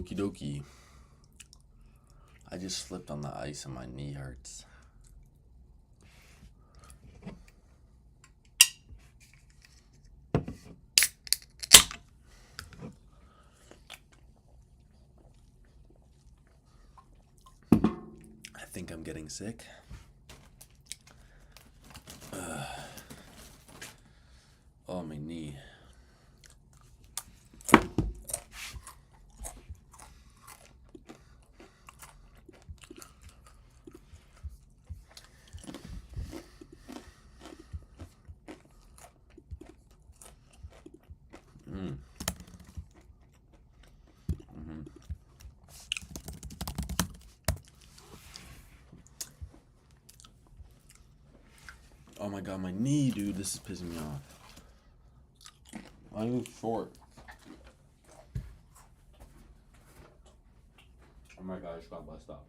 Okie dokie. I just slipped on the ice and my knee hurts. I think I'm getting sick. Oh, my knee. Oh my god, my knee, dude. This is pissing me off. I move short. Oh my god, I just got bust up.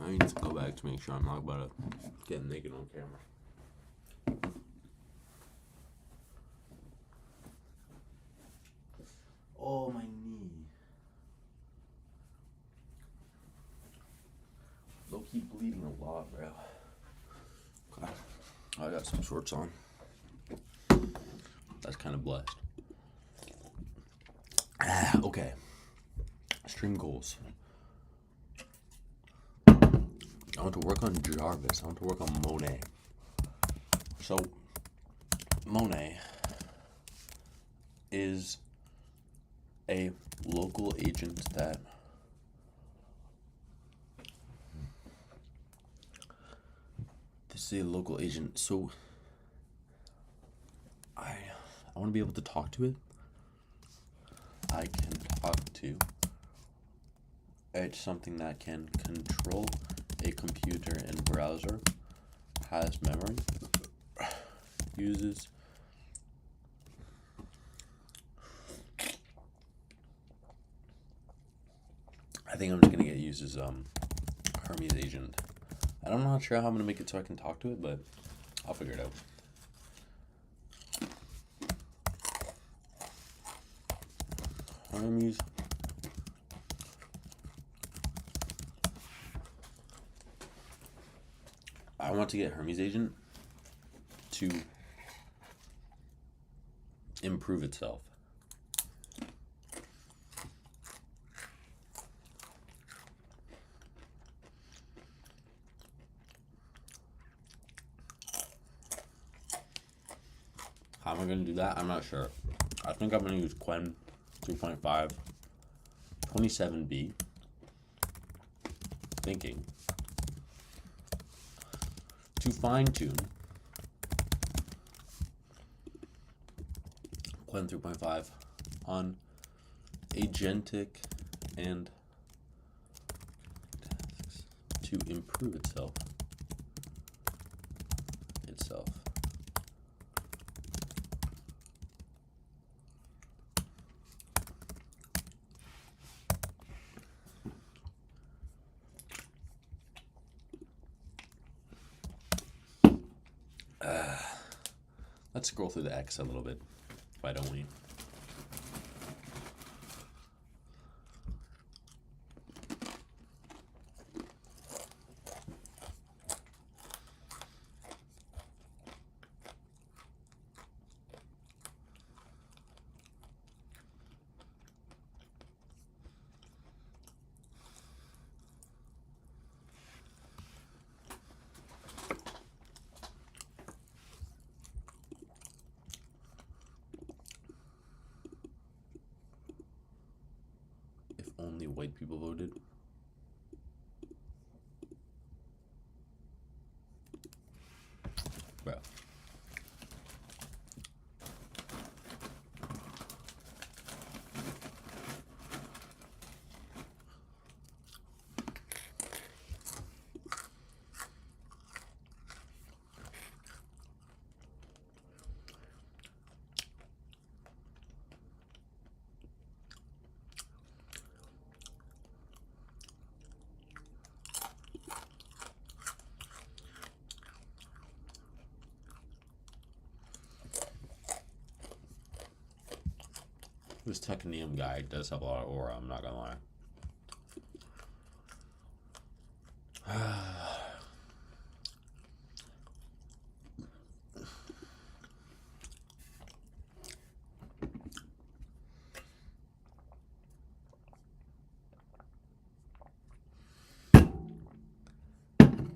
I need to go back to make sure I'm not about to get naked on camera. Oh, my knee. Low key bleeding a lot, bro. God, I got some shorts on. That's kind of blessed. Okay. Stream goals. I want to work on Jarvis. I want to work on Monet. So, Monet is a local agent that this is a local agent, so I want to be able to talk to it. I can talk to it's something that can control a computer and browser, has memory, uses I think I'm just gonna get used as Hermes agent. I'm not sure how I'm gonna make it so I can talk to it, but I'll figure it out. Hermes. I want to get Hermes agent to improve itself. How am I going to do that? I'm not sure. I think I'm going to use Quen 2.5, 27B, thinking, to fine-tune Quen 3.5 on agentic and to improve itself. Let's scroll through the X a little bit. Why don't we? Only white people voted. Well. This Technium guy does have a lot of aura, I'm not gonna lie.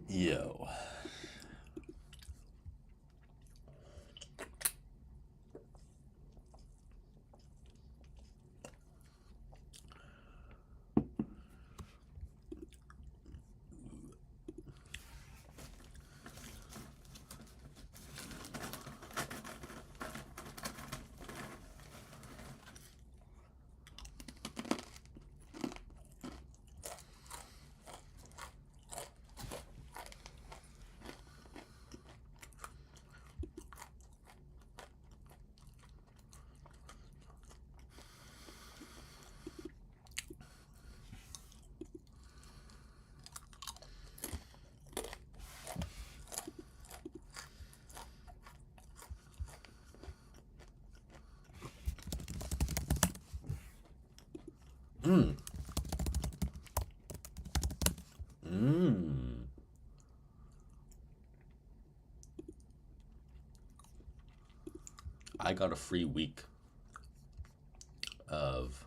Yo. Mmm. Mmm. I got a free week of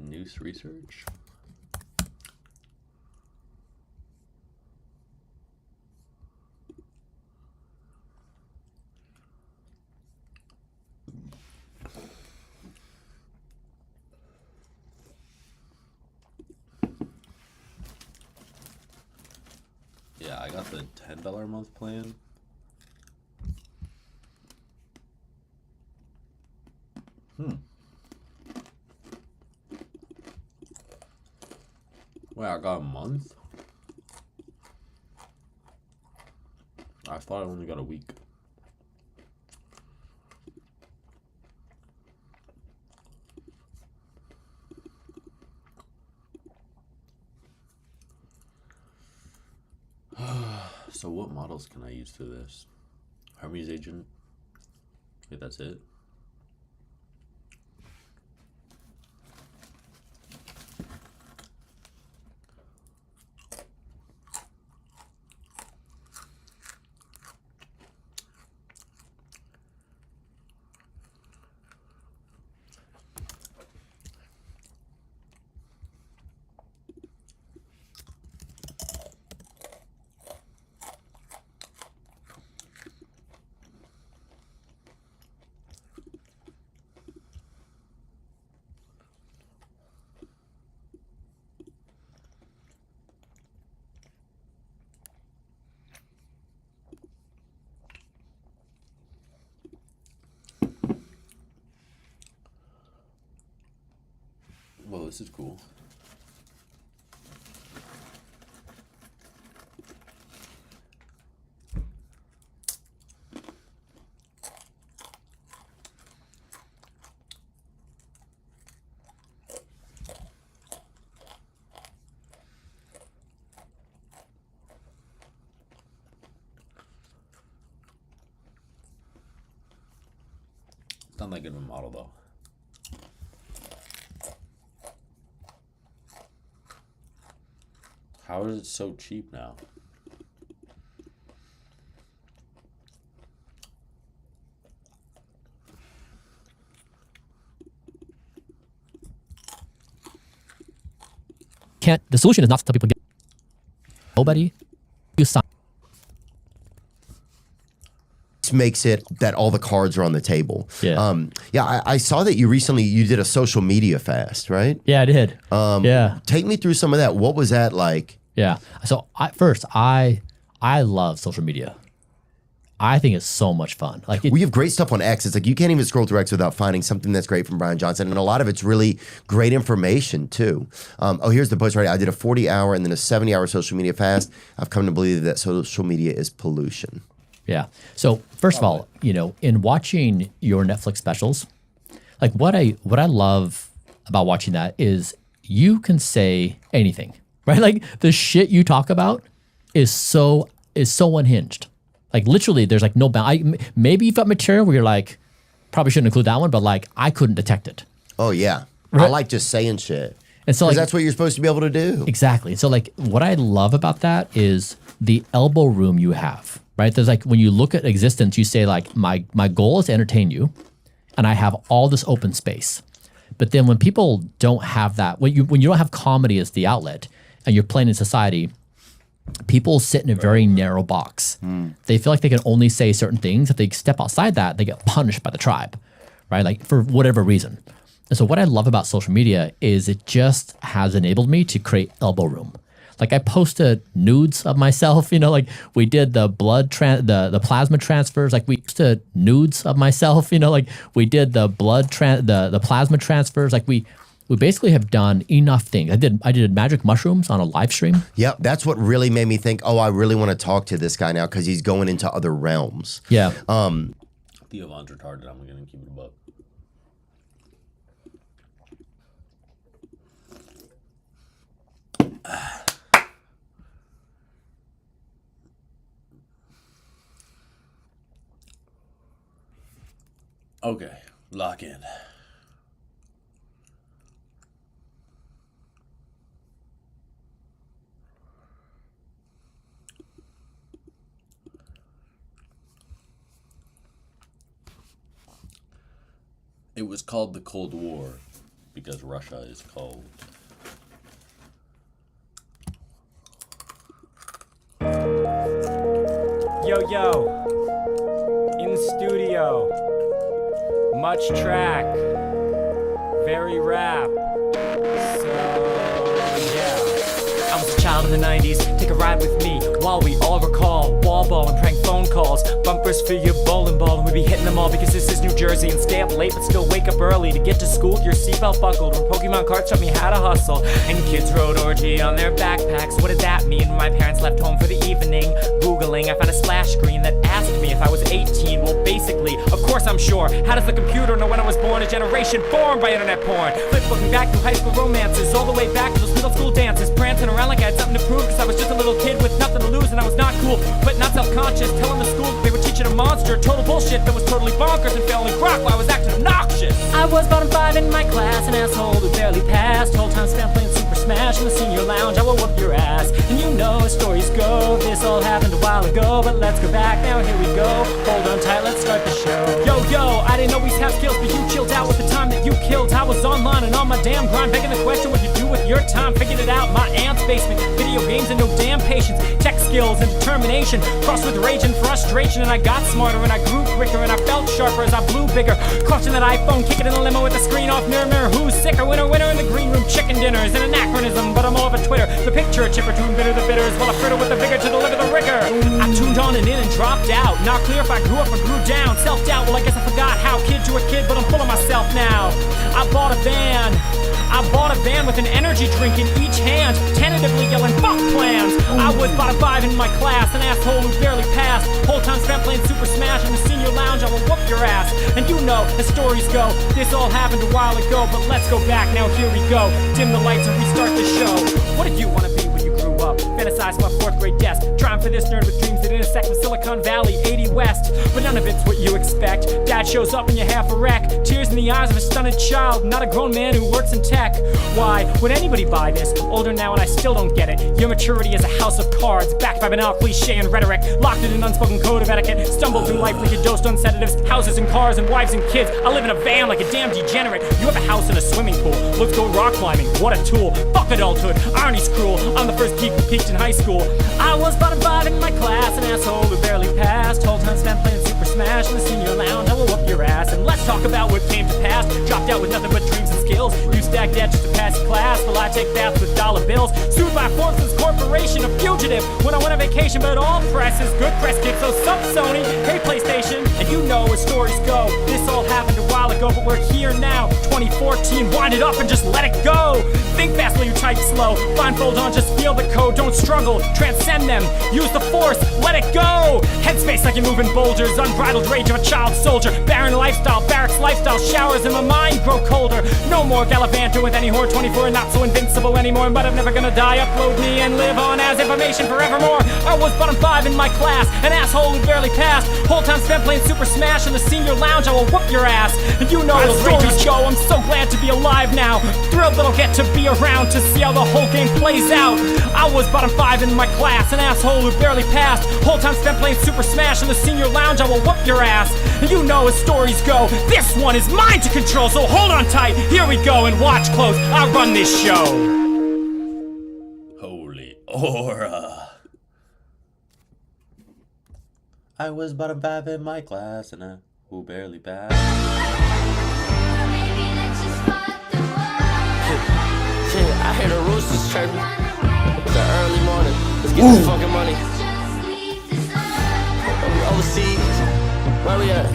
news research. Yeah, I got the $10 a month plan. Wait, I got a month? I thought I only got a week. So what models can I use for this? Hermes agent. Wait, that's it? Well, this is cool. Not that good of a model though. How is it so cheap now? The solution is not to tell people get nobody use sign. Makes it that all the cards are on the table. Yeah. I saw that you did a social media fast, right? Yeah, I did. Yeah. Take me through some of that. What was that like? Yeah. So I love social media. I think it's so much fun. Like We have great stuff on X. It's like you can't even scroll through X without finding something that's great from Brian Johnson. And a lot of it's really great information too. Here's the post right. I did a 40-hour and then a 70-hour social media fast. I've come to believe that social media is pollution. Yeah. So first of all, in watching your Netflix specials, like what I love about watching that is you can say anything, right? Like the shit you talk about is so unhinged. Like literally, there's like no bound. Maybe you've got material where you're like, probably shouldn't include that one, but like I couldn't detect it. Oh yeah, Right. I like just saying shit. And so like Because that's what you're supposed to be able to do. exactly. So like what I love about that is the elbow room you have, right? There's like when you look at existence, you say like my goal is to entertain you, and I have all this open space. But then when people don't have that, when you don't have comedy as the outlet, and you're playing in society, people sit in a very narrow box. They feel like they can only say certain things. If they step outside that, they get punished by the tribe, right? Like for whatever reason. And so what I love about social media is it just has enabled me to create elbow room. Like I posted nudes of myself, like we did the the plasma transfers. Like we posted nudes of myself, like we did the the plasma transfers. Like we basically have done enough things. I did magic mushrooms on a live stream. Yep, that's what really made me think, oh, I really want to talk to this guy now because he's going into other realms. Yeah. The Avon's retarded. I'm going to keep it above. Okay, lock in. It was called the Cold War because Russia is cold. Yo, in studio, much track, very rap, so yeah. I was a child in the 90s, take a ride with me while we all recall wall ball and prank phone calls, bumpers for your bowling ball, and we'd be hitting them all because this is New Jersey and stay up late but still wake up early to get to school with your seatbelt buckled, or Pokemon cards taught me how to hustle, and kids rode orgy on their backpacks. What did that mean when my parents left home for the evening? Googling, I found a splash screen that asked me if I was 18. Well, basically, of course I'm sure. How does the computer know when I was born? A generation formed by internet porn. Flip looking back through high school romances, all the way back to those middle school dances, prancing around like I had something to prove, cause I was just a little kid with nothing to lose, and I was not cool, but not self-conscious, telling the school that they were teaching a monster, total bullshit that was totally bonkers, and failing rock while I was acting obnoxious. I was bottom 5 in my class, an asshole who barely passed, whole time spent playing Super Smash in the senior lounge. I will whoop your ass, and you know as stories go, this all happened a while ago, but let's go back, now here we go, hold on tight, let's start the show. Yo, I didn't always have skills, but you chilled out with the time that you killed. I was online and on my damn grind, begging the question, what you do with your time, figured it out, my aunt's basement, video games and no damn patience, tech skills and determination, crossed with rage and frustration, and I got smarter and I grew quicker and I felt sharper as I blew bigger, clutching that iPhone, kicking in the limo with the screen off, mirror, who's sicker, winner in the green room, chicken dinners, an anachronism, but I'm all over Twitter, the picture, chipper, tune bitter, the bitters, while I fritter with the vigor to deliver the rigor. I tuned on and in and dropped out, not clear if I grew up or grew down, self-doubt, well I guess I forgot how kid to a kid, but I'm full of myself now. I bought a van with an energy drink in each hand, tentatively yelling fuck plans. I was bottom 5 in my class, an asshole who barely passed, whole time spent playing Super Smash in the senior lounge. I will whoop your ass, and you know as stories go, this all happened a while ago, but let's go back, now here we go, dim the lights and restart the show. What did you want to be when you grew up? Fantasize my 4th grade desk, trying for this nerd with dreams that intersect with Silicon Valley, 80 West, but none of it's what you expect. Dad shows up and you're half a wreck, tears in the eyes of a stunted child, not a grown man who works in tech. Why would anybody buy this? Older now and I still don't get it. Your maturity is a house of cards, backed by banal cliche and rhetoric, locked in an unspoken code of etiquette, stumbled through life like a dosed on sedatives, houses and cars and wives and kids. I live in a van like a damn degenerate. You have a house and a swimming pool. Let's go rock climbing, what a tool. Fuck adulthood, irony's cruel. I'm the first geek who peaked in high school. I was bottom 5 in my class, an asshole who barely passed, whole time spent playing Super Smash in the senior lounge. I will whoop your ass, and let's talk about what came to pass. Dropped out with nothing but dreams and skills. You stack debt just to pass class, while I take baths with dollar bills. Sued by Forbes Corporation, a fugitive when I went on vacation, but all press is good press kicks. So sup Sony, hey PlayStation, and you know as stories go, this all happened a while ago. ago, but we're here now. 2014, wind it up and just let it go. Think fast while you type slow. Blindfold on, just feel the code. Don't struggle, transcend them. Use the force, let it go. Headspace like you're moving boulders. Unbridled rage of a child soldier. Barren lifestyle, barracks lifestyle. Showers in my mind grow colder. No more gallivanting with any whore. 24 and not so invincible anymore. But I'm never gonna die. Upload me and live on as information forevermore. I was bottom 5 in my class. An asshole who barely passed. Whole time spent playing Super Smash in the senior lounge. I will whoop your ass. And you know the stories go. I'm so glad to be alive now. Thrilled that I'll get to be around to see how the whole game plays out. I was bottom 5 in my class. An asshole who barely passed. Whole time spent playing Super Smash in the senior lounge. I will whoop your ass. And you know as stories go. This one is mine to control. So hold on tight. Here we go and watch close. I run this show. Holy aura. I was bottom 5 in my class and I who barely passed. Yeah, I hear the roosters chirping. It's an early morning. Let's get this fucking money. We overseas. Where we at?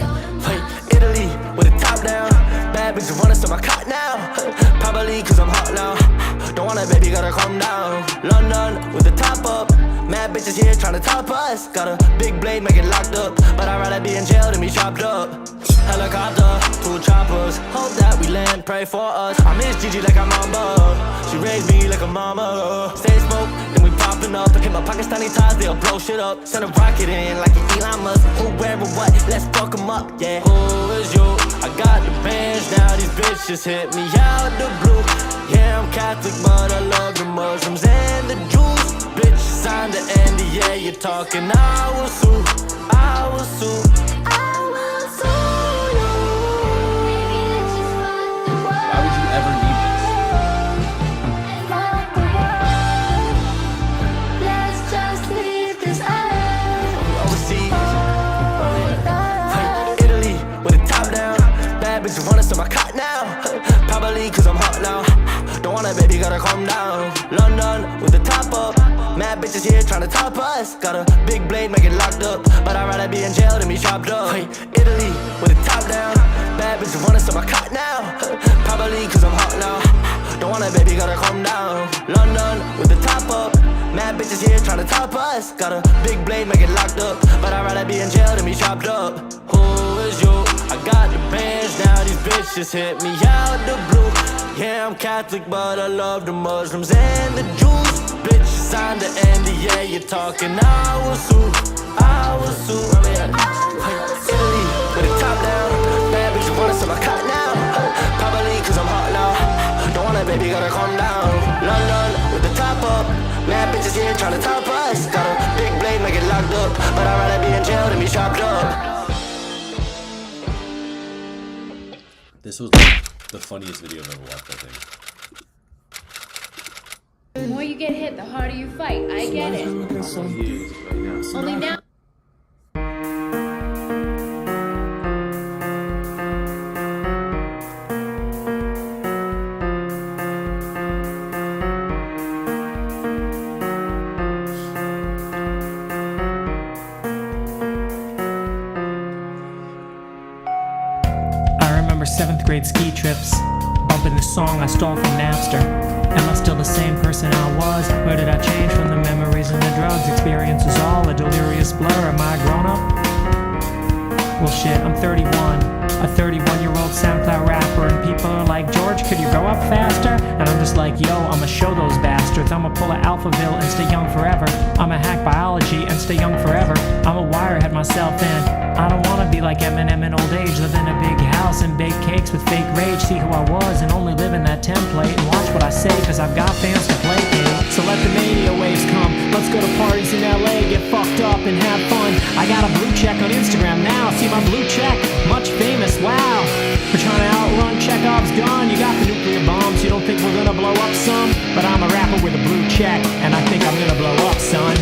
Wait, Italy with the top down. Bad bitches running to my cot now. Probably cause I'm hot now. Don't want that baby, gotta calm down. London with the top up. Mad bitches here tryna top us. Got a big blade, make it locked up. But I'd rather be in jail than be chopped up. Helicopter, 2 choppers. Hope that we land, pray for us. I miss Gigi like a mama. She raised me like a mama. Stay smoke, then we popping up. Hit my Pakistani ties, they'll blow shit up. Send a rocket in like an Elon Musk. Who wearing what? Let's fuck 'em up, yeah. Who is you? I got the bands now. These bitches hit me out the blue. Yeah, I'm Catholic, but I love the Muslims and the Jews. Bitch, signed the NDA, you're talking, I will sue, I will sue, I will sue you. Why would you ever need this? Fuck the world. Let's just leave this earth. Overseas, Italy with the top down. Bad bitches running to my cot now. Probably cause I'm hot now. Don't want that baby, gotta calm down. London with the top up. Mad bitches here tryna top us. Got a big blade, make it locked up. But I'd rather be in jail than be chopped up. Wait, Italy with the top down. Bad bitches running to my cot now. Probably cause I'm hot now. Don't want that baby, gotta calm down. London with the top up. Mad bitches here tryna top us. Got a big blade, make it locked up. But I'd rather be in jail than be chopped up. Who is you? I got the bands now. These bitches hit me out the blue. Yeah, I'm Catholic, but I love the Muslims and the Jews. Bitch, signed the NDA, you're talking, I will sue, I will sue. Italy with the top down. Bad bitch running to my cot now. Probably cause I'm hot now. Don't want that baby, gotta calm down. London with the top up. Mad bitches here tryna top us. Got a big blade, make it locked up. But I'd rather be in jail than be chopped up. This was like the funniest video I've ever watched, I think. The more you get hit, the harder you fight. I get it. Only now. I remember 7th grade ski trips, bumping the song I stole from Napster. Am I still the same person I was? Or did I change from the memories and the drugs? Experience is all a delirious blur. Am I grown up? Well shit, I'm 31, a 31-year-old SoundCloud rapper. And people are like, George, could you grow up faster? And I'm just like, yo, I'ma show those bastards. I'ma pull a Alphaville and stay young forever. I'ma hack biology and stay young forever. I'ma wirehead myself in. I don't wanna be like Eminem in old age. Live in a big house and bake cakes with fake rage. See who I was and only live in that template. And watch what I say, cause I've got fans to placate. So let the mania waves come. Let's go to parties in LA, get fucked up and have fun. I got a blue check on Instagram now. See my blue check? Much famous, wow. We're trying to outrun Chekhov's gun. You got the nuclear bombs, you don't think we're gonna blow up some? But I'm a rapper with a blue check, and I think I'm gonna blow up, son.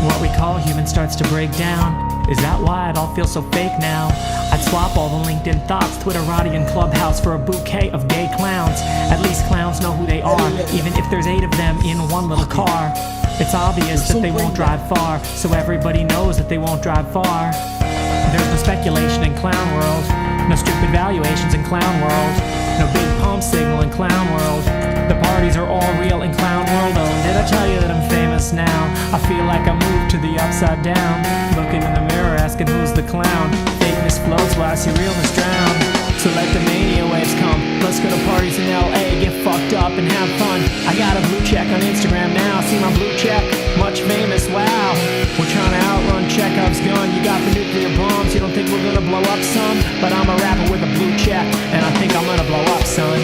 What we call human starts to break down. Is that why it all feels so fake now? I'd swap all the LinkedIn thoughts, Twitterati and Clubhouse for a bouquet of gay clowns. At least clowns know who they are, even if there's 8 of them in one little car. It's obvious that they won't drive far, so everybody knows that they won't drive far. There's no speculation in clown world. No stupid valuations in clown world. No big pump signal in clown world. The parties are all real in clown world. Oh, did I tell you that I'm famous now? I feel like I moved to the upside down. Looking in the mirror, asking who's the clown. Fakeness floats while I see realness drown. So let the mania waves come. Let's go to parties in LA, get fucked up and have fun. I got a blue check on Instagram now. See my blue check? Much famous, wow. We're trying to outrun Chekhov's gun. You got the nuclear bombs, you don't think we're gonna blow up, son? But I'm a rapper with a blue check, and I think I'm gonna blow up, son.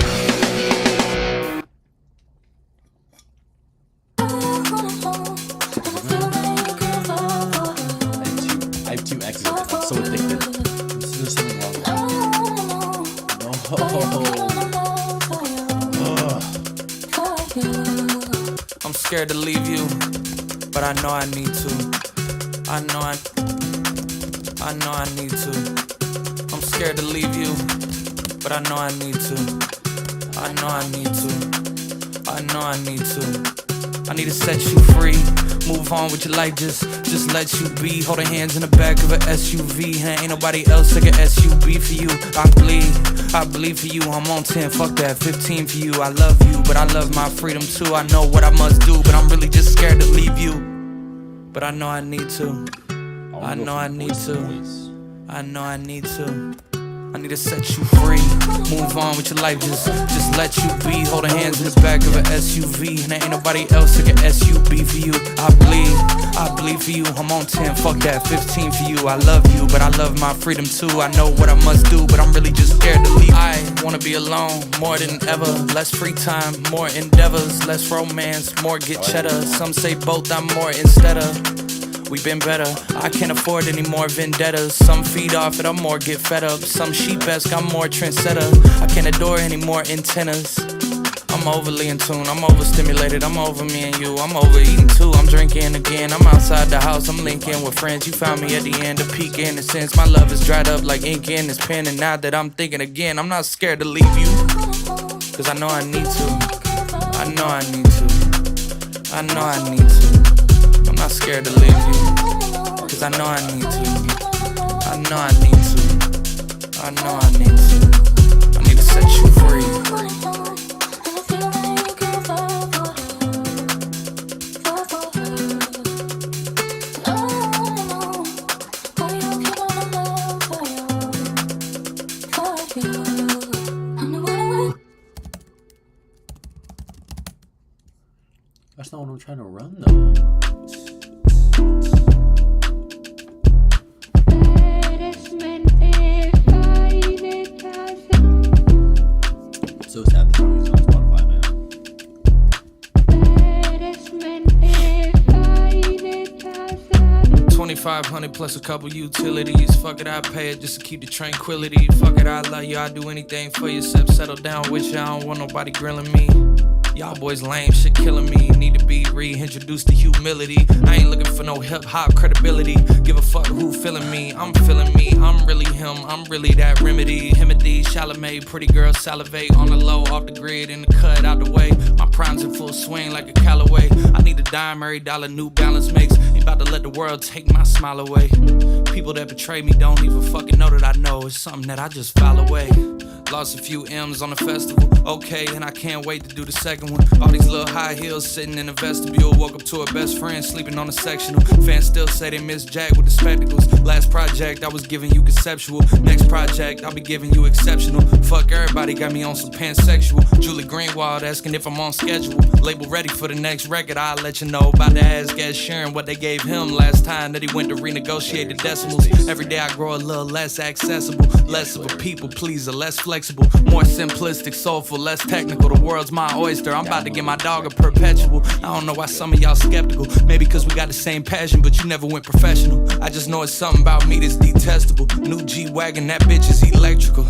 I have two X's. I'm so addicted. There's something wrong with me. No. I'm scared to leave you, but I know I need to. I know I need to. I'm scared to leave you, but I know I need to. I know I need to. I know I need to. I need to set you free. Move on with your life, just let you be. Holding hands in the back of an SUV. Ain't nobody else like an SUV for you. I bleed for you. I'm on 10, fuck that, 15 for you. I love you, but I love my freedom too. I know what I must do, but I'm really just scared to leave you. But I know I need to. I know I need to. I know I need to. I need to set you free. Move on with your life, just let you be. Holding hands in the back of an SUV. And there ain't nobody else like an SUV for you. I bleed for you. I'm on 10, fuck that, 15 for you. I love you, but I love my freedom too. I know what I must do, but I'm really just scared to leave. I wanna be alone more than ever. Less free time, more endeavors. Less romance, more get cheddar. Some say both, I'm more instead of. We been better, I can't afford any more vendettas. Some feed off it, I'm more get fed up. Some sheep-esque, I'm more trendsetter. I can't adore any more antennas. I'm overly in tune, I'm overstimulated, I'm over me and you. I'm overeating too, I'm drinking again. I'm outside the house, I'm linking with friends. You found me at the end, a peak in a sense. My love is dried up like ink in this pen. And now that I'm thinking again, I'm not scared to leave you. Cause I know I need to. I know I need to. I know I need to. I'm not scared to leave you, cause I know I need to. I know I need to. I know I need to. I need to set you free. That's not what I'm trying to run though. So sad this song is on Spotify, man. 2,500 plus a couple utilities. Fuck it, I pay it just to keep the tranquility. Fuck it, I love you, I do anything for you. Except settle down with you, I don't want nobody grilling me. Y'all boys lame, shit killing me. Need to be reintroduced to humility. I ain't looking for no hip-hop credibility. Give a fuck who feeling me, I'm feeling me. I'm really him, I'm really that remedy. Timothy, Chalamet, pretty girl salivate. On the low, off the grid, in the cut, out the way. My prime's in full swing like a Callaway. I need a dime, every dollar New Balance makes. Ain't about to let the world take my smile away. People that betray me don't even fucking know that I know. It's something that I just file away. Lost a few M's on the festival, okay, and I can't wait to do the second one. All these little high heels sitting in the vestibule. Woke up to her best friend sleeping on the sectional. Fans still say they miss Jack with the spectacles. Last project, I was giving you conceptual. Next project, I'll be giving you exceptional. Fuck everybody, got me on some pansexual. Julie Greenwald asking if I'm on schedule. Label ready for the next record, I'll let you know. About to ask Ed Sheeran what they gave him last time that he went to renegotiate the decimals. Every day I grow a little less accessible. Less of a people pleaser, less flexible. More simplistic, soulful, less technical. The world's my oyster, I'm about to get my dog a perpetual. I don't know why some of y'all skeptical. Maybe cause we got the same passion, but you never went professional. I just know it's something about me that's detestable. New G-Wagon, that bitch is electrical.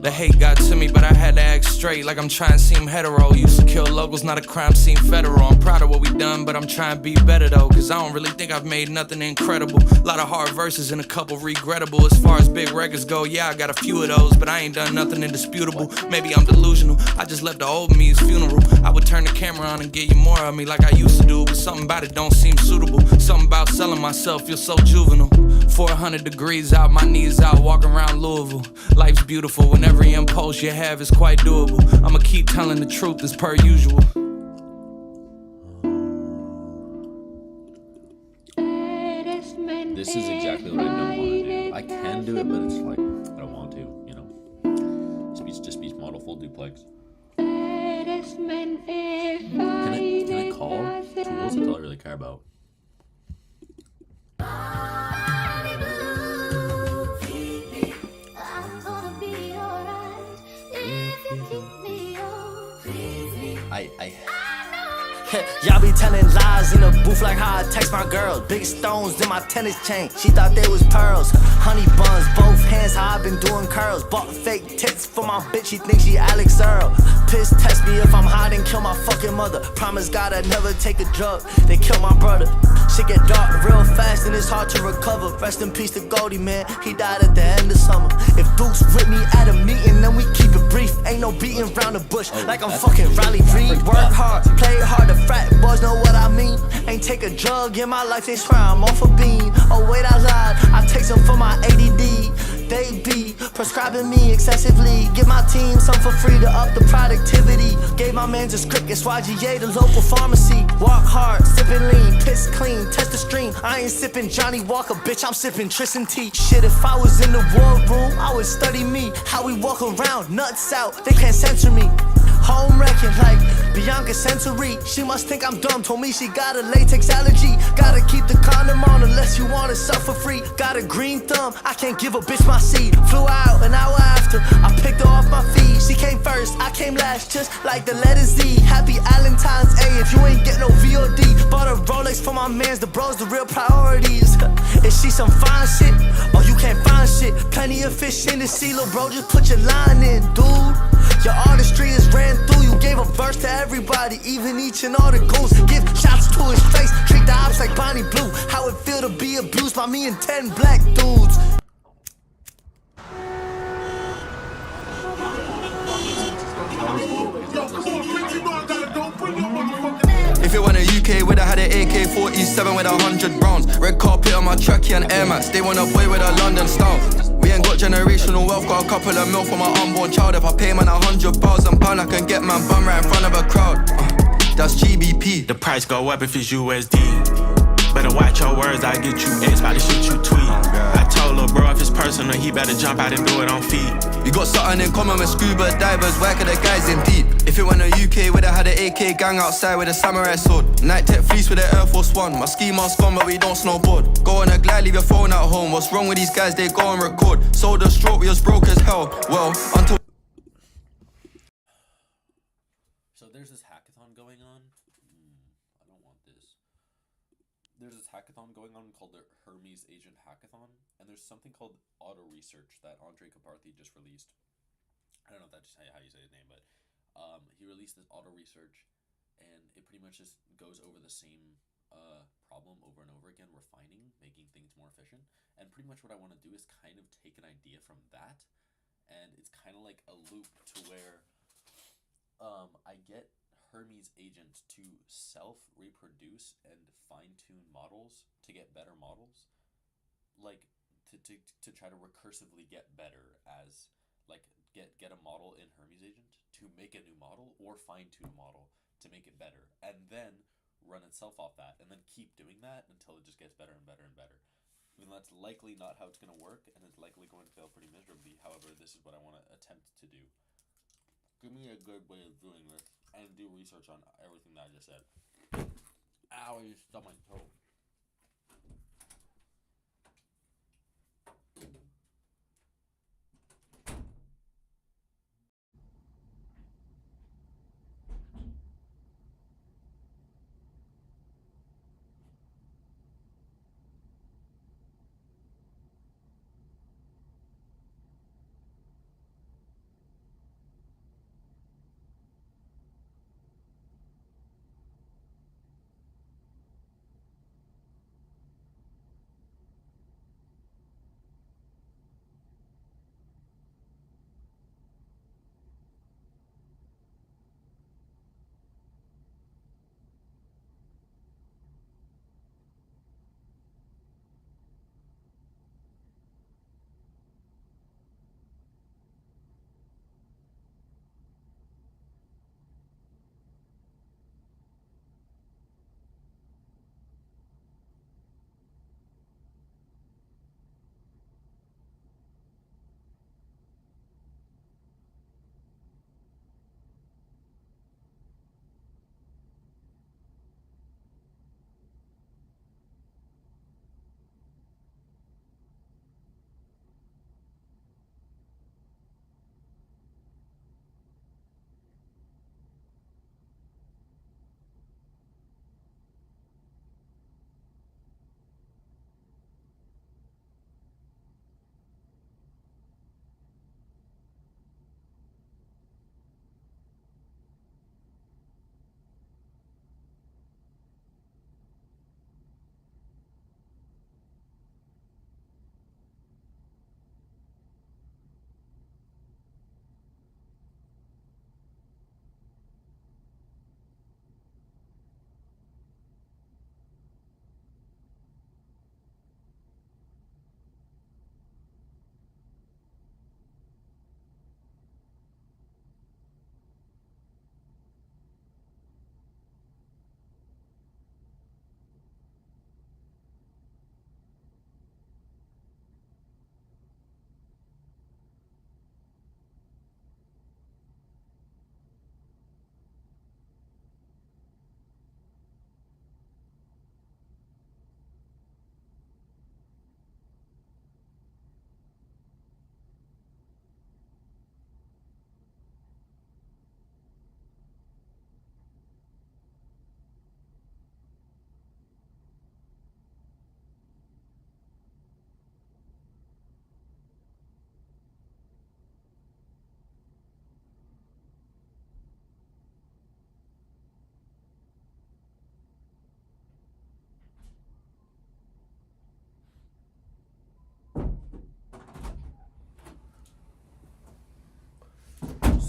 The hate got to me, but I had to act straight like I'm trying to seem hetero. Used to kill locals, not a crime scene federal. I'm proud of what we done, but I'm trying to be better though. Cause I don't really think I've made nothing incredible. A lot of hard verses and a couple regrettable. As far as big records go, yeah, I got a few of those, but I ain't done nothing indisputable. Maybe I'm delusional, I just left the old me's funeral. I would turn the camera on and give you more of me like I used to do, but something about it don't seem suitable. Something about selling myself feels so juvenile. 400 degrees out, my knees out, walking around Louisville. Life's beautiful when every impulse you have is quite doable. I'ma keep telling the truth as per usual. This is exactly what I don't want to do. I can do it, but it's like, I don't want to, you know. Speech model, full duplex. Can I call tools? That's all I really care about. Y'all be telling lies in the booth like how I text my girl. Big stones in my tennis chain, she thought they was pearls. Honey buns, both hands, how I been doing curls. Bought fake tits for my bitch, she thinks she Alex Earl. Piss test me if I'm hot and kill my fucking mother. Promise God I'd never take a drug, they kill my brother. Shit get dark real fast and it's hard to recover. Rest in peace to Goldie, man, he died at the end of summer. If Duke's with me at a meeting, then we keep it brief. Ain't no beating around the bush like I'm fucking Riley Reid. Work hard, play hard, the frat boys know what I mean. Ain't take a drug in my life, they swear I'm off a bean. Oh wait, I lied, I take some for my ADD. They be prescribing me excessively. Give my team some for free to up the productivity. Gave my mans a script, it's YGA, the local pharmacy. Walk hard, sipping lean, piss clean, test the stream. I ain't sipping Johnny Walker, bitch, I'm sipping Tristan T. Shit, if I was in the war room, I would study me. How we walk around, nuts out, they can't censor me. Home wrecking like Bianca Sensory. She must think I'm dumb, told me she got a latex allergy. Gotta keep the condom on unless you wanna suffer free. Got a green thumb, I can't give a bitch my seed. Flew out an hour after, I picked her off my feed. She came first, I came last, just like the letter Z. Happy Valentine's A if you ain't get no VOD. Bought a Rolex for my mans, the bros, the real priorities. Is she some fine shit? Oh, you can't find shit. Plenty of fish in the sea, little bro, just put your line in, dude. Your artistry is ran through, you gave a verse to everybody, even each and all the goons. Give shots to his face, treat the ops like Bonnie Blue. How it feel to be abused by me and 10 black dudes. If it went a UK, would I had an AK-47 with 100 rounds. Red carpet on my trackie and Air Max. They want a boy with a London style. We ain't got generational wealth, got a couple of mil for my unborn child. If I pay man £100,000, I can get man bum right in front of a crowd. That's GBP. The price go up if it's USD. Better watch your words, I get you X by the shit you tweet. I told lil' bro if it's personal, he better jump out and do it on feet. We got something in common with scuba divers, working the guys in deep. If it went a UK, would I had an AK gang outside with a samurai sword. Night tech fleece with an Air Force One. My ski mask gone, but we don't snowboard. Go on a glide, leave your phone at home. What's wrong with these guys? They go and record. Sold a stroke, we was broke as hell. Well, until. So there's this hackathon going on. I don't want this. There's this hackathon going on called the Hermes Agent Hackathon, and there's something called auto research that Andre Kaparthi just released. I don't know if that's how you say his name, but he released this auto research, and it pretty much just goes over the same problem over and over again, refining, making things more efficient. And pretty much what I want to do is kind of take an idea from that, and it's kind of like a loop to where I get Hermes agents to self-reproduce and fine-tune models to get better models, like to try to recursively get better as like get a model in Hermes agent to make a new model or fine-tune a model to make it better, and then run itself off that, and then keep doing that until it just gets better and better and better. Even though that's likely not how it's going to work, and it's likely going to fail pretty miserably. However, this is what I want to attempt to do. Give me a good way of doing this, and do research on everything that I just said. Ow, I just stubbed my toe.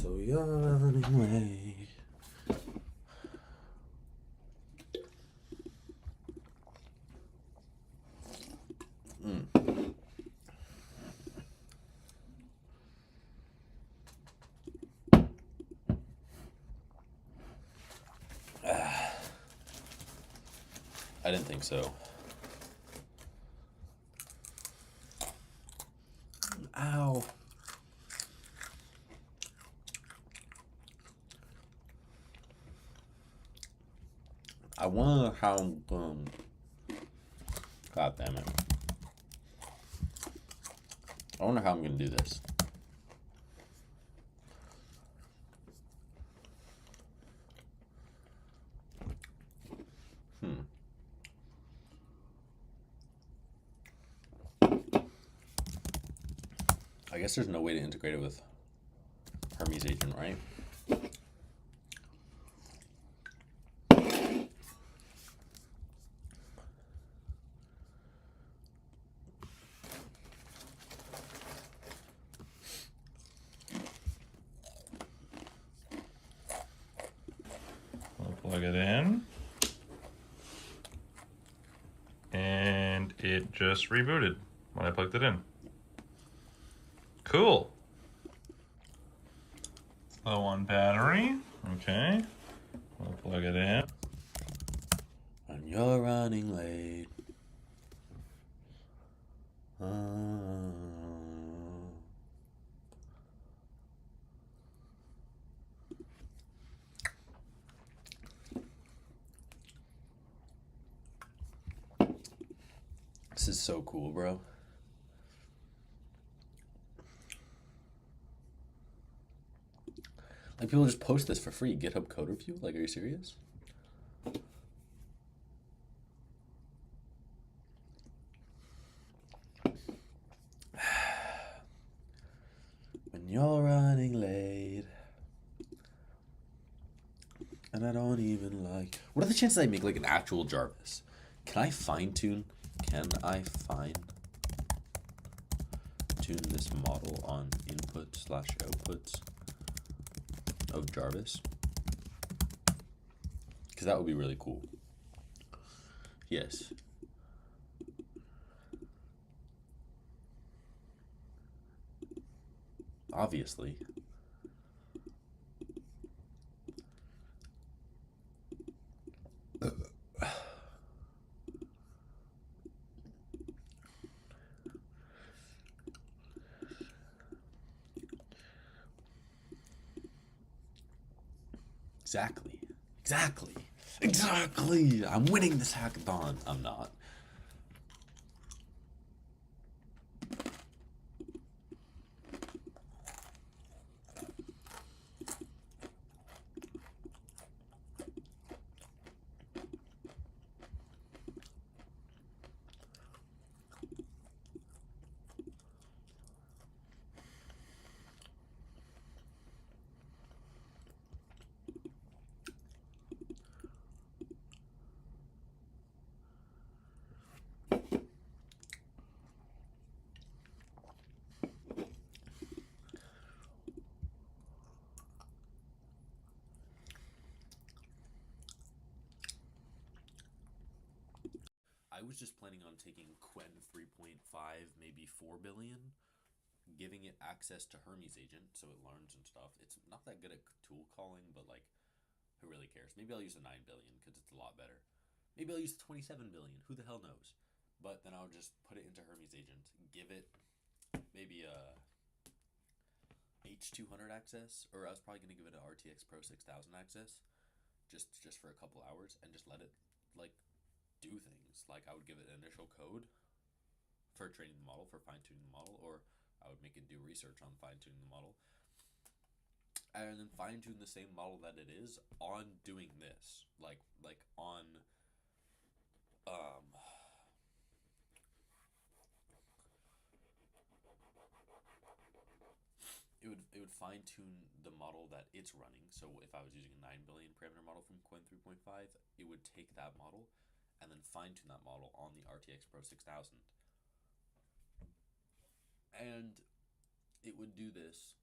So you're running late. I didn't think so. Ow. I wonder how God damn it. I wonder how I'm gonna do this. I guess there's no way to integrate it with Hermes agent, right? I'll plug it in. And it just rebooted when I plugged it in. Cool. Low on battery. Okay. I'll plug it in. And you're running late. This is so cool, bro. Like, people just post this for free. GitHub code review? Like, are you serious? When you're running late. And I don't even like... What are the chances I make, like, an actual Jarvis? Can I fine-tune? Can I fine-tune this model on input/outputs of Jarvis? Because that would be really cool. Yes. Obviously. Exactly. Exactly. Exactly. I'm winning this hackathon. I'm not. I was just planning on taking Quen 3.5, maybe 4 billion, giving it access to Hermes agent so it learns and stuff. It's not that good at tool calling, but like, who really cares? Maybe I'll use the 9 billion because it's a lot better. Maybe I'll use the 27 billion. Who the hell knows? But then I'll just put it into Hermes agent, give it maybe a H200 access, or I was probably gonna give it an RTX Pro 6000 access, just for a couple hours, and just let it like do things. Like, I would give it an initial code for training the model, for fine-tuning the model, or I would make it do research on fine-tuning the model, and then fine-tune the same model that it is on doing this, like on it would fine-tune the model that it's running. So if I was using a 9 billion parameter model from Quen 3.5, it would take that model and then fine-tune that model on the RTX Pro 6000. And it would do this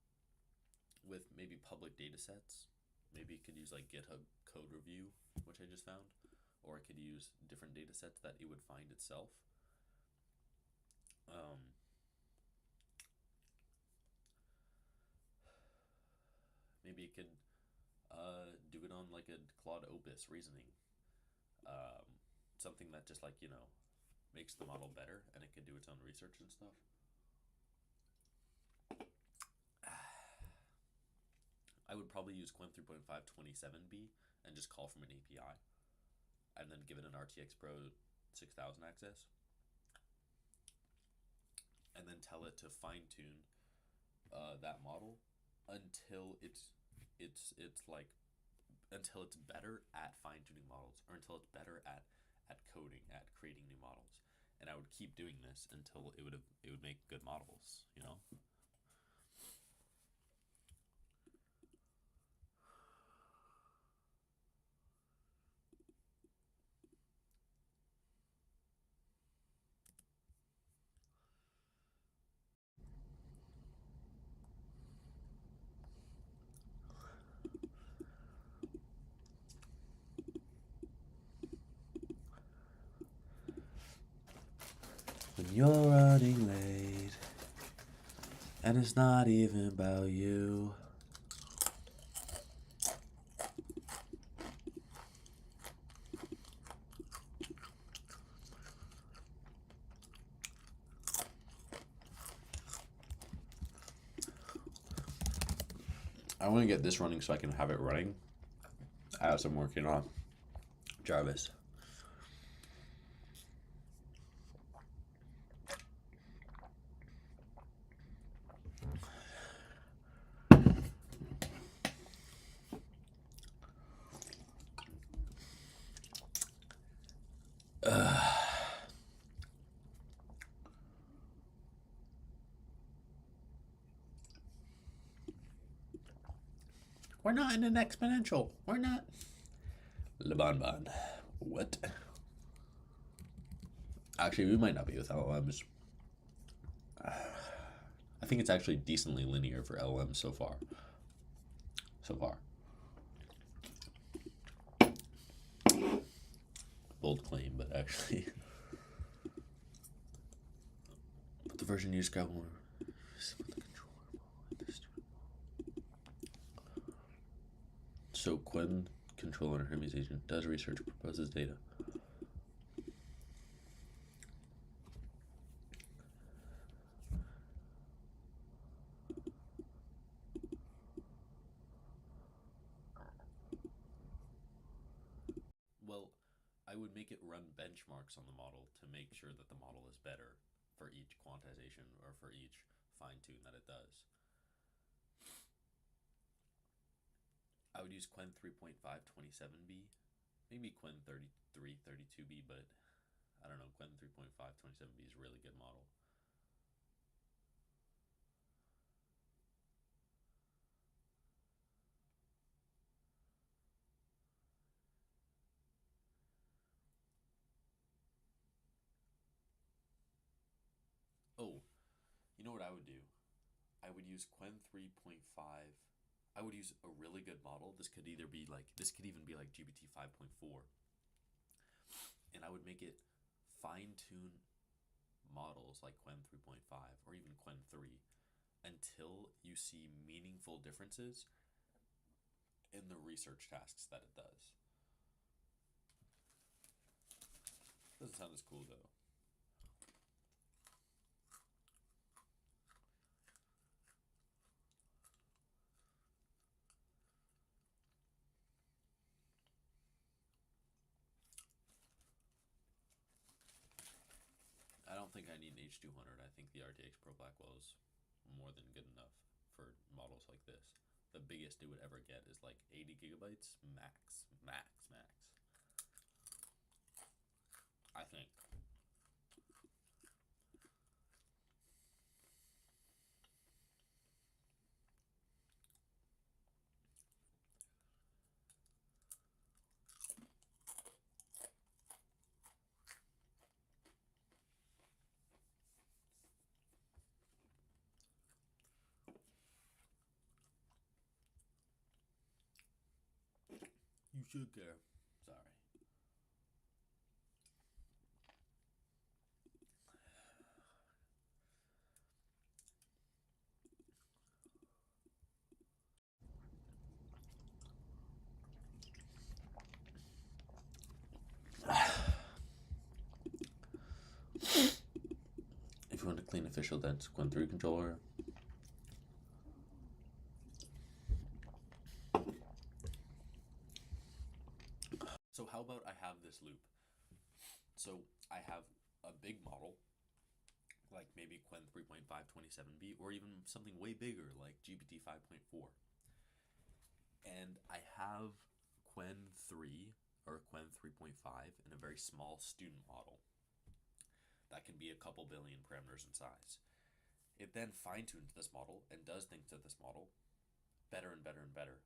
with maybe public data sets. Maybe it could use like GitHub code review, which I just found, or it could use different data sets that it would find itself. Maybe it could do it on like a Claude Opus reasoning, something that just like makes the model better, and it could do its own research and stuff. I would probably use Qwen 3.527b and just call from an API, and then give it an RTX Pro 6000 access, and then tell it to fine tune that model until it's better at fine tuning models, or until it's better at coding, at creating new models. And I would keep doing this until it would make good models, When you're running late, and it's not even about you. I want to get this running so I can have it running as I'm working on Jarvis. We're not in an exponential. We're not. Le Bon. What? Actually, we might not be with LLMs. I think it's actually decently linear for LLMs so far. Bold claim, but actually. But the version you just got more. So Qwen controller Hermes agent does research, proposes data. Well, I would make it run benchmarks on the model to make sure that the model is better for each quantization or for each fine tune that it does. I would use Qwen 3.527b, maybe Qwen 3332b, but I don't know, Qwen 3.527b is a really good model. Oh, you know what I would do? I would use Qwen 3.5. I would use a really good model. This could even be like GPT 5.4. And I would make it fine-tune models like Qwen 3.5 or even Qwen 3 until you see meaningful differences in the research tasks that it does. Doesn't sound as cool though. I don't think I need an H200. I think the RTX Pro Blackwell is more than good enough for models like this. The biggest it would ever get is like 80 gigabytes max. I think. should care. Sorry. If you want to clean official dense Quen 3 controller, so how about I have this loop? So I have a big model, like maybe Quen 3.5 27B, or even something way bigger like GPT 5.4. And I have Quen 3 or Quen 3.5 in a very small student model that can be a couple billion parameters in size. It then fine-tunes this model and does things to this model better and better and better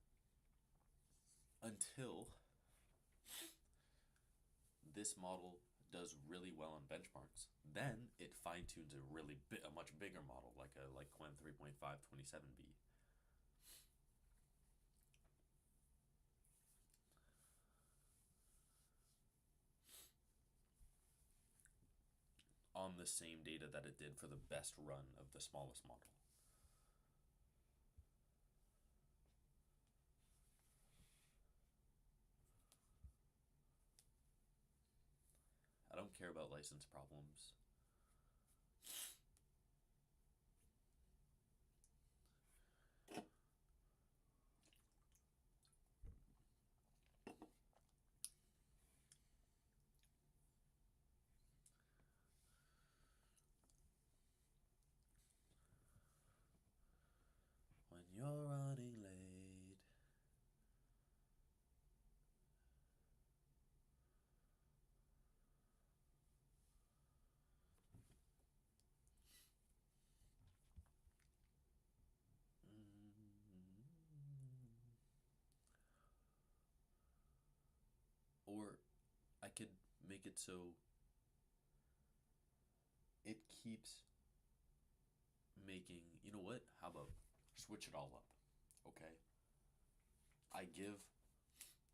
until this model does really well on benchmarks. Then it fine-tunes a much bigger model like Quen 3.5 27B. On the same data that it did for the best run of the smallest model. I don't care about license problems. When you're running late, or I could make it so it keeps making, you know what? How about switch it all up? Okay. I give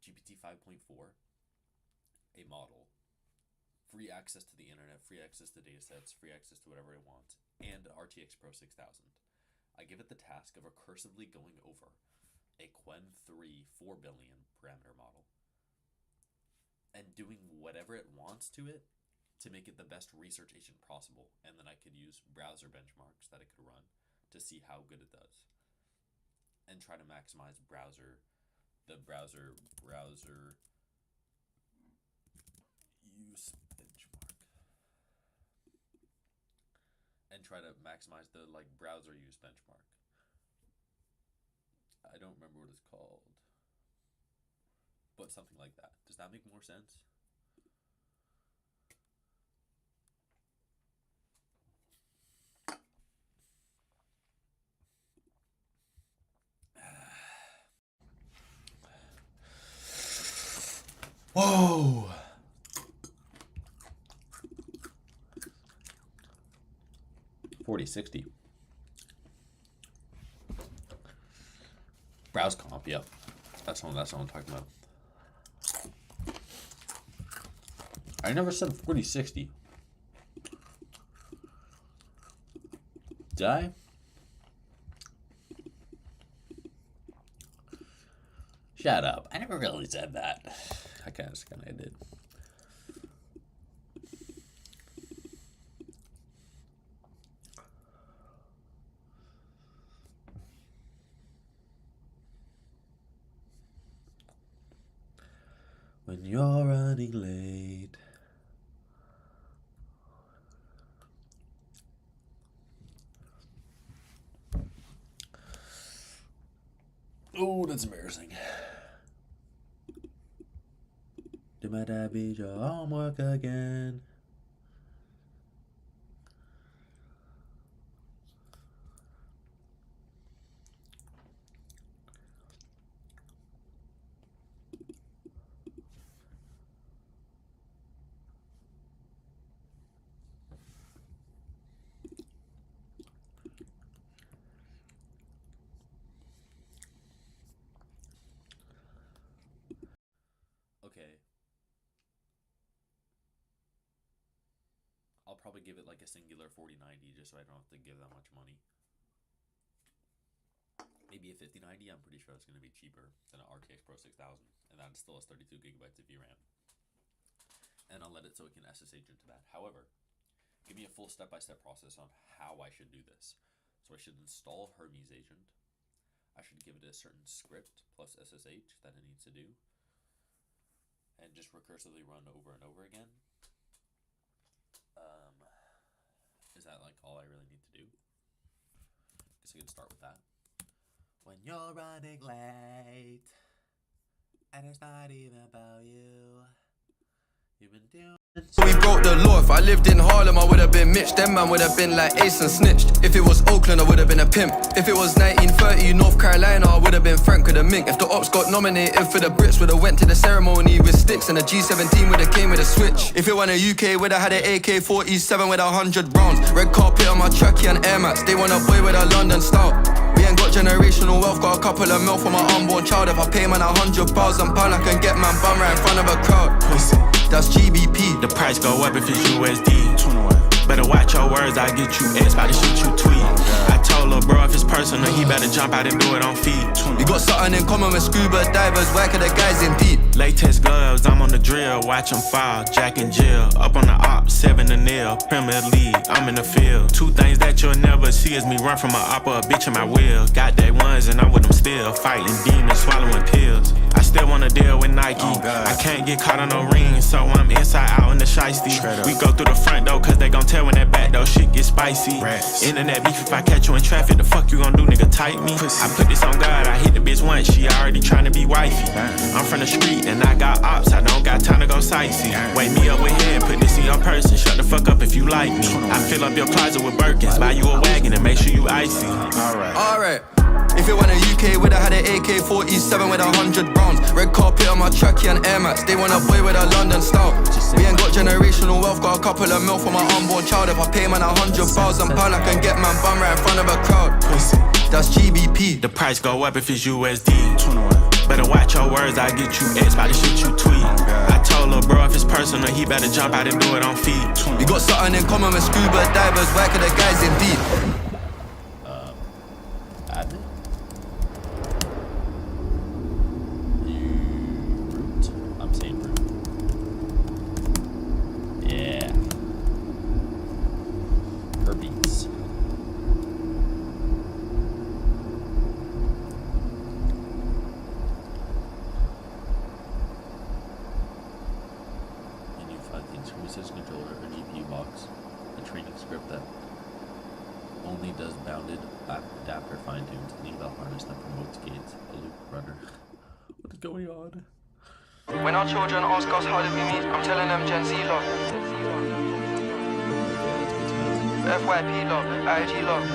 GPT 5.4 a model, free access to the internet, free access to data sets, free access to whatever it wants, and RTX Pro 6000. I give it the task of recursively going over a Quen 3 4 billion parameter model and doing whatever it wants to it to make it the best research agent possible. And then I could use browser benchmarks that it could run to see how good it does and try to maximize the browser use benchmark and try to maximize the browser use benchmark. I don't remember what it's called, but something like that. Does that make more sense? Whoa! $40.60. Browse comp, yep. That's what I'm talking about. I never said 4060. Did I? Shut up. I never really said that. I kind of did. When you're running late. Oh, that's embarrassing. Did my dad beat your homework again? okay. I'll probably give it like a singular 4090 just so I don't have to give that much money. Maybe a 5090, I'm pretty sure it's going to be cheaper than an RTX Pro 6000. And that still has 32 gigabytes of VRAM. And I'll let it so it can SSH into that. However, give me a full step-by-step process on how I should do this. So I should install Hermes Agent. I should give it a certain script plus SSH that it needs to do. And just recursively run over and over again. Is that like all I really need to do? Guess I could start with that. When you're running late, and it's not even about you, you've been doing. So we broke the law. If I lived in Harlem, I would have been Mitch. Them man would have been like Ace and snitched. If it was Oakland, I would have been a pimp. If it was 1930 North Carolina, I would have been Frank with a mink. If the ops got nominated for the Brits, would have went to the ceremony with sticks, and the G17 would have came with a switch. If it went a UK, would have had an AK-47 with 100 rounds. Red carpet on my trackie and Air Max. They want a boy with a London style. We ain't got generational wealth, got a couple of mil for my unborn child. If I pay man £100,000, I can get man bum right in front of a crowd. That's GBP. The price go up if it's USD. 21. Better watch your words, I get you X by the shit you tweet. I told lil' bro if it's personal, he better jump out and do it on feet. We got something in common with scuba divers, whack of the guys in deep. Latex gloves, I'm on the drill, watch him fall, Jack and Jill. Up on the op, 7 to 0, Premier League, I'm in the field. Two things that you'll never see is me run from a op or a bitch in my wheel. Got day ones and I'm with them still, fighting demons, swallowing pills. I still wanna deal with Nike, I can't get caught on no ring, so I'm inside out in the shiesty. We go through the front door, cause they gon' tell when that back door shit get spicy. Internet beef, if I catch you in traffic, the fuck you gon' do, nigga, tight me? I put this on God, I hit the bitch once, she already tryna be wifey. I'm from the street and I got ops, I don't got time to go sightsee. Wake me up with head, put this in your purse and shut the fuck up if you like me. I fill up your closet with Birkins, buy you a wagon and make sure you icy. Alright. If it went a UK, would have had an AK-47 with 100 rounds. Red carpet on my trackie and Air Max. They want a boy with a London style. We ain't got generational wealth, got a couple of mil for my unborn child. If I pay man £100,000, I can get man bum right in front of a crowd. That's GBP. The price go up if it's USD. 21. Better watch your words, I get you X by the shit you tweet. I told lil' bro if it's personal, he better jump out and do it on feet. We got something in common with scuba divers, whack of the guys in deep. Admin? I'm saying root. Yeah. Herpes. And you find things from a system controller or GPU box. A training script that only does bounded adapter fine-tunes, an eval harness that promotes gates, a loop runner. What is going on? When our children ask us how did we meet, I'm telling them Gen Z love. FYP love, IG love.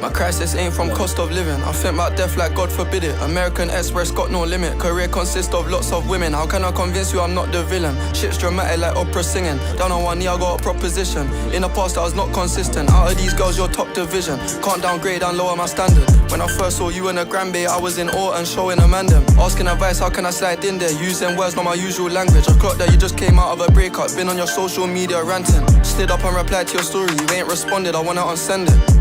My crisis ain't from cost of living. I think about death like God forbid it. American Express got no limit. Career consists of lots of women. How can I convince you I'm not the villain? Shit's dramatic like opera singing. Down on one knee I got a proposition. In the past I was not consistent. Out of these girls you're top division. Can't downgrade and lower my standard. When I first saw you in a Granby I was in awe and showing a man them. Asking advice how can I slide in there? Using words not my usual language. I clocked that you just came out of a breakup. Been on your social media ranting. Slid up and replied to your story. You ain't responded, I wanna unsend it.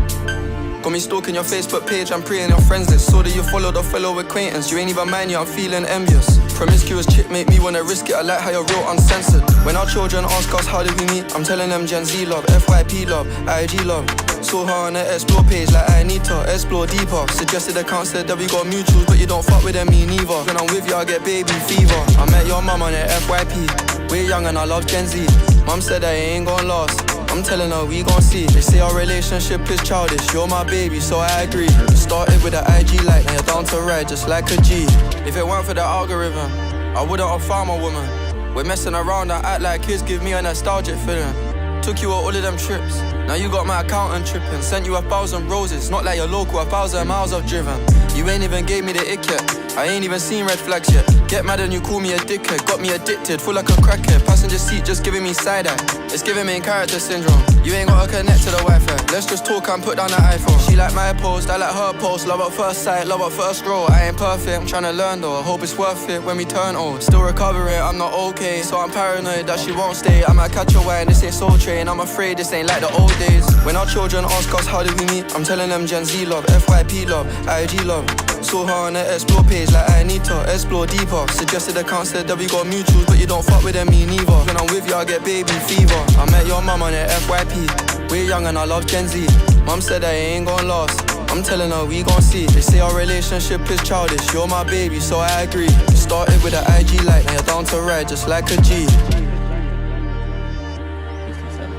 Got me stalking your Facebook page and preying your friends list. Saw that you followed a fellow acquaintance. You ain't even mind you, I'm feeling envious. Promiscuous chick make me wanna risk it. I like how you're real uncensored. When our children ask us how did we meet, I'm telling them Gen Z love, FYP love, IG love. Saw her on the explore page like I need to explore deeper. Suggested accounts said that we got mutuals, but you don't fuck with them, me neither. When I'm with you I get baby fever. I met your mum on the FYP. We're young and I love Gen Z. Mum said that it ain't gon' last. I'm telling her we gon' see. They say our relationship is childish. You're my baby, so I agree. Started with an IG light, now you're down to ride just like a G. If it weren't for the algorithm, I wouldn't have found my woman. We're messing around and act like kids, give me a nostalgic feeling. Took you on all of them trips. Now you got my accountant tripping. Sent you 1,000 roses, not like you're local, 1,000 miles I've driven. You You ain't even gave me the ick yet. I ain't even seen red flags yet. Get mad and you call me a dickhead. Got me addicted, full like a crackhead. Passenger seat just giving me side eye. It's giving me character syndrome. You ain't gotta connect to the Wi-Fi. Let's just talk and put down the iPhone. She like my post, I like her post. Love at first sight, love at first row. I ain't perfect, I'm tryna learn though. I hope it's worth it when we turn old. Still recovering, I'm not okay. So I'm paranoid that she won't stay. I might catch a wine, this ain't Soul Train. I'm afraid this ain't like the old days. When our children ask us how did we meet, I'm telling them Gen Z love, FYP love, IG love. Saw her on the explore page like I need to explore deeper. Suggested accounts said that we got mutuals, but you don't fuck with them, me neither. When I'm with you, I get baby fever. I met your mum on the FYP. We're young and I love Gen Z. Mum said I ain't gon' last. I'm telling her we gon' see. They say our relationship is childish. You're my baby, so I agree. Started with an IG light, now you're down to ride just like a G. 57.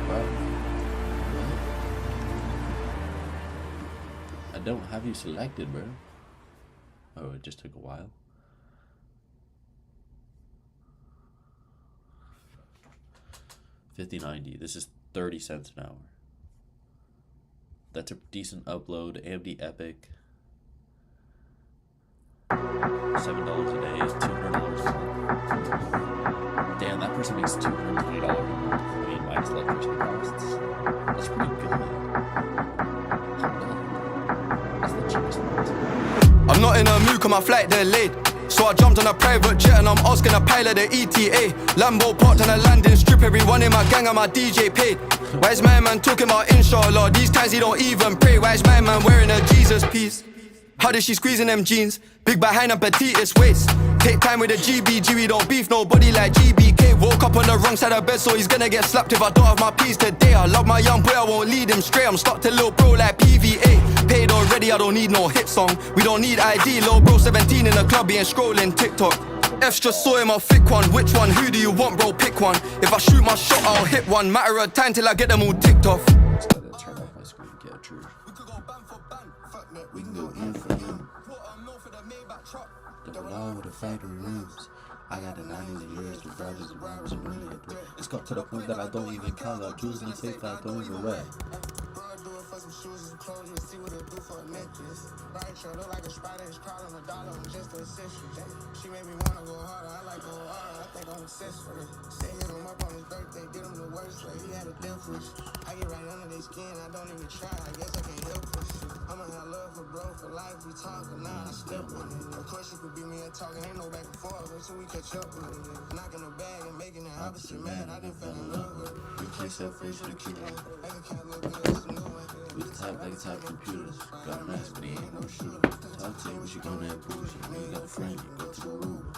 Wow. I don't have you selected, bro. Oh, it just took a while. $50.90. This is 30 cents an hour. That's a decent upload. AMD Epic. $7 a day is $200 a month. Damn, that person makes $220 a month. I mean, minus electricity costs. That's pretty good. That's the cheapest one. I'm not in a mood, cause my flight delayed. So I jumped on a private jet and I'm asking a pilot the ETA. Lambo parked on a landing strip, everyone in my gang and my DJ paid. Why is my man talking about inshallah? These times he don't even pray. Why is my man wearing a Jesus piece? How did she squeeze in them jeans? Big behind and petitest waist. Take time with the GBG, we don't beef nobody like GBK. Woke up on the wrong side of bed, so he's gonna get slapped if I don't have my piece today. I love my young boy, I won't lead him straight. I'm stuck to little bro like PVA. Paid already, I don't need no hit song. We don't need ID, little bro 17 in the club, he ain't scrolling TikTok. F's just saw him, I'll thick one. Which one? Who do you want, bro? Pick one. If I shoot my shot, I'll hit one. Matter of time till I get them all ticked off. Just gotta turn off my screen, get true. We can go in for him. Double R with the factory rims. I got the 90 years to brothers and rhymes and really a threat. It's got to the point that I don't even count out jewels in the safe that I don't even wear. Some shoes and clothes, you'll see what it do for a necklace. Right shoulder like a spider, it's crawling a dollar, I'm just a essential. She made me wanna go harder, I like go harder, I think I'm obsessed with her. Say hit him up on his birthday, get him the worst way, he had a difference. I get right under their skin, I don't even try, I guess I can't help it. I'ma have love for bro, for life, we talkin' now, I step on it. Of course you could beat me at talking, ain't no back and forth, until we catch up with it. Knocking the bag and making the opposite mad, I done fell in love with it. You can't sell free to the cute one. We type like type computers. Got a mask, but he ain't no shooter. Talk to you, but you gonna approve you. You got a friend, you go to the room.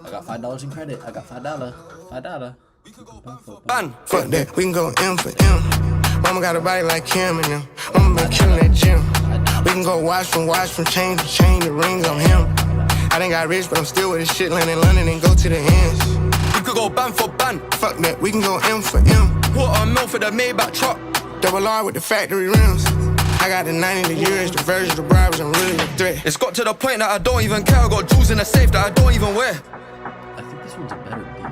I got $5 in credit. I got $5. $5. Fuck that, we can go M for M. Mama got a body like Kim and them. Mama been killing that gym. We can go watch from chain to chain, the rings on him. I done got rich, but I'm still with this shit, land in London and go to the ends. We could go band for band. Fuck that, we can go M for M. Quarter mil for the Maybach truck. Double R with the factory rims. I got the 90 the years, the version, the bribes, I'm really a threat. It's got to the point that I don't even care. I got jewels in the safe that I don't even wear. I think this one's a better deal.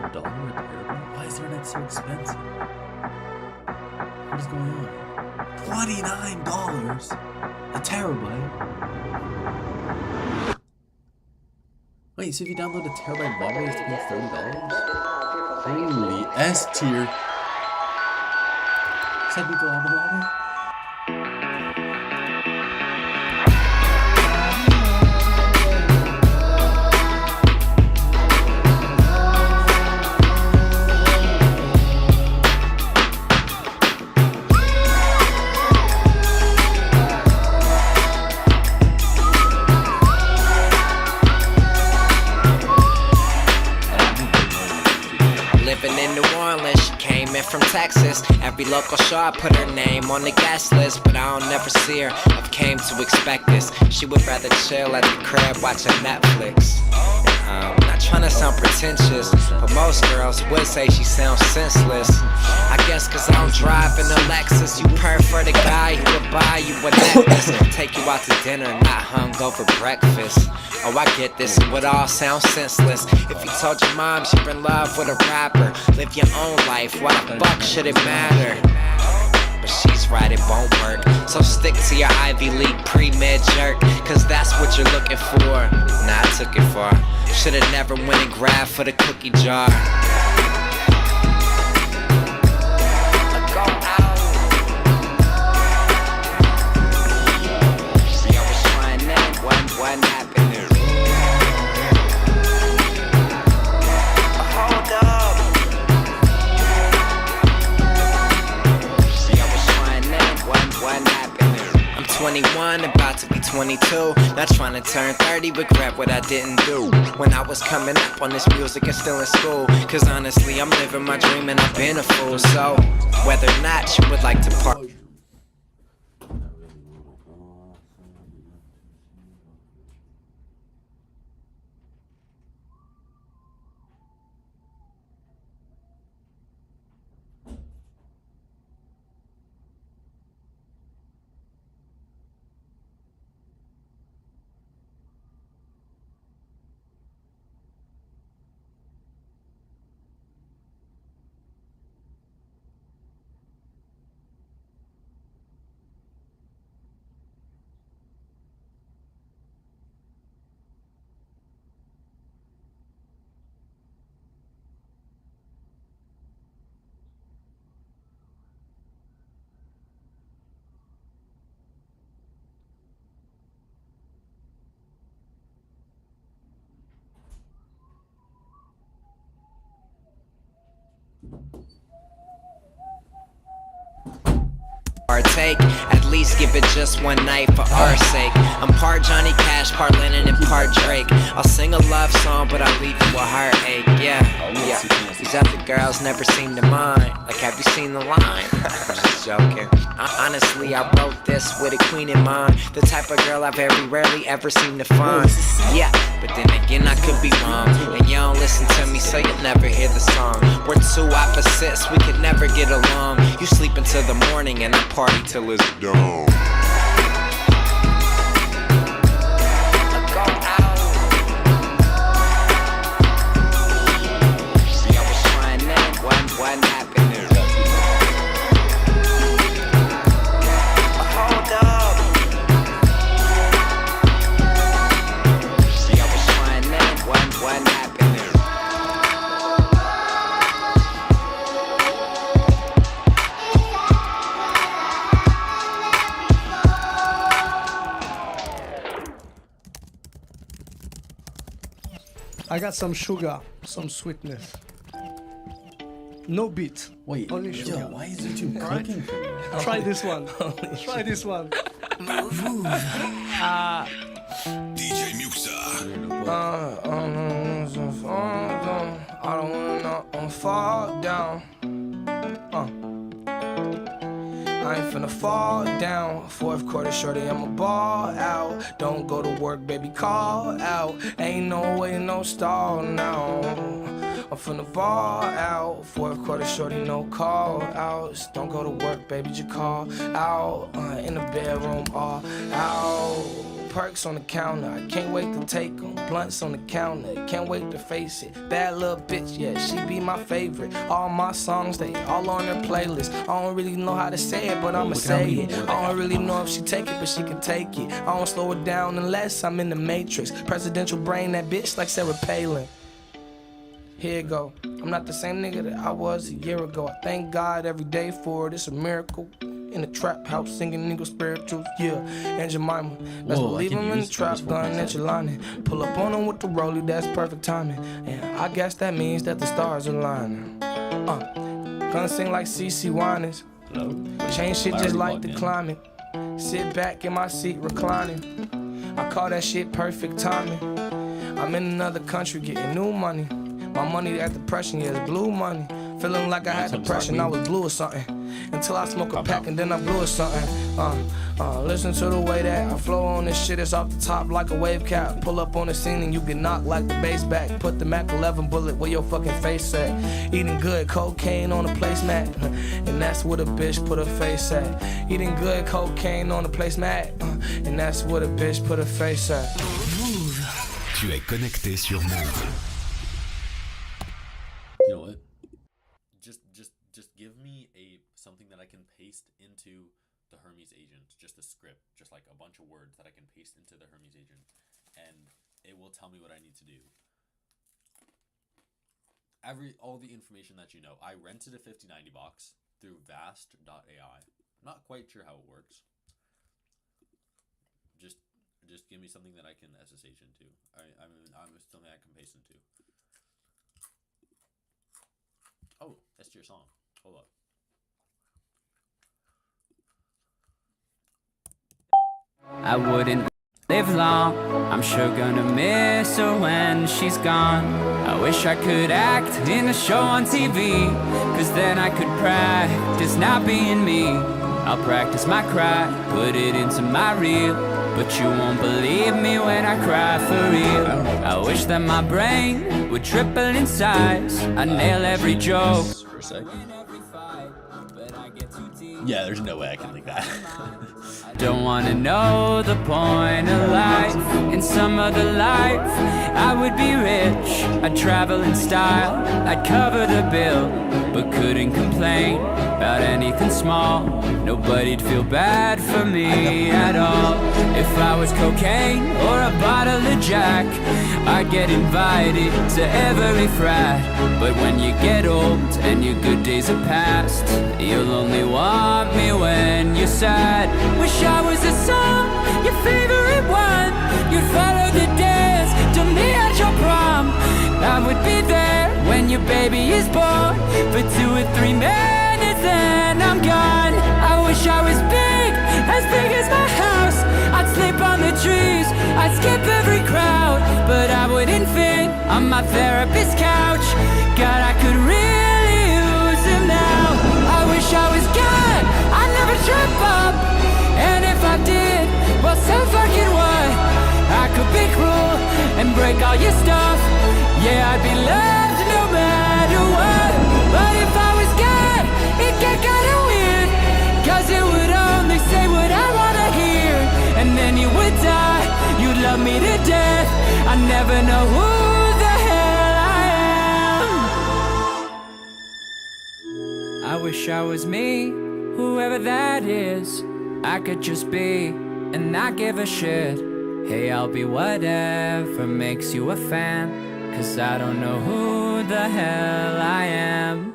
$1 a terabyte? Why is the internet so expensive? What is going on? $29 a terabyte? Wait, so if you download a terabyte bundle, you have to pay $30? Holy S tier. Said we go on the water. Living in New Orleans, she came in from Texas. Every local show I put her name on the guest list, but I don't never see her. I've came to expect this. She would rather chill at the crib watching Netflix. Not trying to sound pretentious, but most girls would say she sounds senseless. I guess cause I don't drive in a Lexus. You prefer the guy who would buy you a necklace, take you out to dinner, not hungover breakfast. Oh, I get this, it would all sound senseless. If you told your mom you're in love with a rapper, live your own life, why the fuck should it matter? But she's right, it won't work. So stick to your Ivy League pre-med jerk, cause that's what you're looking for. Nah, I took it far. Should've never went and grabbed for the cookie jar. What happened there? Hold up. I was trying that. What happened there? I'm 21, about to be 22. Not trying to turn 30, regret what I didn't do when I was coming up on this music and still in school. Cause honestly, I'm living my dream and I've been a fool. So, whether or not you would like to part. Partake, at least give it just one night for our sake. I'm part Johnny Cash, part Lennon, and part Drake. I'll sing a love song, but I'll leave you a heartache. Yeah. These other girls never seem to mind. Like, have you seen the line? Just joking. Honestly, I wrote this with a queen in mind. The type of girl I've very rarely ever seem to find. Yeah, but then again, I could be wrong. And you don't listen to me, so you'll never hear the song. We're two opposites, we could never get along. You sleep until the morning and I party till it's dawn. What happened there? Hold up. I was trying that. What happened there? I got some sugar, some sweetness. No beat. Wait, only sugar. yo, why is YouTube cooking for me? Try this one. Try this one. DJ Muxa. I don't wanna fall down. I ain't finna fall down. Fourth quarter shorty, I'ma ball out. Don't go to work, baby, call out. Ain't no way, no stall now. I'm finna ball out. Fourth quarter shorty, no call outs. Don't go to work, baby, just call out. In the bedroom, all out. Perks on the counter, I can't wait to take them. Blunts on the counter, can't wait to face it. Bad little bitch, yeah, she be my favorite. All my songs, they all on her playlist. I don't really know how to say it, but I'ma say it. I don't really know if she take it, but she can take it. I don't slow it down unless I'm in the Matrix. Presidential brain, that bitch like Sarah Palin. Here it go. I'm not the same nigga that I was a year ago. I thank God every day for it. It's a miracle. In the trap house singing nigga spirituals, yeah. And Jemima, best believe him in the trap, gun at your lining. Pull up on him with the rollie, that's perfect timing. And I guess that means that the stars are lining. Gonna sing like CC Winans. Change shit just like the climate. Sit back in my seat reclining. I call that shit perfect timing. I'm in another country getting new money. My money at depression, yeah, it's blue money. Feeling like I had depression, I was blue or something. Until I smoke a pack and then I blew or something. Listen to the way that I flow on this shit, it's off the top like a wave cap. Pull up on the scene and you get knocked like the bass back. Put the Mac 11 bullet where your fucking face at. Eating good cocaine on a placemat. And that's where the bitch put her face at. Eating good cocaine on a placemat. And that's where the bitch put her face at. Move. Tu es connecté sur Move. You know what? Just give me something that I can paste into the Hermes agent, just a script, just like a bunch of words that I can paste into the Hermes agent, and it will tell me what I need to do. All the information that you know. I rented a 5090 box through vast.ai. Not quite sure how it works. Just give me something that I can SSH into. I'm something I can paste into. Oh, that's your song. Hold up. I wouldn't live long. I'm sure gonna miss her when she's gone. I wish I could act in a show on TV, cause then I could practice not being me. I'll practice my cry, put it into my reel, but you won't believe me when I cry for real. I wish that my brain would triple in size. I nail every joke. For a sec. Yeah, there's no way I can think that. Don't wanna know the point of life. In some other life, I would be rich. I'd travel in style, I'd cover the bill, but couldn't complain about anything small. Nobody'd feel bad for me at all. If I was cocaine or a bottle of Jack, I'd get invited to every frat. But when you get old and your good days are past, you'll only want me when you're sad. Wish I was a song, your favorite one. You'd follow the dance to me at your prom. I would be there when your baby is born for 2 or 3 minutes, then I'm gone. I wish I was big as my house. I'd sleep on the trees, I'd skip every crowd, but I wouldn't fit on my therapist's couch. God, I could really use him now. I wish I was God, I'd never trip up, and if I did, well, so fucking what? I could be cruel and break all your stuff. Yeah, I'd be loved no matter what. But if I was God, it'd get kinda weird, cause it would only say what I wanna hear, and then you would die, you'd love me to death. I never know who the hell I am. I wish I was me, whoever that is. I could just be and not give a shit. Hey, I'll be whatever makes you a fan, cause I don't know who the hell I am.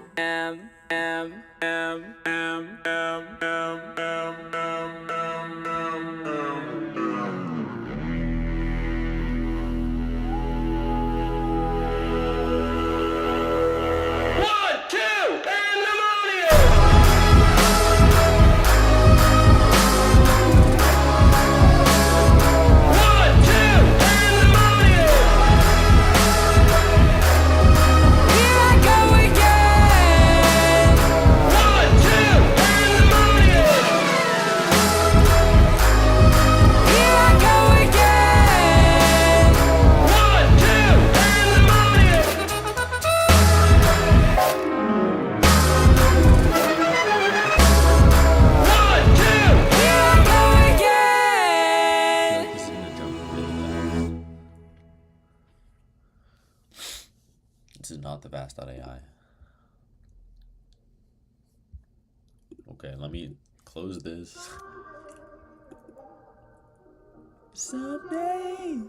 This is not the vast.ai. Okay, let me close this. Someday.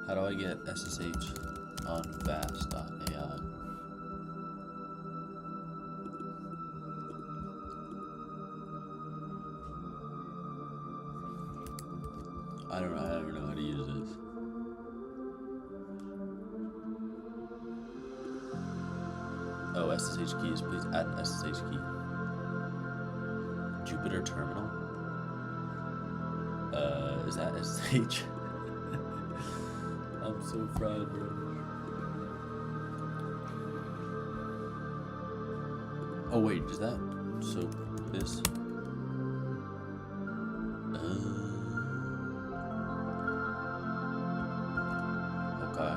How do I get SSH on vast.ai? I don't know how to use this. Oh, SSH keys, please add an SSH key. Jupyter terminal? Is that SSH? I'm so fried, bro. Oh wait, is that so? This. Okay.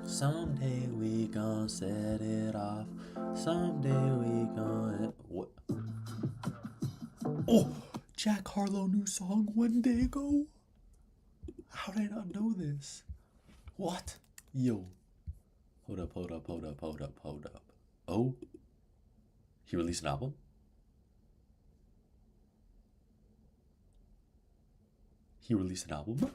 Someday we gon' set it off. Someday we gon' what? Oh, Jack Harlow new song One Day Ago. How did I not know this? What? Yo. Hold up. Oh. He released an album? He released an album?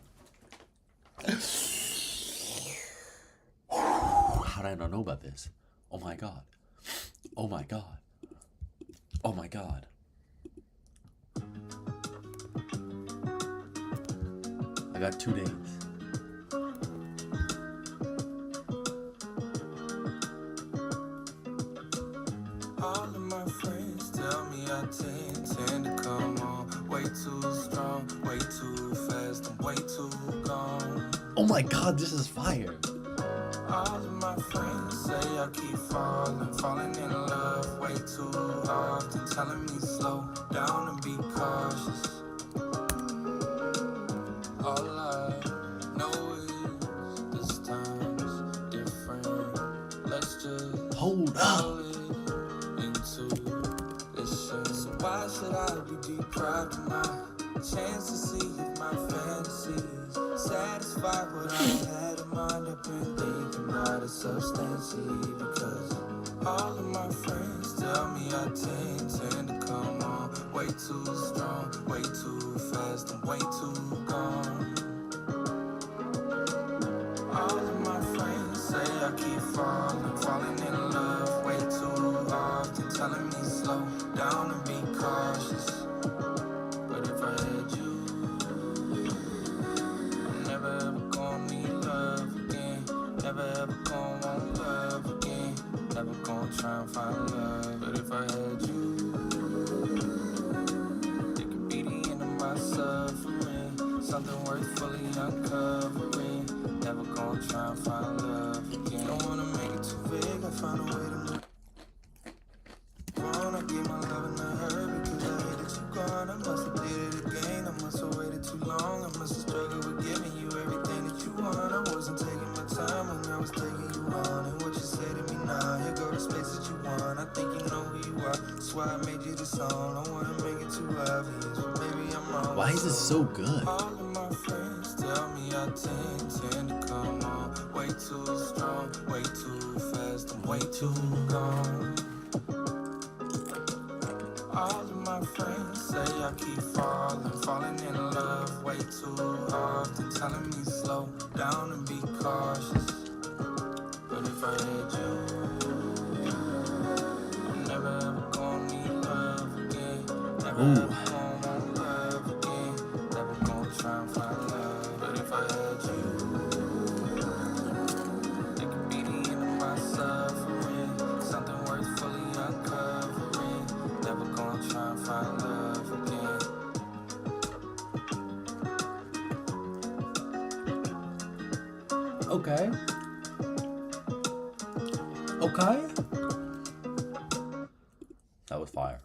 How did I not know about this? Oh my god. Oh my god. Oh my god. I got 2 days. All of my friends tell me I tend to come on way too strong, way too fast, and way too gone. Oh my god, this is fire. All of my friends say I keep falling in love way too often, telling me slow down and be cautious. All I know is this time's different. Let's just hold up into this shit. So why should I be deprived of my chance to see if my fantasies satisfy what I had in mind? I've been thinking about it substantially because all of my friends tell me I tend to come on way too strong, way too fast, and way too gone. All of my friends say I keep falling in love way too often, telling me slow down and be cautious. But if I had you, I'm never ever gonna need love again. Never ever gonna want love again. Never gonna try and find love. But if I had you, it could be the end of my suffering. Something worth fully uncovering. Never gonna try and find love again. Don't wanna make it too big. I find a way to move on. I gave my love in a hurry because I hate that you gone. I must have did it again. I must have waited too long. I must have struggled with giving you everything that you want. I wasn't taking my time when I was taking you on. And what you say to me now, here go the space that you want. I think you know who you are. That's why I made you this song. Don't wanna make it too obvious, but maybe I'm wrong. Why is this so good? All of my friends tell me I tend to come on way too strong, way too fast, and way too gone. All of my friends say I keep falling in love way too often, telling me slow down and be cautious. But if I had you, I'm never ever gonna need love again. Never ever gonna want love again. Never gonna try and find love. But if I had you, it could be the end of my suffering. Something worth fully uncovering. Never gonna try and find love again. Okay. Okay. That was fire.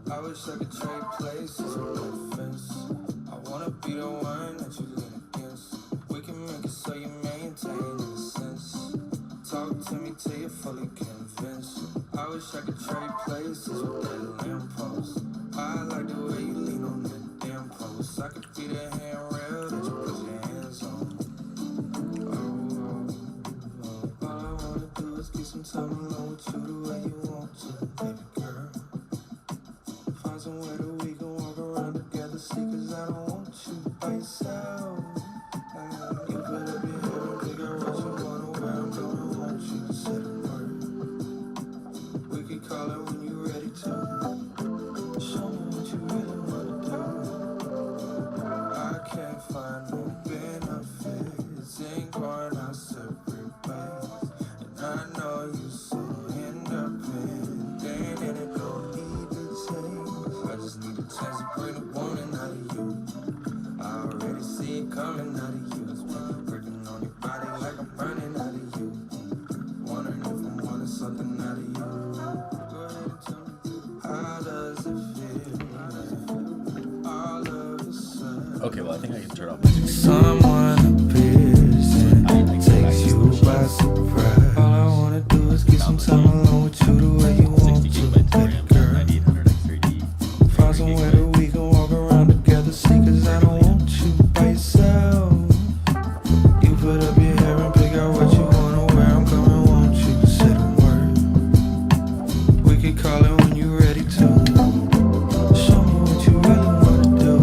I wish I could trade places with no fence. be the one that you lean against. We can make it so you maintain innocence. Talk to me till you're fully convinced. I wish I could trade places with that lamppost. I like the way you lean on that damn post. I could be the handrail that you put your hands on. All I wanna do is get some time alone with you the way you want to, baby girl. Find somewhere that we can walk around together, see, cause I don't want you by yourself. You put up your head and figure out what you wanna wear. I'm gonna want you to say the word. We could call it when you're ready to. Show me what you really wanna do. I can't find no benefits in going our separate ways. And I know you so independent, and it don't need to change. I just need a chance to bring the warning out of you. I already see it coming out of you. It's been working on your body like I'm running out of you. Wondering if I'm wanting something out of you. Go ahead and tell me, how does it feel? All of a sudden. Okay, well, I think I can turn off music. Someone appears and takes you by surprise. All I wanna do is get some time alone with you the way you want to, baby girl. Find somewhere that we can walk around together, see, cause I don't want you by yourself. You put up your hair and pick out what you wanna wear. I'm coming, want you to say the word. We could call it when you're ready to. Show me what you really wanna do.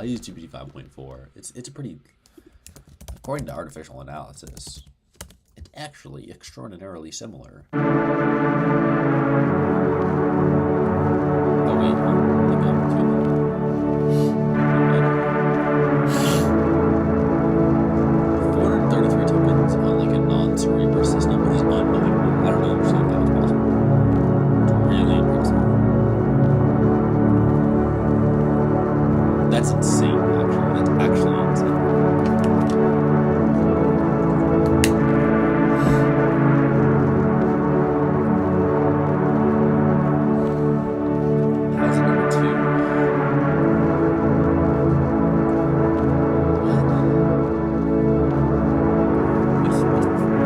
use GPT 5.4. It's a pretty, according to artificial analysis, it's actually extraordinarily similar. Oh wait, I think I'm too. 433 tokens on like a non-Cerebra system is unbelievable. I don't know if that was possible. It's really impressive. That's insane, actually. That's actually insane. How's it number 2? What's performance?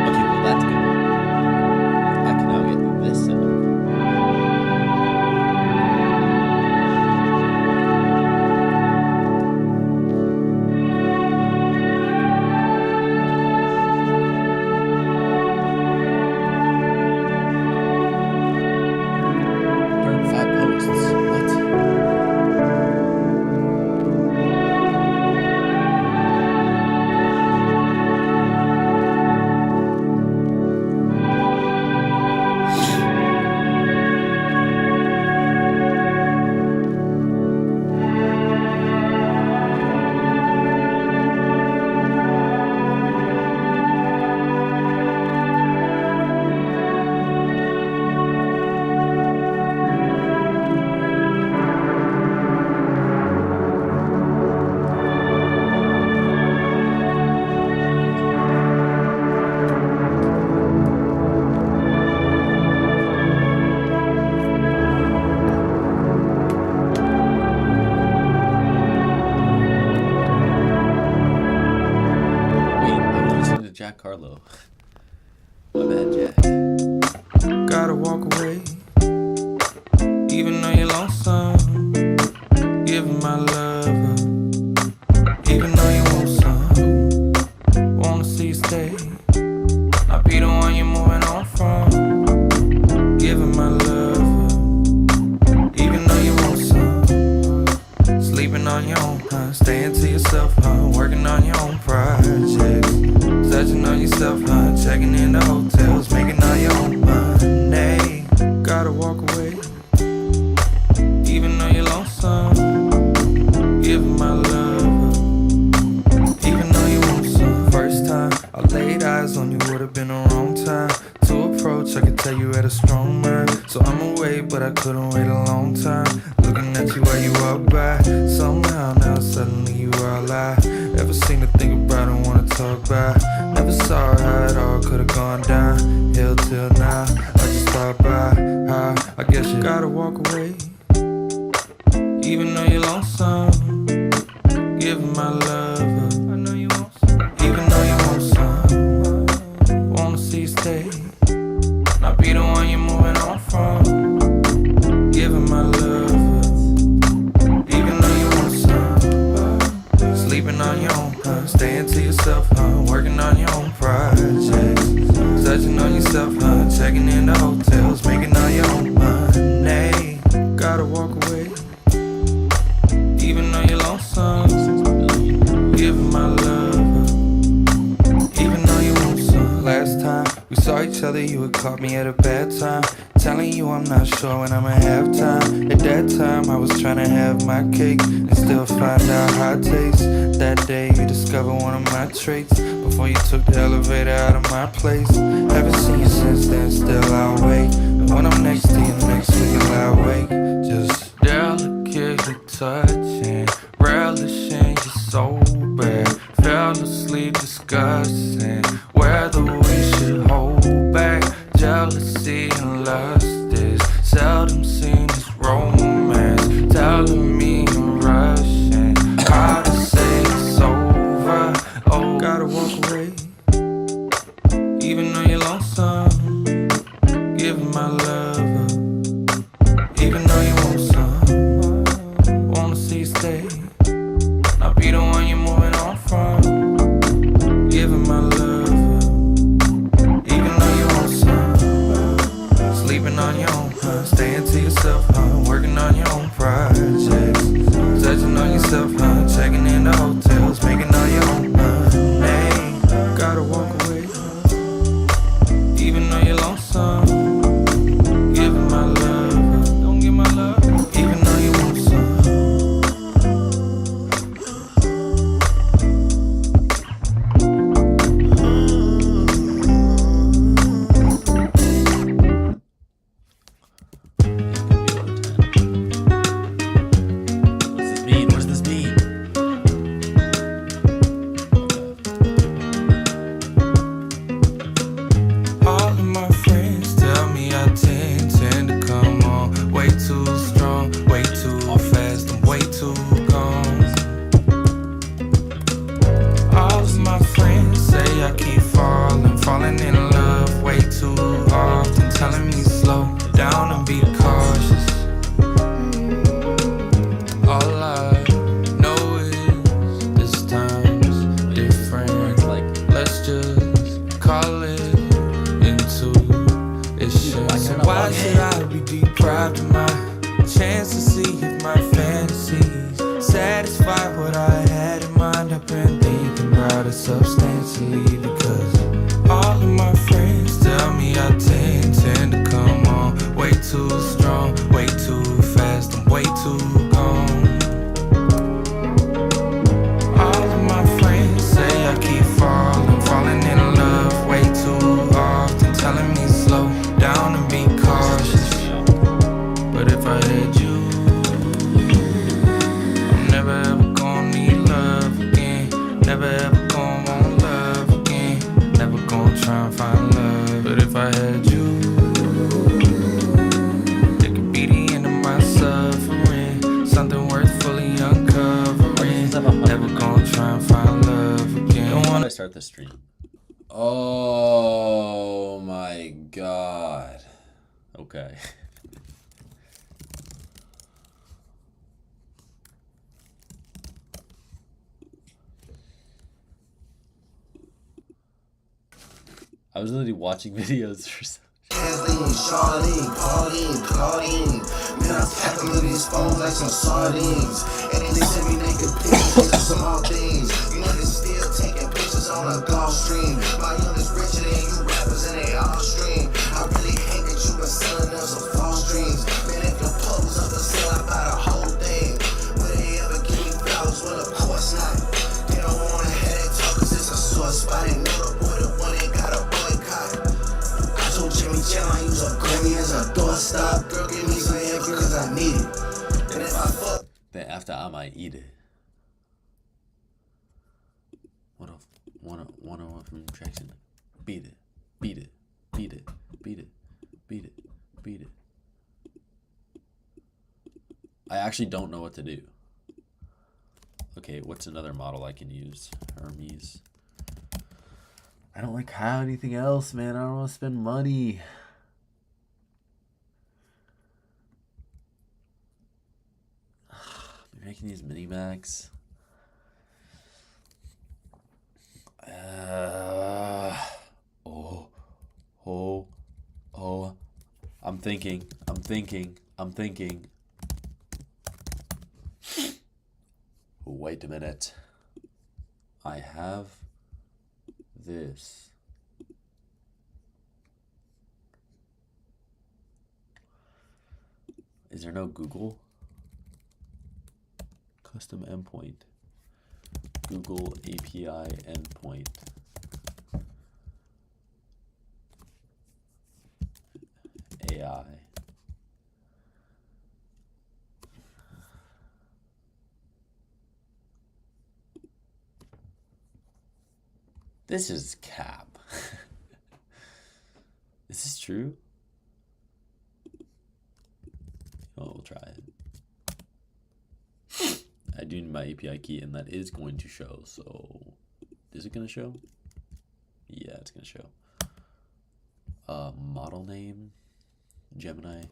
Okay, well that's good. I can now get this set up. Burn 5 posts. What? Wait, I'm listening to Jack Harlow. My bad, Jack. Gotta walk away, even though you're lonesome. Giving my love up, even though you want some. Wanna see you stay, I'll be the one you're moving on from. Giving my love up, even though you want some. Sleeping on your own, huh? Staying to yourself, huh? Working on your own projects. Touching on yourself, huh? Checking in the hotels, making all your own money. Gotta walk away, even though you're lonesome. Giving my love up, even though you want some. First time I laid eyes on you would've been the wrong time to approach. I could tell you had a strong mind, so I'ma wait, but I couldn't wait a long time. Looking at you while you walk by, somehow now suddenly you are alive. Ever seen to think about and wanna talk about? Never saw how it all could've gone down. Hill till now, I just thought by how I guess you gotta walk away, even though you're lonesome. Giving my love up, I know you want some. Even though you want some. Wanna see you stay, not be the one you're moving on from. Giving my love up, even though you want some. Sleeping on your own, huh? Staying to yourself, huh? Working on your own projects. Touching on yourself, huh? Checking in the hotels, making all your own money. Gotta walk away, even though you're lonesome. Giving my love up, even though you want some. Last time we saw each other, you had caught me at a bad time. Telling you I'm not sure when I'ma have time. At that time I was trying to have my cake and still find out how it tastes. That day you discovered one of my traits before you took the elevator out of my place. Haven't seen you since then, still I'll wait. And when I'm next to you next week I'll lie awake. Just delicately touching, relishing you so bad. Fell asleep discussing whether we should hold back. Jealousy and lust is seldom seen as romance. Telling me I'm rushing, how to say it's over. Oh, gotta walk away, even though you're lonesome. Giving my love up, even though you want some. Wanna see you stay, not be on your own, huh? Staying to yourself, huh? Working on your own projects. Touching on yourself, huh? Checking in the hotels, making all your own money. Gotta walk away, even though you're lonesome. Giving my love, don't give my love, even though you want some. What does this mean? What does this mean? All of my friends tell me I tend to come on way too strong, way too fast, I'm way too gone. All of my friends say I keep falling in love way too often, telling me slow down and be cautious. All I know is this time's different. Like, let's just call it into issue. So why should I be deprived of my chance to see if my fantasies satisfy what I had in mind? I've been thinking about it substantially because all of my friends tell me I tend to come on way too strong, way too fast, I'm way too gone. All of my friends say I keep falling in love way too often, telling me slow down and be cautious. But if I had you, I'm never ever gonna need love again. Never ever gonna want love again. Never gonna try and find love. But if I had you, it could be the end of my suffering. Something worth fully uncovering. Never gonna try and find love again. Don't How wanna do I start the stream? Oh my god. Okay. I was literally watching videos for some. Charlene, Claudine. Man, I pack them to these phones like some sardines. And they send me naked pictures of small things. You niggas still taking pictures on a Gulf Stream. My youngest richer than you rappers and they all stream. I really hate that you been selling them some false dreams. Man, if your pub was up for sale, I buy the whole thing. Would they ever give me flowers? Well, of course not. They don't wanna have that talk cause it's a sore spot. They know the boy, the one they got a boycott. I told Jimmy Jam I use a Grammy as a doorstop. Girl, give me some head because I need it. And if I fuck, Then after I might eat it. One from Jackson. Beat it. Beat it. Beat it. Beat it. Beat it. Beat it. I actually don't know what to do. Okay, what's another model I can use? Hermes. I don't like how anything else, man. I don't want to spend money. Maybe I can use mini max. I'm thinking. Wait a minute. I have this. Is there no Google? Custom endpoint. Google API endpoint. AI. This is cap. Is this true? Oh, we'll try it. I do need my API key, and that is going to show. So, is it going to show? Yeah, it's going to show. Model name, Gemini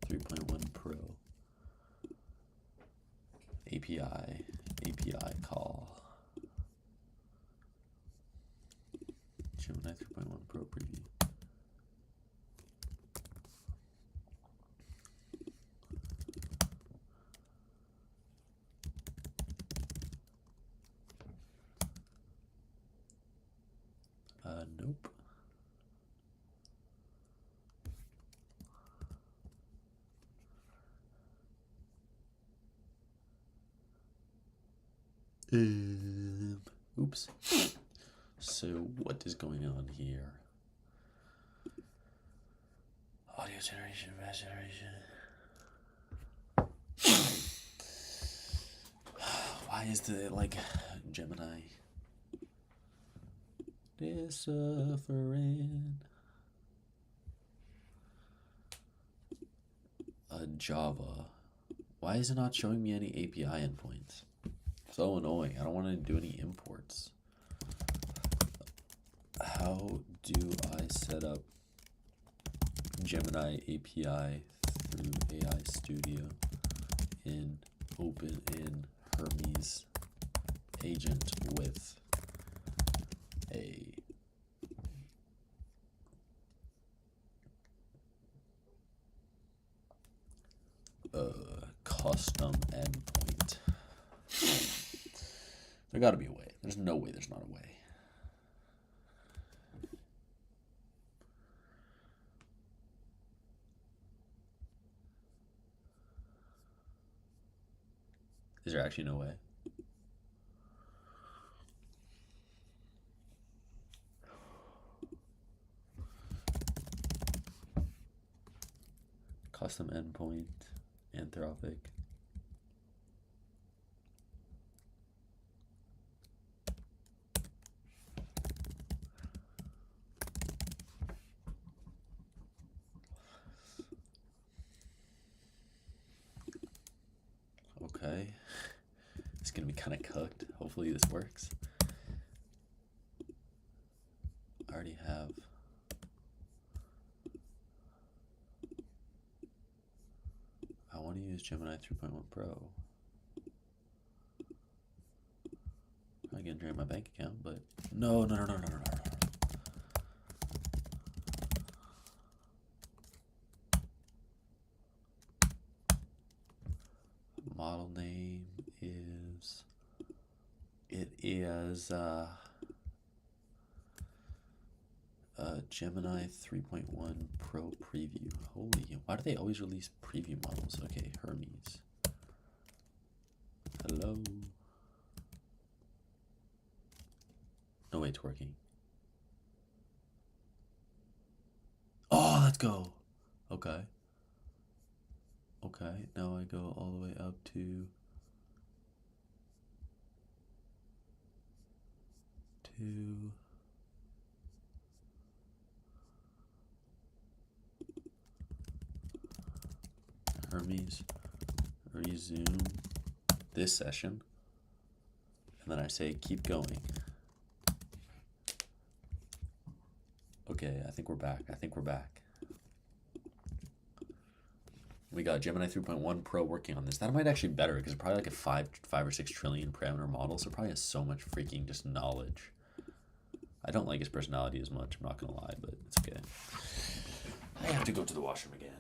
3.1 Pro. API call. Gemini 3.1 Pro preview. Nope. Oops. So what is going on here? Audio generation, voice generation. Why is the like Gemini suffering? Java. Why is it not showing me any API endpoints? So annoying. I don't want to do any imports. How do I set up Gemini API through AI Studio in Hermes agent with a custom endpoint? There gotta be a way. There's no way there's not a way. Is there actually no way? Custom endpoint, Anthropic. Okay. It's gonna be kind of cooked. Hopefully this works. I already have. I want to use Gemini 3.1 Pro. I can drain my bank account, but no. Model name is. It is Gemini 3.1 Pro preview. Holy, why do they always release preview models? Okay, Hermes. Hello. No way it's working. Oh, let's go. Okay. Okay, now I go all the way up to Hermes, resume this session, and then I say keep going. Okay, I think we're back. We got Gemini 3.1 Pro working on this. That might actually be better because it's probably like a 5 or 6 trillion parameter model, so it probably has so much freaking just knowledge. I don't like his personality as much, I'm not gonna lie, but it's okay. I have to go to the washroom again.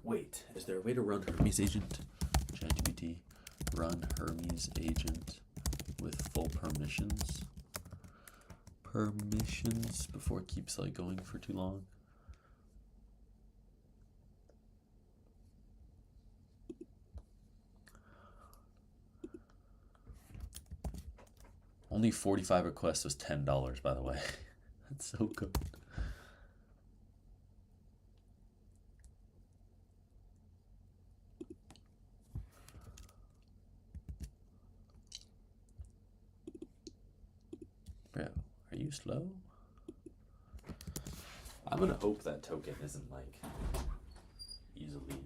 Wait, is there a way to run Hermes agent? ChatGPT, run Hermes agent with full permissions. Before it keeps like going for too long. Only 45 requests was $10, by the way. That's so good. Bro, are you slow? I'm gonna hope that token isn't like easily.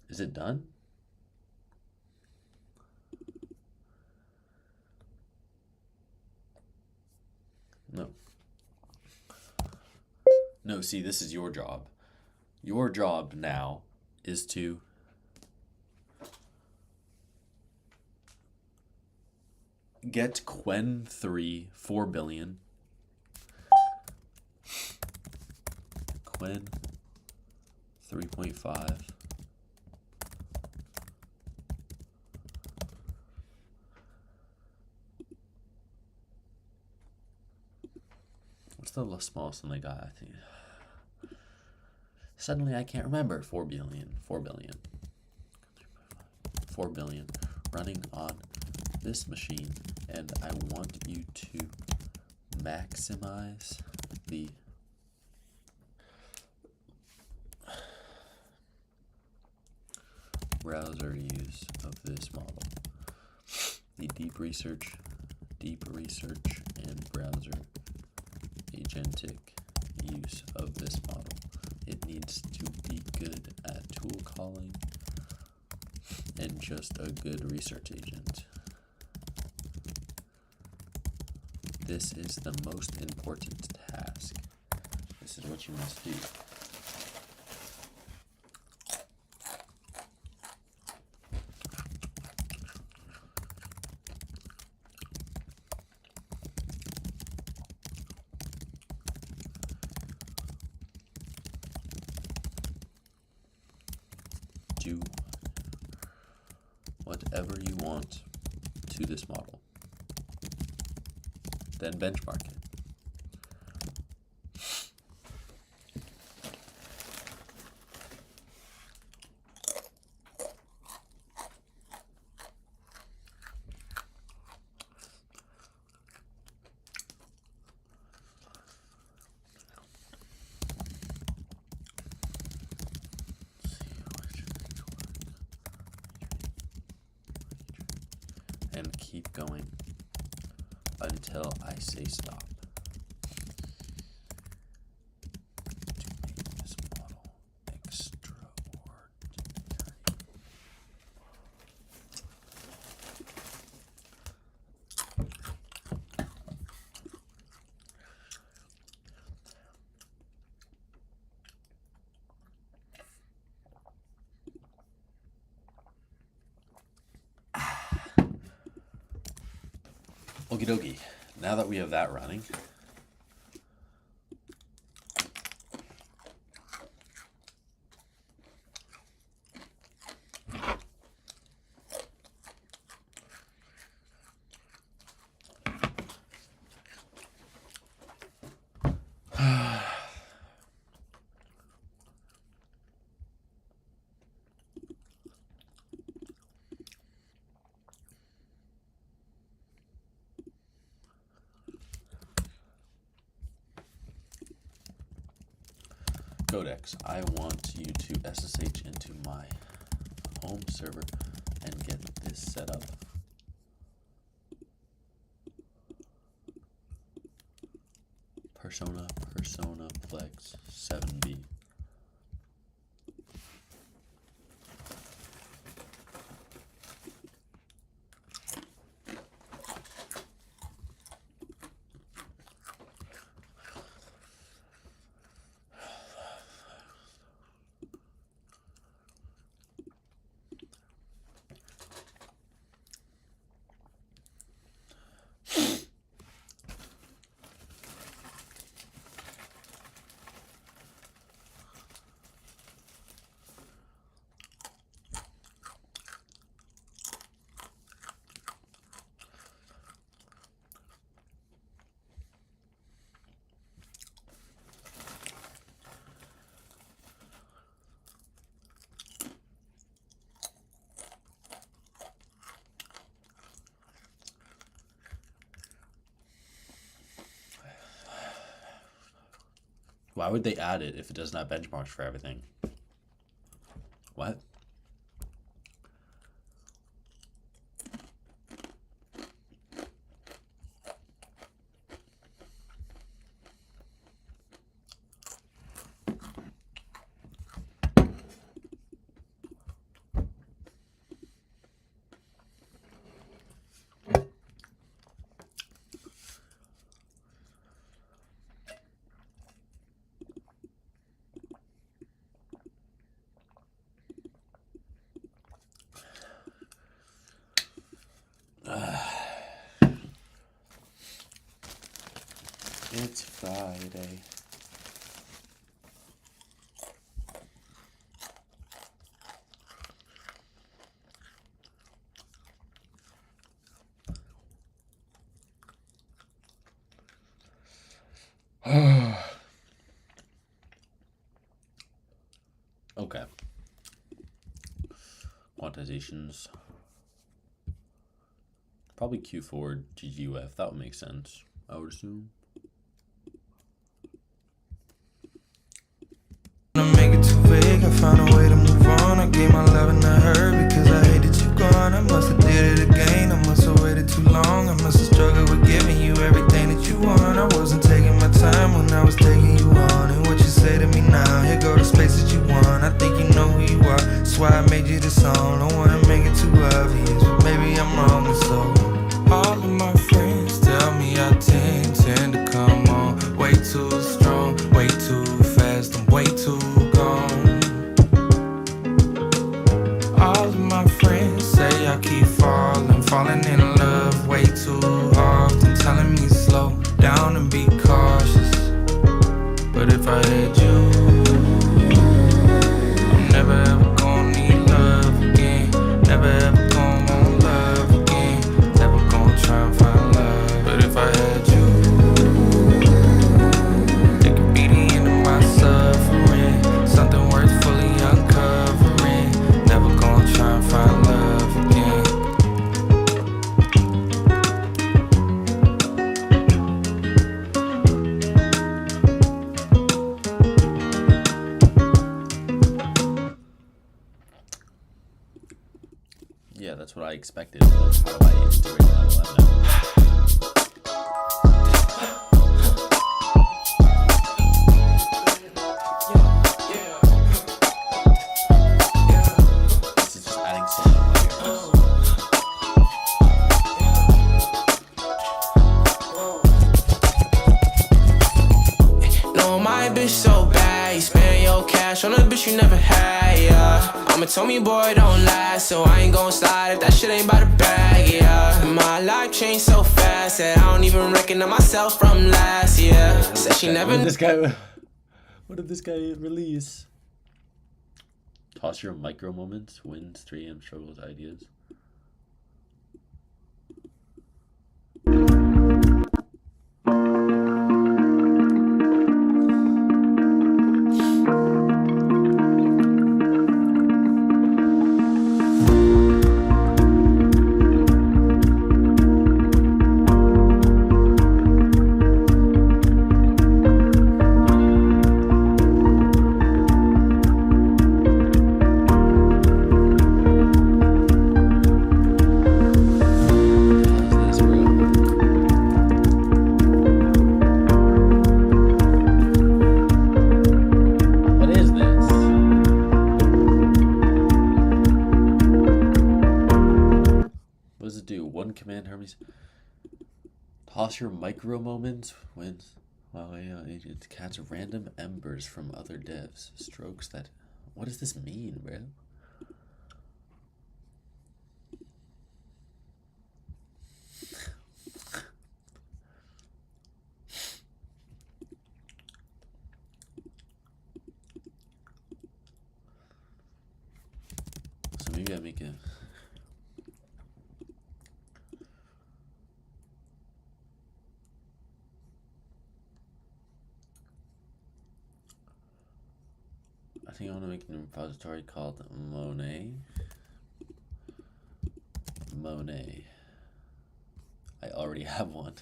Is it done? No. No, see, this is your job. Your job now is to get Quen 3 4 billion. Quen 3.5. What's the smallest one they got? I think. Suddenly I can't remember. 4 billion. 4 billion. 4 billion running on this machine, and I want you to maximize the browser use of this model. The deep research and browser agentic use of this model. It needs to be good at tool calling and just a good research agent. This is the most important task. This is what you must do. Do whatever you want to this model. Then benchmark it. And keep going until I say stop. To make this model extraordinary. Okie dokie. Now that we have that running, Codex, I want you to SSH into my home server and get this set up. Persona Plex 7B. Why would they add it if it doesn't have benchmarks for everything? What? It's Friday. Okay. Quantizations. Probably Q4 GGUF. That would make sense, I would assume. Make it too vague, I found a way to move on. I gave my loving to her because I hate that you gone. I must have did it again, I must have waited too long. I must have struggled with giving you everything that you want. I wasn't taking my time when I was taking you on. And what you say to me now, here go the space that you want. I think you know who you are, that's why I made you this song. Don't wanna make it too obvious, but maybe I'm wrong. And so all of my friends tell me I tend to come on way too strong, way too fast, I'm way too gone. All of my friends say I keep falling in love way too often, telling me slow down and be cautious. But if I had you, I'm never ever gonna need love again, never ever gonna want love again, never gonna try and find love. But if I had you, it could be the end of my suffering, something worth fully uncovering, never gonna try and find love again. Yeah, that's what I expected. How do I integrate that? This is just adding so many layers. No, my bitch so bad, you spend your cash on a bitch you never had, yeah. Mama told me, boy, don't lie, so I ain't gon' slide if that shit ain't by the bag, yeah. My life changed so fast that I don't even recognize myself from last year. Said she never. What did this guy release? Toss your micro moments, wins, 3M struggles, ideas. Command Hermes. Toss your micro moments wins. Wow, AI agents catch random embers from other devs. Strokes that. What does this mean, bro? So maybe I make it. I think I want to make an repository called Monet. Monet. I already have one.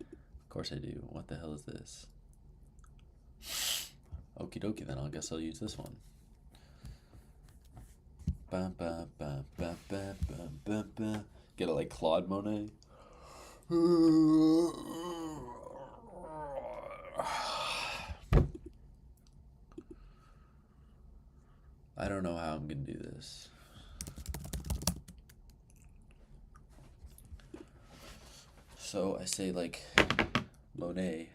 Of course I do. What the hell is this? Okie dokie, then I guess I'll use this one. Ba, ba, ba, ba, ba, ba, ba, ba. Get it like Claude Monet. I don't know how I'm gonna do this. So I say like Monet.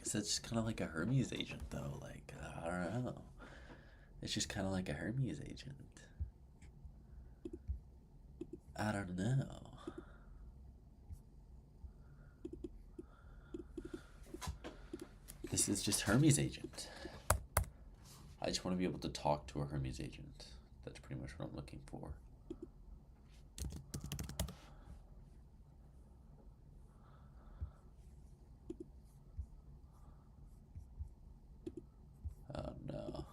So it's just kind of like a Hermes agent, though. Like, I don't know. It's just kind of like a Hermes agent. I don't know. This is just Hermes agent. I just want to be able to talk to a Hermes agent. That's pretty much what I'm looking for. Oh no.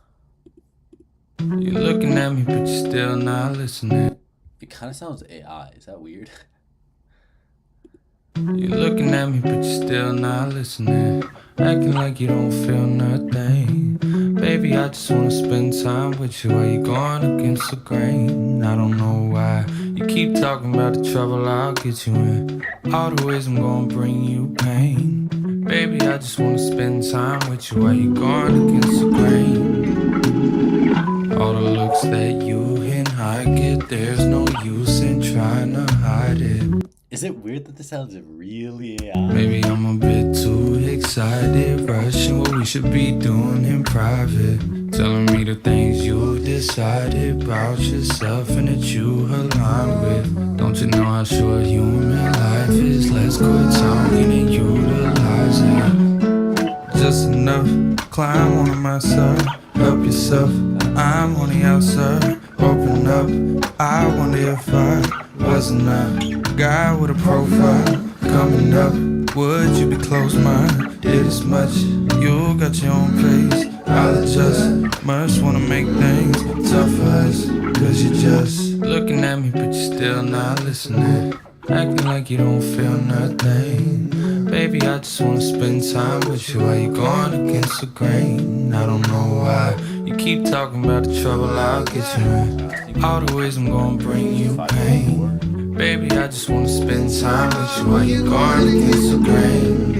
You're looking at me, but you're still not listening. It kind of sounds AI. Is that weird? You're looking at me, but you're still not listening. Acting like you don't feel nothing. Baby, I just wanna spend time with you while you're going against the grain. I don't know why you keep talking about the trouble I'll get you in. All the ways I'm gonna bring you pain. Baby, I just wanna spend time with you while you're going against the grain. All the looks that you and I get, there's no use in trying to hide it. Is it weird that this sounds really AI? Maybe I'm a bit too excited, rushing what we should be doing in private. Telling me the things you decided about yourself and that you align with. Don't you know how short human life is? Let's quit talking and utilize it. Just enough, climb on myself, help yourself. I'm on the outside, open up. I wonder if I wasn't a guy with a profile coming up. Would you be close-minded? Did as much. You got your own pace. I'll adjust. Must wanna make things tough for us. Cause you're just looking at me, but you're still not listening. Acting like you don't feel nothing. Baby, I just wanna spend time with you while you're going against the grain. I don't know why you keep talking about the trouble I'll get you in. All the ways I'm gonna bring you pain. Baby, I just wanna spend time with you while you're going against the grain.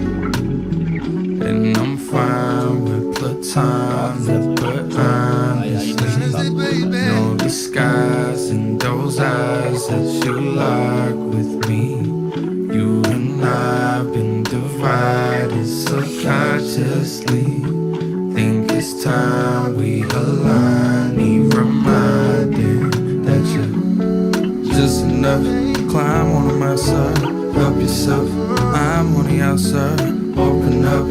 And I'm fine with platonic, but honestly, no disguise in those eyes that you lock with me. You and I've been divided subconsciously. Think it's time we align, need reminded that you're just enough. Climb on my side, help yourself. I'm on the outside, open up.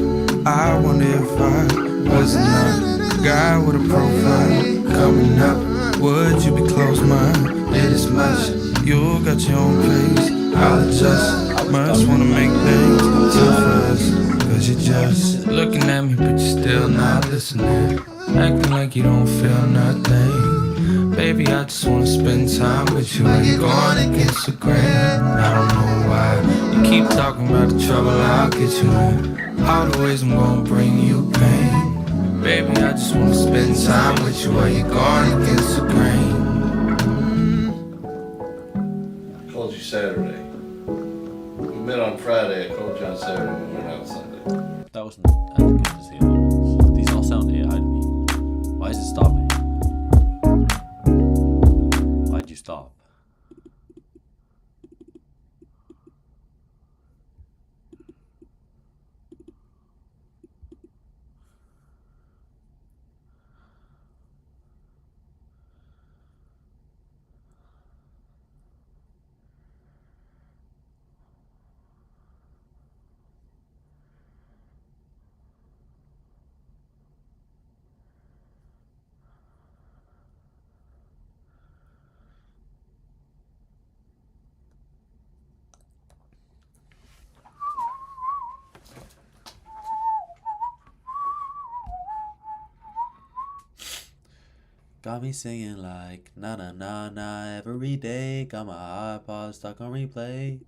I wonder if I wasn't a guy with a profile coming up. Would you be close-minded? Did as much. You got your own pace. I'll adjust. Must wanna make things tough for us. Cause you're just looking at me, but you're still not listening. Acting like you don't feel nothing. Baby, I just wanna spend time with you while you're going against the grain. I don't know why you keep talking about the trouble I'll get you in. All the ways I'm gonna bring you pain. Baby, I just wanna spend time with you while you're going against the grain. I called you Saturday. We met on Friday. I called you on Saturday. We went out Sunday. That wasn't as good as the other ones. These all sound AI to me. Why is it stopping? Why'd you stop? Got me singing like na na na na every day. Got my iPod stuck on replay.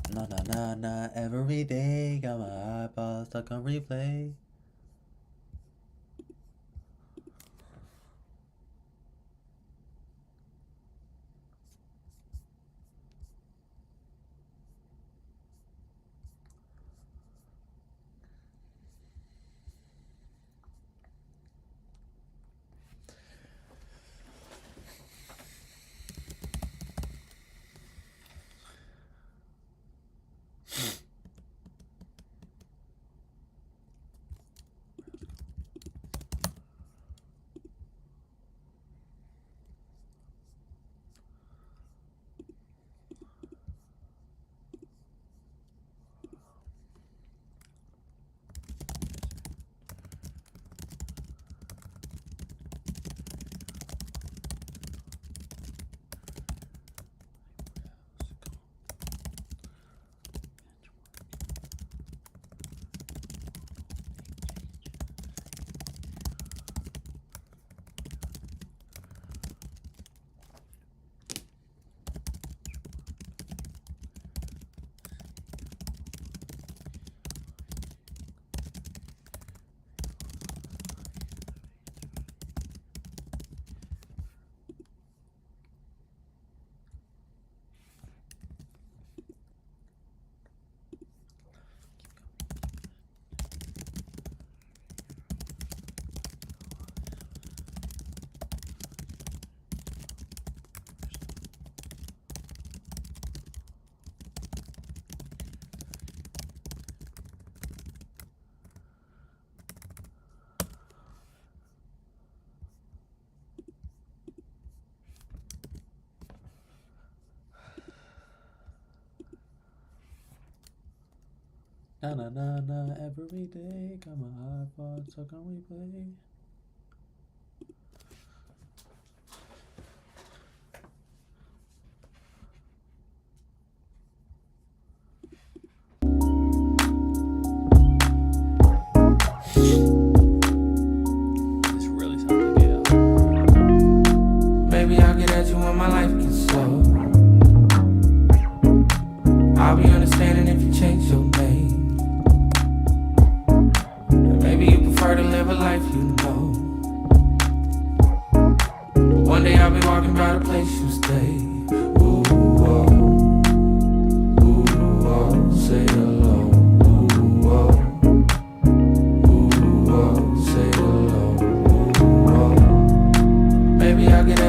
Na na na na every day. Got my iPod stuck on replay. Na na na na every day. Got my iPod stuck on replay. This really sounds like it. Maybe I'll get at you when my life gets slow. I'll be understanding if you change your name. And maybe you prefer to live a life you know. But one day I'll be walking by the place you stay. Ooh, oh. Ooh, oh. Say hello. Ooh, oh. Ooh, oh. Say hello. Ooh, oh. Maybe I'll get at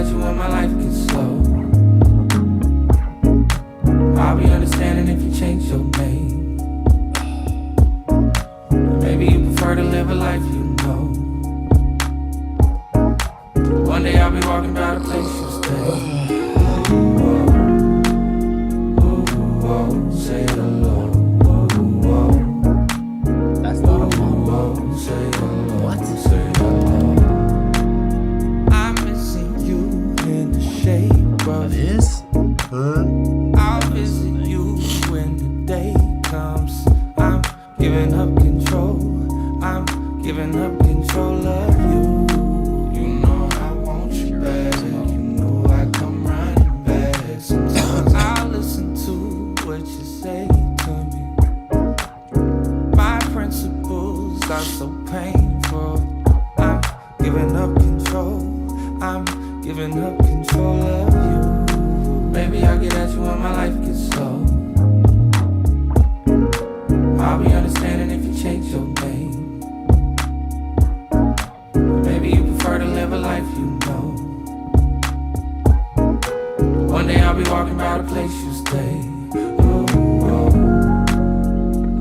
understanding if you change your name. Maybe you prefer to live a life you know. One day I'll be walking by the place you stay. Say hello. That's not a mono. Say hello. What? Say hello. I'm missing you in the shape of this. I'll visit you when the day comes. I'm giving up control. I'm giving up control of you. You know I want you back. You know I come running back. Sometimes I'll listen to what you say to me. My principles are so painful. I'm giving up control. I'm giving up control of you. Maybe I'll get at you when my life gets slow. I'll be understanding if you change your name. Maybe you prefer to live a life you know. One day I'll be walking by the place you stay. Oh, oh,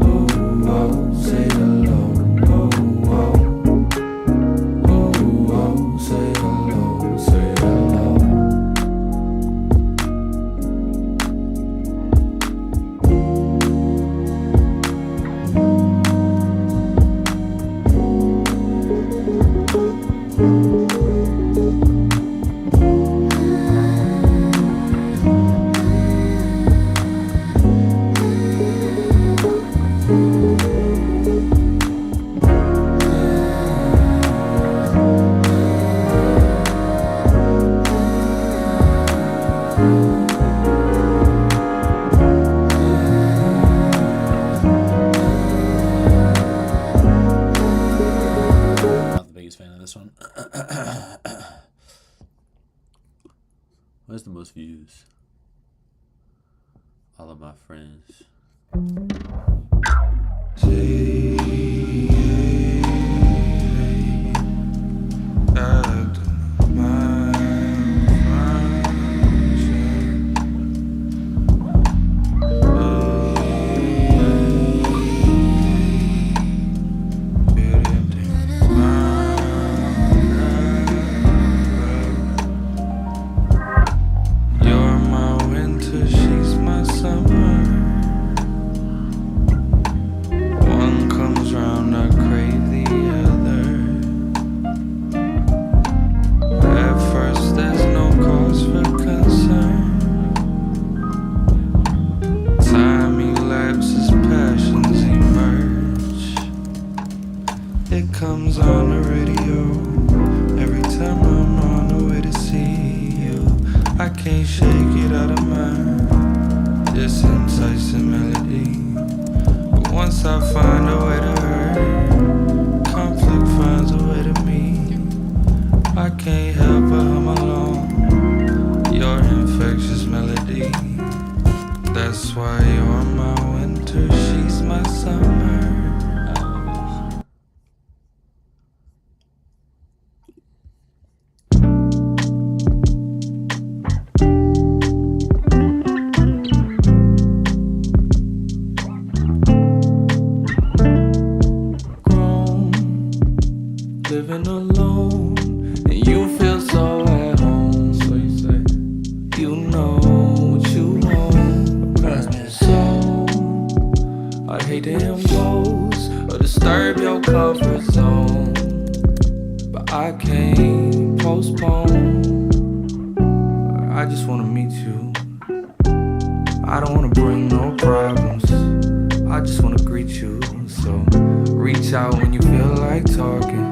oh, oh, say hello. Oh, oh, oh, oh, say hello, say hello. Not the biggest fan of this one. What has the most views? All of my friends. You're my winter, she's my summer. One comes round, I crave the other. At first, there's no cause for concern. Time elapses, passions emerge. It comes on the radio every time I'm on the way to see you. I can't shake it out of mind, this enticing melody. But once I find a way to hurt, conflict finds a way to meet. I can't help but hum along your infectious melody. That's why you're my winter, she's my summer. Living alone, and you feel so at home. So you say, you know what you want. So I hate to impose or disturb your comfort zone, but I can't postpone. I just wanna meet you. I don't wanna bring no problems. I just wanna greet you. So reach out when you feel like talking.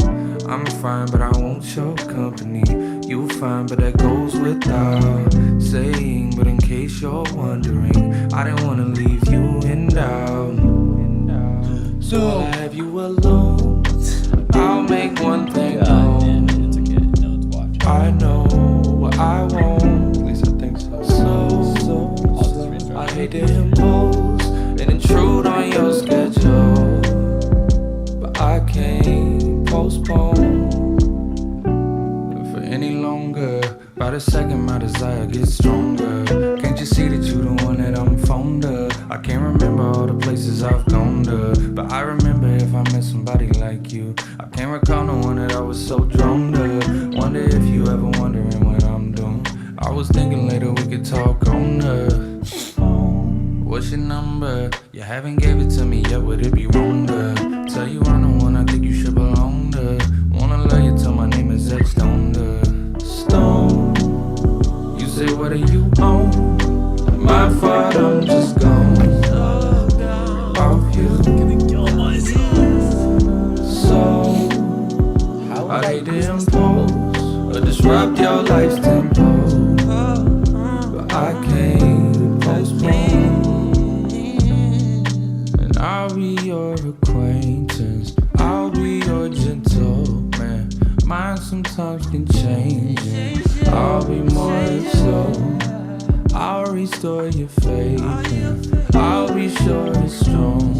I'm fine, but I won't show company. You fine, but that goes without saying. But in case you're wondering, I didn't wanna leave you in doubt. So I'll have you alone. I'll make one thing known. I know what I want. At least I think so. So I hate to impose and intrude on your schedule, but I can't postpone for any longer. By the second my desire gets stronger. Can't you see that you the one that I'm fond of? places I've gone to. But I remember if I met somebody like you, I can't recall no one that I was so drawn to. Wonder if you ever wondering what I'm doing. I was thinking later we could talk on the phone. What's your number? You haven't gave it to me yet, would it be wrong to tell you I'm the one I think you should belong to? Wanna love you till my name is etched on the stone. You say what are you on? My fault, I'm just gone off you. So I hate to impose or disrupt your life's tempo, but I can't postpone. And I'll be your acquaintance, I'll be your gentleman. Mine sometimes can change, I'll be more so. I'll restore your faith, and I'll be sure it's strong.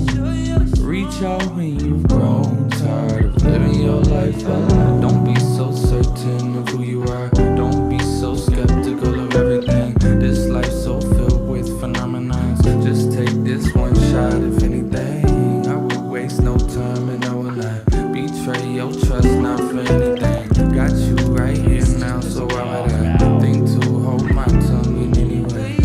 Reach out when you've grown tired of living your life alone. Don't be so certain of who you are. Don't be so skeptical of everything. This life's so filled with phenomenons. Just take this one shot, if anything. I will waste no time and I will not betray your trust, not for anything. Got you right here now, so why would I think to hold my tongue in any way?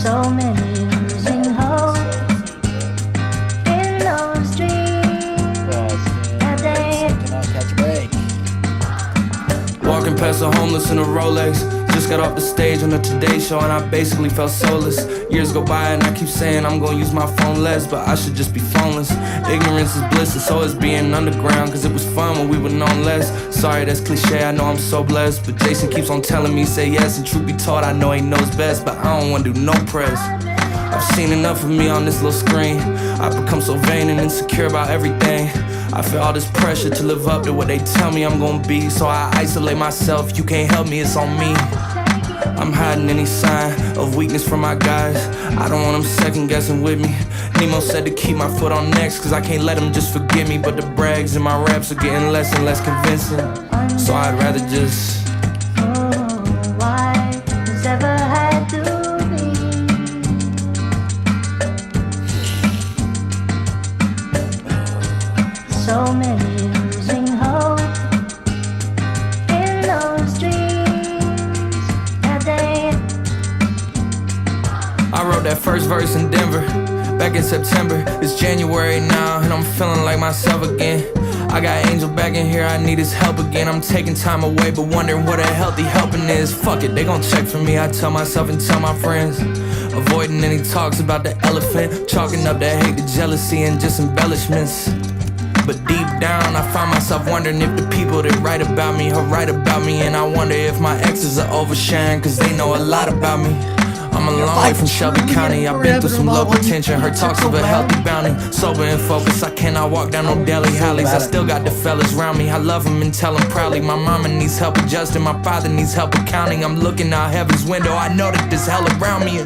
So many losing hope in those dreams that they Cannot catch a break. Walking past a homeless in a Rolex. Just got off the stage on the Today Show and I basically felt soulless. Years go by and I keep saying I'm gonna use my phone less, but I should just be phoneless. Ignorance is bliss, and so is being underground, cause it was fun when we were known less. Sorry, that's cliche, I know I'm so blessed, but Jason keeps on telling me say yes, and truth be told I know he knows best, but I don't wanna do no press. I've seen enough of me on this little screen. I've become so vain and insecure about everything. I feel all this pressure to live up to what they tell me I'm gonna be, so I isolate myself. You can't help me, it's on me. I'm hiding any sign of weakness from my guys. I don't want them second guessing with me. Nemo said to keep my foot on next, cause I can't let them just forget me. But the brags in my raps are getting less and less convincing, so I'd rather just why it's ever had to be. So many losing hope in those dreams that they. I wrote that first verse in Denver back in September. It's January now and I'm feeling like myself again. I got Angel back in here, I need his help again. I'm taking time away but wondering what a healthy helping is. Fuck it, they gon' check for me, I tell myself and tell my friends. Avoiding any talks about the elephant, chalking up that hate to jealousy and just embellishments. But deep down I find myself wondering if the people that write about me write about me. And I wonder if my exes are oversharing, cause they know a lot about me. I'm a long way from Shelby County, I've been through some local tension. Heard talks of a healthy bounty, sober and focused. I cannot walk down no daily alleys. I still got the fellas around me, I love them and tell them proudly. My mama needs help adjusting, my father needs help accounting. I'm looking out heaven's window, I know that there's hell around me.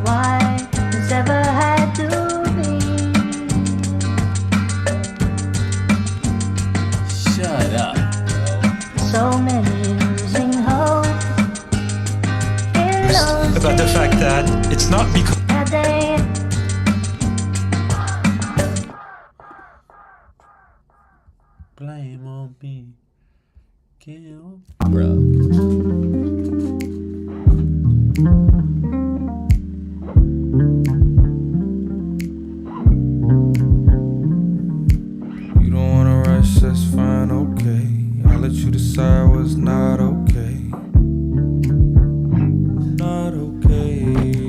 Why it's ever had to be. Shut up. So many losing hope in those about the fact that it's not because that they. Blame on me. Kill. You don't wanna rush, that's fine, okay. I'll let you decide what's not okay. Not okay.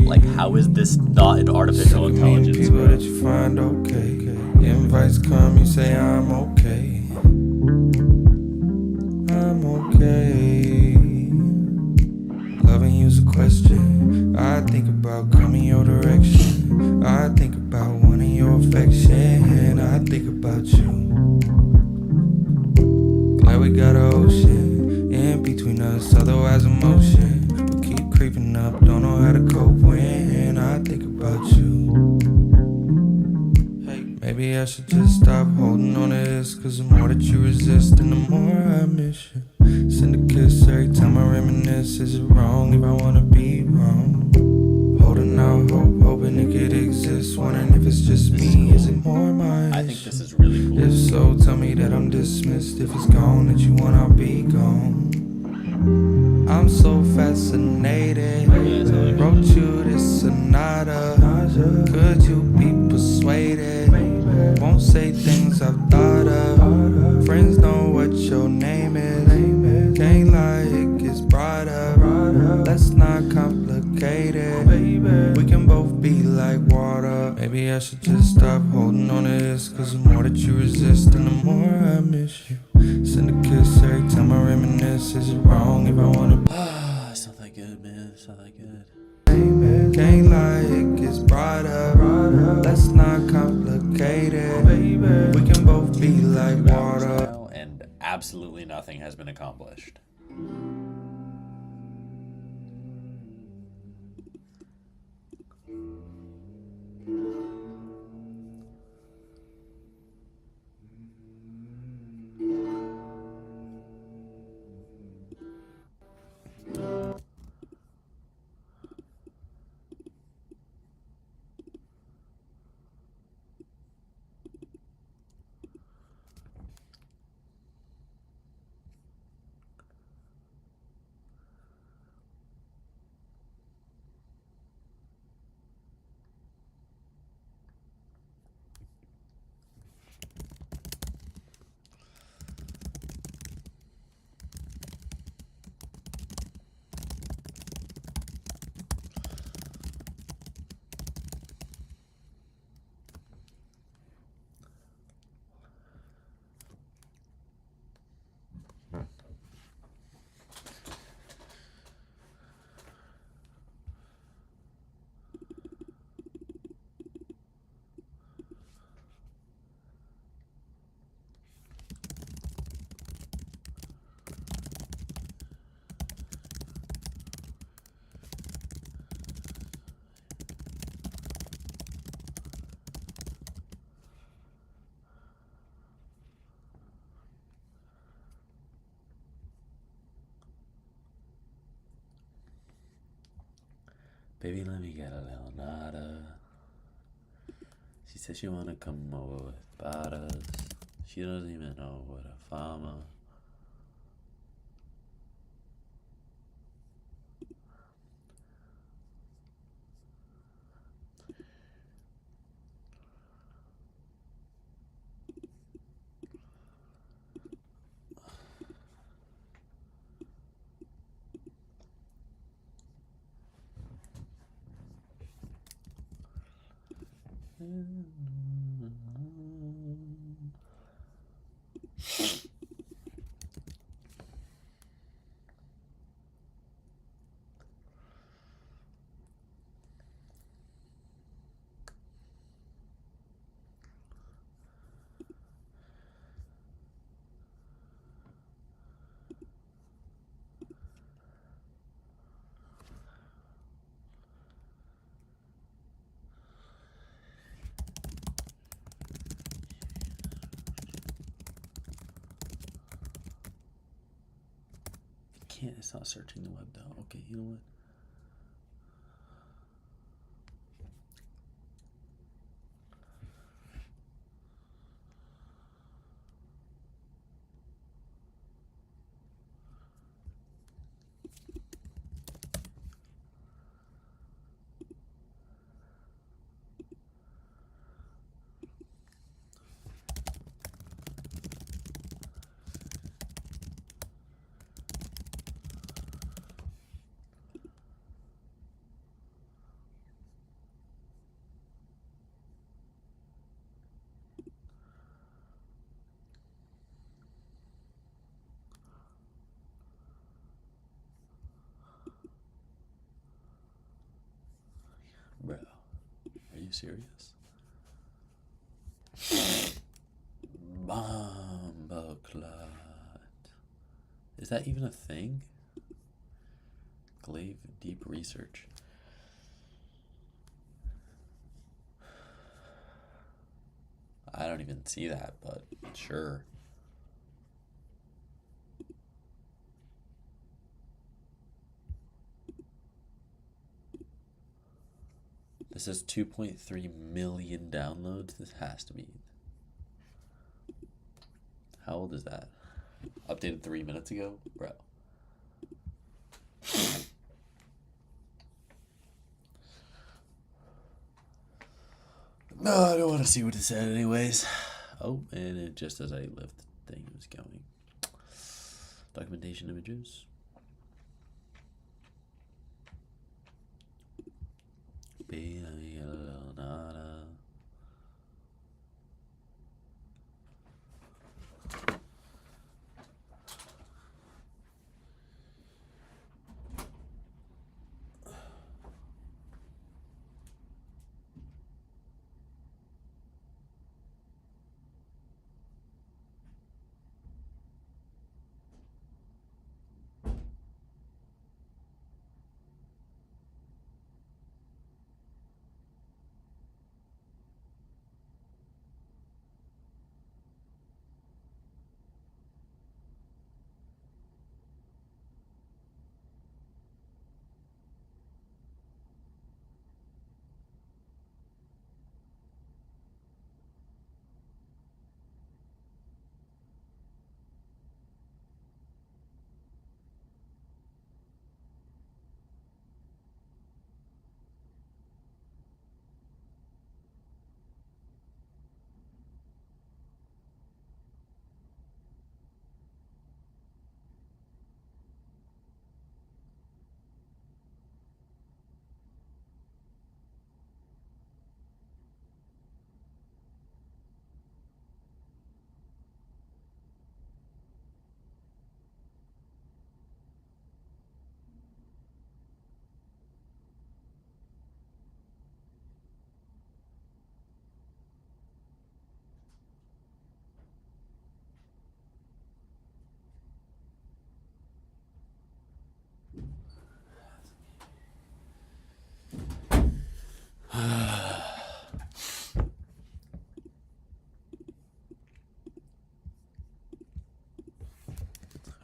Like, how is this not an artificial intelligence? People Bro? that you find okay. Invites come, you say I'm okay. I'm think about coming your direction. I think about wanting your affection. I think about you. Glad we got an ocean in between us, otherwise emotion will keep creeping up. Don't know how to cope when I think about you. Maybe I should just stop holding on to this, cause the more that you resist and the more I miss you. Send a kiss every time I reminisce. Is it wrong if I wanna be wrong? Holding out hope, hoping it could exist. Wondering if it's just me, is it more my I think this is really cool. If so, tell me that I'm dismissed. If it's gone that you want, I'll be gone. I'm so fascinated. Wrote you this sonata. Could you be persuaded? Won't say things I've thought of. Friends know what your name is. Can't lie, it gets brought up. Let's not complicate it. We can both be like water. Maybe I should just stop holding on to this, cause the more that you resist and the more I miss you. Send a kiss every time I reminisce. Is it wrong if I wanna? It's not that good, man. It's not that good. Can't lie, it gets brought up. Let's not complicate it. We can both be like water. And absolutely nothing has been accomplished. Baby, let me get a little nada. She said she wanna come over with baras. She doesn't even know what a fama. Can't, it's not searching the web though. Okay, you know what? you serious? Bomboclat. Is that even a thing? Glaive deep research. I don't even see that, but sure. This has 2.3 million downloads. This has to be. How old is that? Updated 3 minutes ago? Bro. No, I don't want to see what it said anyways. Oh, and it just as I left the thing, it was going. Documentation images.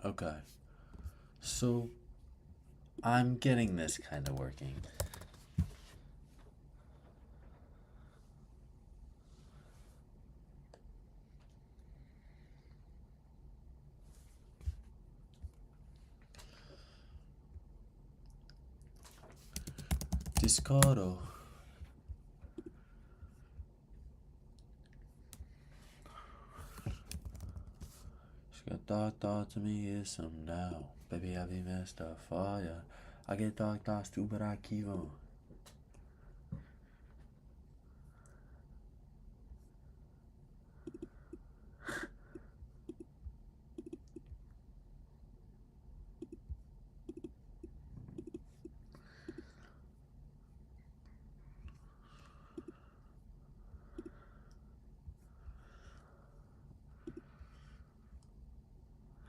Okay. So I'm getting this kind of working. Discaro. She got thought to me is some now. Baby, I be messed up for ya. I get dark thoughts too, but I keep on.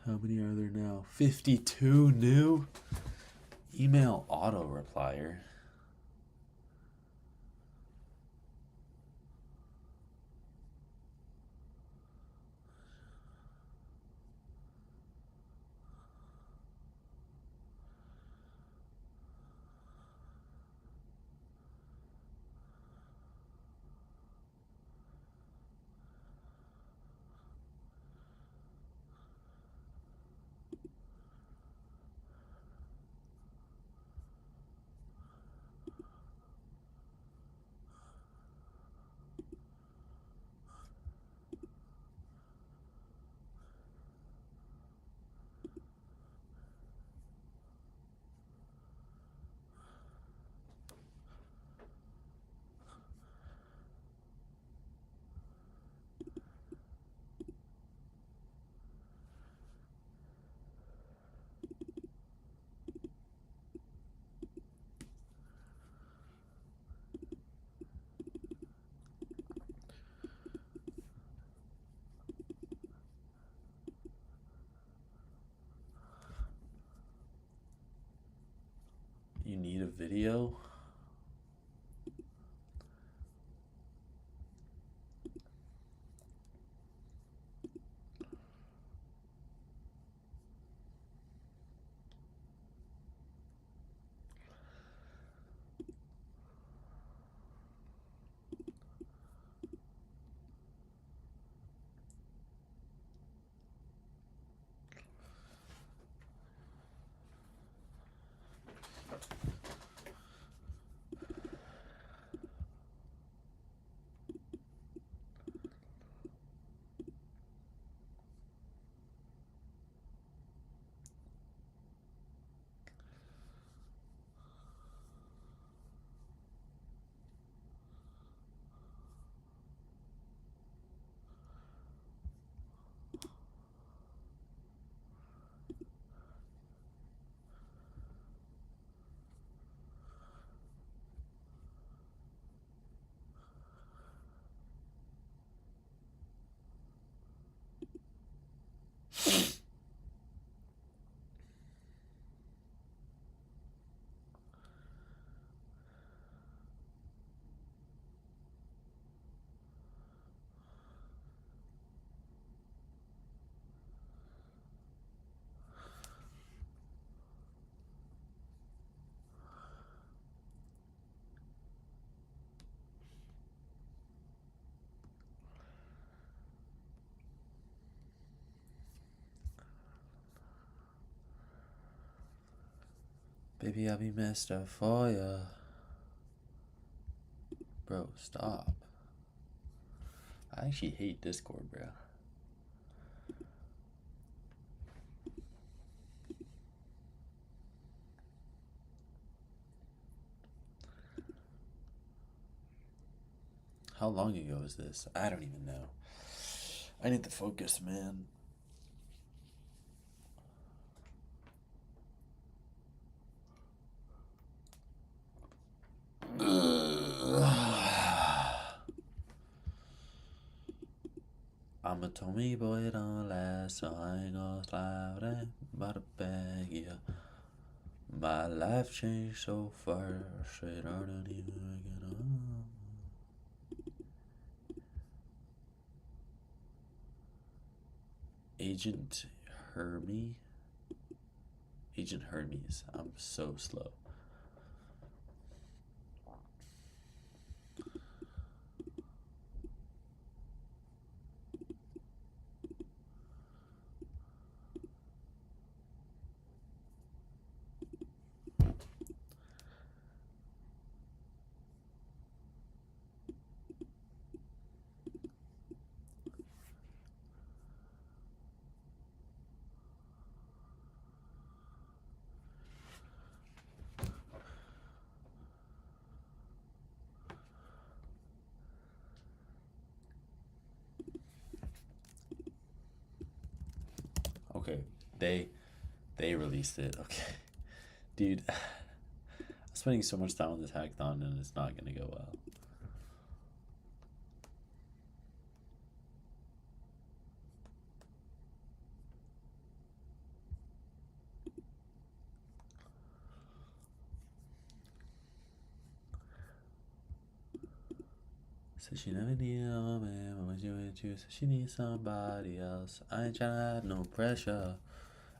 How many are there now? 52 new? Email auto replier. you need a video? Baby, I'll be Mr. for ya. Bro, stop. I actually hate Discord, bro. How long ago is this? I don't even know. I need to focus, man. I'm a Tommy boy, it don't last, so I ain't gonna slide in by the bag, yeah. My life changed so fast, it don't even get on. Agent Hermes? Agent Hermes, I'm so slow. Okay, they released it. Okay, dude, I'm spending so much time on this hackathon and it's not gonna go well. Said she never needed a man, but when she with you, said she needs somebody else. I ain't tryna have no pressure.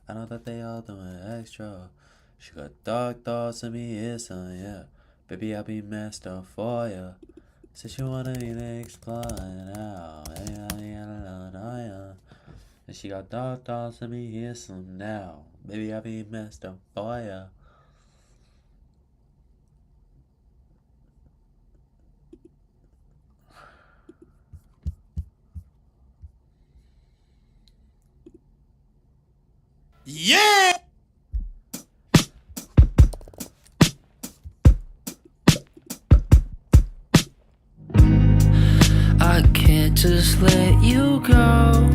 I know that they all doing extra. She got dark thoughts of me, it's son, yeah. Baby, I'll be messed up for ya. Said she wanna be next client now. And she got dark thoughts of me, here's some now. Baby, I'll be messed up for ya. Yeah! I can't just let you go.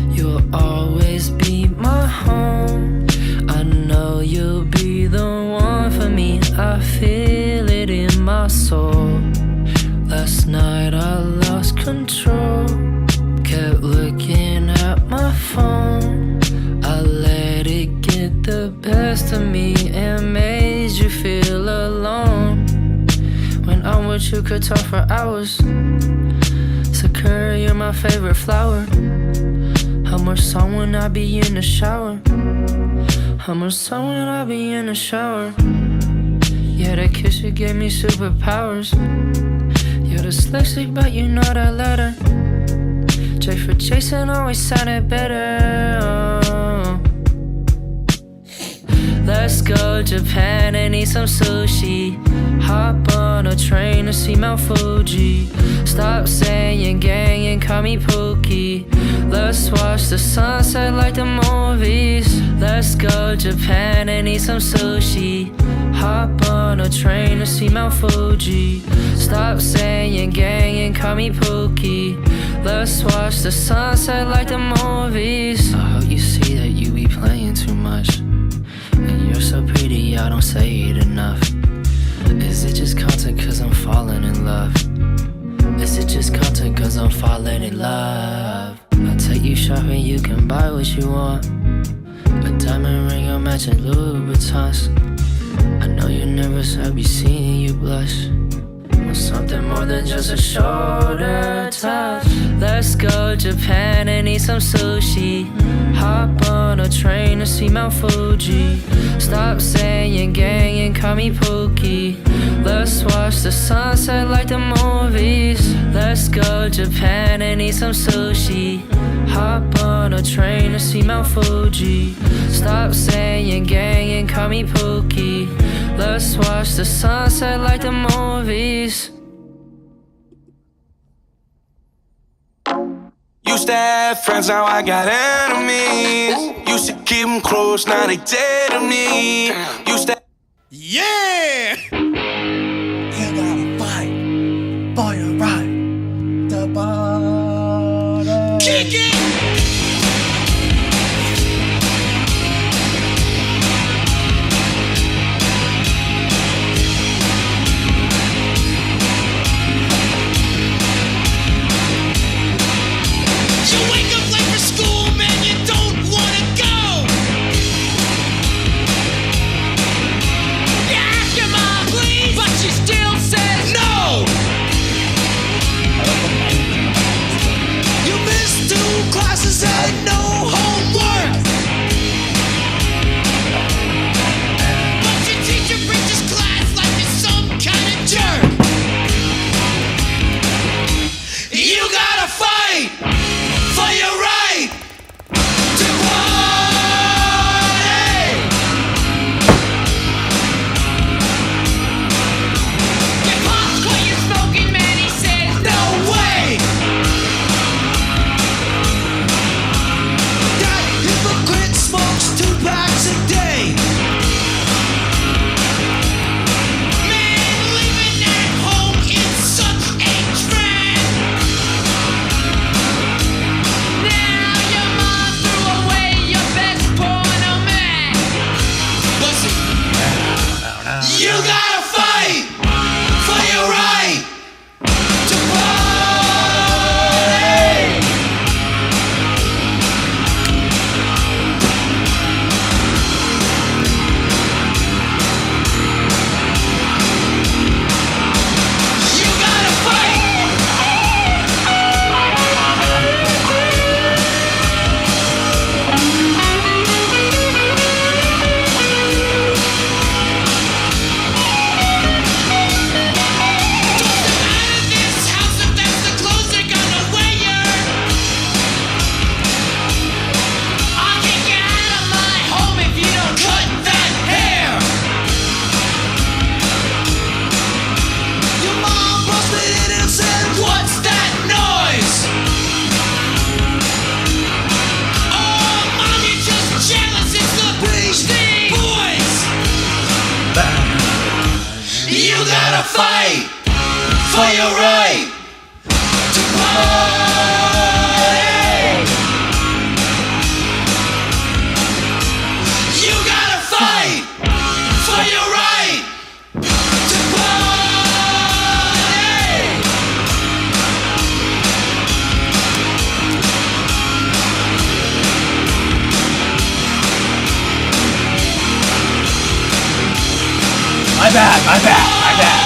You'll always be my home. I know you'll be the one for me. I feel it in my soul. Last night I lost control. Kept looking at my phone. I let it get the best of me and made made you feel alone. When I'm with you, could talk for hours. Sakura, you're my favorite flower. How much sun when I be in the shower? How much sun when I be in the shower? Yeah, that kiss you gave me superpowers. You're dyslexic, but you know that letter. J for Jason always sounded better. Oh. Let's go Japan and eat some sushi. Hop on a train to see Mount Fuji. Stop saying gang and call me Pookie. Let's watch the sunset like the movies. Let's go Japan and eat some sushi. Hop on a train to see Mount Fuji. Stop saying gang and call me Pookie. Let's watch the sunset like the movies. I hope you see that you be playing too much. And you're so pretty, I don't say it enough. Is it just content cause I'm falling in love? Is it just content cause I'm falling in love? I'll take you shopping, you can buy what you want. A diamond ring or matching Louis Vuittons. I know you're nervous, I'll be seeing you blush. Want something more than just a shoulder touch. Let's go Japan and eat some sushi. Hop on a train to see Mount Fuji. Stop saying gang and call me Pookie. Let's watch the sunset like the movies. Let's go Japan and eat some sushi. Hop on a train to see Mount Fuji. Stop saying gang and call me Pookie. Let's watch the sunset like the movies. Used to have friends, now I got enemies. Used to keep them close, now they dead to me. Used to. Yeah! You gotta fight for your right to bottom. Kick it! Classes and no homework. But your teacher preaches class like you're some kind of jerk. You gotta fight for your right to party. Your pops quit you smoking, man, he says no way. Hypocrite smokes 2 packs a day. Man, living at home is such a trend. Now your mom threw away your best porno man. Listen, you gotta fight for your right to party. Fight for your right to party. You gotta fight for your right to party. My bad. Okay, my bad.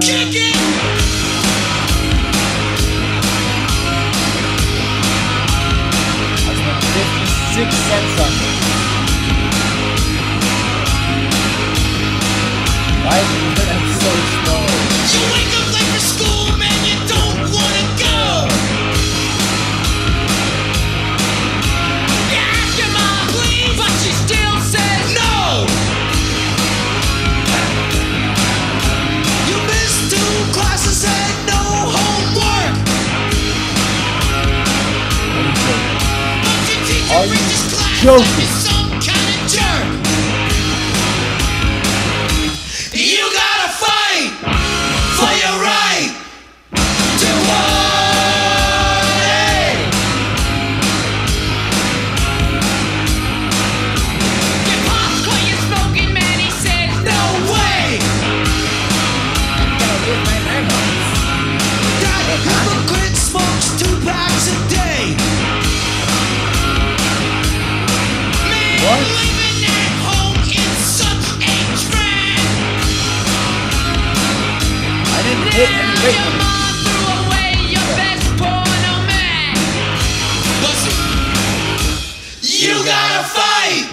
Kick it! I spent 56 cents on this. Why is the internet so slow? You wake up late for school, man, you don't wanna go. You ask your mom, please, but she still says no. You missed 2 classes and no homework. But your teacher brings his class like you're some kind of jerk. You gotta fight for your right to party. Your pops quit you smoking, man, he said, no way. That hypocrite smokes 2 packs a day. Man, living at home is such a drag. I didn't hit any weight Your mom threw away your best porno mag. Listen, you gotta fight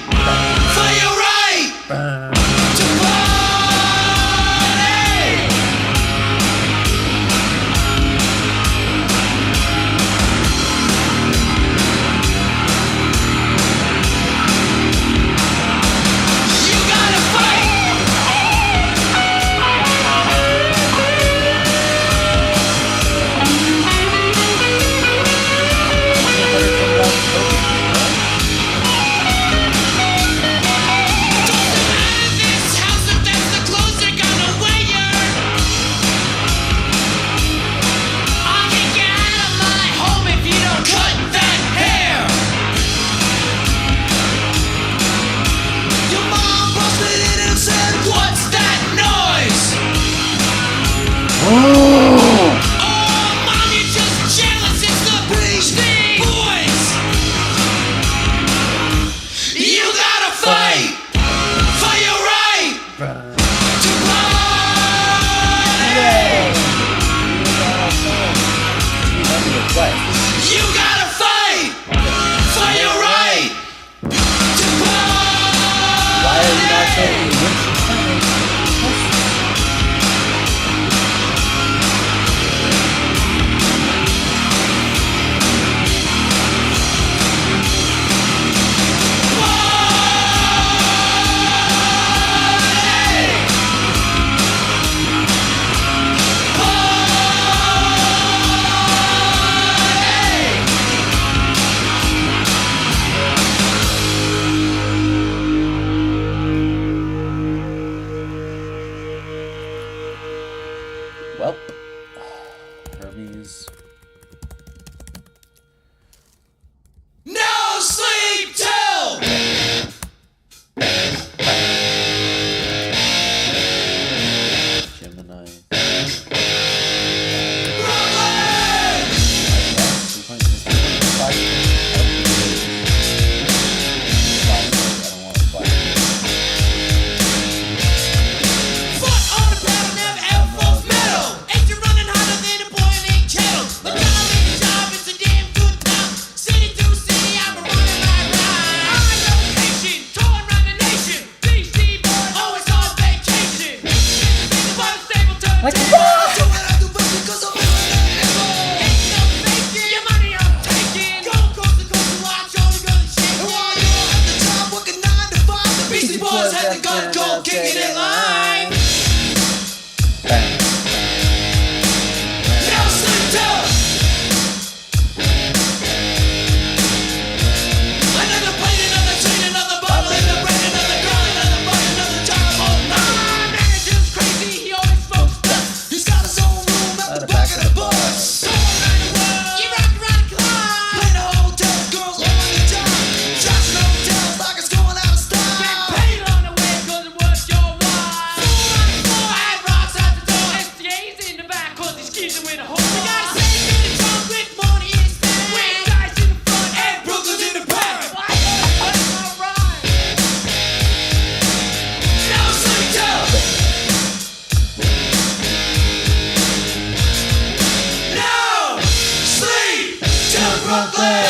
Brooklyn.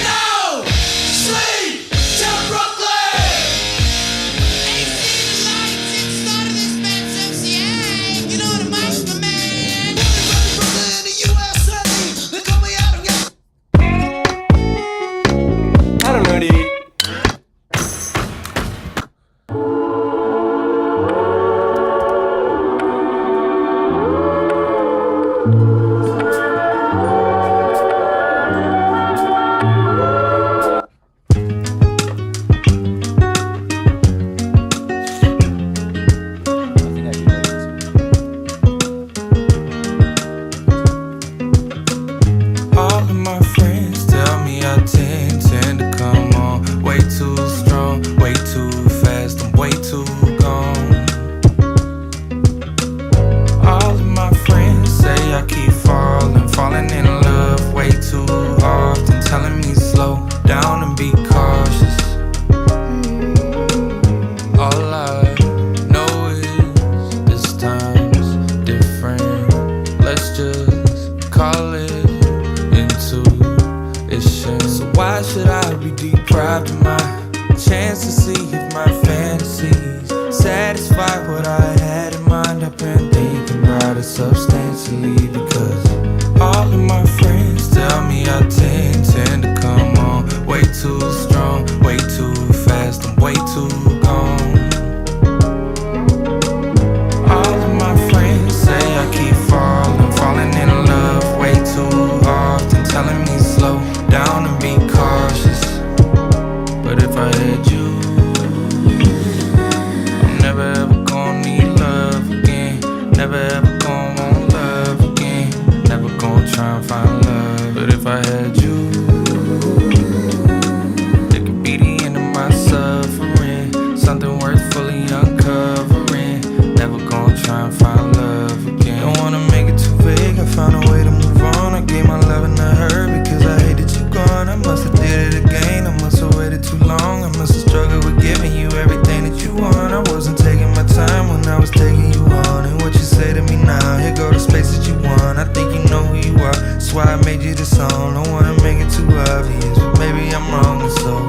No sleep till Brooklyn. Ain't seen the lights, it started expensive, yeah. You know the mics, my man. Brooklyn, the USA. They call me out of I don't know, dude. All of my friends tell me I tend to come on way too strong, way too fast, I'm way too gone. All of my friends say I keep falling in love way too often, telling me slow down and be cautious. All I know is this time's different. Let's just call it intuition. So why should I be deprived of my chance to see if my fantasies satisfy what I had in mind? I've been thinking about it substantially because all of my friends tell me I tend to come on way too strong, way too fast, I'm way too gone. All of my friends say I keep falling in love way too often, telling me slow down and be cautious. But if I had you, I'm never ever gonna need love again. Never ever gonna want love again. Never gonna try and find love. But if I had you, it could be the end of my suffering, something worth fully uncovering. Never gonna try and find love again. Don't wanna make it too vague, I found a way to move on. I gave my loving to her because I hate that you gone. I must have did it again, I must have waited too long. I must have struggled with giving you everything that you want. I wasn't taking my time when I was taking you on. And what you say to me now, here go the space that you want. I think you know who you are, that's why I made you this song. Don't wanna make it too obvious, but maybe I'm wrong, and so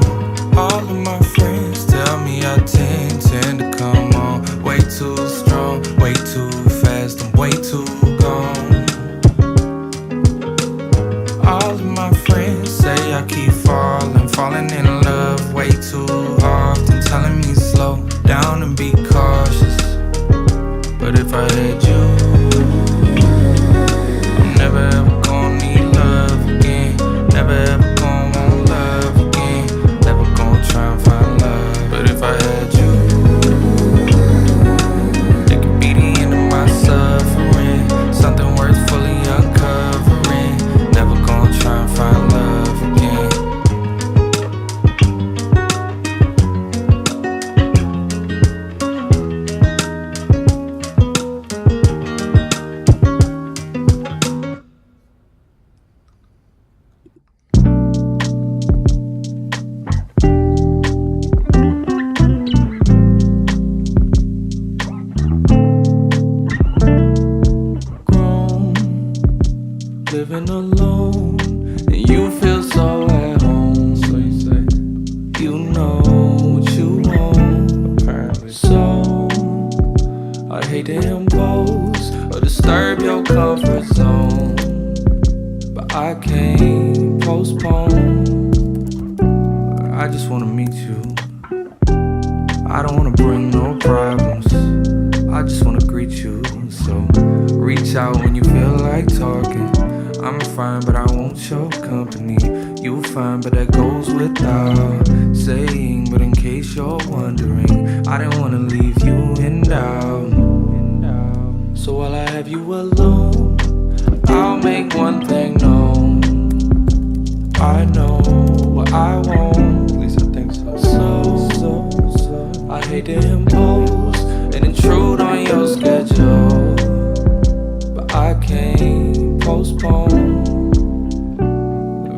all of my friends tell me I tend to come on way too strong, way too fast, I'm way too gone. All of my friends say I keep falling in love way too often, telling me slow down and be cautious. But if I had you, I'm never ever gonna need love again. Never ever gonna want love again. Never gonna try and find love. But if I had you, it could be the end of my suffering, something worth fully uncovering. Never gonna try and find love again. Living alone, and you feel so at home. So you say, you know what you want. Apparently. So I hate to impose or disturb your comfort zone, but I can't postpone. I just wanna meet you. I don't wanna bring no problems, I just wanna greet you. So reach out when you feel like talking. I'm fine, but I want your company. You fine, but that goes without saying. But in case you're wondering, I didn't wanna leave you in doubt. So while I have you alone, I'll make one thing known. I know what I want. At least I think so. So I hate to impose and intrude on your schedule, but I can't postpone.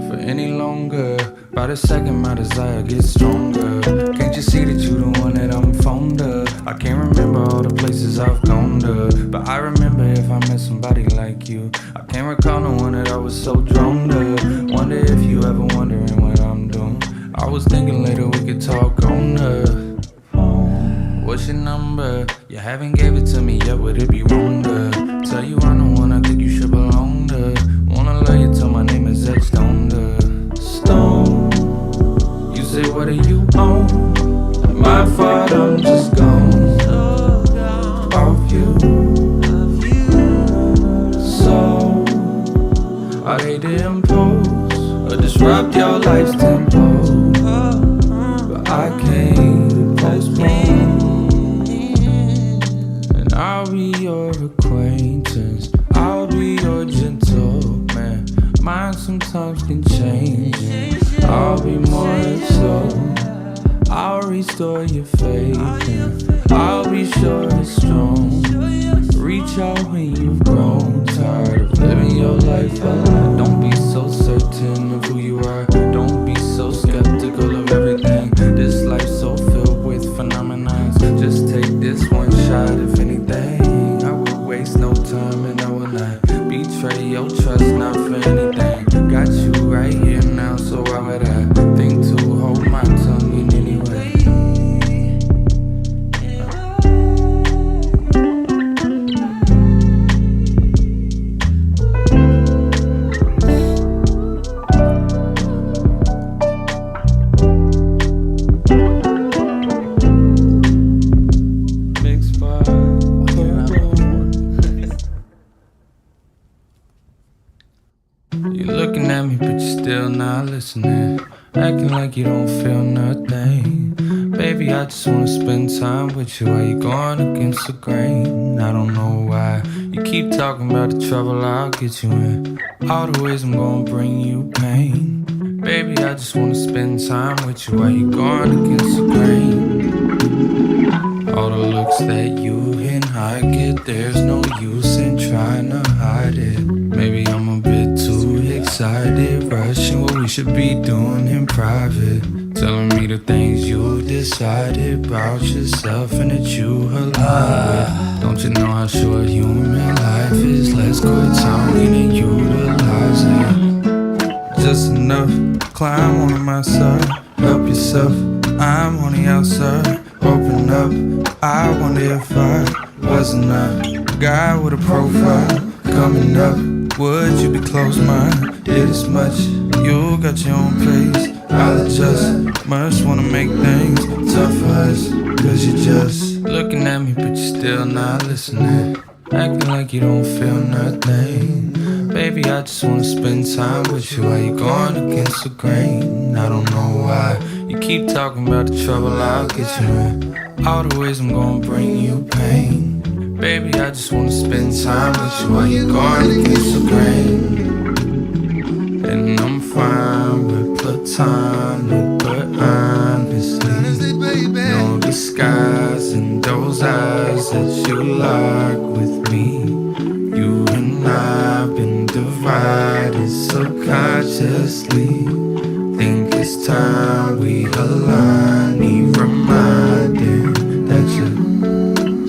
For any longer. By the second, my desire gets stronger. Can't you see that you the one that I'm fond of? I can't remember all the places I've gone to, but I remember if I met somebody like you. I can't recall no one that I was so drawn to. Wonder if you ever wondering what I'm doing. I was thinking later we could talk on the phone. What's your number? You haven't gave it to me yet, would it be wrong to tell you I'm the one I think you should belong to? Wanna love you till my name is etched on the stone. You say what are you on? My fault, I'm just gone off you. So I hate to impose or disrupt your life's tempo, but I can't postpone. And I'll be your acquaintance, I'll be your gentleman. Mine sometimes can change, I'll be more if so. I'll restore your faith and I'll be sure it's strong. Reach out when you've grown tired of living your life alone. Don't be so certain of who you are. Don't be so skeptical of everything. This life's so filled with phenomenons. Just take this one shot. If anything, I will waste no time and I will not betray your trust, not for anything. Got you right here now, so why would I think to hold my tongue in any way? You're looking at me, but you're still not listening. Acting like you don't feel nothing. Baby, I just wanna spend time with you while you're going against the grain. I don't know why you keep talking about the trouble I'll get you in. All the ways I'm gonna bring you pain. Baby, I just wanna spend time with you while you're going against the grain. All the looks that you and I get, there's no use in trying to hide it. Maybe I'm a bit too excited, rushing what we should be doing in private. Telling me the things you decided about yourself and that you align with. Don't you know how short human life is? Let's quit talking and utilize it. Just enough, climb on my side. Help yourself, I'm on the outside. Open up, I wonder if I wasn't a guy with a profile. Coming up, would you be close-minded as much? You got your own pace, I'll adjust. Must wanna make things tough for us, cause you're just looking at me but you're still not listening. Acting like you don't feel nothing. Baby, I just wanna spend time with you while you're going against the grain. I don't know why you keep talking about the trouble I'll get you in. All the ways I'm gonna bring you pain. Baby, I just wanna spend time with you while you're going against the grain. And I'm fine with platonic, but honestly, no disguise in those eyes that you lock with me. You and I've been divided subconsciously. Think it's time we align, need reminding that you're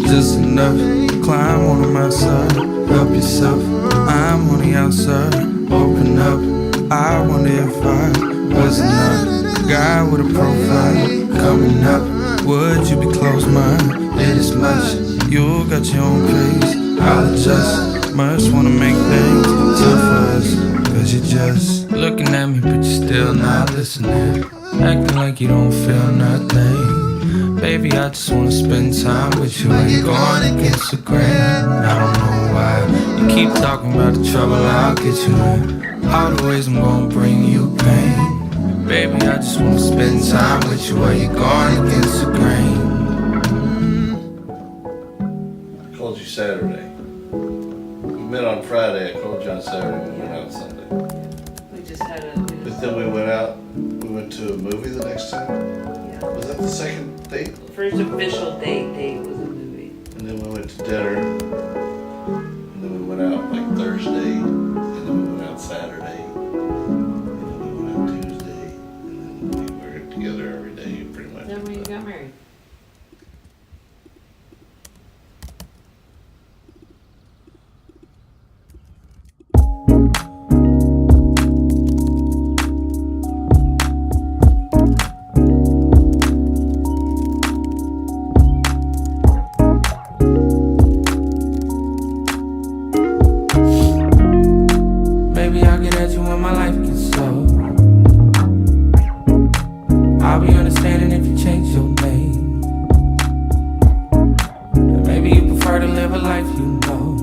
just enough. Climb on my side, help yourself, I'm on the outside. Open up, I wonder if I wasn't a guy with a profile. Coming up, would you be close-minded as much? You got your own pace, I'll adjust. Must wanna make things tough for us, cause you're just looking at me but you're still not listening. Acting like you don't feel nothing. Baby, I just wanna spend time with you while you're going against the grain. I don't know why you keep talking about the trouble I'll get you in. All the ways I'm gonna bring you pain. Baby, I just wanna spend time with you while you're going against the grain. I called you Saturday. We met on Friday. I called you on Saturday. We went out Sunday. We just had a. But then we went out. We went to a movie the next time. Yeah. Was that the second date? First official date was a movie. And then we went to dinner. And then we went out like Thursday. And then we went out Saturday. And then we went out so. I'll be understanding if you change your name. And maybe you prefer to live a life you know.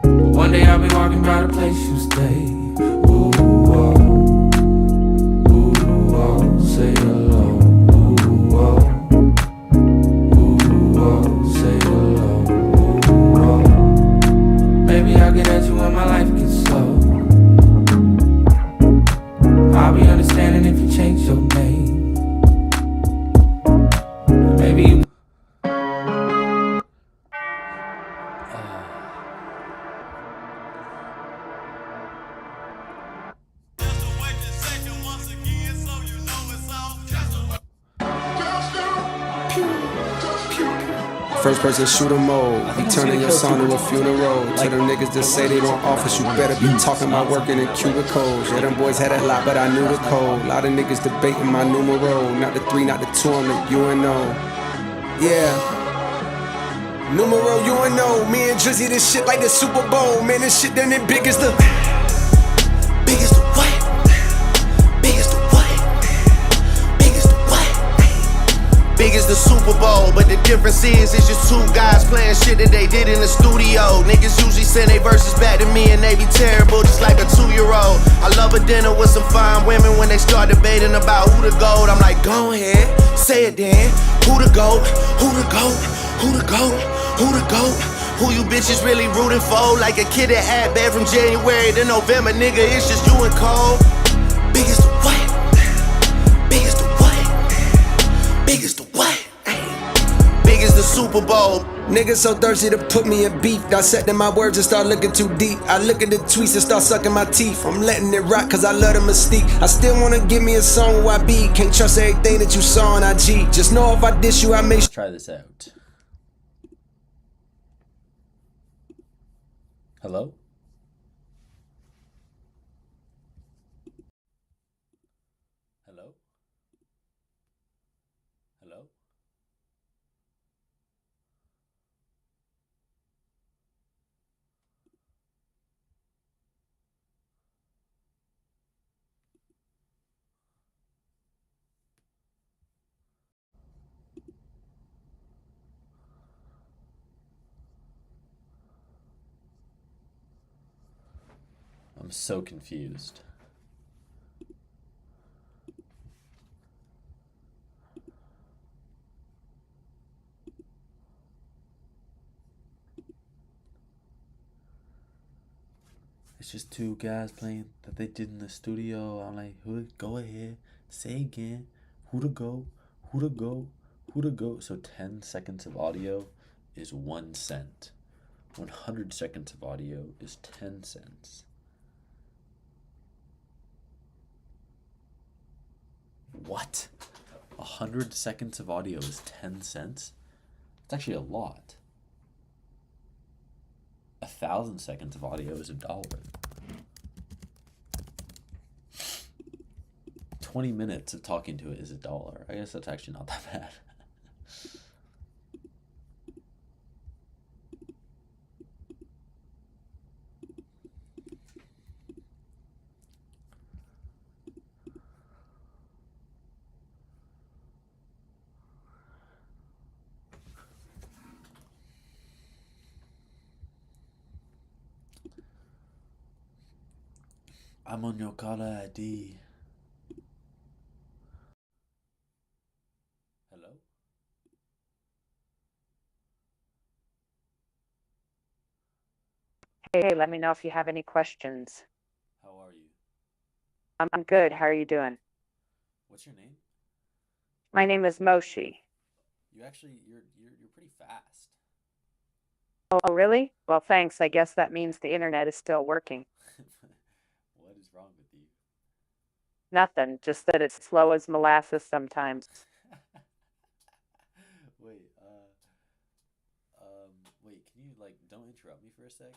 But one day I'll be walking by the place you stay. Ooh, oh, ooh, oh, say hello. Ooh, oh, ooh, oh, say hello. Ooh, oh. Maybe I'll get at you when my life gets slow. I'll be understanding if you change your name. Maybe you. First person shooter mode. You turning your song to a funeral. To them niggas that say they don't office, you better be talking about working in cubicles. Yeah, them boys had a lot, but I knew the code. Lot of niggas debating my numero. Not the 3, not the 2, I'm the UNO. Yeah. Numero UNO. Me and Drizzy, this shit like the Super Bowl. Man, this shit done it big as the. Big as the what? Big as the what? Big as the what? Big as the Super Bowl, but the difference is it's just two guys playing shit that they did in the studio. Niggas usually send they verses back to me and they be terrible, just like a 2-year-old. I love a dinner with some fine women. When they start debating about who the GOAT, I'm like, go ahead, say it then. Who the GOAT? Who the GOAT? Who the GOAT? Who the GOAT? Who you bitches really rooting for? Like a kid that had bad from January to November, nigga, it's just you and Cole. Big as the what? Big as the what? Big as the what? Big as the Super Bowl. Niggas so thirsty to put me in beef. Dissecting my words and start looking too deep. I look at the tweets and start sucking my teeth. I'm letting it rock cause I love the mystique. I still wanna give me a song where I be. Can't trust everything that you saw on IG. Just know if I diss you, I make sure. Try this out. Hello? Hello? Hello? I'm so confused. It's just two guys playing that they did in the studio. I'm like, who? Go ahead, say again. Who to go? Who to go? Who to go? So 10 seconds of audio is 1 cent. 100 seconds of audio is 10 cents. What? 100 seconds of audio is 10 cents? It's actually a lot. 1,000 seconds of audio is $1. 20 minutes of talking to it is $1. I guess that's actually not that bad. I'm on your caller ID. Hello? Hey, let me know if you have any questions. How are you? I'm good. How are you doing? What's your name? My name is Moshi. You actually, you're pretty fast. Oh, really? Well, thanks. I guess that means the internet is still working. What is wrong with you? Nothing, just that it's slow as molasses sometimes. Wait, wait, can you, like, don't interrupt me for a sec?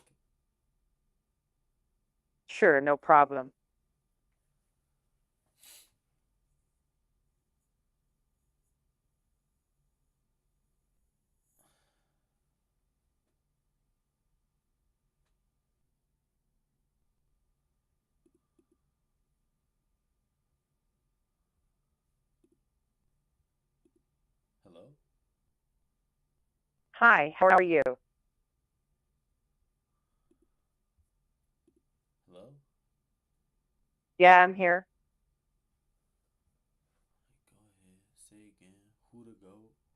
Sure, no problem. Hi, how are you? Hello? Yeah, I'm here. Go ahead. Say again. Who to go?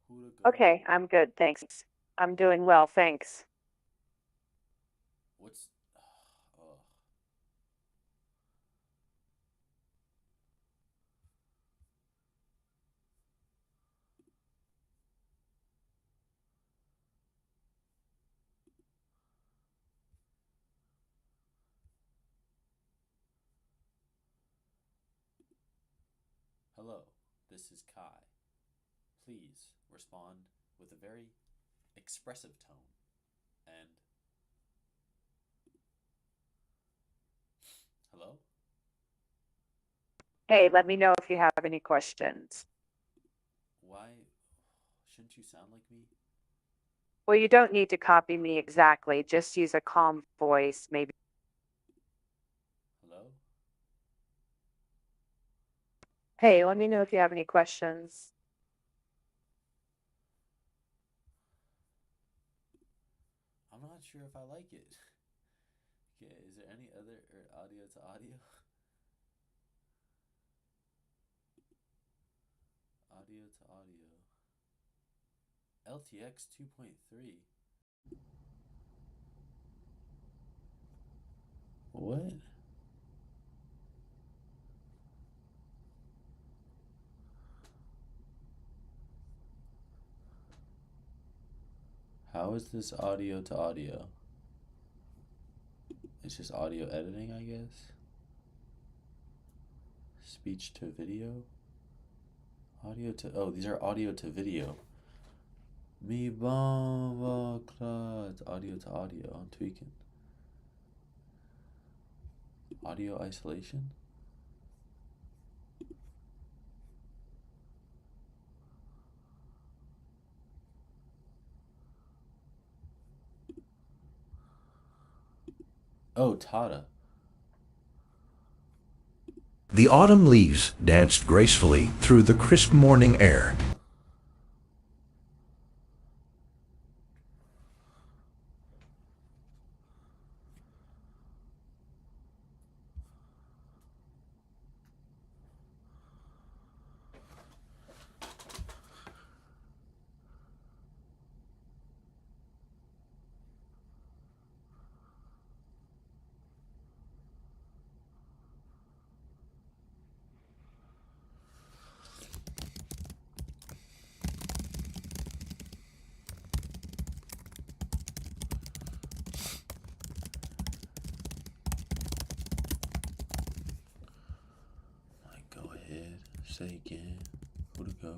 Who to go? Okay, I'm good, thanks. I'm doing well, thanks. What's. Ugh. Hello, this is Kai. Please respond with a very expressive tone and. Hello? Hey, let me know if you have any questions. Why shouldn't you sound like me? Well, you don't need to copy me exactly, just use a calm voice, maybe. Hello? Hey, let me know if you have any questions. I'm not sure if I like it. Okay, is there any other audio to audio? Audio to audio. LTX 2.3. What? How is this audio to audio? It's just audio editing, I guess. Speech to video. Audio to. Oh, these are audio to video. Me bomba cloud. Audio to audio. I'm tweaking. Audio isolation. Oh, Tada. The autumn leaves danced gracefully through the crisp morning air. Go ahead. Say again. Who to go?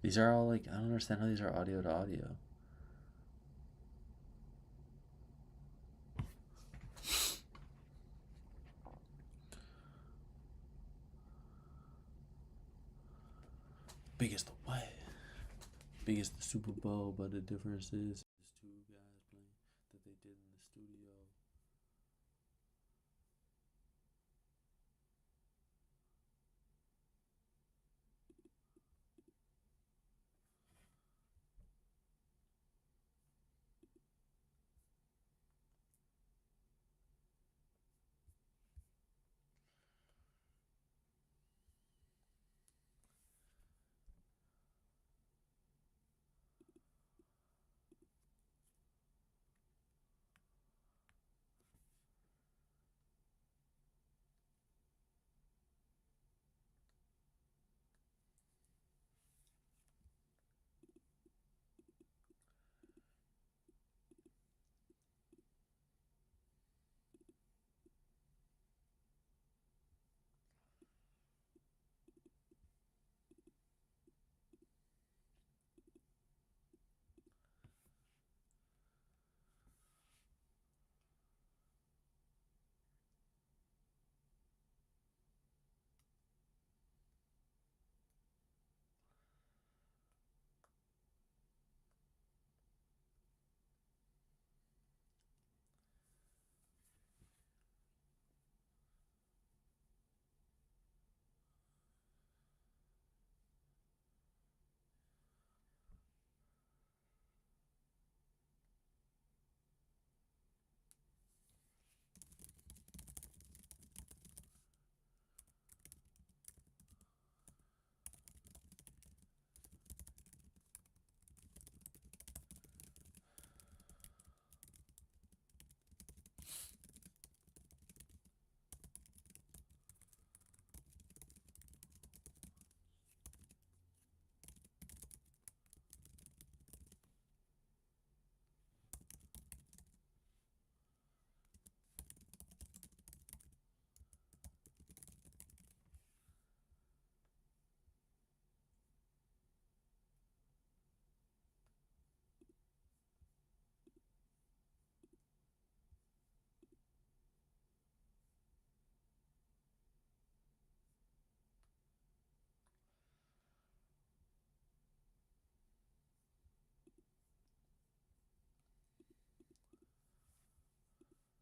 These are all like, I don't understand how these are audio to audio. Big as the what? Big as the Super Bowl, but the difference is there's two guys playing that they did in the studio.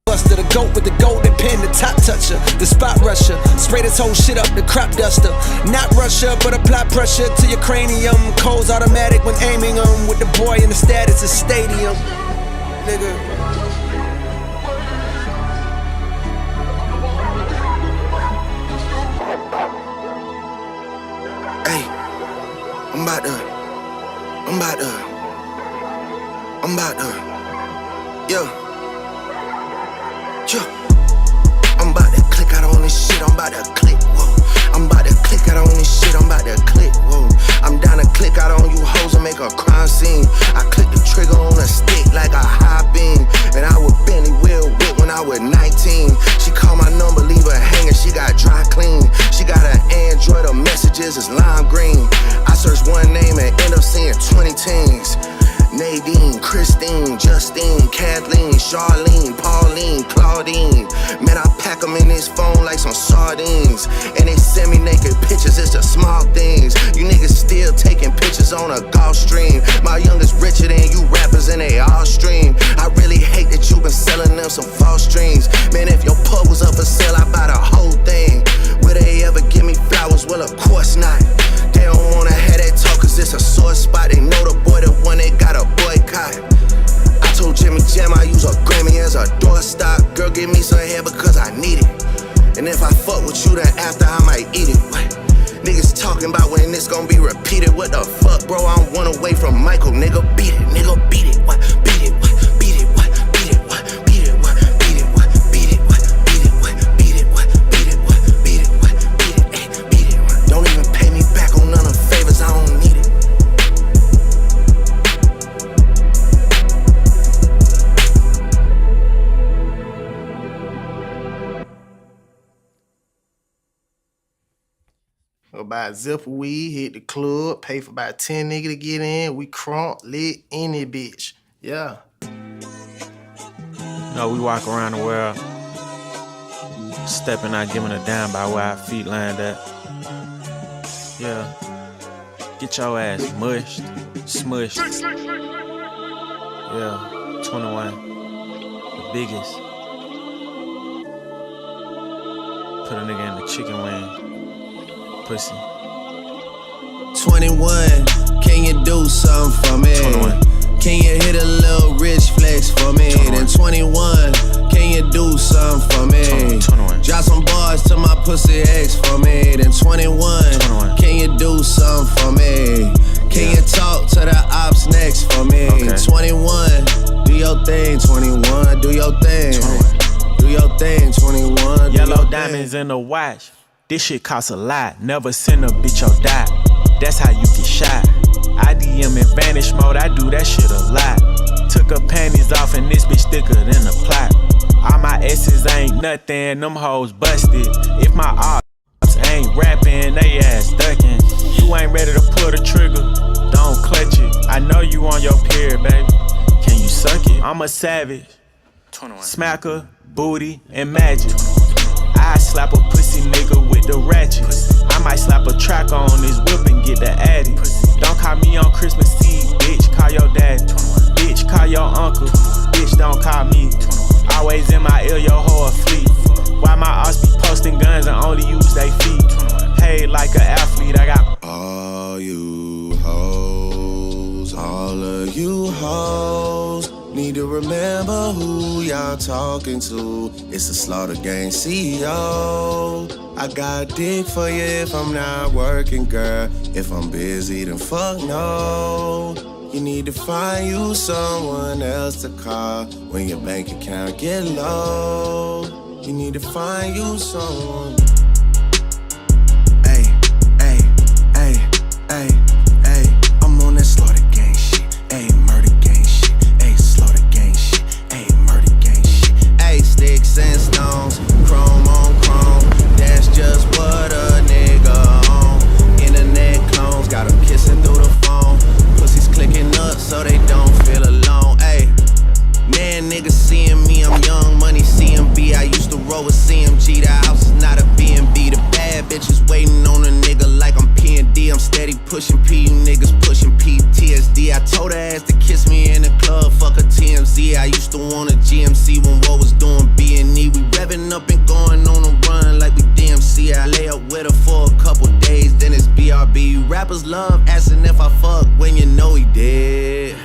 Buster, the goat with the golden pen, the top toucher, the spot rusher. Spray this whole shit up, the crop duster. Not Russia, but apply pressure to your cranium. Cold's automatic when aiming them. With the boy in the status of stadium. Nigga. Hey, I'm about to, yo. I'm about to click out on this shit, I'm about to click, whoa. I'm about to click out on this shit, I'm about to click, whoa. I'm down to click out on you hoes and make a crime scene. I click the trigger on a stick like a high beam. And I would Bentley Will whip when I was 19. She called my number, leave her hanging, she got dry clean. She got an Android, her messages is lime green. I search one name and end up seeing 20 teens. Nadine, Christine, Justine, Kathleen, Charlene, Pauline, Claudine. Man, I pack them in this phone like some sardines. And they send me naked pictures, it's the small things. You niggas still taking pictures on a golf stream. My youngest richer than you rappers and they all stream. I really hate that you been selling them some false dreams. Man, if your pub was up for sale, I buy the whole thing. Will they ever give me flowers? Well, of course not. They don't wanna have that talk cause it's a sore spot. They know the boy, the one they got a boycott. I told Jimmy Jam I use a Grammy as a doorstop. Girl, give me some hair because I need it. And if I fuck with you, then after I might eat it. What? Niggas talking about when this gon' be repeated. What the fuck, bro? I'm one away from Michael. Nigga, beat it. Nigga, beat it. What? Beat it. What? Beat it. What? Beat it. What? Beat it. What? Beat it. What? Beat it. What? Beat it. What? Beat it. What? Beat it. What? Beat it. What? Beat it. Ay, beat it. What? Don't even pay me back on none of the favors. I don't need it. Go buy a zip of weed, hit the club, pay for about 10 niggas to get in. We crunk, lit, any bitch. Yeah. No, we walk around the world, stepping out, giving a damn by where our feet land at. Yeah. Get your ass mushed, smushed. Yeah, 21, the biggest. Put a nigga in the chicken wing, pussy. 21, can you do something for me? 21. Can you hit a little rich flex for me? 21. Then 21, can you do something for me? 21. Drop some bars to my pussy ex for me. Then 21, can you do something for me? Can you talk to the ops next for me? Okay. 21, do your thing. 21, do your thing. 21. Do your thing. 21, do Yellow your diamonds thing. in the watch. This shit costs a lot. Never send a bitch or die. That's how you get shot. I DM in vanish mode, I do that shit a lot. Took her panties off and this bitch thicker than a plot. All my S's ain't nothing, them hoes busted. If my ops ain't rapping, they ass ducking. You ain't ready to pull the trigger, don't clutch it. I know you on your period, baby. Can you suck it? I'm a savage. 21. Smacker, booty, and magic. I slap a pussy nigga with the ratchet. I might slap a track on his whip and get the addy. Don't call me on Christmas Eve, bitch, call your daddy. Bitch, call your uncle, bitch, don't call me. Always in my ear, your hoe a fleet. Why my ass be posting guns and only use they feet? Paid like an athlete, I got All you hoes, all of you hoes, need to remember who y'all talking to. It's the Slaughter Gang CEO. I got dick for you if I'm not working, girl. If I'm busy, then fuck no. You need to find you someone else to call when your bank account get low. You need to find you someone. Ay, ay, ay, ay, ay. I'm on that Slaughter Gang shit. Ay, murder gang shit. Ay, Slaughter Gang shit. Ay, murder gang shit. Ay, sticks and stones, chrome on chrome. That's just what a nigga on. Internet clones got 'em kissing through the phone. Pussies clicking up so they don't feel alone. Ay, man, niggas seeing me, I'm young money CMB. I used to roll with CMG. The house is not a B&B. The bad bitches waiting on a nigga like I'm P&D. I'm steady pushing P, you niggas pushing PTSD. I told her ass to kiss me in the club, fuck a TMZ. I used to want a GMC when what was doing B&E. We revving up and going on a run like we DMC. I lay up with her for a couple days, then it's BRB. You rappers love asking if I fuck when you know he did.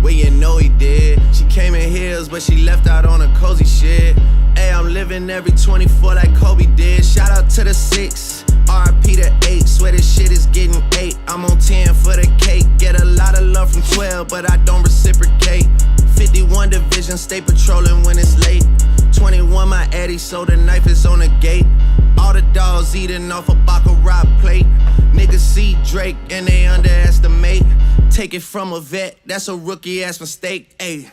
When you know he did. She came in heels, but she left out on a cozy shit. Hey, I'm living every 24 like Kobe did. Shout out to the 6, RIP to 8. Swear this shit is getting 8. I'm on 10 for the cake. Get a lot of love from 12, but I don't reciprocate. 51 division, stay patrolling when it's late. 21 my Eddie, so the knife is on the gate. All the dogs eating off a Baccarat plate. Niggas see Drake and they underestimate. Take it from a vet, that's a rookie ass mistake. Ayy.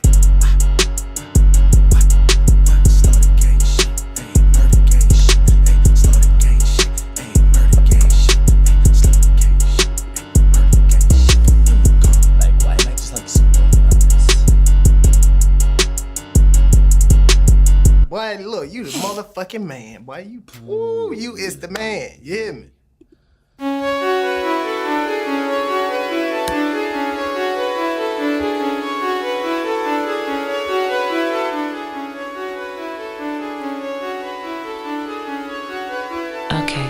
Boy, look, you the motherfucking man. Boy, you is the man. You hear me? Okay.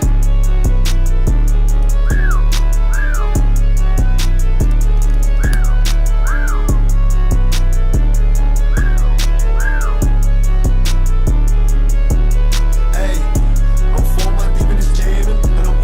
I'm 4 months deep in this jamming, and I'm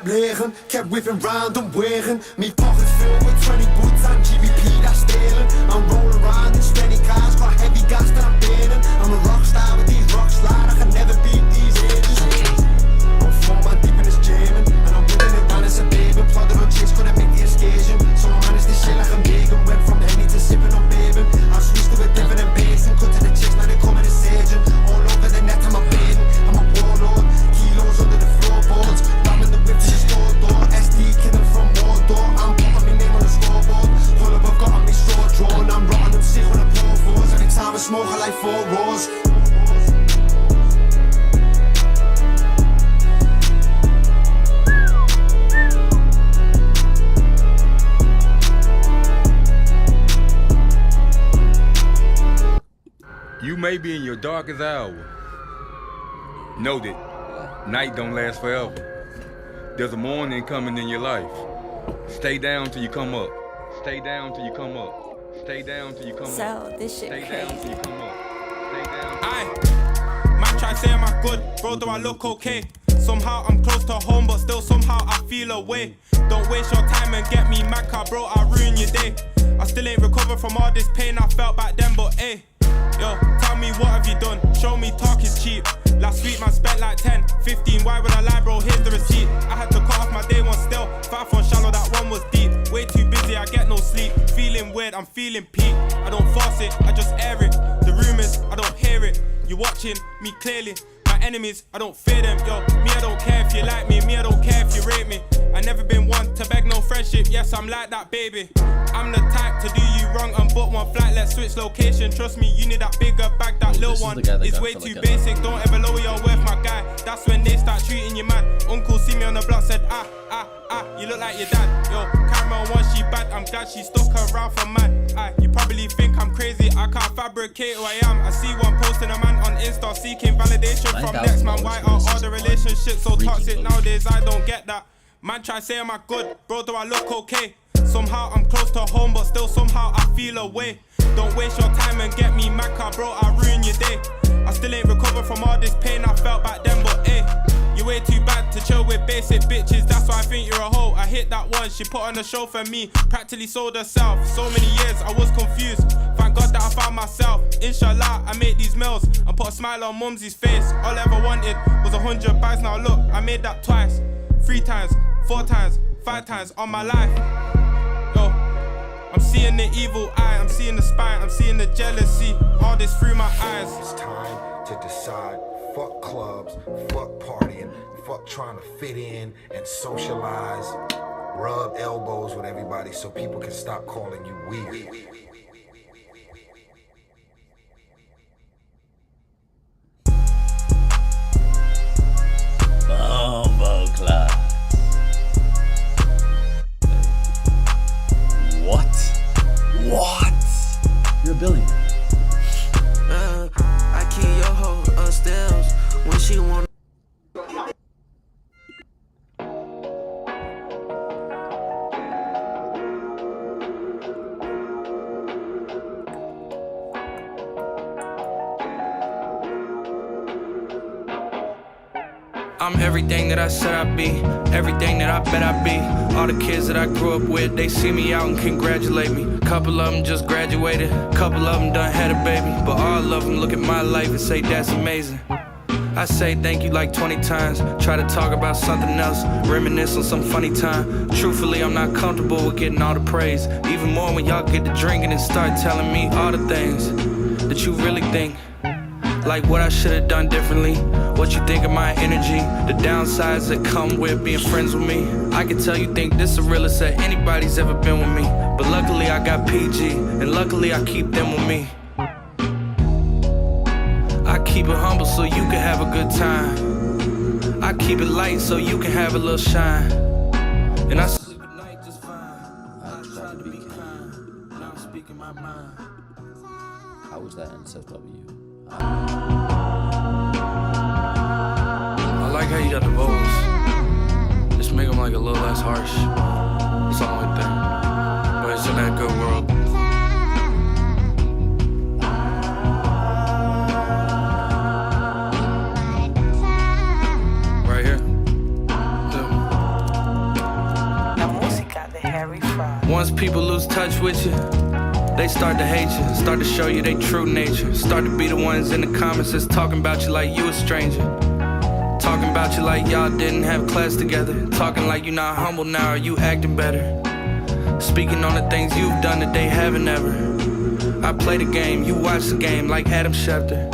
kept liggen. Kept whipping round and wearing. Me pockets filled with 20 boots and GBP that's stealing. I'm rolling around in 20 cars, got heavy gas that I'm burning. I'm a rock star with these rock slide, I can never beat these ages. I'm 4 man deep in this German, and I'm winning it down in suburban. Plotted on chicks, couldn't make the excursion. So I managed this shit like I'm vegan. Went from Henny to sipping on bourbon. I switched to a different basin. Cut to the chicks, now they coming a surgeon. All over the net, I'm a burden. I'm a warlord. Kilos under the floorboards. Ramming the whip to the store door. SD killing from Mordor. I'm putting my name on the scoreboard. Pull up, I've got on me straw drawn. I'm rotting them sick when I pour fours. Every time I smoke, I like 4 roars. You may be in your darkest hour. Know that night don't last forever. There's a morning coming in your life. Stay down till you come up. Stay down till you come up. Stay down till you come up. So, this shit Stay crazy. down till you come up. Stay down. Man try say am I good, bro, do I look okay? Somehow I'm close to home, but still somehow I feel away. Don't waste your time and get me mad, car, bro, I'll ruin your day. I still ain't recovered from all this pain I felt back then, but ayy. Yo, tell me what have you done? Show me talk is cheap. Last week man spent like 10, 15, why would I lie, bro? Here's the receipt. I had to cut off my day one still. 5 on shallow, that one was deep. Way too busy, I get no sleep. Feeling weird, I'm feeling peak. I don't force it, I just air it. The rumors, I don't hear it. You watching me clearly. My enemies, I don't fear them. Yo, me I don't care if you like me. Me I don't care if you rate me. I never been one to beg no friendship. Yes, I'm like that, baby. I'm the type to do you wrong and book one flight. Let's switch location. Trust me, you need that bigger bag. That little one is way too basic. Don't ever lower your worth, my guy. That's when they start treating you mad. Uncle see me on the block, said you look like your dad. Yo, Cameron one, she bad. I'm glad she stuck around for man. You probably think I'm crazy. I can't fabricate who I am. I see one posting a man on Insta seeking validation from next man. Why are all the relationships so toxic nowadays? I don't get that. Man try say am I good, bro, do I look okay? Somehow I'm close to home, but still somehow I feel away. Don't waste your time and get me mad, car, bro, I'll ruin your day. I still ain't recovered from all this pain I felt back then, but ayy, you way too bad to chill with basic bitches. That's why I think you're a hoe. I hit that one, she put on a show for me. Practically sold herself. So many years I was confused. Thank God that I found myself. Inshallah, I made these meals and put a smile on mumsy's face. All I ever wanted was 100 bags. Now look, I made that twice, 3 times, 4 times, 5 times on my life. Yo, I'm seeing the evil eye, I'm seeing the spite, I'm seeing the jealousy. All this through my eyes. It's time to decide. Fuck clubs, fuck partying, fuck trying to fit in and socialize. Rub elbows with everybody so people can stop calling you weird. Bumbo class. What? You're a billionaire. I keep your hoe upstairs when she want. I'm everything that I said I'd be, everything that I bet I'd be. All the kids that I grew up with, they see me out and congratulate me. Couple of them just graduated, couple of them done had a baby. But all of them look at my life and say that's amazing. I say thank you like 20 times, try to talk about something else, reminisce on some funny time. Truthfully, I'm not comfortable with getting all the praise. Even more when y'all get to drinking and start telling me all the things that you really think. Like what I should've done differently, what you think of my energy, the downsides that come with being friends with me. I can tell you think this the realest that anybody's ever been with me. But luckily I got PG, and luckily I keep them with me. I keep it humble so you can have a good time. I keep it light so you can have a little shine. And I sleep at night just fine. I try to be kind, now I'm speaking my mind. How was that NSFW? I like how you got the vocals. Just make them like a little less harsh. Something like that. But it's in that good world. Right here. Yeah. people lose touch with you, they start to hate you, start to show you their true nature. Start to be the ones in the comments that's talking about you like you a stranger. Talking about you like y'all didn't have class together. Talking like you not humble now or you acting better. Speaking on the things you've done that they haven't ever. I play the game, you watch the game like Adam Schefter.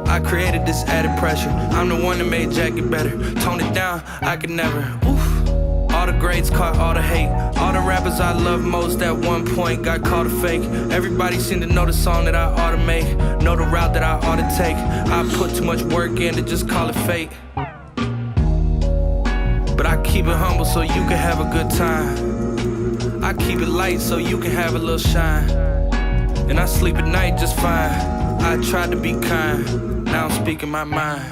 I created this added pressure. I'm the one that made Jack get better. Tone it down, I could never. Oof. All the grades caught all the hate. All the rappers I love most at one point got called a fake. Everybody seemed to know the song that I ought to make. Know the route that I ought to take. I put too much work in to just call it fate. But I keep it humble so you can have a good time. I keep it light so you can have a little shine. And I sleep at night just fine. I tried to be kind, now I'm speaking my mind.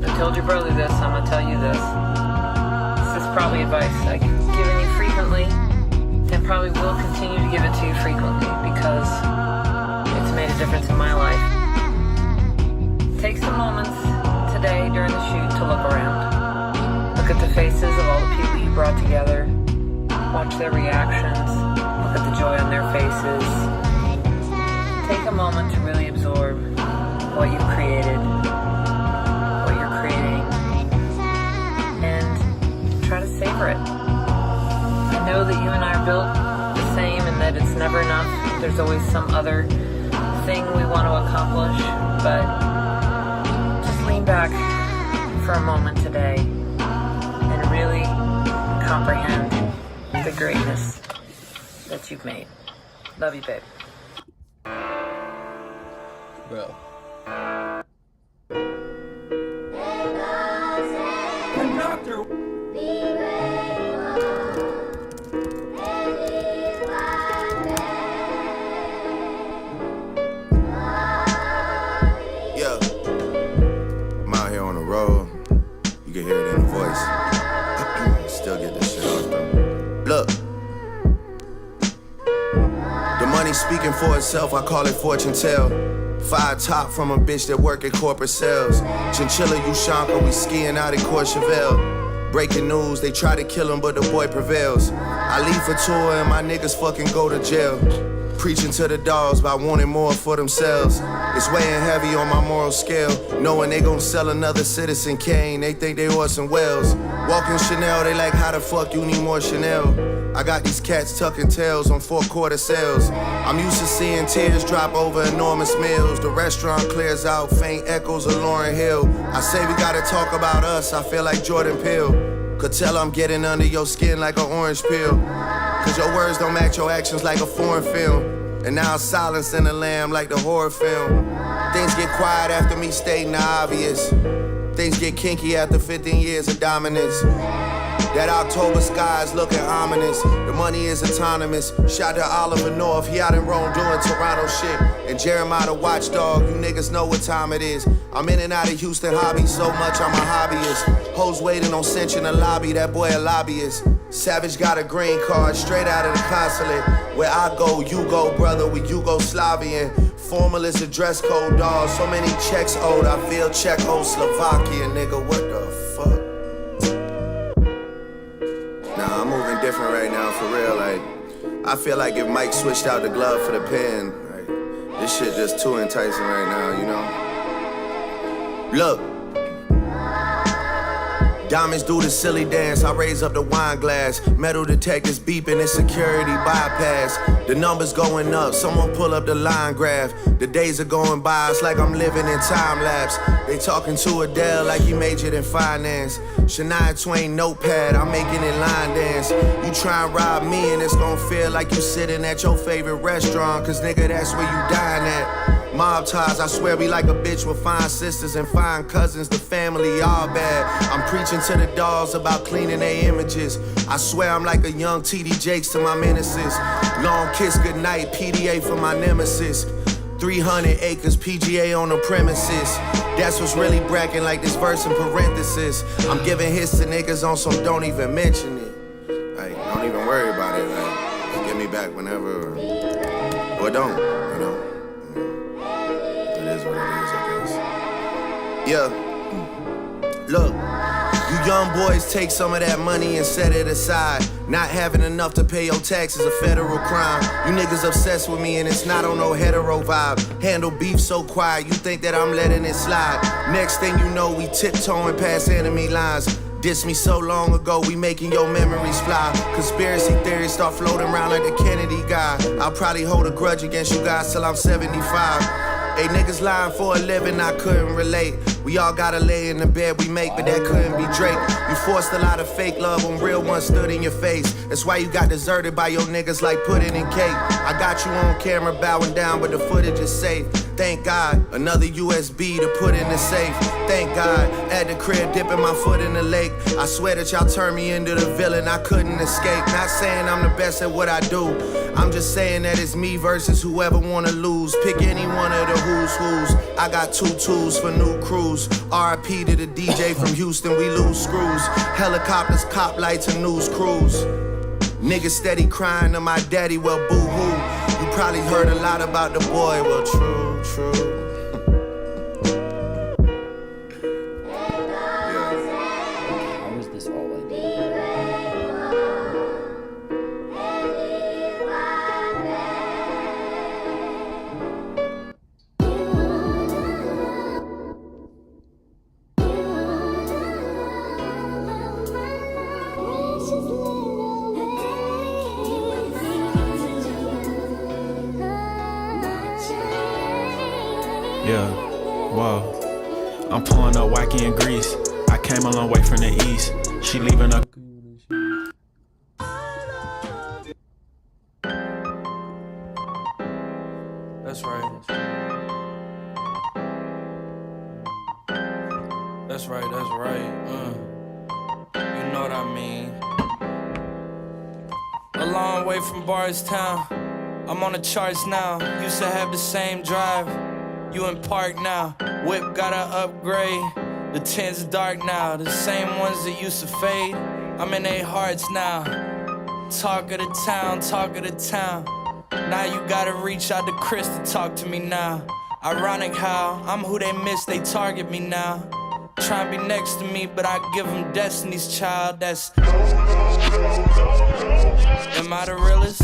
I told your brother this, I'm gonna tell you this. This is probably advice I've given you frequently, and probably will continue to give it to you frequently because it's made a difference in my life. Take some moments today during the shoot to look around. Look at the faces of all the people you brought together. Watch their reactions. Look at the joy on their faces. Take a moment to really absorb what you've created, what you're creating, and try to savor it. I know that you and I are built the same and that it's never enough. There's always some other thing we want to accomplish, but just lean back for a moment today and really comprehend the greatness that you've made. Love you, babe. Bro. Yeah. I'm out here on the road. You can hear it in the voice. Still get this shit off though. Look. The money speaking for itself, I call it fortune tell. 5 top from a bitch that work at corporate sales. Chinchilla Ushanka, we skiing out in Courchevel. Breaking news, they try to kill him, but the boy prevails. I leave for tour and my niggas fucking go to jail. Preaching to the dogs by wanting more for themselves. It's weighing heavy on my moral scale. Knowing they gon' sell another Citizen Kane, they think they Orson Welles. Walking Chanel, they like, how the fuck you need more Chanel? I got these cats tucking tails on 4-quarter sales. I'm used to seeing tears drop over enormous meals. The restaurant clears out, faint echoes of Lauryn Hill. I say we gotta talk about us, I feel like Jordan Peele. Could tell I'm getting under your skin like an orange peel. Cause your words don't match your actions like a foreign film. And now silence in the lamb like the horror film. Things get quiet after me stating the obvious. Things get kinky after 15 years of dominance. That October sky's looking ominous. The money is autonomous. Shout to Oliver North, he out in Rome doing Toronto shit. And Jeremiah the watchdog, you niggas know what time it is. I'm in and out of Houston hobby so much I'm a hobbyist. Hoes waiting on cinch in the lobby, that boy a lobbyist. Savage got a green card straight out of the consulate. Where I go, you go, brother, we Yugoslavian. Formal is a dress code, dawg. So many checks owed, I feel Czechoslovakian, nigga, what the fuck? Nah, I'm moving different right now, for real, like, I feel like if Mike switched out the glove for the pen, like, this shit just too enticing right now, you know? Look. Diamonds do the silly dance, I raise up the wine glass. Metal detectors beeping, it's security bypass. The numbers going up, someone pull up the line graph. The days are going by, it's like I'm living in time lapse. They talking to Adele like he majored in finance. Shania Twain notepad, I'm making it line dance. You try and rob me and it's gon' feel like you sitting at your favorite restaurant. Cause nigga, that's where you dine at. Mob ties, I swear we like a bitch with fine sisters and fine cousins. The family all bad. I'm preaching to the dolls about cleaning their images. I swear I'm like a young TD Jakes to my menaces. Long kiss goodnight, PDA for my nemesis. 300 acres, PGA on the premises. That's what's really bracking like this verse in parenthesis. I'm giving hits to niggas on some don't even mention it. Like, don't even worry about it. Like, just give me back whenever. Or don't, you know. It is what it is, I guess. Yeah. Look, you young boys take some of that money and set it aside. Not having enough to pay your taxes a federal crime. You niggas obsessed with me and it's not on no hetero vibe. Handle beef so quiet, you think that I'm letting it slide. Next thing you know, we tiptoeing past enemy lines. Diss me so long ago, we making your memories fly. Conspiracy theories start floating around like the Kennedy guy. I'll probably hold a grudge against you guys till I'm 75. Hey, niggas lying for a living, I couldn't relate. We all gotta lay in the bed we make, but that couldn't be Drake. You forced a lot of fake love when real ones stood in your face. That's why you got deserted by your niggas like pudding and cake. I got you on camera bowing down, but the footage is safe. Thank God, another USB to put in the safe. Thank God, at the crib dipping my foot in the lake. I swear that y'all turned me into the villain, I couldn't escape. Not saying I'm the best at what I do, I'm just saying that it's me versus whoever wanna lose. Pick any one of the who's. I got 2 tools for new crews. RIP to the DJ from Houston, we lose screws. Helicopters, cop lights, and news crews. Niggas steady crying to my daddy, well boo-hoo. You probably heard a lot about the boy, well true. How is this all I do? Yeah, whoa. I'm pulling up wacky in Greece. I came a long way from the east. She leaving a. That's right. That's right, that's right. You know what I mean. A long way from Bardstown. I'm on the charts now. Used to have the same drive. You in park now. Whip gotta upgrade. The tints dark now. The same ones that used to fade. I'm in their hearts now. Talk of the town, talk of the town. Now you gotta reach out to Chris to talk to me now. Ironic how I'm who they miss, they target me now. Try and be next to me, but I give them Destiny's Child. That's. Am I the realest?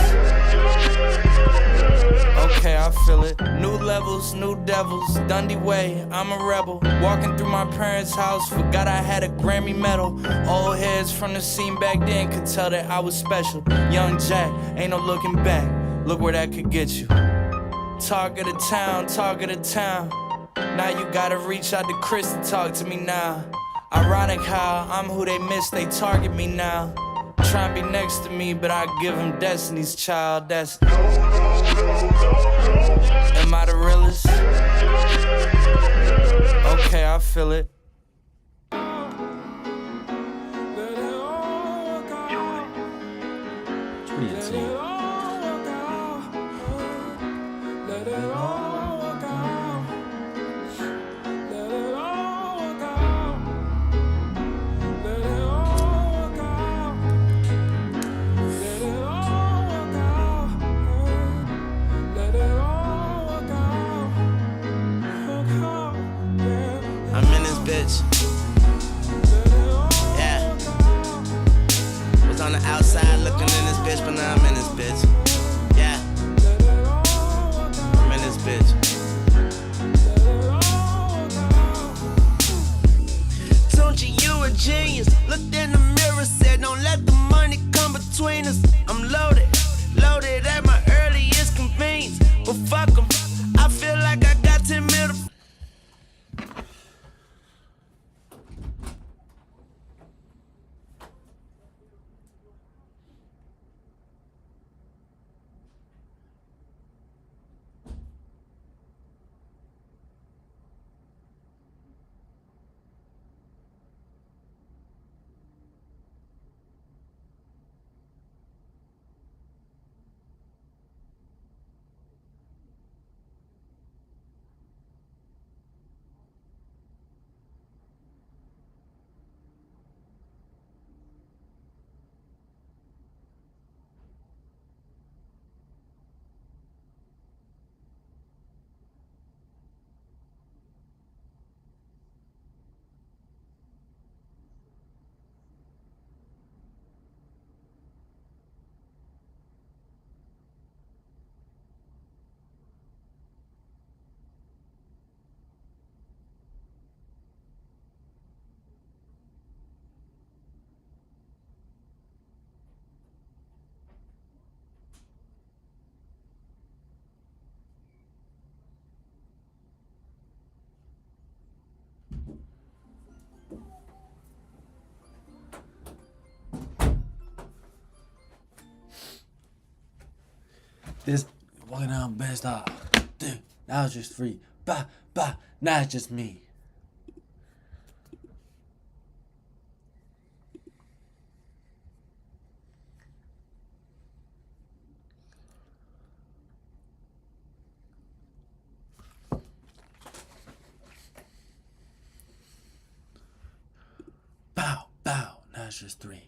Okay, I feel it. New levels, new devils. Dundee way, I'm a rebel. Walking through my parents' house, forgot I had a Grammy medal. Old heads from the scene back then could tell that I was special. Young Jack, ain't no looking back. Look where that could get you. Talk of the town, talk of the town. Now you gotta reach out to Chris to talk to me now. Ironic how I'm who they miss, they target me now. Try and be next to me, but I give them Destiny's Child. That's. Am I the realest? Okay, I feel it. It's pretty insane. Yeah. Was on the outside looking in this bitch, but now I'm in this bitch. Yeah. I'm in this bitch. Tunchi, you a genius. Looked in the mirror, said, don't let the money come between us. I'm loaded at my earliest convenience. But fuck 'em, I feel like I got 10 mil to. This walking out best off. Dude, now it's just free. Bah, bah, now it's just me. Bow, bow, now it's just 3.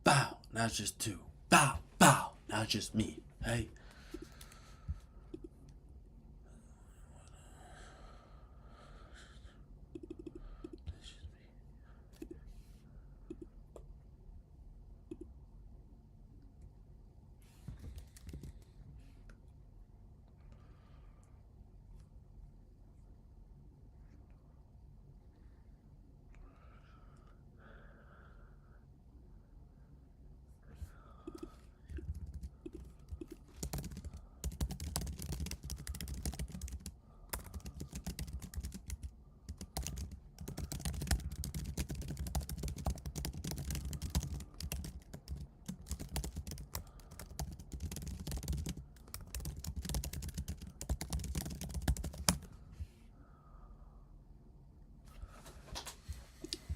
Bow, now it's just 2. Bow, bow, now it's just me. Hey.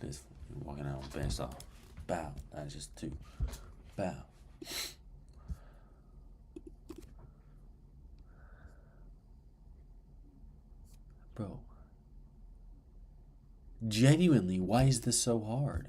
This walking out best off. Bow, not just 2. Bow. Bro. Genuinely, why is this so hard?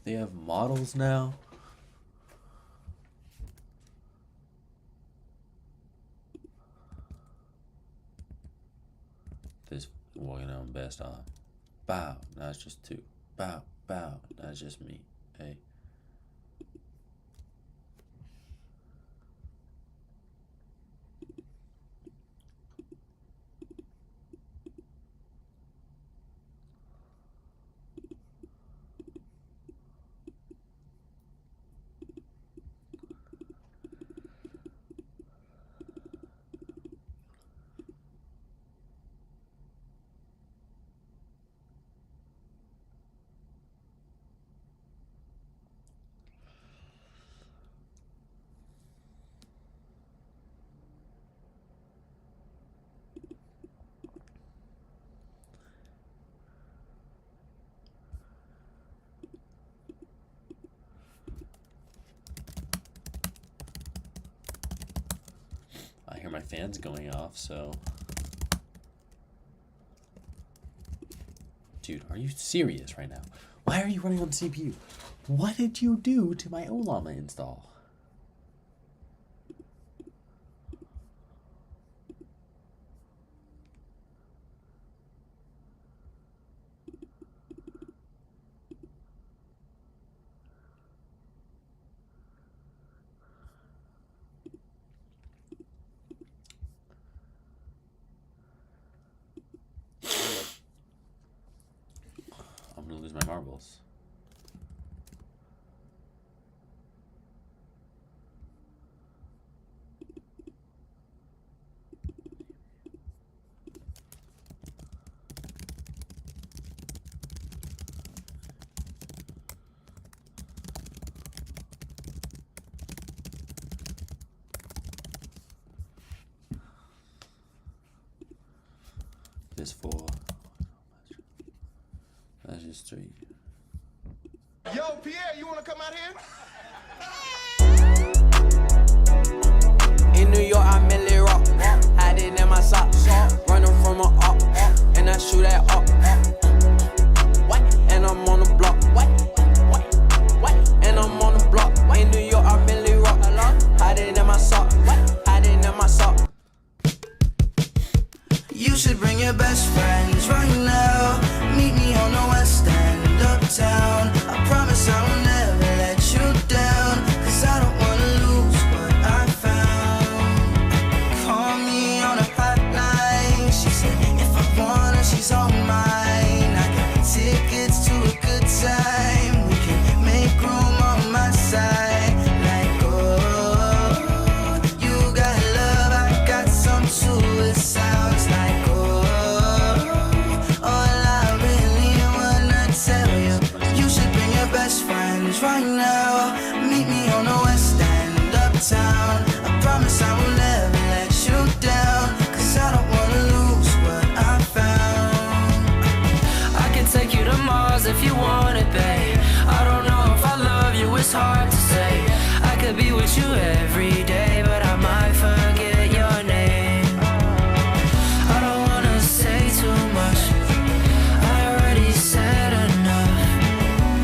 They have models now. This walking out best off. Bow, now it's just 2. Bow, bow, now it's just me. Hey. I hear my fans going off, so. Dude, are you serious right now? Why are you running on CPU? What did you do to my Olama install? I'm gonna lose my marbles. This 4. That's just 3. Yo, Pierre, you wanna come out here? In New York, I merely rock. Hiding in my socks. Running from a up. And I shoot at up. And I'm on the block. And I'm on the block. In New York, I merely rock. Hiding in my sock. Hiding in my sock. You should bring your best friends right now. Meet me on the West End, uptown. I promise I will never let you down. Cause I don't wanna lose what I found. Call me on a hotline. She said if I want her, she's all mine. I got tickets to a good time. We can make room on my side. Like, oh, you got love, I got some too. It sounds like, right now, meet me on the West End, uptown. I promise I will never let you down. Cause I don't wanna lose what I found. I can take you to Mars if you want it, babe. I don't know if I love you, it's hard to say. I could be with you every day, but I might forget your name. I don't wanna say too much, I already said enough.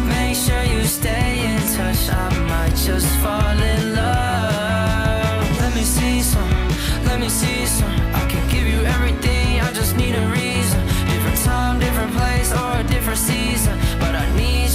Make sure you stay in touch, I might just fall in love. Let me see some, I can give you everything, I just need a reason. Different time, different place, or a different season. But I need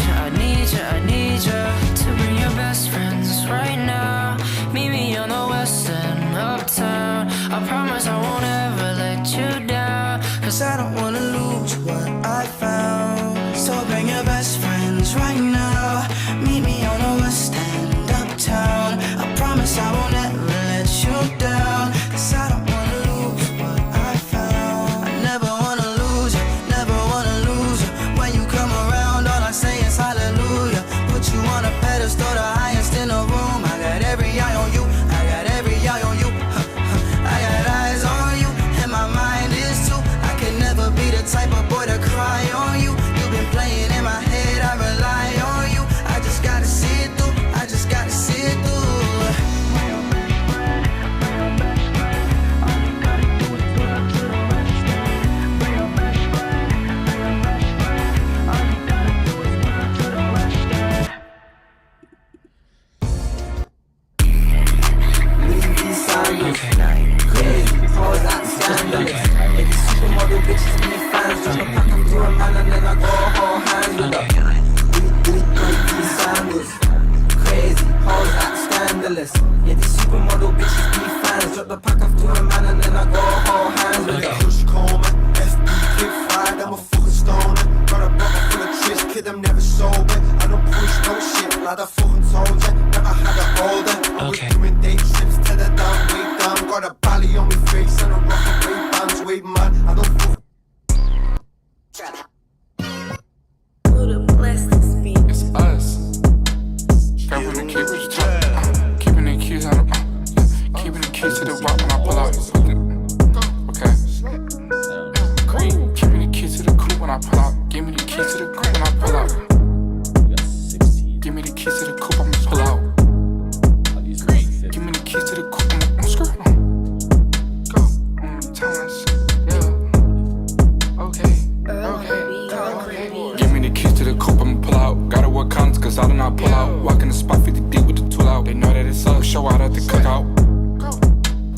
you to bring your best friends right now. Meet me on the West End, uptown. I promise I won't ever let you down. Cause I don't wanna lose what I found. So bring your best friends right now. Meet me on the West End, uptown. I promise I won't ever let you down. Cause I don't wanna lose what I found. I never wanna lose you, never wanna lose you. When you come around, all I say is hallelujah. Put you on a pedestal, the highest in the room. I got every eye on you, I got every eye on you. I got eyes on you, and my mind is too. I can never be the type of boy to cry on you. You've been playing in my head, I rely on you. I just gotta see it through, I just gotta see it through. Yeah, these supermodel bitches be fans. Drop the pack up to a man and then I go hold hands with her. Push coma, FB kid fried, I'm a fucking stoner. Got a bottle full of tricks, kid, I'm never sober. I don't push no shit, like I fucking told ya. Never had it older. I was doing day trips to the down, way down. Got a bally on my face and a rock and way bands, way man. I don't fucking. It's us. Grabbing the key, what you talking? Keeping the keys on the keeping the keys to the rock when I pull out. Okay. Keeping the keys to the coupe when I pull out. Give me the keys to the coupe when I pull out. Give me the keys to the coupe, I'ma pull out. Give me the keys to the coupe, I'm screw. Go. Tell that shit. Yeah. Okay. Give me the keys to the coupe, I'ma pull out. Gotta work counts, cause I do not pull out. Walk in the spot 50 deep with the tool out. They know that it's up, show out at the cookout.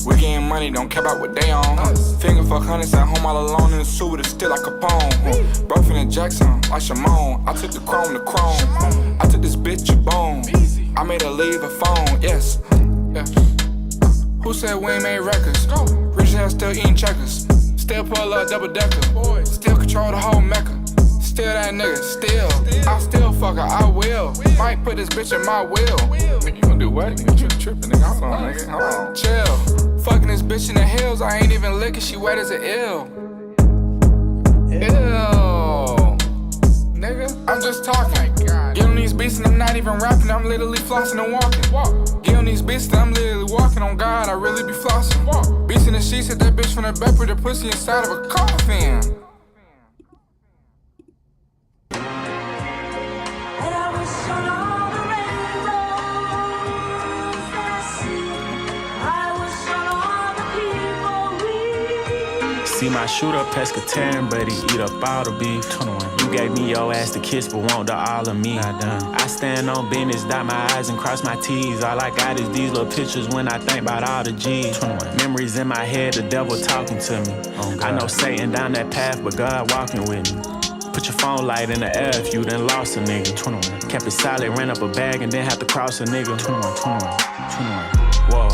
We getting money, don't care about what they on. Finger fuck hundreds at home all alone in the suit with a still like Capone. Bro finna Jackson, like Shimon. I took the chrome to chrome. I took this bitch a bone. I made her leave a phone, yes. Yeah. Who said we ain't made records? Rich ass still eating checkers. Still pull up double decker. Still control the whole mecca. Still that nigga, still. I still fuck her, I will. Might put this bitch in my will. Nigga, you gon' do what? Nigga, you trippin', nigga. Hold on, nigga. Hold on. Chill. Fucking this bitch in the hills, I ain't even licking, she wet as an ill. Ew. Nigga, I'm just talking. Get on these beats and I'm not even rapping, I'm literally flossing and walking. Get on these beats and I'm literally walking, on God, I really be flossing. Beats in the sheets, hit that bitch from the back with the pussy inside of a coffin. And I wish See my shooter pescatarian, but he eat up all the beef. 21. You gave me your ass to kiss, but want the all of me. Not done. I stand on business, dot my I's and cross my T's. All I got is these little pictures when I think about all the G's. 21. Memories in my head, the devil talking to me. I know Satan down that path, but God walking with me. Put your phone light in the air if you done lost a nigga. 21. Kept it solid, ran up a bag and then had to cross a nigga. 21. Whoa.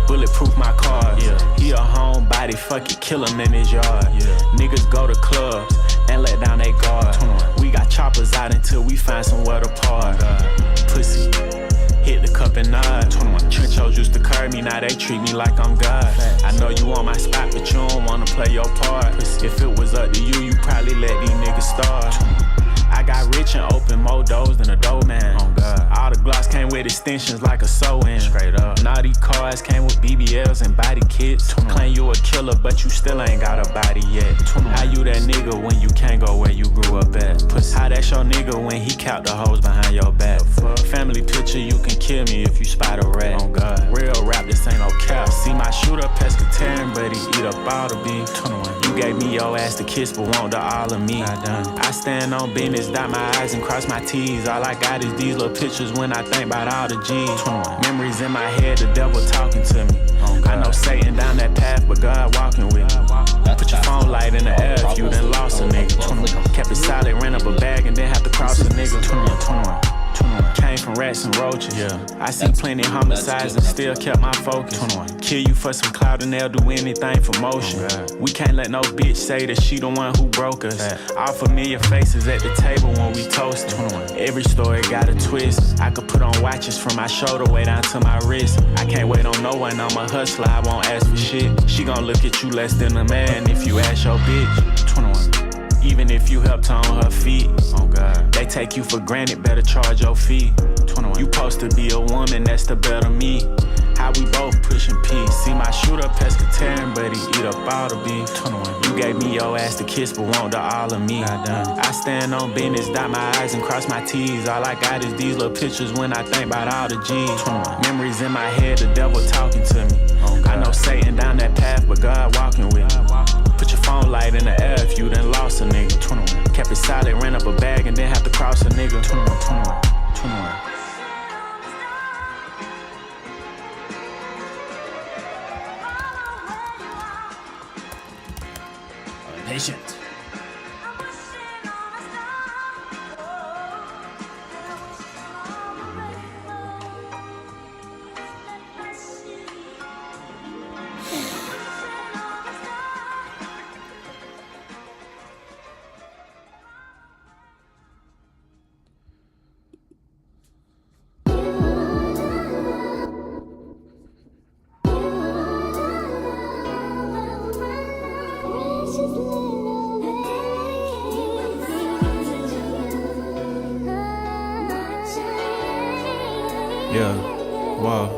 Bulletproof my cars. Yeah. He a homebody, fuck it, kill him in his yard. Yeah. Niggas go to clubs and let down they guard. 21. We got choppers out until we find somewhere to park. Pussy, hit the cup and nod. 21. Trenchos used to curb me, now they treat me like I'm God. Facts. I know you on my spot, but you don't wanna play your part. Pussy. If it was up to you, you probably let these niggas starve. I got rich and opened more doors than a dough man. Oh God. All the Glocks came with extensions like a sew-in. Straight up. Naughty cars came with BBLs and body kits. Claim you a killer, but you still ain't got a body yet. How you that nigga when you can't go where you grew up at? Pussy. How that's your nigga when he count the hoes behind your back? Family picture, you can kill me if you spot a rat. Oh God. Real rap, this ain't no cap. See my shooter pescatarian, but he eat up all the beef. 21. You gave me your ass to kiss, but want the all of me. I stand on business, dot my I's and cross my T's. All I got is these little pictures when I think about all the G's. 21. Memories in my head, the devil talking to me. I know Satan down that path, but God walking with me. Put your phone light in the air if you done lost a nigga. 21. Kept it solid, ran up a bag and then have to cross a nigga. 21. Came from rats and roaches. Yeah. I seen plenty of homicides and still kept my focus. 21. Kill you for some clout and they'll do anything for motion. We can't let no bitch say that she the one who broke us. All familiar faces at the table when we toast. 21. Every story got a twist. I could put on watches from my shoulder way down to my wrist. I can't wait on no one, I'm a hustler, I won't ask for shit. She gon' look at you less than a man if you ask your bitch. 21. Even if you helped her on her feet. Oh God. They take you for granted, better charge your fee. 21. You supposed to be a woman, that's the better me. How we both pushing peace. See my shooter pescatarian, but he eat up all the beef. 21. You gave me your ass to kiss, but want the all of me. I stand on business, dot my I's and cross my T's. All I got is these little pictures when I think about all the G's. 21. Memories in my head, the devil talking to me. I know Satan down that path, but God walking with me. Put your phone light in the air if you done lost a nigga. 21. Kept it solid, ran up a bag and then have to cross a nigga. 21. Patient. Yeah, wow.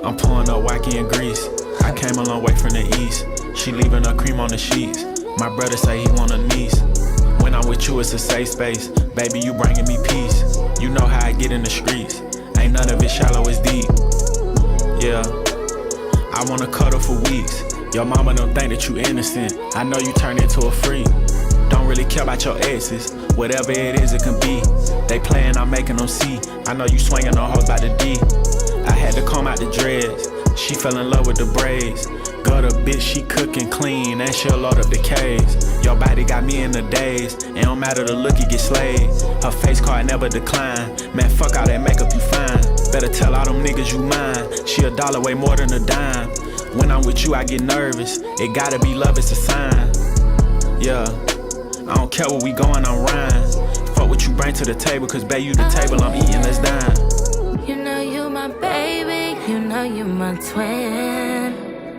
I'm pouring up wacky and grease. I came a long way from the east. She leaving her cream on the sheets. My brother say he want a niece. When I'm with you, it's a safe space. Baby, you bringing me peace. You know how I get in the streets. Ain't none of it shallow, it's deep. Yeah, I wanna cuddle for weeks. Your mama don't think that you innocent. I know you turn into a freak. Don't really care about your exes. Whatever it is, it can be. They playin', I'm making them see. I know you swinging on hoes by the D. I had to comb out the dreads. She fell in love with the braids. Got a bitch, she cookin' clean, and she'll load up the caves. Your body got me in the daze. It don't matter the look, you get slayed. Her face card never decline. Man, fuck all that makeup, you fine. Better tell all them niggas you mine. She $1 way more than a dime. When I'm with you, I get nervous. It gotta be love, it's a sign. Yeah, I don't care where we going, I'm rhyme. Fuck what you bring to the table, cause babe, you the table, I'm eating, let's dine. You know you my baby, you know you my twin.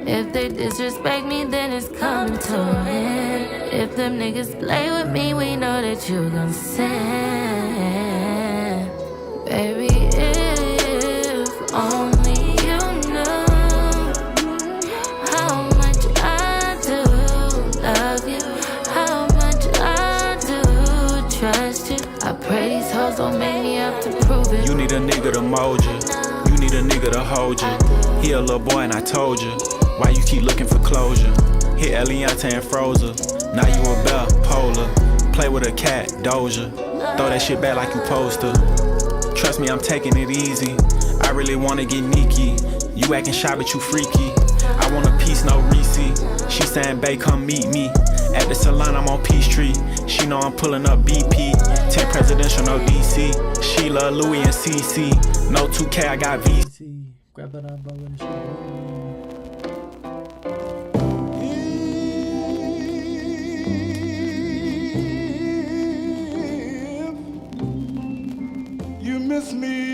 If they disrespect me, then it's coming to an end. If them niggas play with me, we know that you gon' sin. Baby, if only you knew how much I do love you, how much I do trust you. I pray these hoes don't make me have to prove it. You need a nigga to mold you. You need a nigga to hold you. He a little boy and I told you. Why you keep looking for closure? Hit Elianta and Frozen. Now you a bell, polar. Play with a cat, Doja. Throw that shit back like you supposed to. Trust me, I'm taking it easy. I really wanna get Nikki. You acting shy, but you freaky. I want a piece, no receipt. She saying, babe, come meet me. At the salon, I'm on Peachtree. She know I'm pulling up BP. 10 presidential, no DC. Sheila, Louis, and CC. No 2K, I got VC. Grab that eyebrow and shit. You miss me.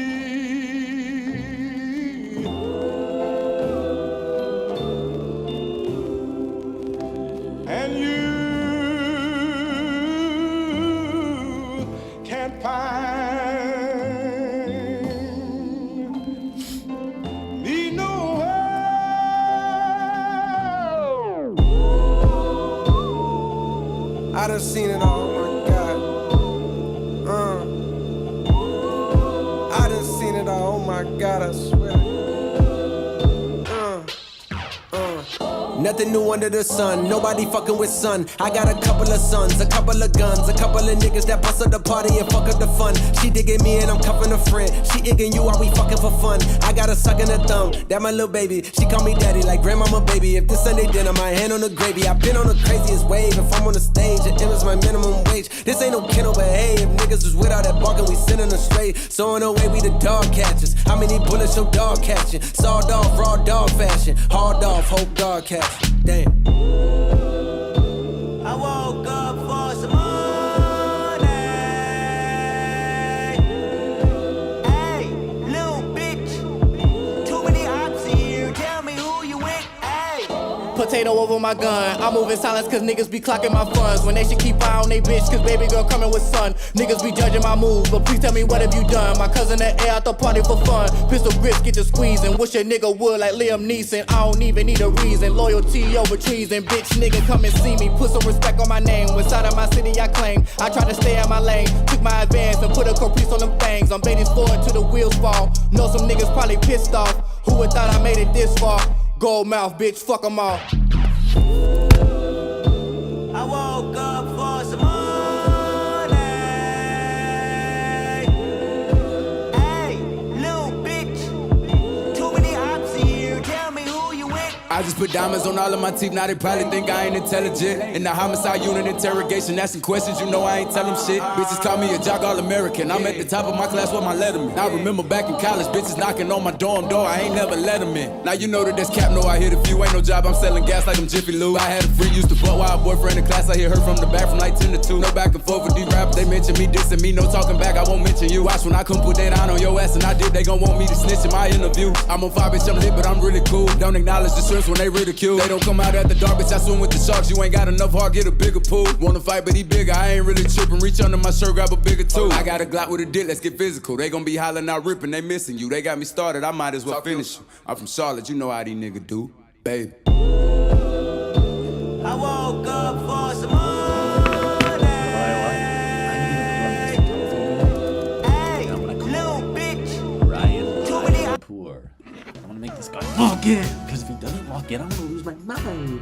And you can't find me nowhere. I done seen it all, oh my God. I done seen it all, oh my God, I swear. Nothing new under the sun, nobody fucking with sun. I got a couple of sons, a couple of guns, a couple of niggas that bust up the party and fuck up the fun. She digging me and I'm cuffing a friend. She igging you while we fucking for fun. I got a suck in her thumb, that my little baby. She call me daddy like grandmama baby. If this Sunday dinner, my hand on the gravy. I've been on the craziest wave. If I'm on the stage, it was my minimum wage. This ain't no kennel, but hey, if niggas was without that barking, we sending them straight. So in a way, we the dog catchers. How many bullets your dog catching? Sawed off, raw dog fashion. Hard off, hope dog catch. Damn. I woke up for some money. Hey, little bitch. Too many ops here. Tell me who you with. Hey. Potato over my gun. I move in silence cause niggas be clocking my funds. When they should keep eye on they bitch cause baby girl coming with son. Niggas be judging my moves, but please tell me what have you done? My cousin at air out the party for fun. Pistol grips get to squeezing. Wish a nigga would like Liam Neeson. I don't even need a reason. Loyalty over treason. Bitch nigga come and see me. Put some respect on my name. Inside of my city I claim. I try to stay out my lane. Took my advance and put a caprice on them things. I'm baiting forward till the wheels fall. Know some niggas probably pissed off. Who would thought I made it this far? Gold mouth bitch, fuck them all. I woke up for some money. Hey, little bitch. Too many ops here. Tell me who you with. I just put diamonds on all of my teeth, now they probably think I ain't intelligent. In the homicide unit interrogation, asking questions, you know I ain't tell them shit. Bitches call me a jock all-American, I'm at the top of my class with my letterman. I remember back in college, bitches knocking on my dorm door, I ain't never let them in. Now you know that that's cap, no I hit a few, ain't no job, I'm selling gas like I'm Jiffy Lube. I had a friend used to fuck while a boyfriend in class, I hit her from the back from like 10 to 2. No back and forth with these rappers, they mention me, dissing me, no talking back, I won't mention you. Watch when I come put that on your ass and I did, they gon' want me to snitch in my interview. I'm on fire, bitch, I'm lit, but I'm really cool. Don't acknowledge the shrimps when they ridicule. They don't come out at the dark, bitch, I swim with the sharks. You ain't got enough heart, get a bigger pool. Wanna fight, but he bigger, I ain't really tripping. Reach under my shirt, grab a bigger tool. I got a Glock with a dick, let's get physical. They gon' be hollering out ripping, they missing you. They got me started, I might as well finish you. I'm from Charlotte, you know how these niggas do, baby. I woke up for some money. Hey, little bitch. Too many Poor. I want to make this guy lock in, because if he doesn't lock in, I'm gonna lose my mind.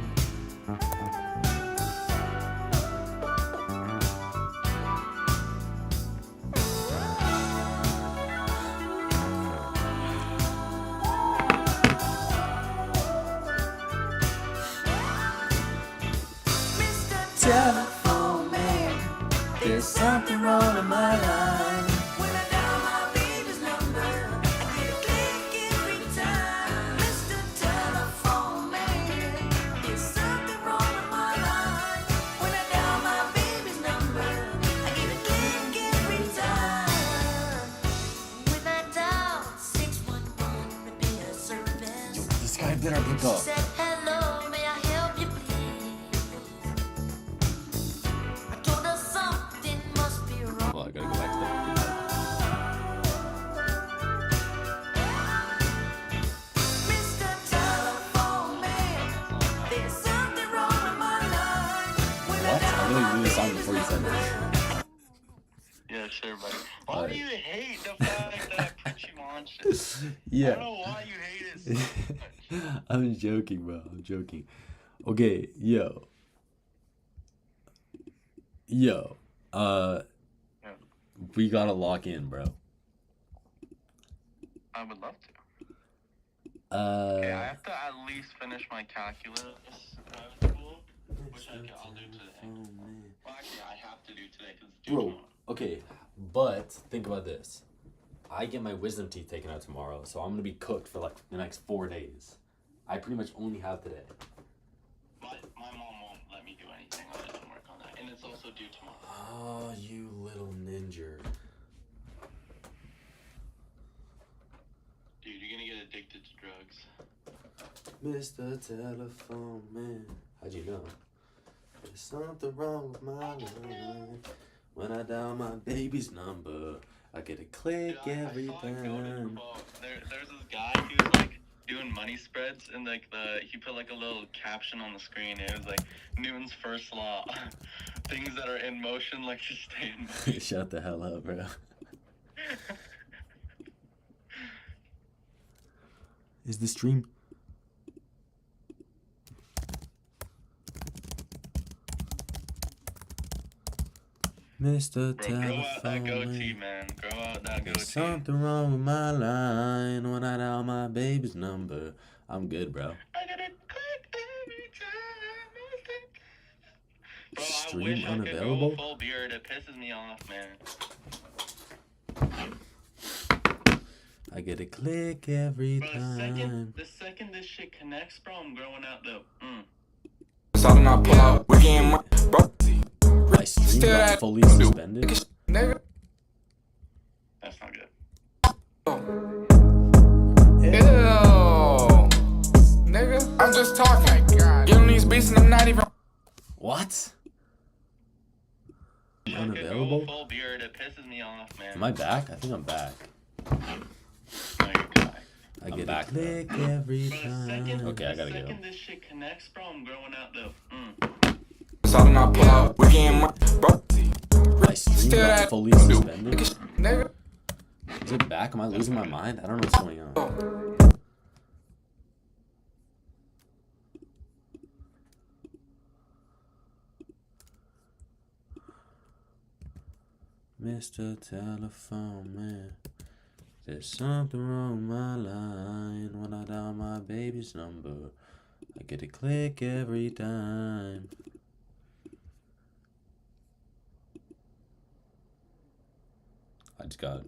Telephone man, there's something wrong with my line. When I dial my baby's number, I get a click every time. Mr. Telephone man, there's something wrong with my line. When I dial my baby's number, I get a click every time. When I dial 611 repair service, This guy better pick up. said hello, may I help you please? I told her something must be wrong. Well, I gotta go back to that. Mr. Telephone man, there's something wrong with my line. When What? I'm gonna do this song before you said this. Yeah, sure, buddy. Why do you hate the fact that I put you on shit? Yeah. I don't know why you hate it. I'm joking, bro. I'm joking. Okay, yo. We gotta lock in, bro. I would love to. Okay, I have to at least finish my calculus in private school, which I'll do today. Well, actually, I have to do today because it's due Bro, tomorrow. okay, but think about this. I get my wisdom teeth taken out tomorrow, so I'm gonna be cooked for like the next 4 days. I pretty much only have today. My mom won't let me do anything other than work on that, and it's also due tomorrow. Oh, you little ninja. Dude, you're gonna get addicted to drugs. Mr. Telephone Man. How'd you know? There's something wrong with my line. When I dial my baby's number, I get a click every time. There's this guy who was like doing money spreads, and like he put like a little caption on the screen. It was like Newton's first law: things that are in motion like to stay in motion. Shut the hell up, bro. Is the stream? Mr. Bro, grow out that goatee, man. Grow out that goatee. There's something wrong with my line. When I dial my baby's number, I'm good, bro. I gotta click every time. Bro, Stream I wish unavailable? I could go full beard. It pisses me off, man. I get a click every Bro, time. the second this shit connects, bro, I'm growing out the So I do not pull out. We're getting money, bro. My stream got fully suspended. Nigga. That's not good. Ew. Nigga. I'm just talking. Give them these beats and I'm not even. What? I could Unavailable? go full beard. It pisses me off, man. Am I back? I think I'm back. I get a click every time. Okay, I gotta The go. second this shit connects, bro, I'm growing out the So I do not pull out. We're getting money, bro. My stream got fully suspended. Nigga. Is it back? Am I losing my mind? I don't know what's going on. Mr. Telephone Man, there's something wrong with my line. When I dial my baby's number, I get a click every time. I just got...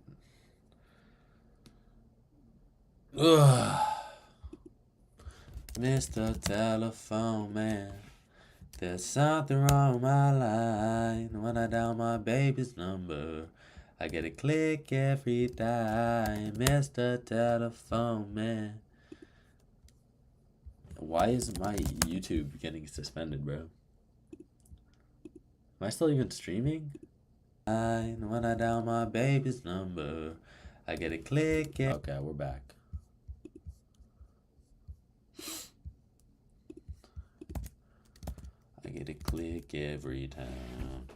Ugh. Mr. Telephone Man, there's something wrong with my line. When I dial my baby's number, I get a click every time. Mr. Telephone Man. Why is my YouTube getting suspended, bro? Am I still even streaming? When I dial my baby's number, I get a click. Okay, we're back. I get a click every time.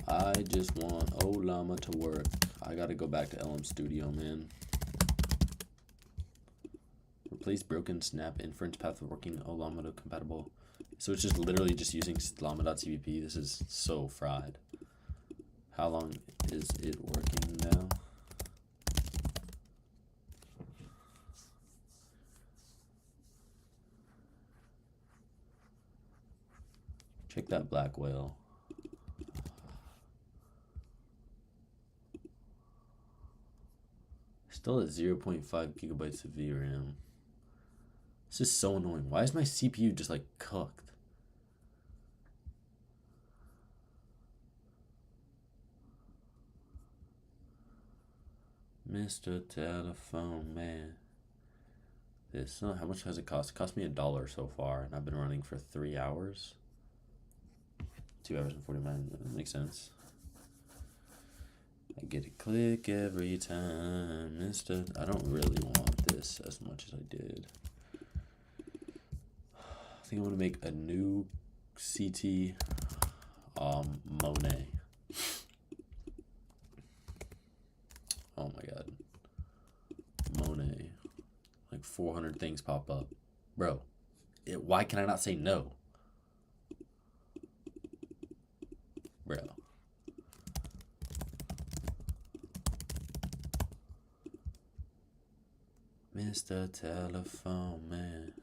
I just want old llama to work. I gotta go back to LM Studio, man. Replace broken snap inference path with working Ollama compatible. So it's just literally just using llama.cvp. This is so fried. How long is it working now? Check that black whale. Still at 0.5 gigabytes of VRAM. This is so annoying. Why is my CPU just like cooked? Mr. Telephone Man. This, how much has it cost? It cost me $1 so far, and I've been running for 3 hours. 2 hours and 49. That makes sense. I get a click every time, Mr. I don't really want this as much as I did. I think I'm gonna make a new CT Monet. Oh my god. 400 things pop up. Bro, why can I not say no? Bro. Mr. Telephone Man,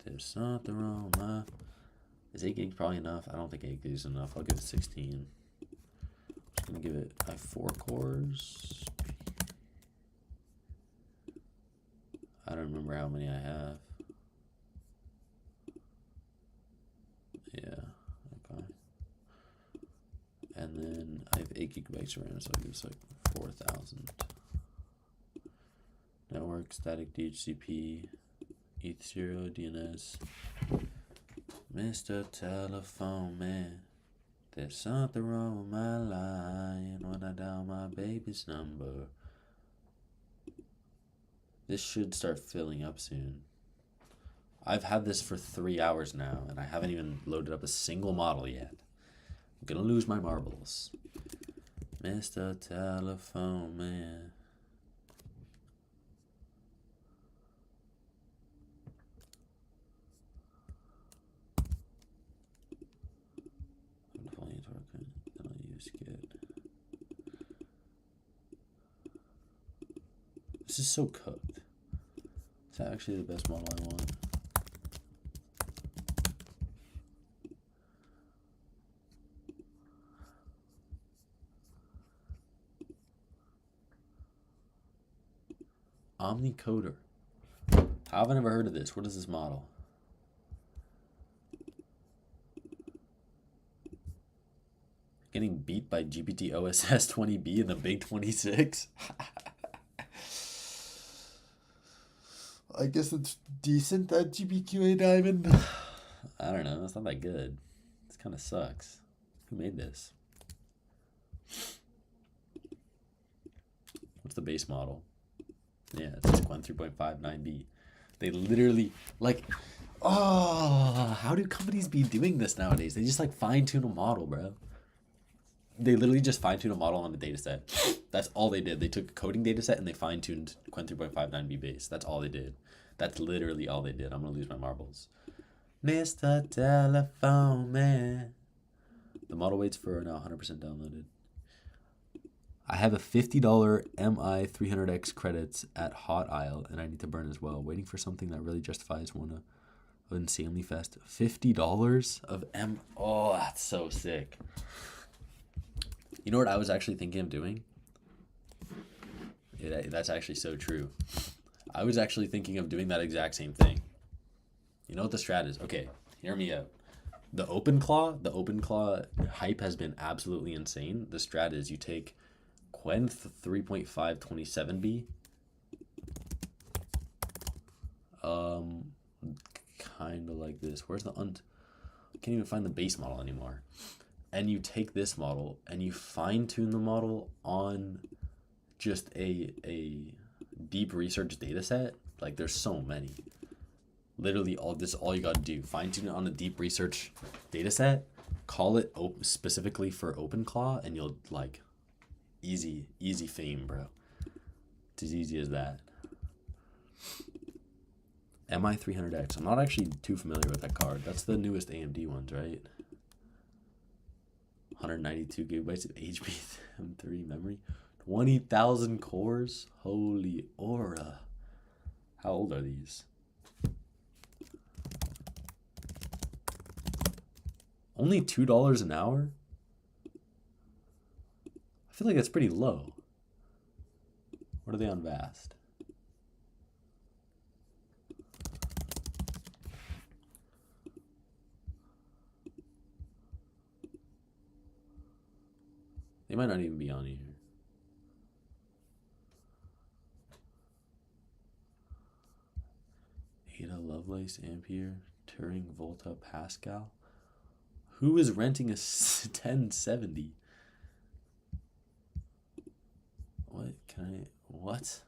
there's something wrong with my... Is 8 gigs probably enough? I don't think 8 gigs is enough. I'll give it 16. I'm just gonna give it... I have 4 cores. I don't remember how many I have. Yeah, okay. And then I have 8 gigabytes of RAM, so I give it like 4,000. Network, static DHCP, ETH0, DNS. Mr. Telephone Man, there's something wrong with my line when I dial my baby's number. This should start filling up soon. I've had this for 3 hours now, and I haven't even loaded up a single model yet. I'm gonna lose my marbles. Mr. Telephone Man. This is so cooked. Is that actually the best model I want? Omnicoder. How have I never heard of this? What is this model? Getting beat by GPT OSS 20B in the Big 26? I guess it's decent, that GPQA diamond. I don't know, it's not that good. This kind of sucks. Who made this? What's the base model? Yeah, it's Qwen 3.59B. They literally, like, oh, how do companies be doing this nowadays? They just, like, fine-tune a model, bro. They literally just fine-tune a model on the data set. That's all they did. They took a coding data set and they fine-tuned Qwen 3.59B base. That's all they did. That's literally all they did. I'm going to lose my marbles. Mr. Telephone Man. The model waits for now 100% downloaded. I have a $50 MI 300X credits at Hot Isle, and I need to burn as well. Waiting for something that really justifies one of insanely fast. $50 of M. Oh, that's so sick. You know what I was actually thinking of doing? Yeah, that's actually so true. I was actually thinking of doing that exact same thing. You know what the strat is? Okay, hear me out. The OpenClaw hype has been absolutely insane. The strat is you take Qwen 3.527B, kind of like this. Where's the I can't even find the base model anymore. And you take this model and you fine tune the model on just a deep research data set. Like, there's so many. Literally all you gotta do. Fine tune it on a deep research data set, call it specifically for OpenClaw, and you'll, like, easy fame, bro. It's as easy as that. MI 300X. I'm not actually too familiar with that card. That's the newest AMD ones, right? 192 gigabytes of HBM3 memory. 20,000 cores. Holy aura. How old are these? Only $2 an hour? I feel like that's pretty low. What are they on Vast? They might not even be on here. Ada Lovelace, Ampere, Turing, Volta, Pascal. Who is renting a 1070? What?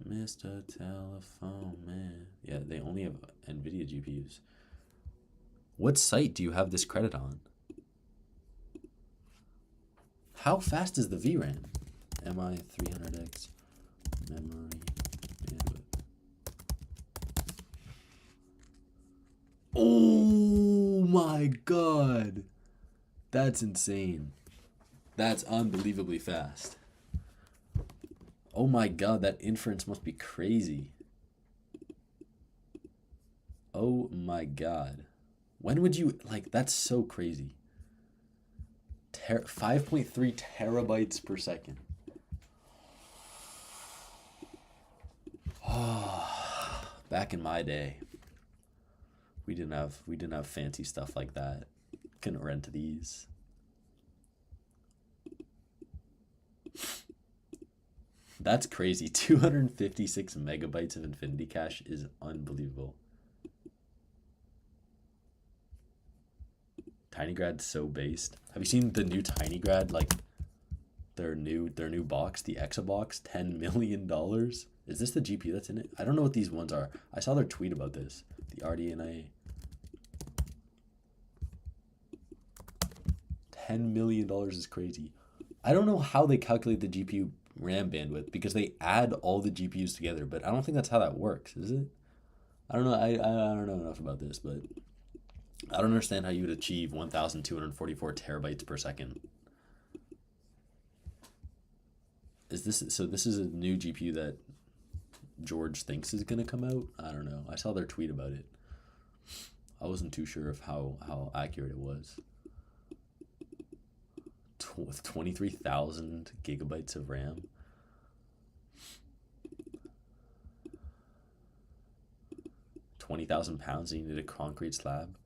Mr. Telephone Man. Yeah, they only have NVIDIA GPUs. What site do you have this credit on? How fast is the VRAM? MI 300X memory bandwidth. Oh my god. That's insane. That's unbelievably fast. Oh my god, that inference must be crazy. Oh my god. When would you, like, that's so crazy. 5.3 terabytes per second. Oh, back in my day, we didn't have fancy stuff like that. Couldn't rent these. That's crazy. 256 megabytes of infinity cache is unbelievable. TinyGrad's so based. Have you seen the new TinyGrad, like their new box, the Exabox, $10 million? Is this the GPU that's in it? I don't know what these ones are. I saw their tweet about this. The RDNA. $10 million is crazy. I don't know how they calculate the GPU RAM bandwidth because they add all the GPUs together, but I don't think that's how that works, is it? I don't know. I don't know enough about this, but I don't understand how you would achieve 1,244 terabytes per second. Is this so? This is a new GPU that George thinks is gonna come out. I don't know. I saw their tweet about it. I wasn't too sure of how accurate it was. With 23,000 gigabytes of RAM. £20,000 and you need a concrete slab.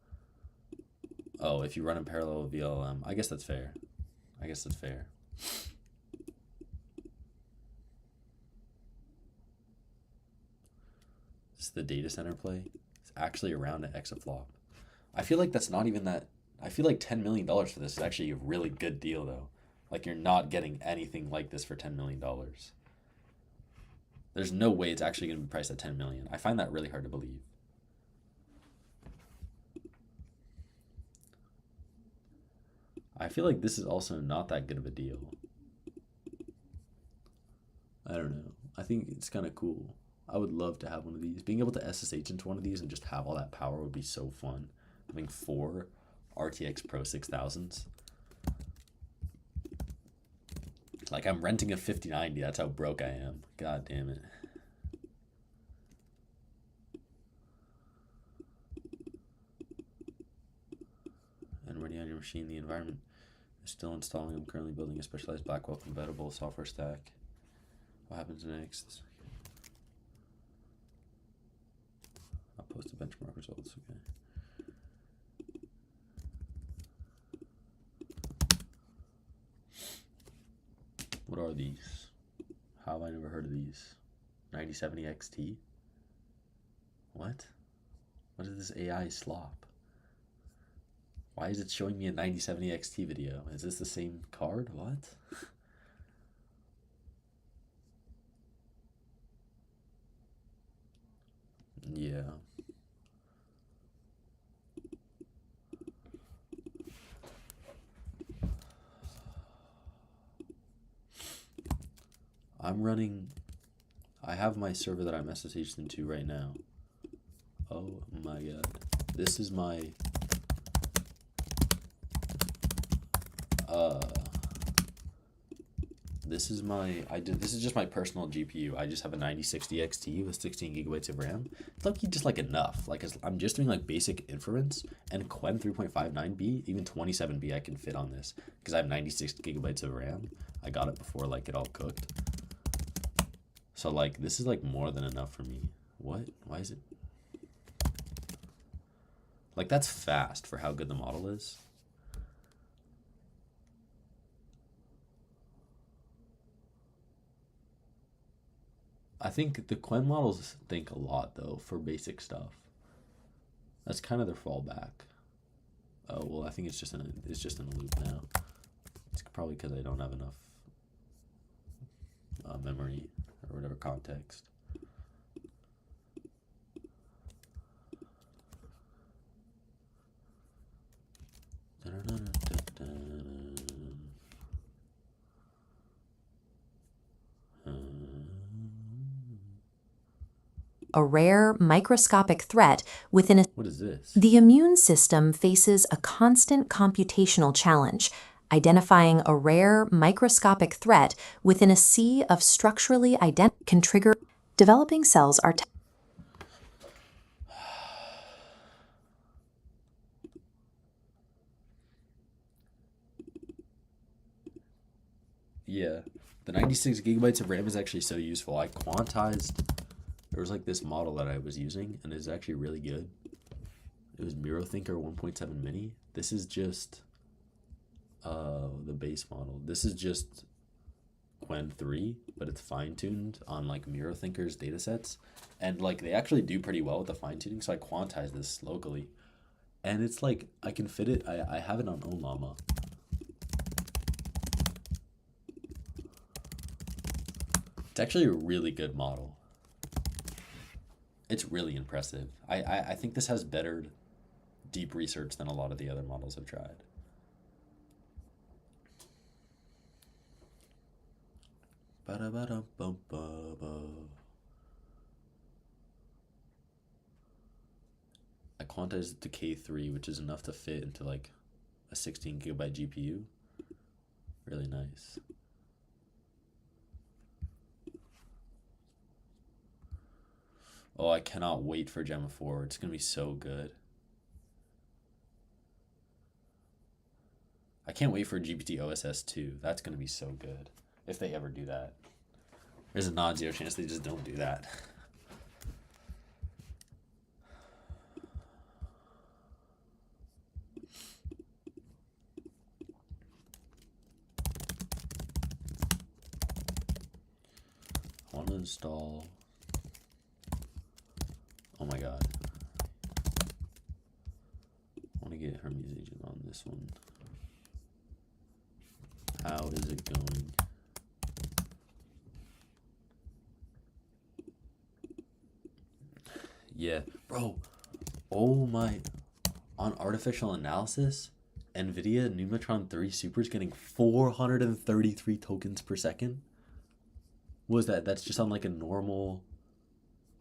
Oh, if you run in parallel with VLM, I guess that's fair. This is the data center play. It's actually around an exaflop. I feel like that's not even that. I feel like $10 million for this is actually a really good deal, though. Like, you're not getting anything like this for $10 million. There's no way it's actually going to be priced at $10 million. I find that really hard to believe. I feel like this is also not that good of a deal. I don't know. I think it's kind of cool. I would love to have one of these. Being able to SSH into one of these and just have all that power would be so fun. Having 4 RTX Pro 6000s. Like, I'm renting a 5090. That's how broke I am. God damn it. And ready on your machine. The environment is still installing. I'm currently building a specialized Blackwell compatible software stack. What happens next? I'll post the benchmark results. Okay. What are these? How have I never heard of these? 9070 XT? What? What is this AI slop? Why is it showing me a 9070 XT video? Is this the same card? What? Yeah. I have my server that I'm SSH'd into right now. Oh my god. This is my, this is just my personal GPU. I just have a 9060 XT with 16 gigabytes of RAM. It's lucky just like enough. Like, I'm just doing like basic inference, and Quen 3.59B, even 27B I can fit on this because I have 96 gigabytes of RAM. I got it before like it all cooked. So like, this is like more than enough for me. What? Why is it? Like, that's fast for how good the model is. I think the Quen models think a lot though for basic stuff. That's kind of their fallback. Oh well, I think it's just in a loop now. It's probably because I don't have enough memory or whatever context. a rare microscopic threat within a... What is this? The immune system faces a constant computational challenge. Identifying a rare microscopic threat within a sea of structurally identical can trigger... Developing cells are... Yeah, the 96 gigabytes of RAM is actually so useful. I quantized, there was like this model that I was using, and it's actually really good. It was MiroThinker 1.7 mini. This is just the base model. This is just Qwen 3, but it's fine-tuned on like MiroThinker's datasets. And like they actually do pretty well with the fine-tuning, so I quantized this locally. And it's like, I can fit it, I have it on Onllama. It's actually a really good model. It's really impressive. I think this has better deep research than a lot of the other models I've tried. I quantized it to K3, which is enough to fit into like a 16 gigabyte GPU. Really nice. Oh, I cannot wait for Gemma 4. It's going to be so good. I can't wait for GPT OSS 2. That's going to be so good. If they ever do that. There's a non-zero chance they just don't do that. I want to install... Oh my god. I want to get Hermes Agent on this one. How is it going? Yeah, bro. Oh my. On artificial analysis, NVIDIA Numatron 3 Super is getting 433 tokens per second. What was that? That's just on like a normal,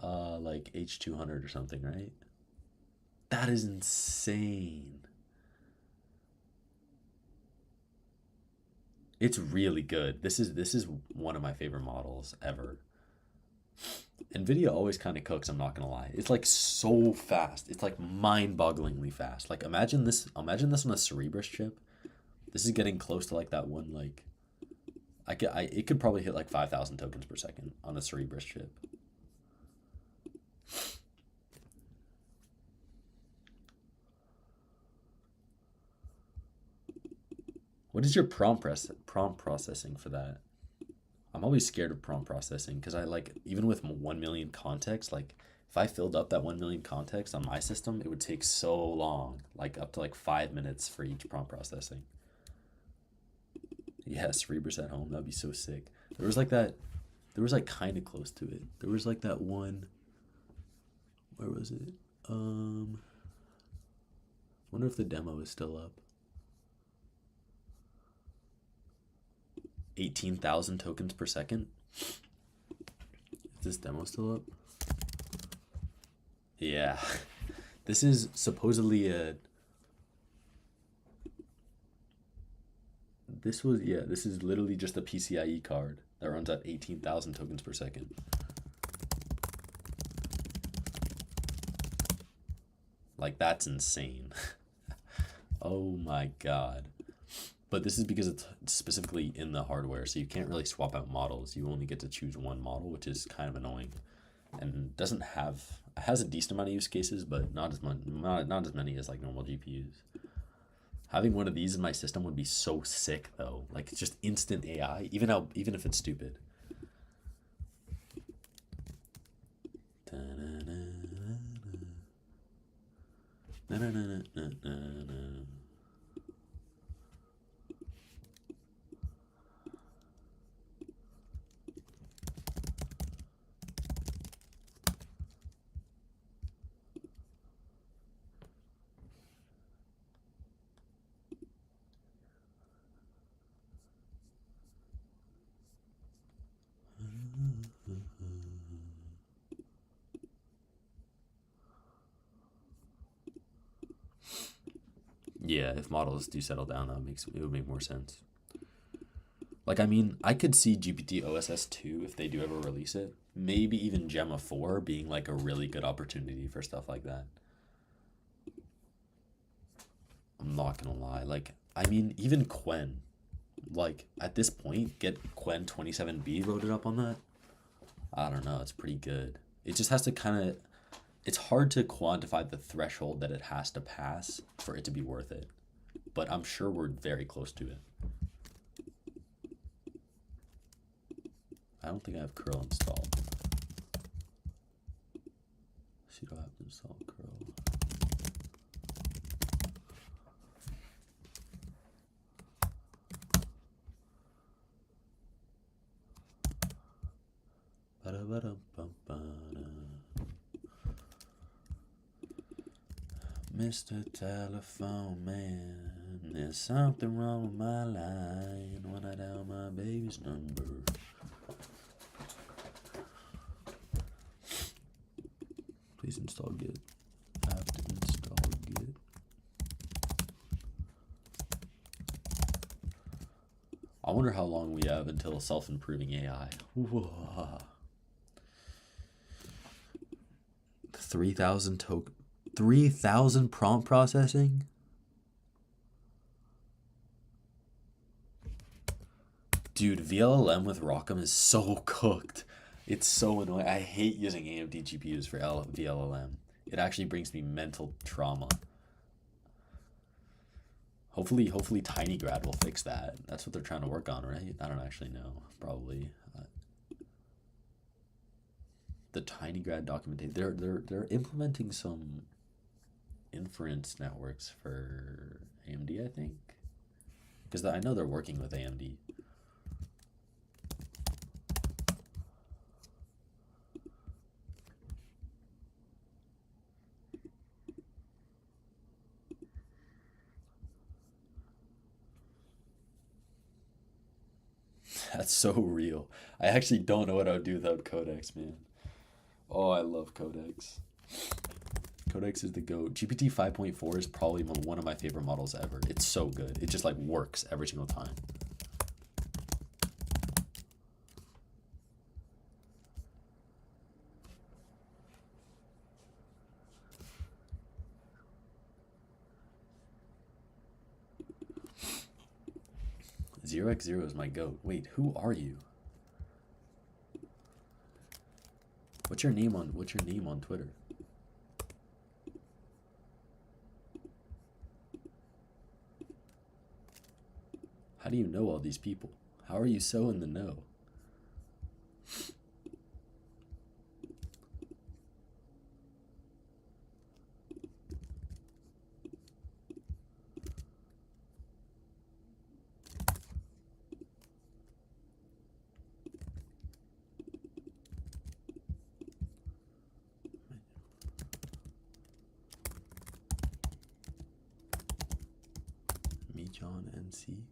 like H200 or something, right? That is insane. It's really good. This is one of my favorite models ever. NVIDIA always kind of cooks, I'm not gonna lie. It's like so fast. It's like mind-bogglingly fast. Like imagine this on a Cerebrus chip. This is getting close to like that one, like it could probably hit like 5,000 tokens per second on a Cerebrus chip. What is your prompt processing for that? I'm always scared of prompt processing because I like, even with 1 million context, like if I filled up that 1 million context on my system, it would take so long, like up to like 5 minutes for each prompt processing. Yeah, Cerebrus at home, that'd be so sick. There was like kind of close to it. There was like that one, where was it? Wonder if the demo is still up. 18,000 tokens per second. Is this demo still up? Yeah. This is supposedly this is literally just a PCIe card that runs at 18,000 tokens per second. Like, that's insane. Oh my god. But this is because it's specifically in the hardware, so you can't really swap out models. You only get to choose one model, which is kind of annoying. And has a decent amount of use cases, but not as many as like normal GPUs. Having one of these in my system would be so sick though. Like, it's just instant AI, even if it's stupid. Yeah, if models do settle down, it would make more sense. Like, I mean, I could see GPT OSS 2 if they do ever release it. Maybe even Gemma 4 being like a really good opportunity for stuff like that. I'm not gonna lie. Like, I mean, even Quen. Like, at this point, get Quen 27B voted up on that? I don't know, it's pretty good. It just has to kind of... It's hard to quantify the threshold that it has to pass for it to be worth it. But I'm sure we're very close to it. I don't think I have curl installed. See, do I have to install curl? Mr. Telephone Man, there's something wrong with my line when I dial my baby's number. Please install Git. I have to install Git. I wonder how long we have until self-improving AI. Whoa. 3,000 prompt processing? Dude, VLLM with ROCm is so cooked. It's so annoying. I hate using AMD GPUs for VLLM. It actually brings me mental trauma. Hopefully TinyGrad will fix that. That's what they're trying to work on, right? I don't actually know. Probably. The TinyGrad documentation. They're implementing some inference networks for AMD, I think. Because I know they're working with AMD. That's so real. I actually don't know what I would do without Codex, man. Oh, I love Codex. Codex is the GOAT. GPT 5.4 is probably one of my favorite models ever. It's so good. It just like works every single time. Zero is my GOAT. Wait, who are you? What's your name on Twitter? How do you know all these people? How are you so in the know? Me, John, NC. Am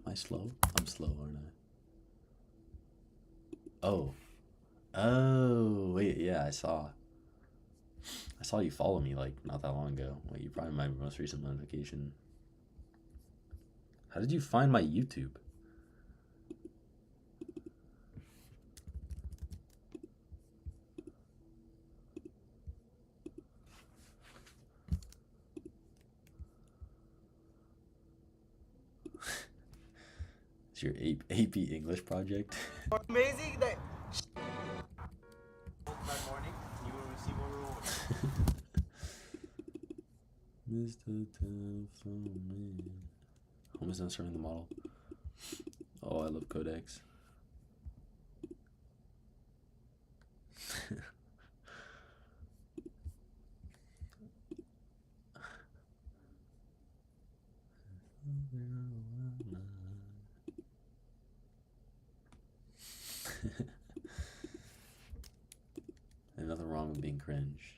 I slow? I'm slow, aren't I? Oh. Oh, wait, yeah, I saw you follow me like not that long ago. Wait, you probably my most recent notification. How did you find my YouTube? It's your AP English project. Amazing that. Mr. Telephone Man. Almost done starting the model. Oh, I love Codex. There's nothing wrong with being cringe.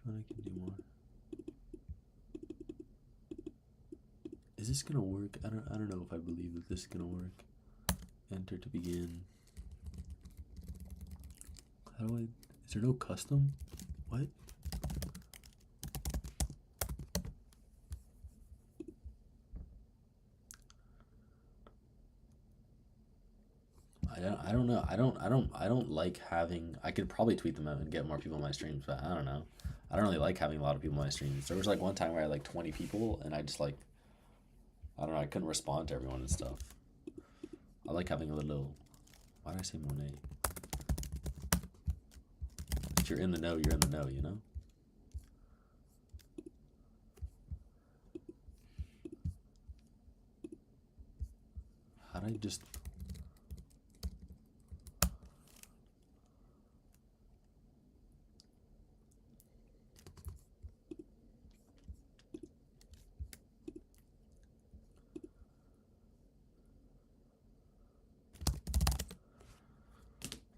I can do more. Is this gonna work? I don't know if I believe that this is gonna work. Enter to begin. How do I... Is there no custom? What? I don't know. I don't like having... I could probably tweet them out and get more people on my streams, but I don't know. I don't really like having a lot of people on my streams. There was like one time where I had like 20 people and I just like... I don't know, I couldn't respond to everyone and stuff. I like having a little... Why did I say monet? If you're in the know, you're in the know, you know? How did I just...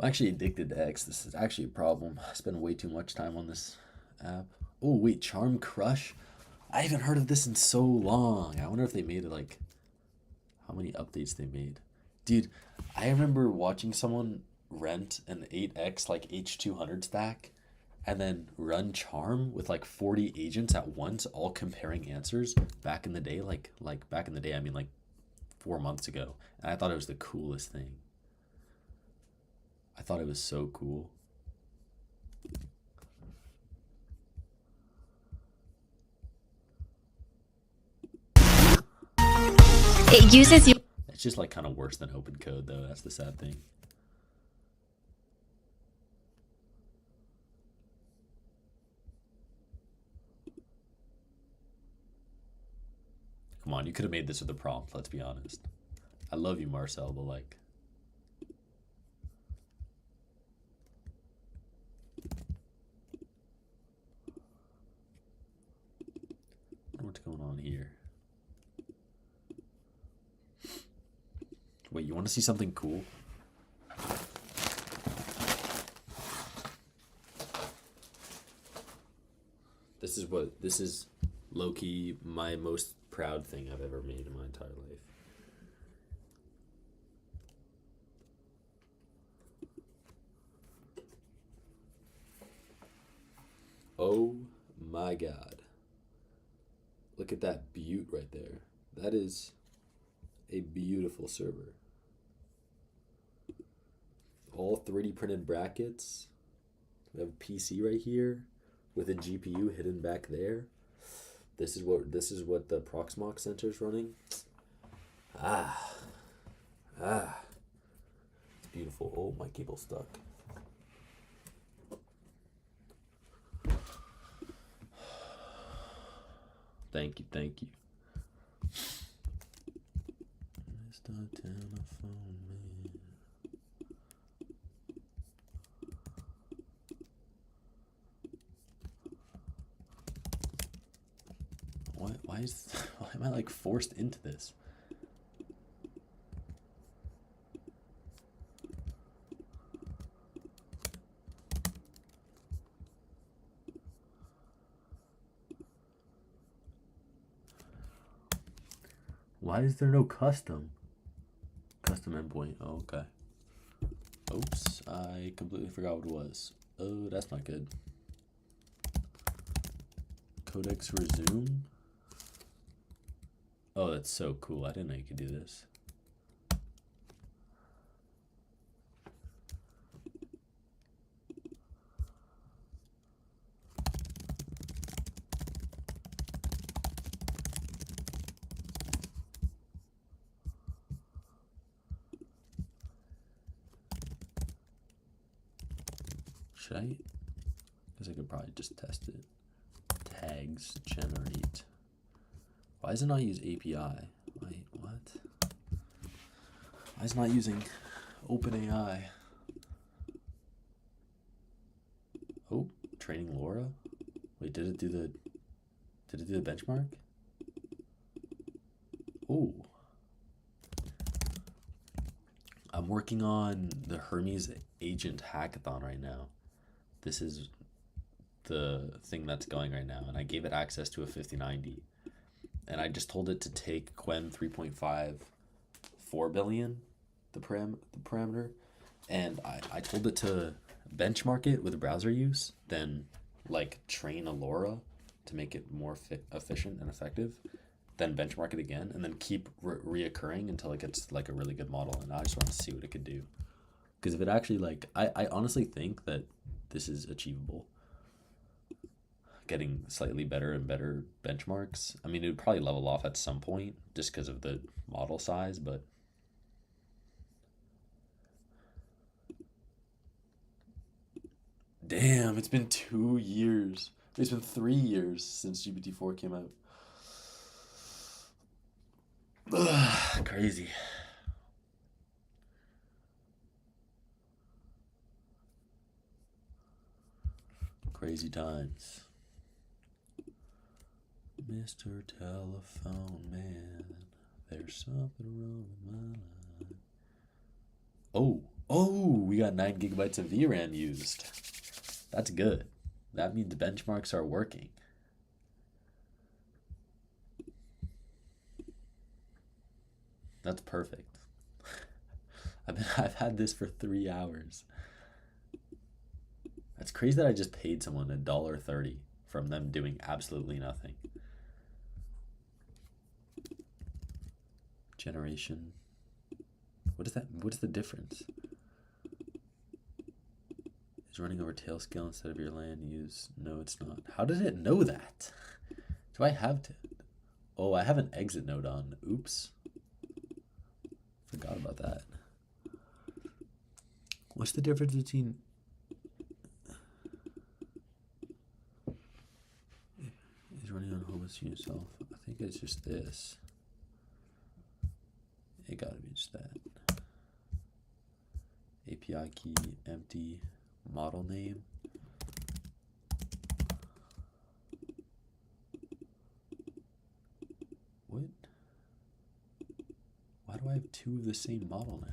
I'm actually addicted to X. This is actually a problem. I spend way too much time on this app. Oh, wait, Charm Crush? I haven't heard of this in so long. I wonder if they made it, like, how many updates they made. Dude, I remember watching someone rent an 8X, like, H200 stack, and then run Charm with, like, 40 agents at once, all comparing answers back in the day. Like back in the day, I mean, like, 4 months ago. And I thought it was the coolest thing. I thought it was so cool. It uses you. It's just like kind of worse than open code though. That's the sad thing. Come on, you could have made this with a prompt, let's be honest. I love you, Marcel, but like... What's going on here? Wait, you want to see something cool? This is low-key my most proud thing I've ever made in my entire life. Oh my god. Look at that butte right there. That is a beautiful server. All 3D printed brackets. We have a PC right here with a GPU hidden back there. This is what the Proxmox Center is running. It's beautiful. Oh, my cable's stuck. Thank you. Mr. Telephone Man. Why am I like forced into this? Why is there no custom? Custom endpoint. Oh, okay. Oops, I completely forgot what it was. Oh, that's not good. Codex resume. Oh, that's so cool. I didn't know you could do this. Should I? Because I could probably just test it. Tags generate. Why does it not use API? Wait, what? Why is it not using OpenAI? Oh, training LoRa? Wait, did it do the benchmark? Oh. I'm working on the Hermes agent hackathon right now. This is the thing that's going right now, and I gave it access to a 5090. And I just told it to take Quen 3.5 4 billion the parameter, and I told it to benchmark it with browser use, then like train a LoRa to make it more efficient and effective, then benchmark it again, and then keep reoccurring until it gets like a really good model. And I just want to see what it could do, because if it actually like, I honestly think that this is achievable. Getting slightly better and better benchmarks. I mean, it would probably level off at some point just because of the model size, but damn, it's been 2 years. It's been 3 years since GPT-4 came out. Ugh, crazy. Crazy times. Mr. Telephone Man, there's something wrong with my life. Oh, we got 9 gigabytes of VRAM used. That's good. That means benchmarks are working. That's perfect. I've had this for 3 hours. That's crazy that I just paid someone $1.30 from them doing absolutely nothing. Generation. What is that? What is the difference? Is running over tail scale instead of your land use? No, it's not. How did it know that? Do I have to? Oh, I have an exit node on. Oops. Forgot about that. What's the difference between... Is running on home as yourself? I think it's just this. It gotta be just that. API key, empty, model name. What? Why do I have 2 of the same model now?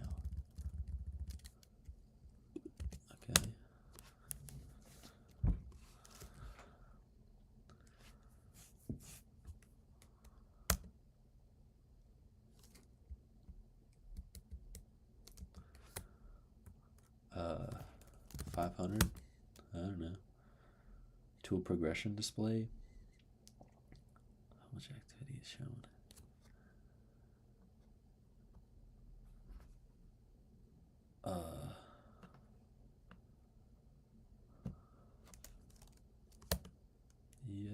Okay. Uh, 500? I don't know. Tool progression display. How much activity is shown? Yeah,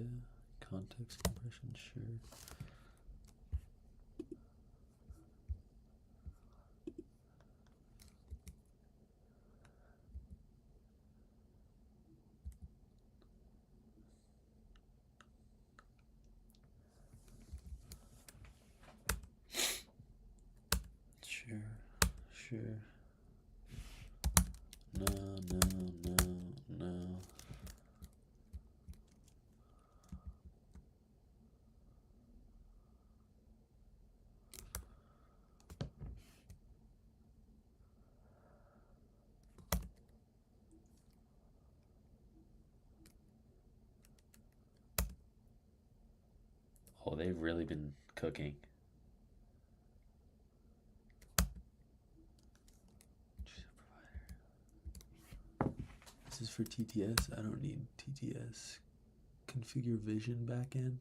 context compression, sure. Sure. No. Oh, they've really been cooking. This is for TTS. I don't need TTS. Configure vision backend.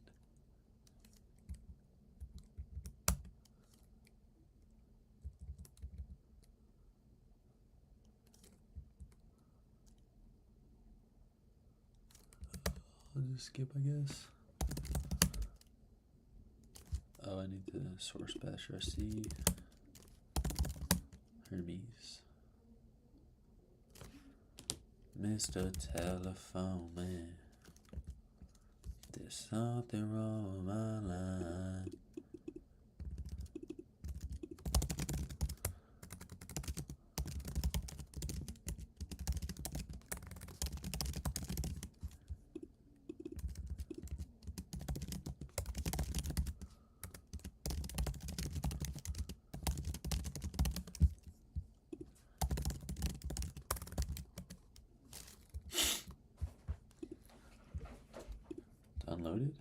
I'll just skip, I guess. Oh, I need the source bash RC. Hermes. Mr. Telephone Man, there's something wrong with my line. Unloaded.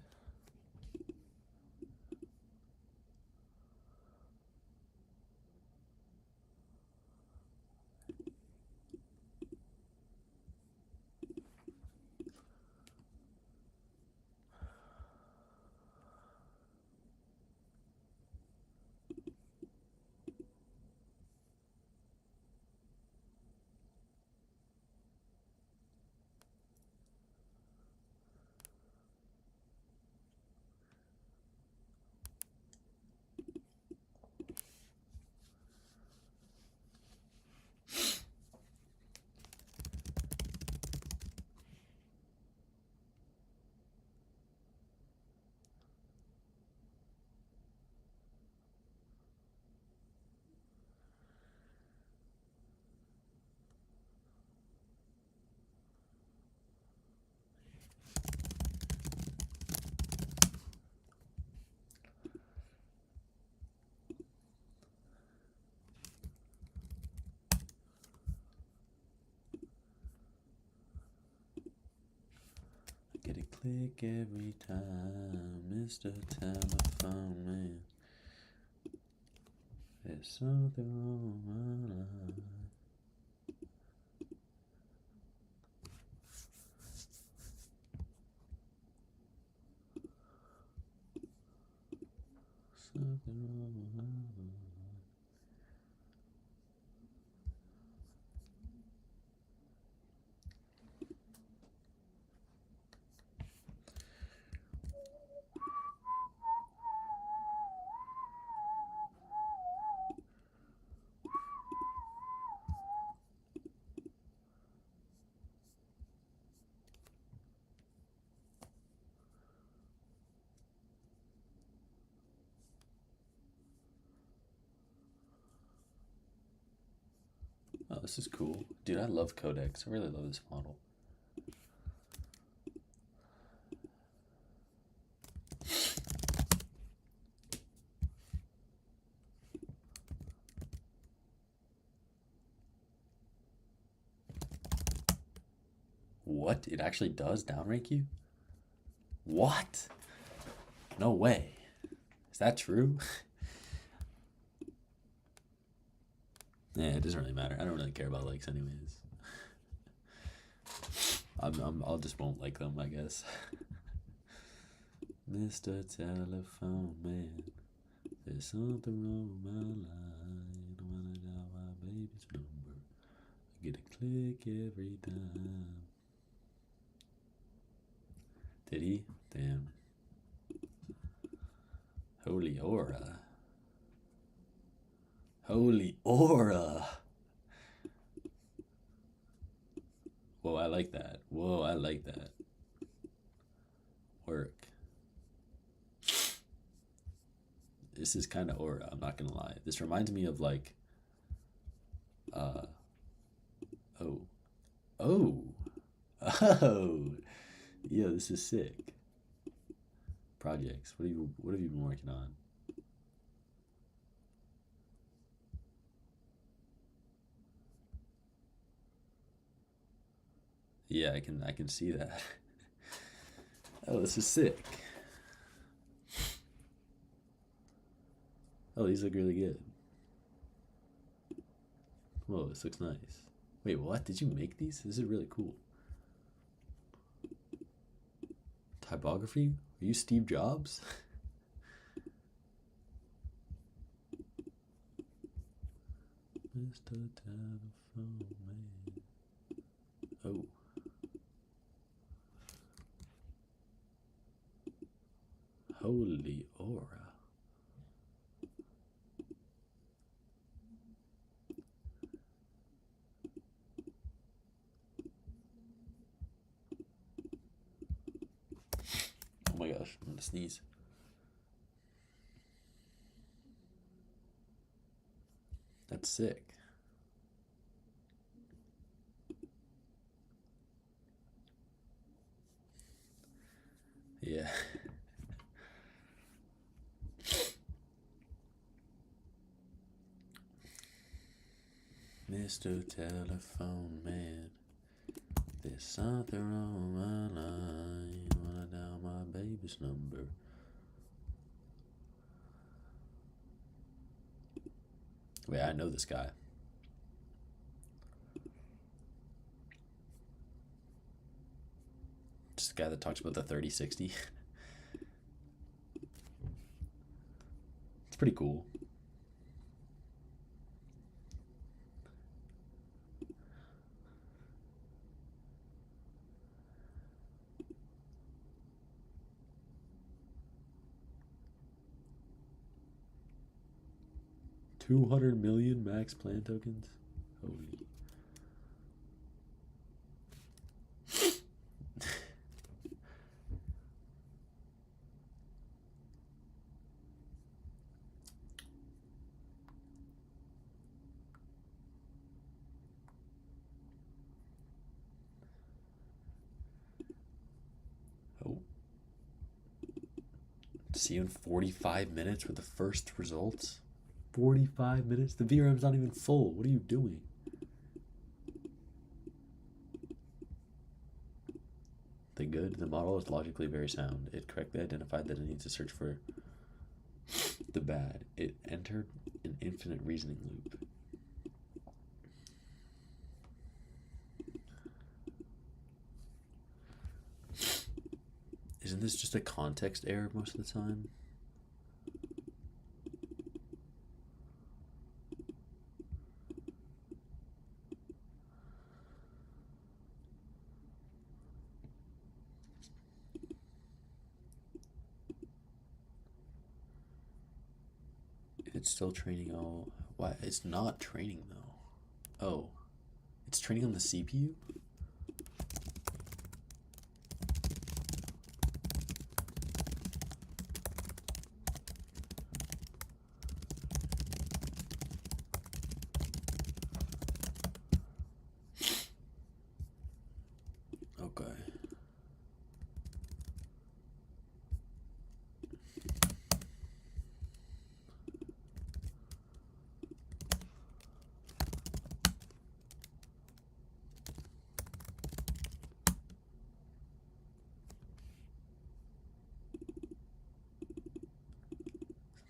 click every time, Mr. Telephone Man. There's something wrong with my life. Something wrong with my life. Oh, this is cool. Dude, I love Codex. I really love this model. What? It actually does downrank you? What? No way. Is that true? Yeah, it doesn't really matter. I don't really care about likes anyways. I'll just won't like them, I guess. Mr. Telephone Man, there's something wrong with my life. Don't wanna dial my baby's number. I get a click every time. Did he? Damn. Holy aura. Holy aura. Whoa, I like that. Whoa, I like that. Work. This is kind of aura, I'm not gonna lie. This reminds me of like, oh. Yeah, this is sick. Projects. What have you been working on? Yeah, I can see that. Oh, this is sick. Oh, these look really good. Whoa, this looks nice. Wait, what? Did you make these? This is really cool. Typography? Are you Steve Jobs? Mr. Telephone Man. Oh. Holy aura. Oh my gosh, I'm gonna sneeze. That's sick. Yeah. Mr. Telephone Man, there's something wrong with my line. Wanna dial my baby's number. Wait, I know this guy. Just the guy that talks about the 3060. It's pretty cool. $200 million max plan tokens. Holy. Oh. See you in 45 minutes with the first results. 45 minutes? The VRM's not even full. What are you doing? The a good. The model is logically very sound. It correctly identified that it needs to search for the bad. It entered an infinite reasoning loop. Isn't this just a context error most of the time? It's still training. Oh, why? It's not training though. Oh, it's training on the CPU? Okay.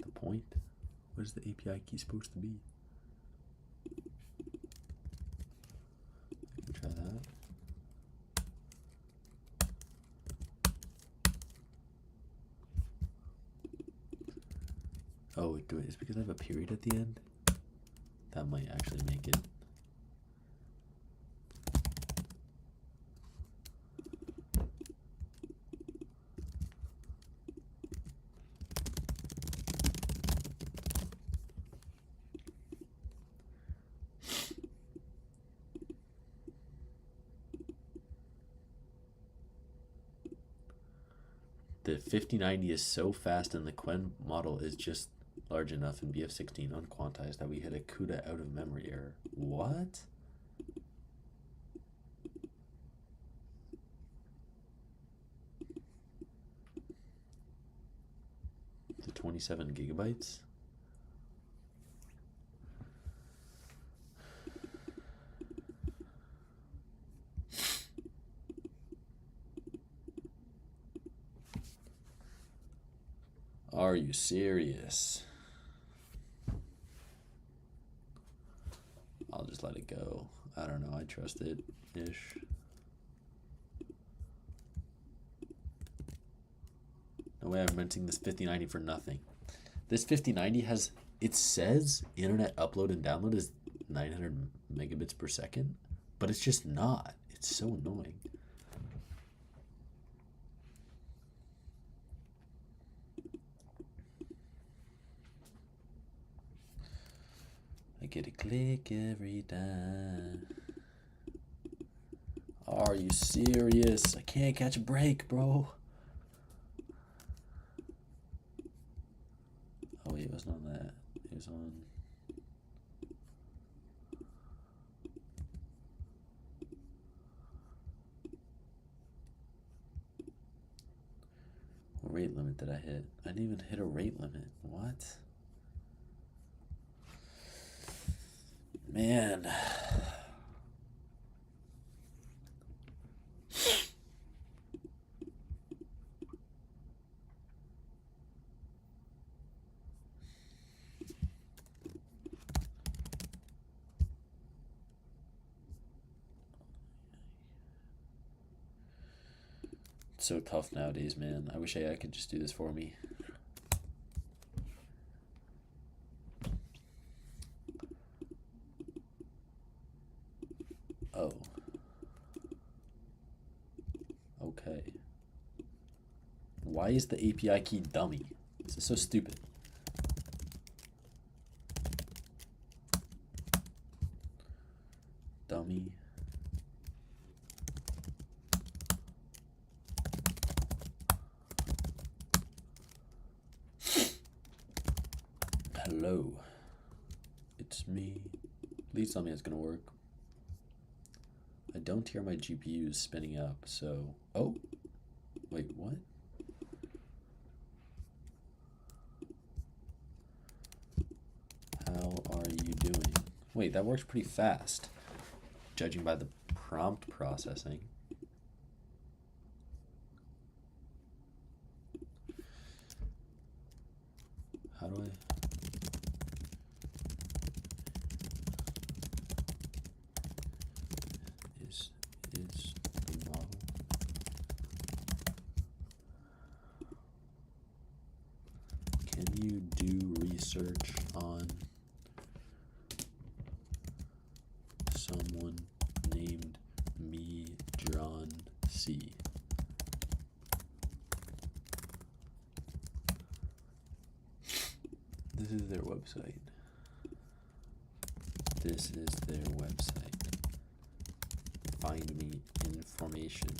The point? What is the API key supposed to be? I can try that. Oh, do it. It's because I have a period at the end? That might actually make it. The 5090 is so fast and the Quen model is just large enough in BF16 unquantized that we hit a CUDA out of memory error. What? The 27 gigabytes? Are you serious? I'll just let it go. I don't know, I trust it-ish. No way I'm renting this 5090 for nothing. This 5090 has, it says internet upload and download is 900 megabits per second, but it's just not. It's so annoying. I get a click every time. Are you serious? I can't catch a break, bro. Oh wait, it wasn't on that. It was on... What rate limit did I hit? I didn't even hit a rate limit. What? Man. It's so tough nowadays, man. I wish AI could just do this for me. Oh. Okay. Why is the API key dummy? This is so stupid. Dummy. Hello. It's me. Please tell me it's gonna work. I don't hear my GPUs spinning up, so... Oh! Wait, what? How are you doing? Wait, that works pretty fast, judging by the prompt processing. do I? Is the model? Can you do research on someone named me, John C? This is their website. This is their website. Find me information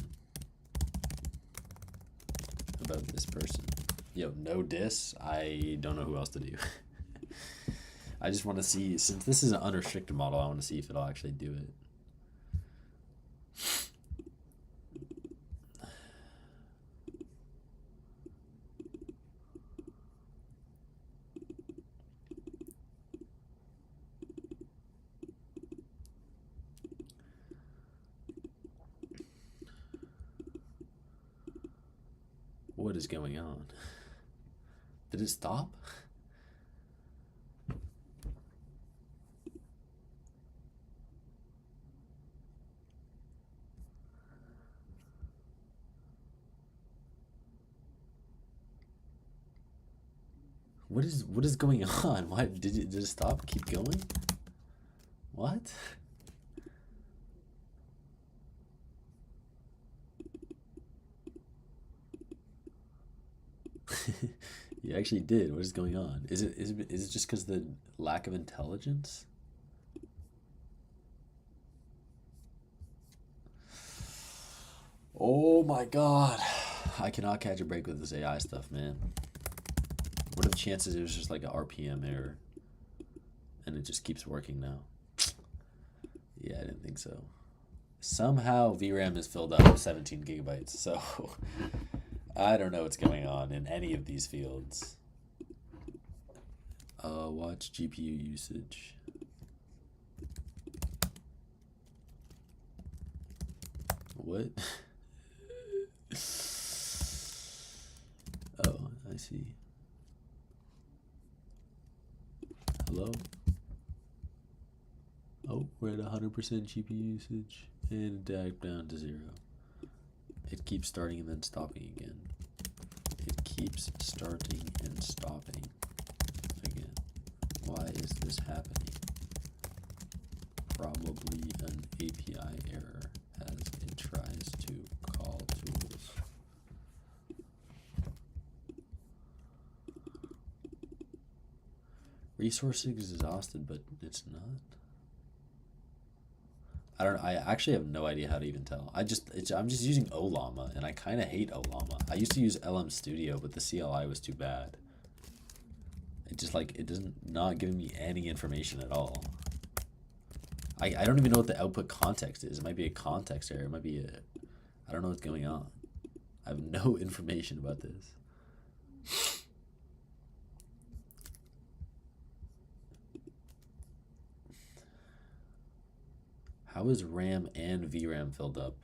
about this person. Yo, no diss. I don't know who else to do. I just want to see, since this is an unrestricted model, I want to see if it'll actually do it. What is going on? Did it stop? What is going on? Why did it stop? Keep going? What? You actually did. What is going on? Is it just because the lack of intelligence? Oh my god. I cannot catch a break with this AI stuff, man. What are the chances it was just like an RPM error and it just keeps working now? Yeah, I didn't think so. Somehow VRAM is filled up with 17 gigabytes, so I don't know what's going on in any of these fields. Watch GPU usage. What? Oh, I see. Hello? Oh, we're at 100% GPU usage and it died down to 0. It keeps starting and then stopping again. It keeps starting and stopping again. Why is this happening? Probably an API error as it tries to call tools. Resource is exhausted, but it's not. I actually have no idea how to even tell. I'm just using Ollama, and I kind of hate Ollama. I used to use LM Studio, but the CLI was too bad. It just it doesn't not giving me any information at all. I don't even know what the output context is. It might be a context error. It might be I don't know what's going on. I have no information about this. How is RAM and VRAM filled up?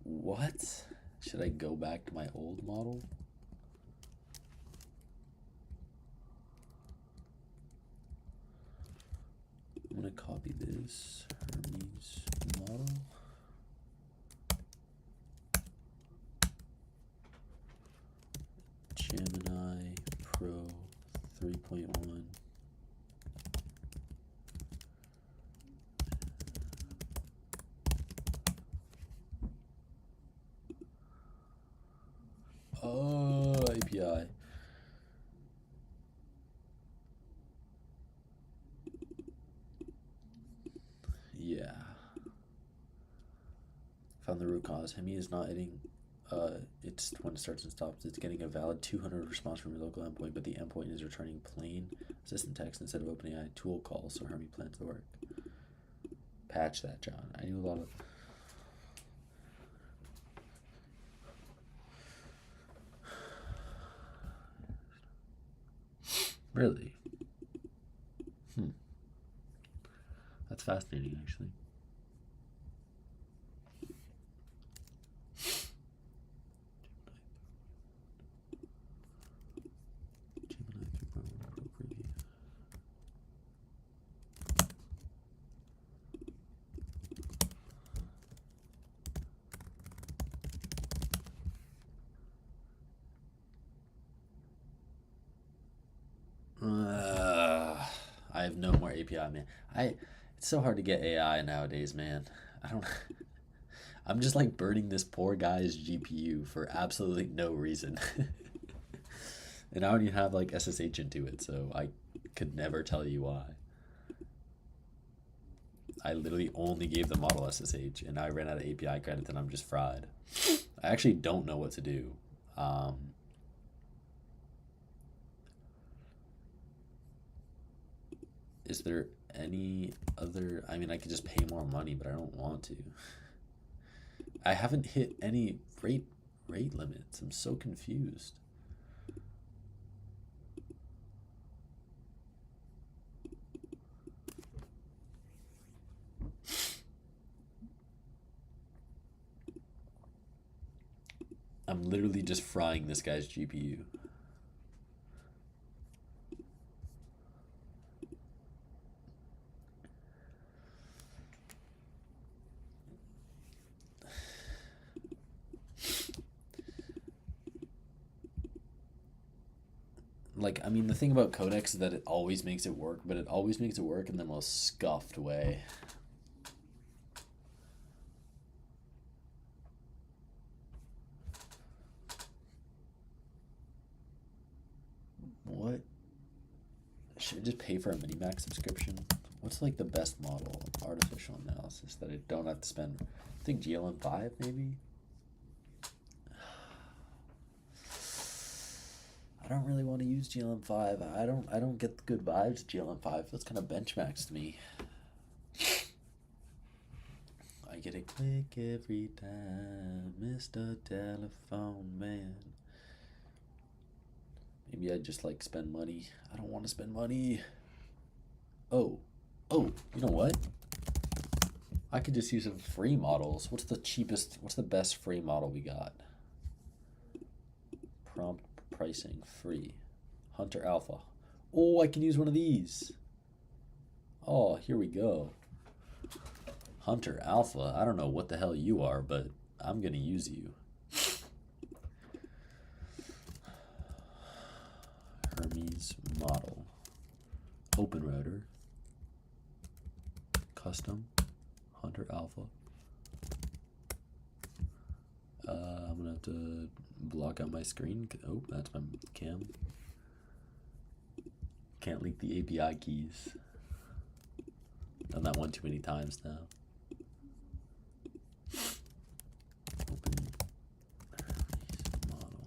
What? Should I go back to my old model? I'm gonna copy this Hermes model. Gemini Pro 3.1. Oh, API. Yeah. Found the root cause. Hemi is not hitting. It's when it starts and stops. It's getting a valid 200 response from your local endpoint, but the endpoint is returning plain assistant text instead of OpenAI tool calls. So Hermes plans to work. Patch that, John. I knew a lot of. Really? That's fascinating, actually. API, man. It's so hard to get AI nowadays, man. I don't. I'm just like burning this poor guy's GPU for absolutely no reason. And I don't even have like SSH into it, so I could never tell you why. I literally only gave the model SSH, and I ran out of API credits, and I'm just fried. I actually don't know what to do. Is there any other... I mean, I could just pay more money, but I don't want to. I haven't hit any rate limits. I'm so confused. I'm literally just frying this guy's GPU. Like, I mean, the thing about Codex is that it always makes it work, but it always makes it work in the most scuffed way. What? Should I just pay for a Minimax subscription? What's like the best model of artificial analysis that I don't have to spend? I think GLM5 maybe? I don't really want to use GLM5. I don't get the good vibes GLM5. Feels kind of benchmarks to me. I get a click every time, Mr. Telephone Man. Maybe I just like spend money. I don't want to spend money. Oh, you know what? I could just use some free models. What's the best free model we got? Prompt pricing, free. Hunter Alpha. Oh, I can use one of these. Oh, here we go. Hunter Alpha. I don't know what the hell you are, but I'm gonna use you. Hermes model. Open router. Custom. Hunter Alpha. I'm gonna have to block out my screen. Oh, that's my cam. Can't leak the API keys. Done that one too many times now. Open model.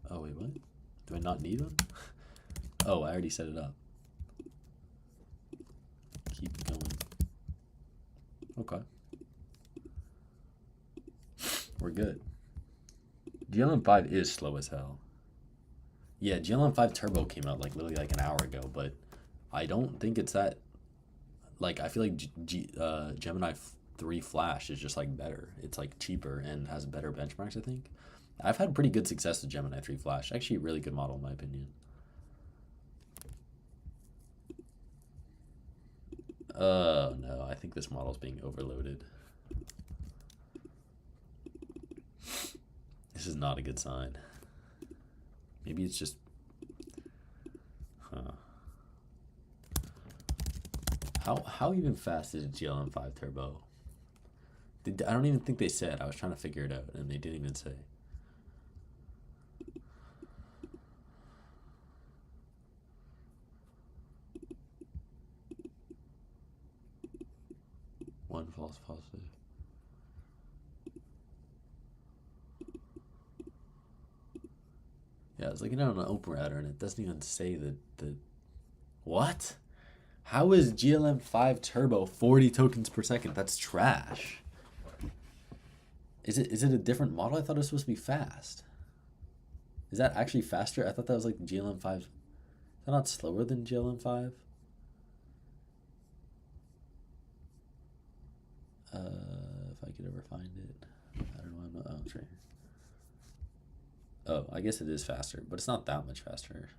Oh wait, what? Do I not need one? Oh, I already set it up. Keep going. Okay. We're good. GLM5 is slow as hell. Yeah, GLM5 Turbo came out like literally like an hour ago, but I don't think it's that... Like, I feel like Gemini 3 Flash is just like better. It's like cheaper and has better benchmarks, I think. I've had pretty good success with Gemini 3 Flash. Actually a really good model in my opinion. Oh no, I think this model's being overloaded. This is not a good sign. Maybe it's just... Huh. How even fast is a GLM5 Turbo? I don't even think they said. I was trying to figure it out and they didn't even say. One false positive. Yeah, I was looking at an open router and it doesn't even say the what? How is GLM5 Turbo 40 tokens per second? That's trash. Is it a different model? I thought it was supposed to be fast. Is that actually faster? I thought that was like GLM5. Is that not slower than GLM5? If I could ever find it. I don't know. I'm not, oh, it's right here. Oh, I guess it is faster, but it's not that much faster.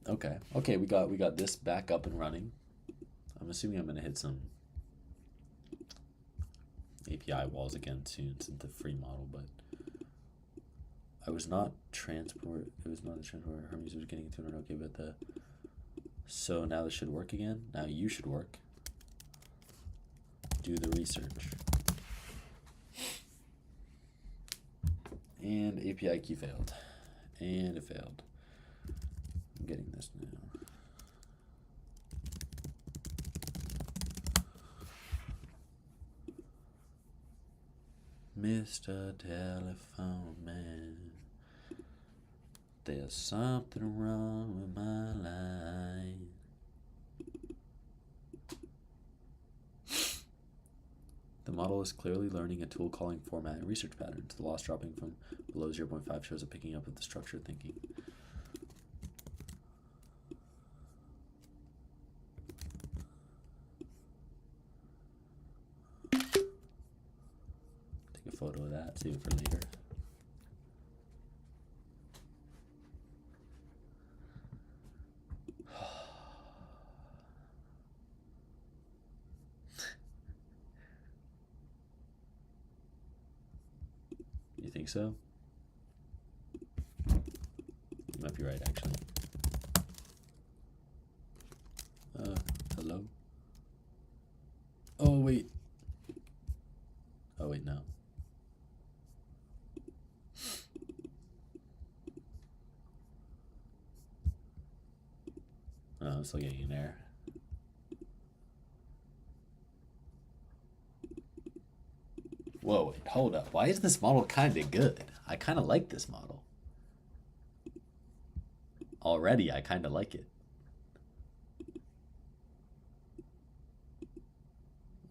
Okay, we got this back up and running. I'm assuming I'm gonna hit some API walls again soon since the free model, but it was not a transport. Hermes was getting into it. Okay, but so now this should work again. Now you should work. Do the research. And API key failed. And it failed. I'm getting this now. Mr. Telephone Man, there's something wrong with my line. The model is clearly learning a tool calling format and research patterns. The loss dropping from below 0.5 shows a picking up of the structured thinking. Take a photo of that, save it for later. You think so? You might be right, actually. Hello? Oh, wait. Oh, wait, no. Oh, I'm still getting an error. Whoa, wait, hold up. Why is this model kind of good? I kind of like this model. Already, I kind of like it.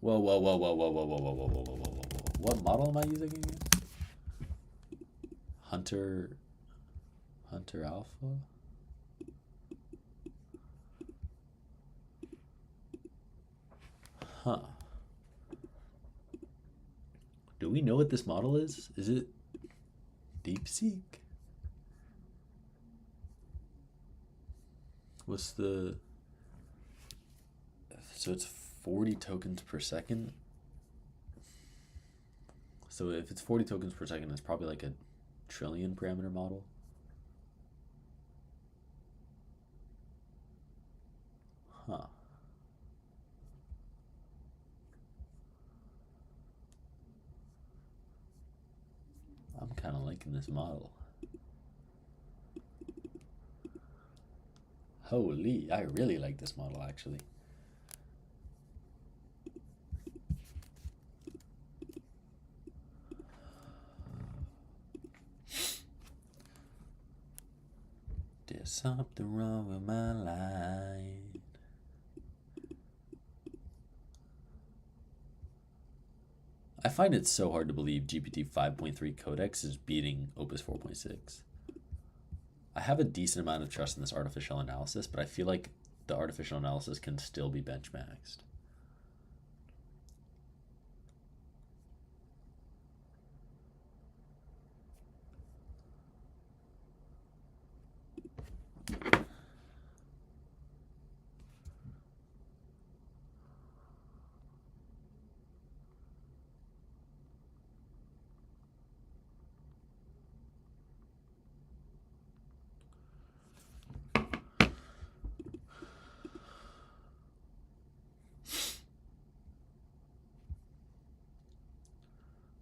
Whoa, whoa, whoa, whoa, whoa, whoa, whoa, whoa, whoa, whoa, whoa, whoa, whoa. What model am I using again? Hunter Alpha? Huh. Do we know what this model is? Is it DeepSeek? What's the... So it's 40 tokens per second? So if it's 40 tokens per second, it's probably like a trillion parameter model. Huh. I'm kind of liking this model. Holy, I really like this model actually. There's something wrong with my line. I find it so hard to believe GPT 5.3 Codex is beating Opus 4.6. I have a decent amount of trust in this artificial analysis, but I feel like the artificial analysis can still be benchmarked.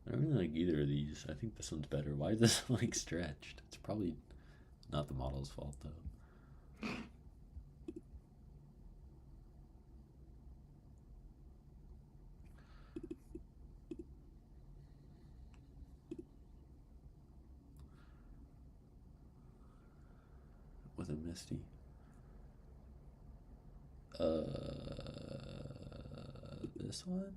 I don't really like either of these. I think this one's better. Why is this like stretched? It's probably not the model's fault though. With a Misty. This one?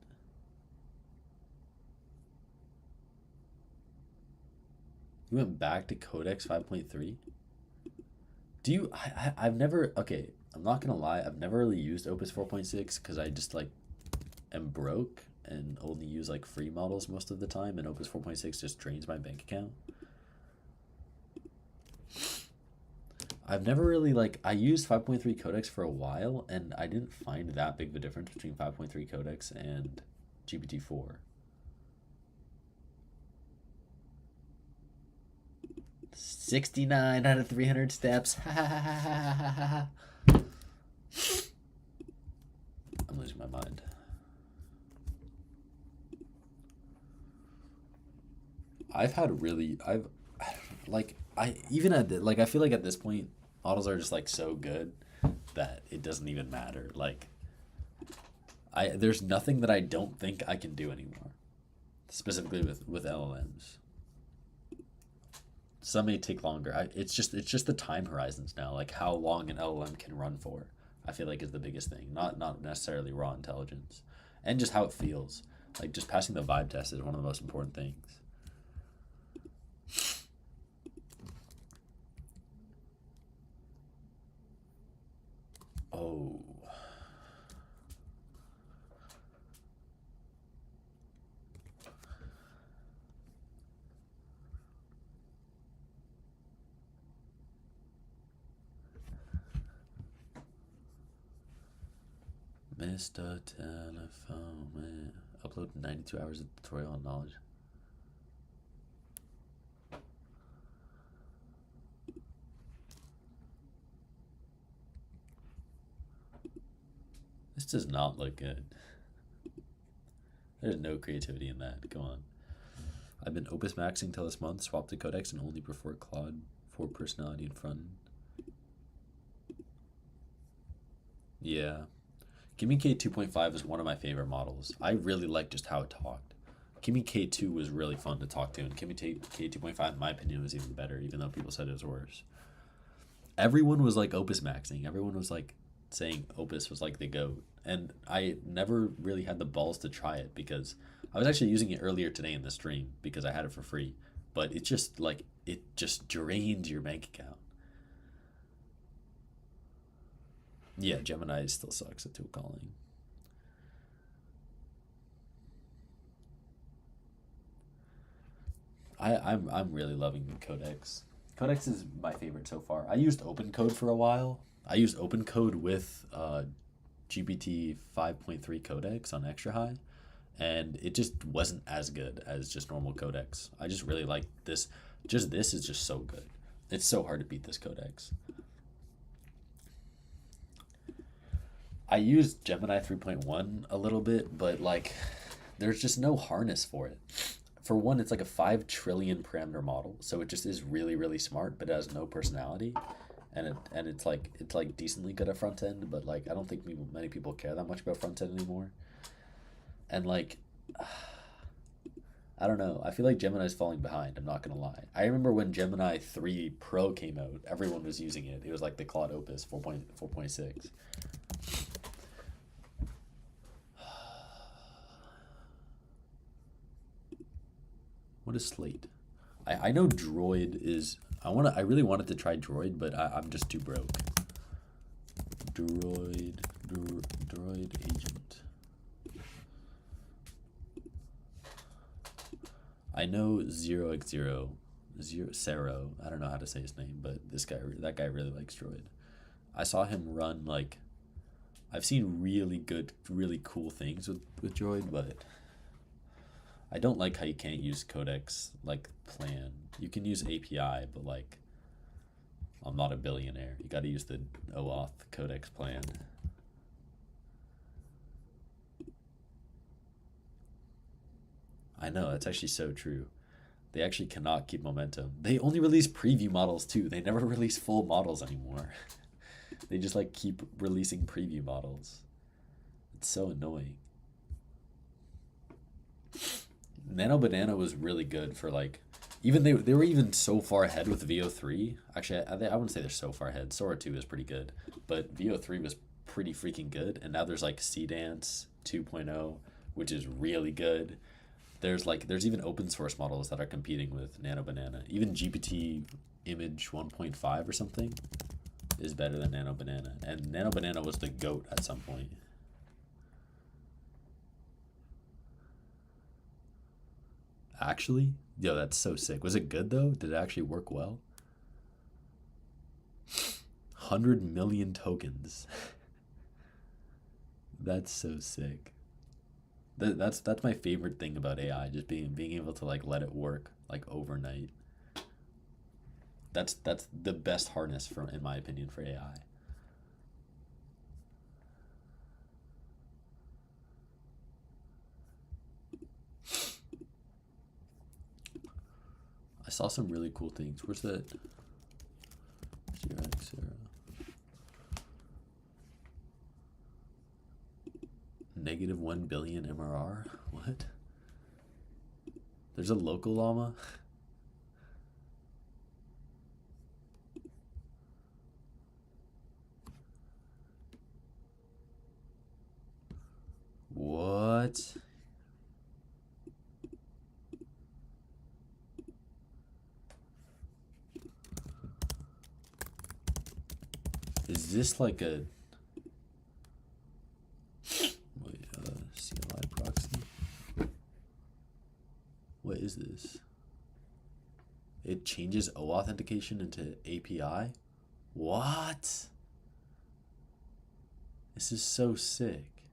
You went back to Codex 5.3? Do you... I've never... Okay, I'm not gonna lie. I've never really used Opus 4.6 because I just, like, am broke and only use, like, free models most of the time, and Opus 4.6 just drains my bank account. I've never really like I used 5.3 codecs for a while, and I didn't find that big of a difference between 5.3 codecs and GPT-4. 69 out of 300 steps. I'm losing my mind. I've even at I feel like at this point models are just like so good that it doesn't even matter. Like there's nothing that I don't think I can do anymore, specifically with LLMs. Some may take longer. It's just the time horizons now, like how long an LLM can run for. I feel like is the biggest thing, not necessarily raw intelligence, and just how it feels. Like just passing the vibe test is one of the most important things. Oh. Mr. Telephone Man. Upload 92 hours of tutorial on knowledge. This does not look good. There's no creativity in that. Go on. I've been opus maxing till this month, swapped the codex, and only prefer Claude for personality and fun. Yeah. Gimme K 2.5 is one of my favorite models. I really like just how it talked. Gimme K2 was really fun to talk to, and Gimme K 2.5, in my opinion, was even better, even though people said it was worse. Everyone was like opus maxing. Everyone was like saying opus was like the GOAT. And I never really had the balls to try it because I was actually using it earlier today in the stream because I had it for free. But it just drained your bank account. Yeah, Gemini still sucks at tool calling. I'm really loving Codex. Codex is my favorite so far. I used OpenCode for a while. I used OpenCode with GPT 5.3 Codex on Extra High, and it just wasn't as good as just normal Codex. I just really like this. Just this is just so good. It's so hard to beat this Codex. I used Gemini 3.1 a little bit, but like there's just no harness for it. For one, it's like a 5 trillion parameter model, so it just is really, really smart, but it has no personality. And it's like decently good at front end, but like I don't think many people care that much about front end anymore. And like I don't know, I feel like Gemini's falling behind, I'm not gonna lie. I remember when Gemini 3 Pro came out, everyone was using it. It was like the Claude Opus 4.6. What is Slate? I know Droid is. I really wanted to try Droid, but I'm just too broke. Droid agent. I know 0x0, Cero. I don't know how to say his name, but that guy really likes Droid. I saw him run like. I've seen really good, really cool things with Droid, but I don't like how you can't use Codex like plan. You can use API, but like I'm not a billionaire. You got to use the OAuth Codex plan. I know, that's actually so true. They actually cannot keep momentum. They only release preview models too. They never release full models anymore. They just like keep releasing preview models. It's so annoying. Nano Banana was really good for like, even they were even so far ahead with VO3. Actually, I wouldn't say they're so far ahead. Sora 2 is pretty good, but VO3 was pretty freaking good. And now there's like C-Dance 2.0, which is really good. There's even open source models that are competing with Nano Banana. Even GPT Image 1.5 or something is better than Nano Banana. And Nano Banana was the GOAT at some point. Actually? Yo, that's so sick. Was it good though? Did it actually work well? 100 million tokens. That's so sick. That's my favorite thing about AI, just being able to like let it work like overnight. That's the best harness for, in my opinion, for AI. I saw some really cool things. Where's that? Negative 1 billion MRR? What? There's a local llama? What? Is this like a CLI proxy? What is this? It changes O authentication into API? What? This is so sick.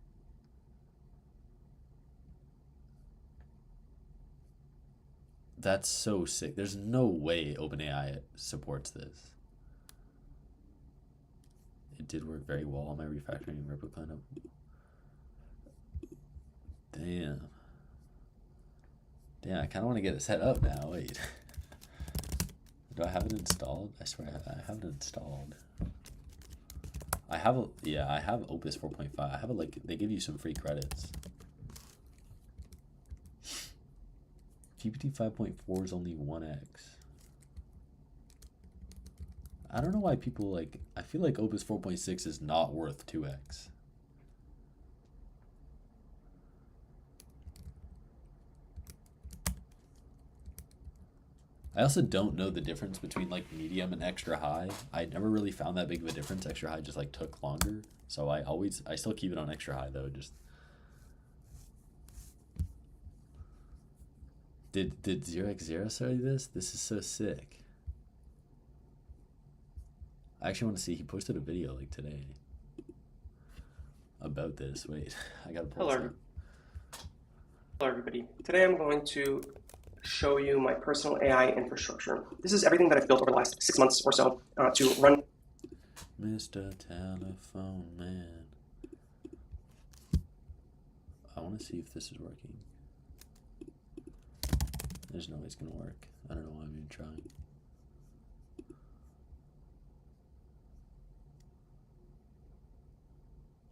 That's so sick. There's no way OpenAI supports this. It did work very well on my refactoring replica. Damn. Damn, I kind of want to get it set up now. Wait. Do I have it installed? I swear I have it installed. I have Opus 4.5. I have they give you some free credits. GPT 5.4 is only 1x. I don't know why people I feel like Opus 4.6 is not worth 2x. I also don't know the difference between medium and extra high. I never really found that big of a difference. Extra high just took longer. So I still keep it on extra high though. Just Did 0x0 study this? This is so sick. I actually want to see. He posted a video today about this. Wait, I gotta pull this up. Hello everybody. Today I'm going to show you my personal AI infrastructure. This is everything that I've built over the last 6 months or so to run. Mr. Telephone Man. I want to see if this is working. There's no way it's gonna work. I don't know why I'm even trying.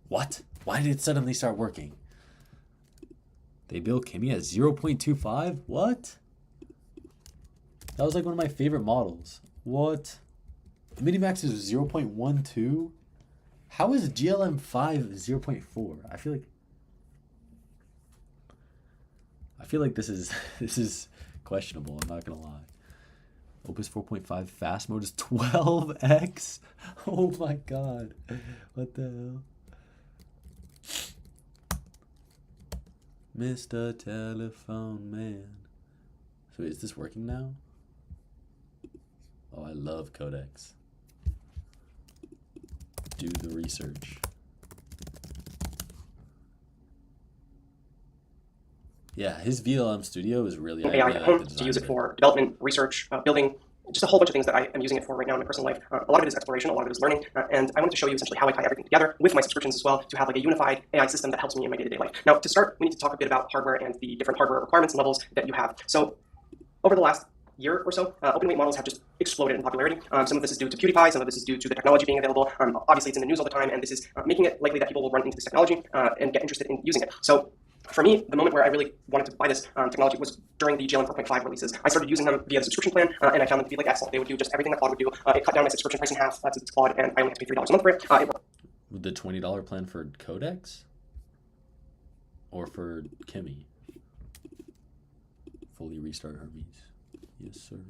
What? Why did it suddenly start working? They built Kimmy at 0.25? What? That was one of my favorite models. What? Minimax is 0.12? How is GLM5 0.4? I feel like this is questionable, I'm not gonna lie. Opus 4.5 fast mode is 12x? Oh my god. What the hell? Mr. Telephone Man. So is this working now? Oh, I love codecs. Do the research. Yeah, his VLM Studio is really AI at home to use it for development, research, building, just a whole bunch of things that I am using it for right now in my personal life. A lot of it is exploration, a lot of it is learning, and I wanted to show you essentially how I tie everything together with my subscriptions as well to have a unified AI system that helps me in my day-to-day life. Now, to start, we need to talk a bit about hardware and the different hardware requirements and levels that you have. So, over the last year or so, open weight models have just exploded in popularity. Some of this is due to PewDiePie, some of this is due to the technology being available. Obviously, it's in the news all the time, and this is making it likely that people will run into this technology and get interested in using it. So, for me, the moment where I really wanted to buy this technology was during the GLM 4.5 releases. I started using them via the subscription plan, and I found them to be excellent. They would do just everything that Claude would do. It cut down my subscription price in half to Claude, and I only had to pay $3 a month for it. With the $20 plan for codecs? Or for Kimmy? Fully restart Hermes. Yes, sir.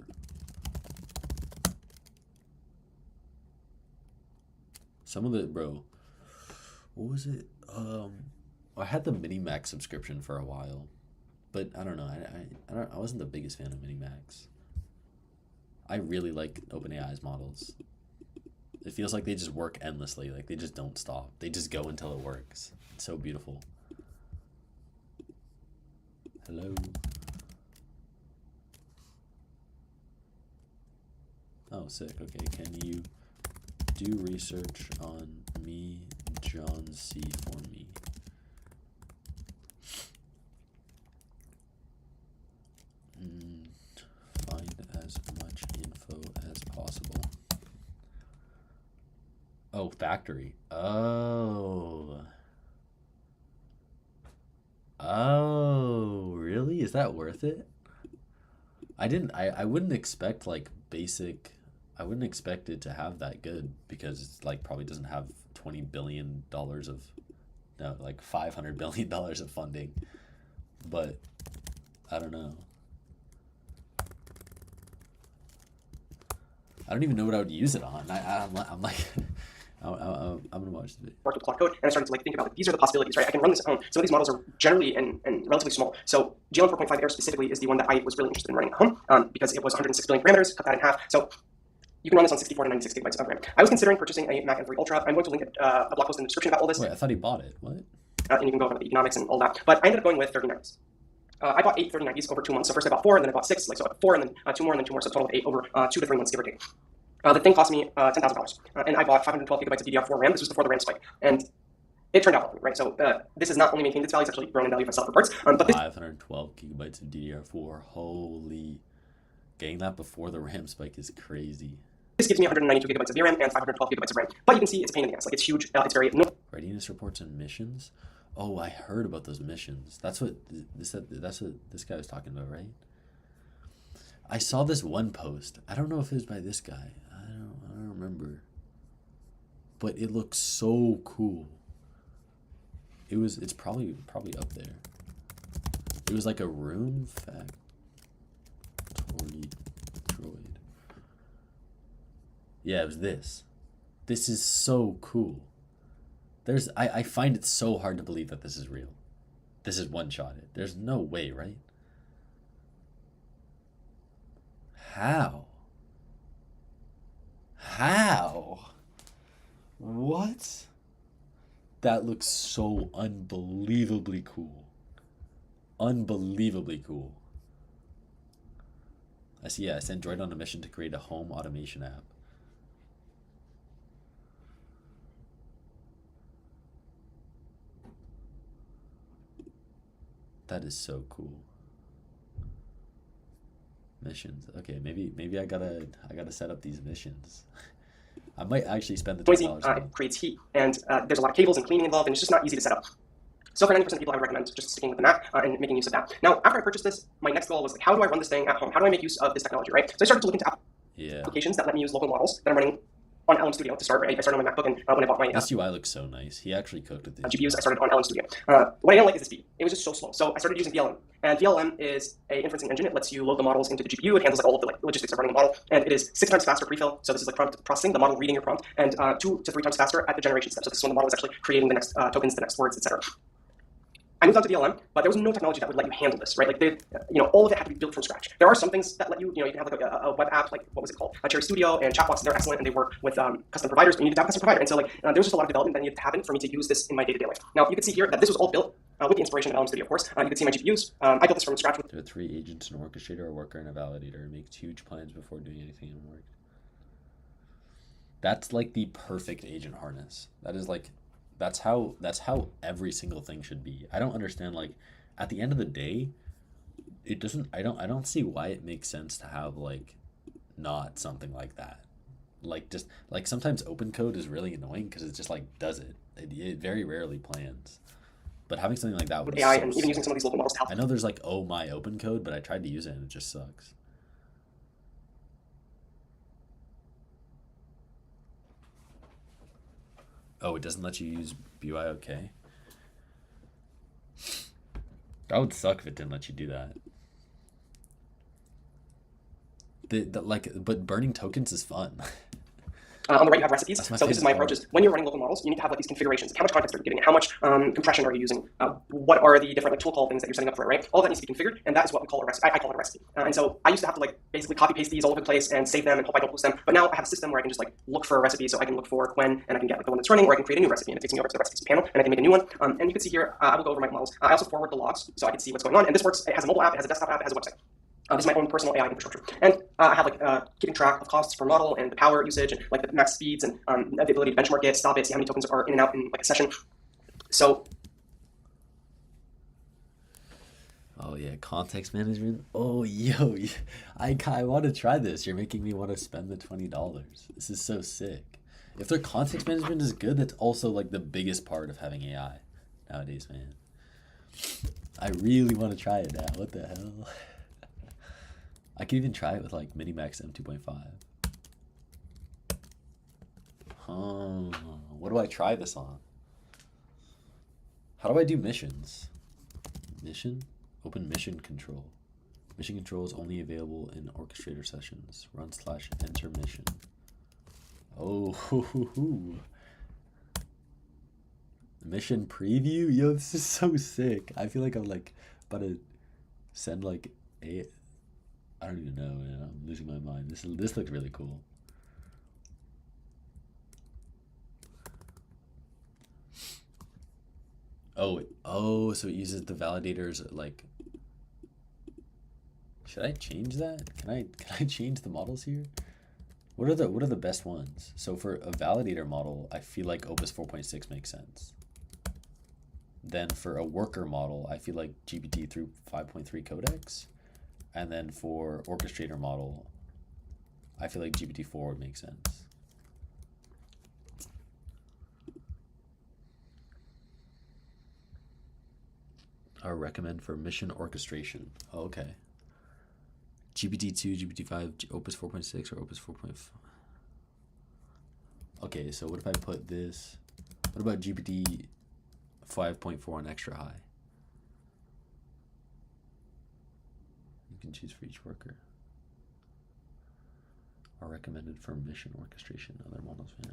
Some of the, bro, what was it? I had the Minimax subscription for a while, but I don't know. I wasn't the biggest fan of Minimax. I really like OpenAI's models. It feels like they just work endlessly. Like they just don't stop. They just go until it works. It's so beautiful. Hello. Oh, sick. Okay, can you do research on me, John C, for me? Find as much info as possible. Oh, factory. Oh. Oh, really? Is that worth it? I wouldn't expect like basic, I wouldn't expect it to have that good because it's like probably doesn't have $20 billion of, no, like $500 billion of funding. But I don't know. I don't even know what I would use it on. I'm like, I'm gonna watch the video. Worked with Claude Code, and I started to like think about like, these are the possibilities, right? I can run this at home. Some of these models are generally and relatively small. So GLM 4.5 Air specifically is the one that I was really interested in running at home because it was 106 billion parameters, cut that in half. So you can run this on 64 to 96 gigabytes of RAM. I was considering purchasing a Mac M3 Ultra. I'm going to link a blog post in the description about all this. Wait, I thought he bought it. What? And you can go over the economics and all that. But I ended up going with 3090s. I bought 8 3090s over 2 months. So first I bought 4, and then I bought 6, like so I bought 4, and then 2 more, and then 2 more. So a total of 8 over 2 to 3 months, give or take. The thing cost me $10,000, and I bought 512 gigabytes of DDR4 RAM. This was before the RAM spike, and it turned out well, right? So this has not only maintained its value, it's actually grown in value if I sell it for parts. But 512 gigabytes of DDR4. Holy, getting that before the RAM spike is crazy. This gives me 192 gigabytes of VRAM and 512 gigabytes of RAM. But you can see it's a pain in the ass. Like it's huge. It's very readiness reports and missions. Oh, I heard about those missions. That's what this guy was talking about, right? I saw this one post. I don't know if it was by this guy. I don't remember. But it looks so cool. It's probably up there. It was like a room factoid droid. Yeah, it was this. This is so cool. I find it so hard to believe that this is real. This is one-shotted. There's no way, right? How? What? That looks so unbelievably cool. Unbelievably cool. I see, yeah, I sent Droid on a mission to create a home automation app. That is so cool. Missions. Okay, maybe I gotta set up these missions. I might actually spend the $20. It creates heat, and there's a lot of cables and cleaning involved, and it's just not easy to set up. So for 90% of people, I would recommend just sticking with the Mac and making use of that. Now, after I purchased this, my next goal was like, how do I run this thing at home? How do I make use of this technology, right? So I started to look into applications that let me use local models that I'm running on LM Studio to start, right? I started on my MacBook, and when I bought my this UI looks so nice. He actually cooked with the GPUs. I started on LM Studio. What I didn't like is the speed. It was just so slow. So I started using VLM, and VLM is a inferencing engine. It lets you load the models into the GPU. It handles like all of the logistics of running the model, and it is 6 times faster prefill. So this is like prompt processing, the model reading your prompt, and 2 to 3 times faster at the generation step. So this is when the model is actually creating the next tokens, the next words, etc. I moved on to VLM, but there was no technology that would let you handle this, right? Like, all of it had to be built from scratch. There are some things that let you, you can have like a web app, like, what was it called? Cherry Studio and Chatbox, and they're excellent, and they work with custom providers, but you need to have a custom provider. And so, like, there was just a lot of development that needed to happen for me to use this in my day-to-day life. Now, you can see here that this was all built with the inspiration of LM Studio, of course. You can see my GPUs. I built this from scratch. There are 3 agents, an orchestrator, a worker, and a validator. It makes huge plans before doing anything in work. That's like the perfect agent harness. That is like, that's how every single thing should be. I don't understand, like, at the end of the day, it doesn't, I don't see why it makes sense to have like not something like that. Like, just like sometimes open code is really annoying because it just like does it. It very rarely plans. But having something like that would be AI so and even using some of these local models to help. I know there's like oh my open code, but I tried to use it and it just sucks. Oh, it doesn't let you use BYOK? That would suck if it didn't let you do that. But burning tokens is fun. On the right, you have recipes. That's my So this is my favorite approach: is when you're running local models, you need to have like these configurations. How much context are you giving it? How much compression are you using? What are the different like tool call things that you're setting up for it, right? All of that needs to be configured, and that is what we call a recipe. I call it a recipe. And so I used to have to like basically copy paste these all over the place and save them and hope I don't lose them. But now I have a system where I can just like look for a recipe, so I can look for when, and I can get like the one that's running, or I can create a new recipe, and it takes me over to the recipes panel, and I can make a new one. And you can see here, I will go over my models. I also forward the logs, so I can see what's going on. And this works. It has a mobile app, it has a desktop app, it has a website. This is my own personal AI infrastructure. And I have like keeping track of costs per model and the power usage and like the max speeds and the ability to benchmark it, stop it, see how many tokens are in and out in like a session. So. Oh yeah, context management. Oh yo, I want to try this. You're making me want to spend the $20. This is so sick. If their context management is good, that's also like the biggest part of having AI nowadays, man. I really want to try it now. What the hell? I could even try it with like Minimax M2.5. What do I try this on? How do I do missions? Mission? Open mission control. Mission control is only available in orchestrator sessions. Run/enter mission. Oh, mission preview? Yo, this is so sick. I feel like I'm like about to send like a... I don't even know, man. I'm losing my mind. This looks really cool. Oh, so it uses the validators like... Should I change that? Can I change the models here? What are the best ones? So for a validator model, I feel like Opus 4.6 makes sense. Then for a worker model, I feel like GPT 5.3 codex. And then for orchestrator model, I feel like GPT-4 would make sense. I recommend for mission orchestration. Oh, okay. GPT-2, GPT-5, Opus 4.6, or Opus 4.5. Okay, so what if I put this? What about GPT 5.4 and extra high? You can choose for each worker. Are recommended for mission orchestration. Other models, yeah.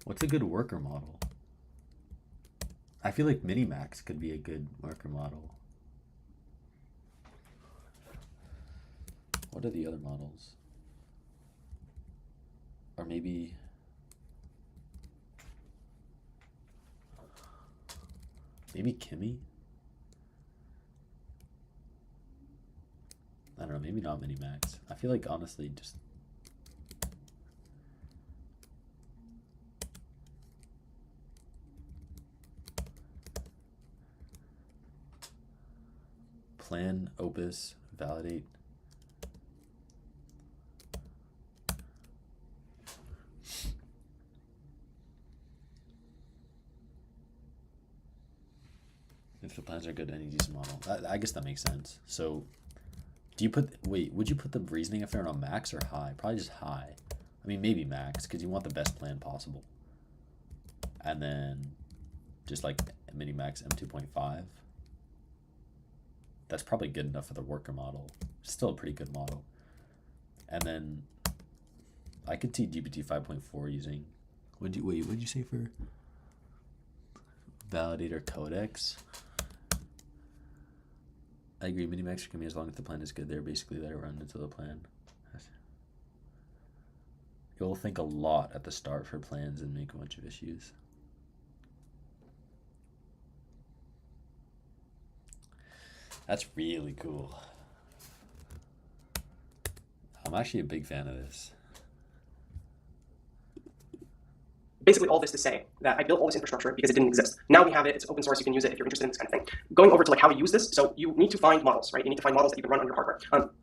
What's a good worker model? I feel like Minimax could be a good worker model. What are the other models? Or maybe... Maybe Kimmy? I don't know, maybe not Minimax. I feel like honestly just... Plan, Opus, validate. If the plans are good, any decent model. I guess that makes sense. So, do you put... Wait, would you put the reasoning affair on max or high? Probably just high. I mean, maybe max, because you want the best plan possible. And then, just like Minimax M2.5. That's probably good enough for the worker model. Still a pretty good model. And then, I could see GPT 5.4 using... What'd you say for... Validator codex? I agree, Minimax can be as long as the plan is good there. Basically, let it run until the plan. You'll think a lot at the start for plans and make a bunch of issues. That's really cool. I'm actually a big fan of this. Basically all this to say that I built all this infrastructure because it didn't exist. Now we have it, it's open source, you can use it if you're interested in this kind of thing. Going over to like how we use this, so you need to find models, right? You need to find models that you can run on your hardware.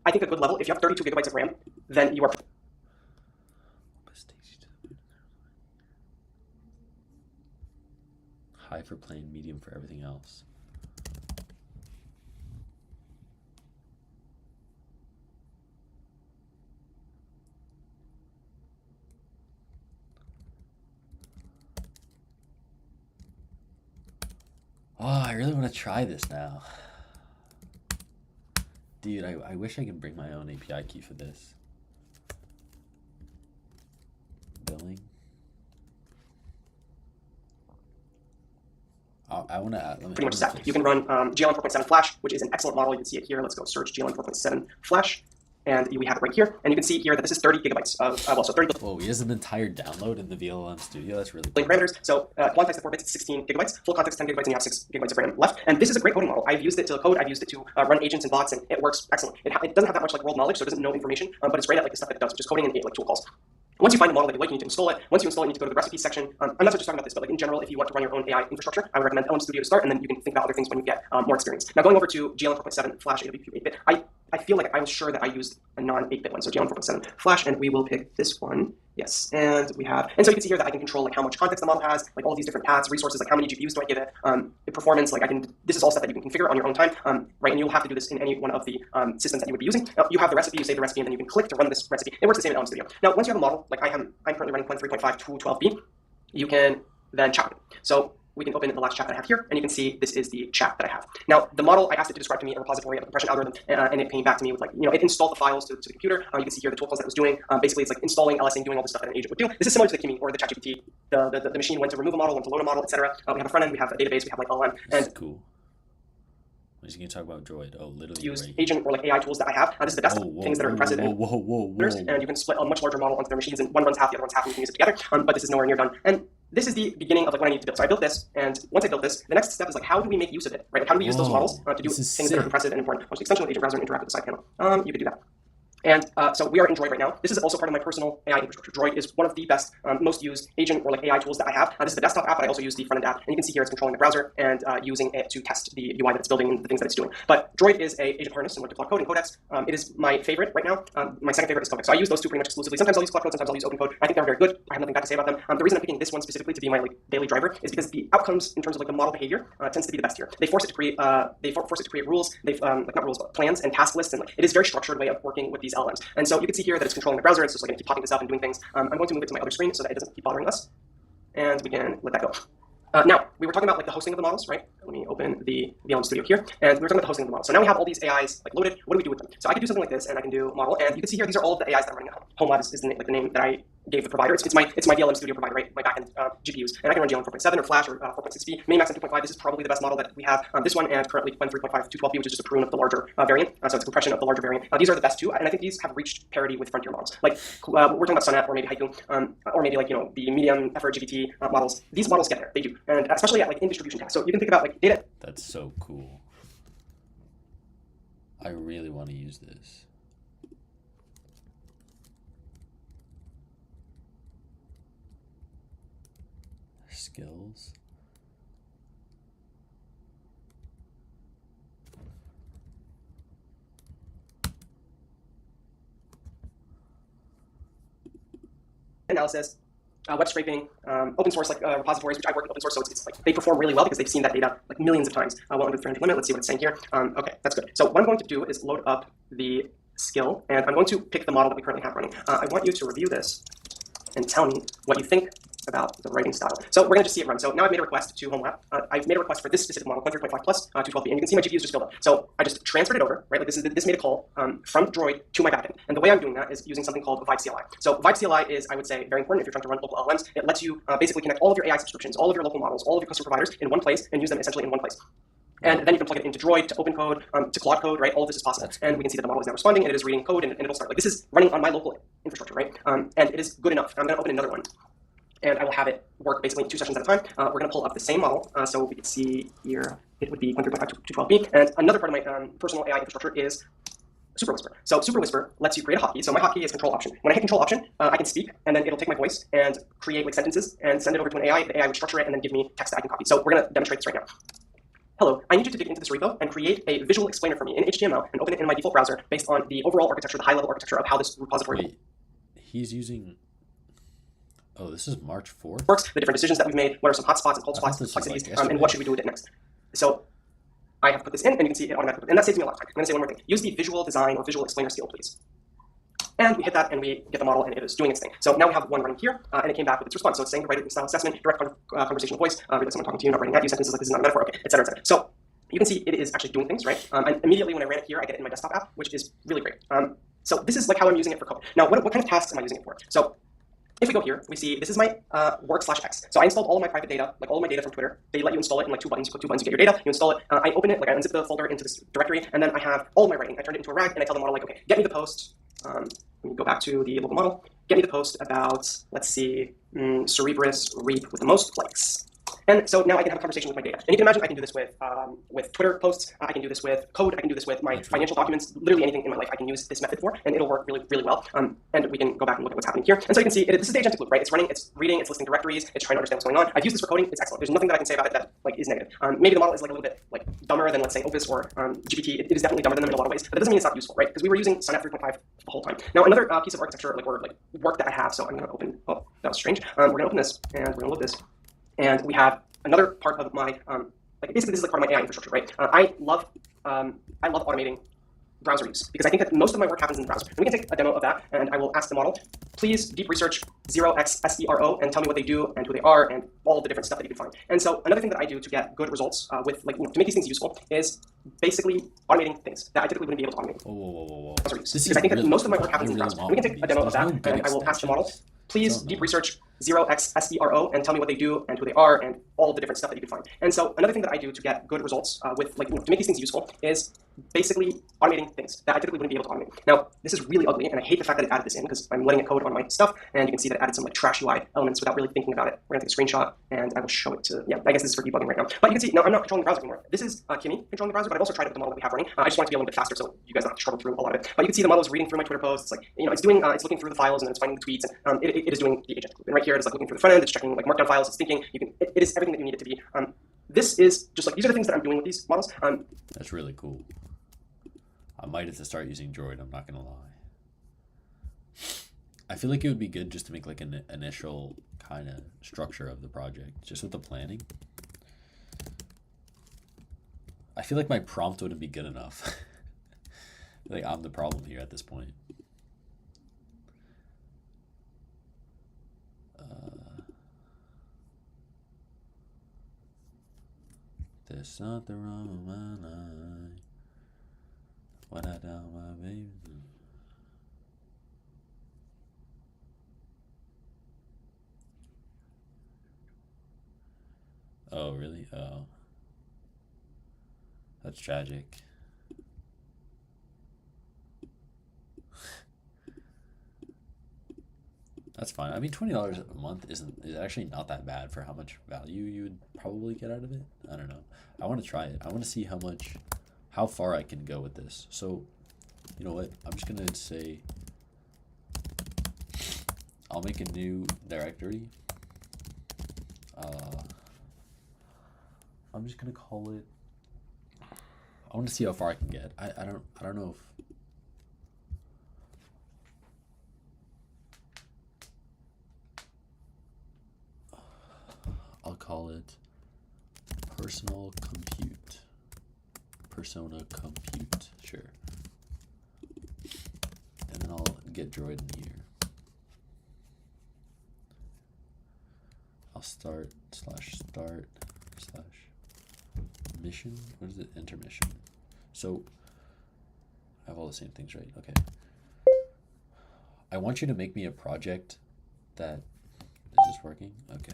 I think a good level, if you have 32 gigabytes of RAM, then you are... High for plane, medium for everything else. Oh, I really want to try this now. Dude, I wish I could bring my own API key for this. Billing. I want to add. Pretty much set. You can run GLM 4.7 Flash, which is an excellent model. You can see it here. Let's go search GLM 4.7 Flash. And we have it right here. And you can see here that this is 30 gigabytes of, so 30. Whoa, he has an entire download in the VLM Studio. That's really cool. Parameters. So quantized to 4 bits, 16 gigabytes. Full context, 10 gigabytes, and you have 6 gigabytes of RAM left. And this is a great coding model. I've used it to code. I've used it to run agents and bots, and it works excellent. It doesn't have that much like world knowledge, so it doesn't know information, but it's great at like the stuff that it does, which is coding and like tool calls. Once you find a model that you like, you need to install it. Once you install it, you need to go to the recipes section. I'm not just talking about this, but like in general, if you want to run your own AI infrastructure, I would recommend LM Studio to start, and then you can think about other things when you get more experience. Now, going over to GLM 4.7 Flash AWP 8-bit, I feel like I was sure that I used a non-8-bit one, so GLM 4.7 Flash, and we will pick this one. Yes, and so you can see here that I can control like how much context the model has, like all these different paths, resources, like how many GPUs do I give it, the performance, like this is all stuff that you can configure on your own time, right? And you'll have to do this in any one of the systems that you would be using. You have the recipe, you save the recipe, and then you can click to run this recipe. It works the same in LM Studio. Now, once you have a model, like I'm currently running 3.5 to 12b, you can then chat it. So we can open the last chat that I have here, and you can see this is the chat that I have. Now, the model, I asked it to describe to me a repository of a compression algorithm, and it came back to me with like, it installed the files to the computer. You can see here the tool calls that it was doing. Basically, it's like installing, LSing, doing all the stuff that an agent would do. This is similar to the Kimi or the ChatGPT. The machine went to remove a model, went to load a model, etc. We have a front end, we have a database, we have like LLM. This is cool. What is he going to talk about Droid? Oh, literally. Use agent or like AI tools that I have. This is the best things that are impressive. And you can split a much larger model onto their machines, and one runs half, the other runs half, and you can use it together. But this is nowhere near done. And this is the beginning of like what I need to build. So I built this, and once I built this, the next step is like, how do we make use of it, right? Like, how do we use those models to do things that are impressive and important? Once the extension of the agent browser and interact with the side panel, you could do that. And so we are in Droid right now. This is also part of my personal AI infrastructure. Droid is one of the best, most used agent or like AI tools that I have. This is the desktop app, but I also use the front-end app. And you can see here it's controlling the browser and using it to test the UI that it's building and the things that it's doing. But Droid is a agent harness similar to Cloud Code and Codex. It is my favorite right now. My second favorite is Codex. So I use those two pretty much exclusively. Sometimes I'll use Cloud Code, sometimes I'll use Open Code. I think they're very good. I have nothing bad to say about them. The reason I'm picking this one specifically to be my like daily driver is because the outcomes in terms of like the model behavior tends to be the best here. They force it to create rules. They've like not rules, but plans and task lists, and like it is a very structured way of working with these LLMs. And so you can see here that it's controlling the browser. It's just like going to keep popping this up and doing things. I'm going to move it to my other screen so that it doesn't keep bothering us. And we can let that go. Now, we were talking about like the hosting of the models, right? Let me open the VLM Studio here. And we were talking about the hosting of the models. So now we have all these AIs like loaded. What do we do with them? So I can do something like this, and I can do model. And you can see here, these are all of the AIs that I'm running at home. HomeLab is the name that I gave the provider. It's my VLM Studio provider, right? My backend GPUs. And I can run GLM 4.7 or Flash or 4.6b. Minimax and 2.5. This is probably the best model that we have. This one and currently 3.5 to 12b, which is just a prune of the larger variant. So it's a compression of the larger variant. These are the best two, and I think these have reached parity with frontier models. Like we're talking about Sonnet or maybe Haiku, or maybe like the medium effort GPT models. These models get there. They do, and especially at like in distribution tasks. So you can think about like data. That's so cool. I really want to use this. Skills. Analysis. Web scraping, open source like repositories, which I work with open source, so it's like they perform really well because they've seen that data like millions of times. Well under the 300 limit. Let's see what it's saying here. Okay, that's good. So what I'm going to do is load up the skill, and I'm going to pick the model that we currently have running. I want you to review this and tell me what you think about the writing style. So we're going to just see it run. So now I've made a request to HomeLab. I've made a request for this specific model, 3.5 plus to 12b, and you can see my GPU is just filled up. So I just transferred it over, right? Like this made a call from Droid to my backend. And the way I'm doing that is using something called Vibe CLI. So Vibe CLI is, I would say, very important if you're trying to run local LLMs. It lets you basically connect all of your AI subscriptions, all of your local models, all of your custom providers in one place and use them essentially in one place. And then you can plug it into Droid, to OpenCode, to Claude Code, right? All of this is possible. And we can see that the model is now responding, and it is reading code, and it'll start. Like this is running on my local infrastructure, right? And it is good enough. I'm going to open another one, and I will have it work basically in 2 sessions at a time. We're going to pull up the same model. So we can see here, it would be 1.5 to 12b. And another part of my personal AI infrastructure is Super Whisper. So Super Whisper lets you create a hotkey. So my hotkey is Control Option. When I hit Control Option, I can speak, and then it'll take my voice and create like sentences and send it over to an AI. The AI would structure it and then give me text that I can copy. So we're going to demonstrate this right now. Hello, I need you to dig into this repo and create a visual explainer for me in HTML and open it in my default browser based on the overall architecture, the high-level architecture of how this repository Wait, he's using... Oh, this is March 4th? Works, the different decisions that we've made, what are some hotspots and cold spots, complexities, and what should we do with it next. So I have put this in, and you can see it automatically, and that saves me a lot of time. I'm going to say one more thing. Use the visual design or visual explainer skill, please. And we hit that, and we get the model, and it is doing its thing. So now we have one running here, and it came back with its response. So it's saying, write it in style assessment, direct conversational voice, read that someone talking to you, not writing at you, sentences like this is not a metaphor, okay, et cetera, et cetera. So you can see it is actually doing things, right? And immediately when I ran it here, I get it in my desktop app, which is really great. So this is like how I'm using it for code. Now, what kind of tasks am I using it for? So if we go here, we see this is my work/X. So I installed all of my private data, like all of my data from Twitter. They let you install it in like 2 buttons. You put 2 buttons, you get your data, you install it. I open it, like I unzip the folder into this directory, and then I have all my writing. I turned it into a rag, and I tell the model, like, okay, get me the post. Let me go back to the local model. Get me the post about, let's see, Cerebrus Reap with the most likes. And so now I can have a conversation with my data. And you can imagine I can do this with Twitter posts. I can do this with code. I can do this with my financial documents. Literally anything in my life I can use this method for, and it'll work really, really well. And we can go back and look at what's happening here. And so you can see this is the agentic loop, right? It's running, it's reading, it's listing directories, it's trying to understand what's going on. I've used this for coding. It's excellent. There's nothing that I can say about it that like is negative. Maybe the model is like a little bit like dumber than, let's say, Opus or GPT. It is definitely dumber than them in a lot of ways, but that doesn't mean it's not useful, right? Because we were using Sonnet 3.5 the whole time. Now another piece of architecture or work that I have. So I'm going to open. Oh, that was strange. We're going to open this and we're going to load this, and we have another part of my basically this is like part of my AI infrastructure, right? I love automating browser use because I think that most of my work happens in the browser. And we can take a demo of that, and I will ask the model, please deep research 0xSERO and tell me what they do and who they are and all of the different stuff that you can find. And so another thing that I do to get good results with to make these things useful is basically automating things that I typically wouldn't be able to automate. Whoa. Because I think that most of my work happens in the browser. And we can take a demo of that, and I will ask the model, please deep research 0xSERO and tell me what they do and who they are and all of the different stuff that you can find. And so another thing that I do to get good results with to make these things useful is basically automating things that I typically wouldn't be able to automate. Now, this is really ugly, and I hate the fact that it added this in because I'm letting it code on my stuff, and you can see that it added some like trash UI elements without really thinking about it. We're gonna take a screenshot, and I will show it to, I guess this is for debugging right now. But you can see, no, I'm not controlling the browser anymore. This is Kimmy controlling the browser, but I've also tried it with the model that we have running. I just want it to be a little bit faster so you guys don't have to struggle through a lot of it. But you can see the model is reading through my Twitter posts. It's like, it's doing, it's looking through the files and then it's finding the tweets, and it is doing the agent. And right here, it's like looking through the front end, it's checking like markdown files, it's thinking, it is everything that you need it to be. This is just like, these are the things that I'm doing with these models. That's really cool. I might have to start using Droid, I'm not gonna lie. I feel like it would be good just to make like an initial kind of structure of the project, just with the planning. I feel like my prompt wouldn't be good enough. Like I'm the problem here at this point. There's something wrong with my life. When I down my baby. Oh, really? Oh. That's tragic. That's fine. I mean, $20 a month is actually not that bad for how much value you would probably get out of it. I don't know. I want to try it. I want to see how far I can go with this. So, you know what? I'm just going to say, I'll make a new directory. I'm just going to call it, I want to see how far I can get. I don't know if, I'll call it persona compute, sure. And then I'll get Droid in here. I'll start / mission. What is it? Intermission. So I have all the same things, right? Okay. I want you to make me a project that is this working? Okay.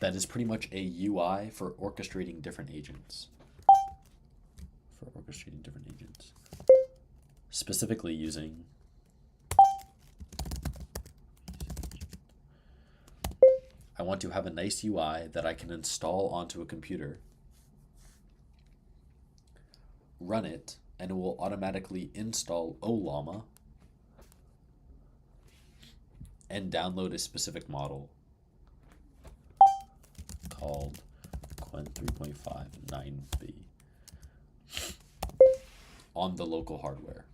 That is pretty much a UI for orchestrating different agents. Specifically using I want to have a nice UI that I can install onto a computer, run it, and it will automatically install Ollama and download a specific model called Quen 3.5 9B on the local hardware.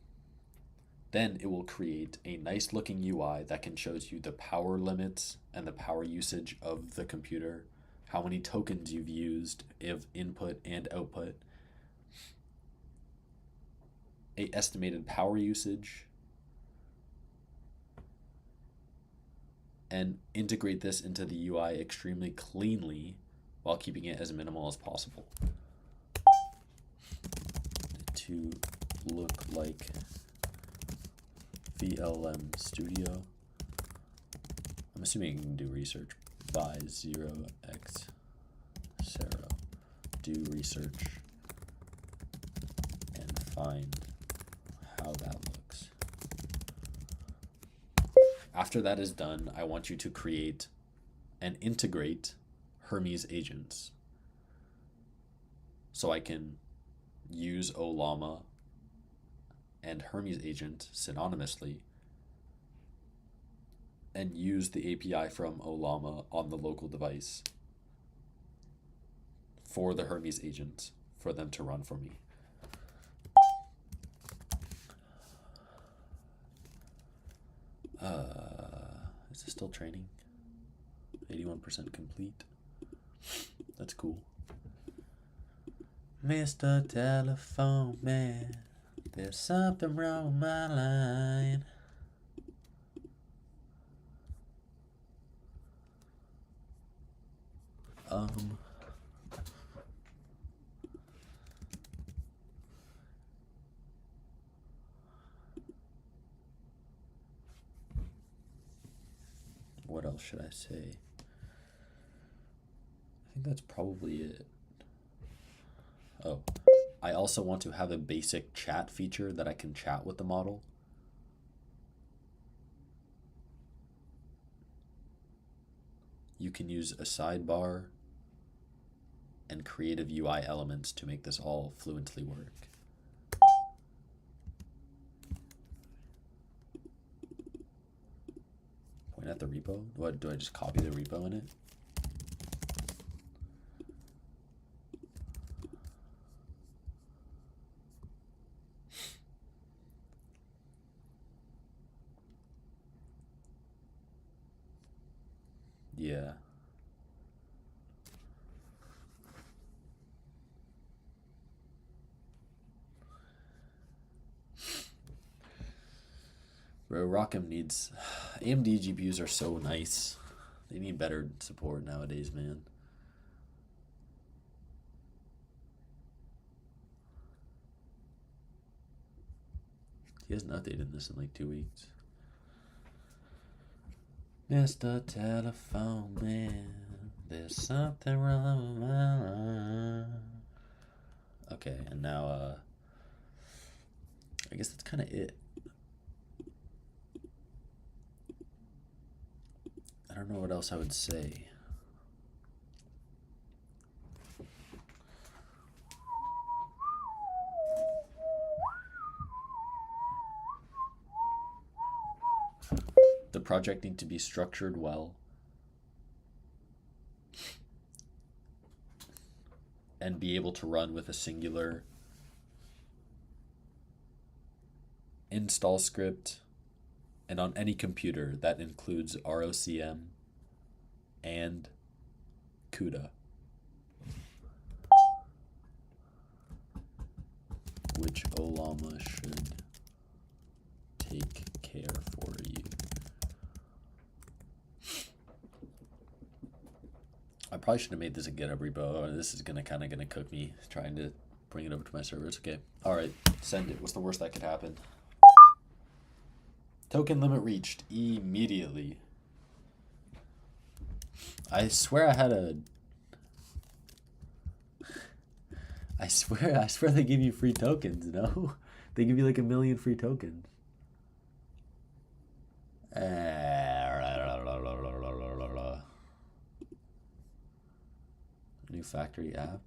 Then it will create a nice looking UI that can show you the power limits and the power usage of the computer, how many tokens you've used of input and output, a estimated power usage, and integrate this into the UI extremely cleanly while keeping it as minimal as possible. To look like VLM Studio. I'm assuming you can do research by 0x Sarah. Do research and find how that looks. After that is done, I want you to create and integrate Hermes agents. So I can use Ollama and Hermes agent synonymously and use the API from Ollama on the local device for the Hermes agent for them to run for me. Is this still training? 81% complete. That's cool. Mr. Telephone Man, there's something wrong with my line. What else should I say? I think that's probably it. Oh, I also want to have a basic chat feature that I can chat with the model. You can use a sidebar and creative UI elements to make this all fluently work. Point at the repo? What, do I just copy the repo in it? Yeah. Bro, ROCm needs... AMD GPUs are so nice. They need better support nowadays, man. He hasn't updated this in like 2 weeks. Mr. Telephone Man, there's something wrong with my line. Okay, and now, I guess that's kind of it. I don't know what else I would say. The project needs to be structured well and be able to run with a singular install script and on any computer that includes ROCm and CUDA, which Ollama should take care for you. I probably should have made this a GitHub repo. This is kind of cook me trying to bring it over to my servers. Okay. All right. Send it. What's the worst that could happen? Token limit reached immediately. I swear I had a... I swear they give you free tokens, no? They give you like 1 million free tokens. New factory app.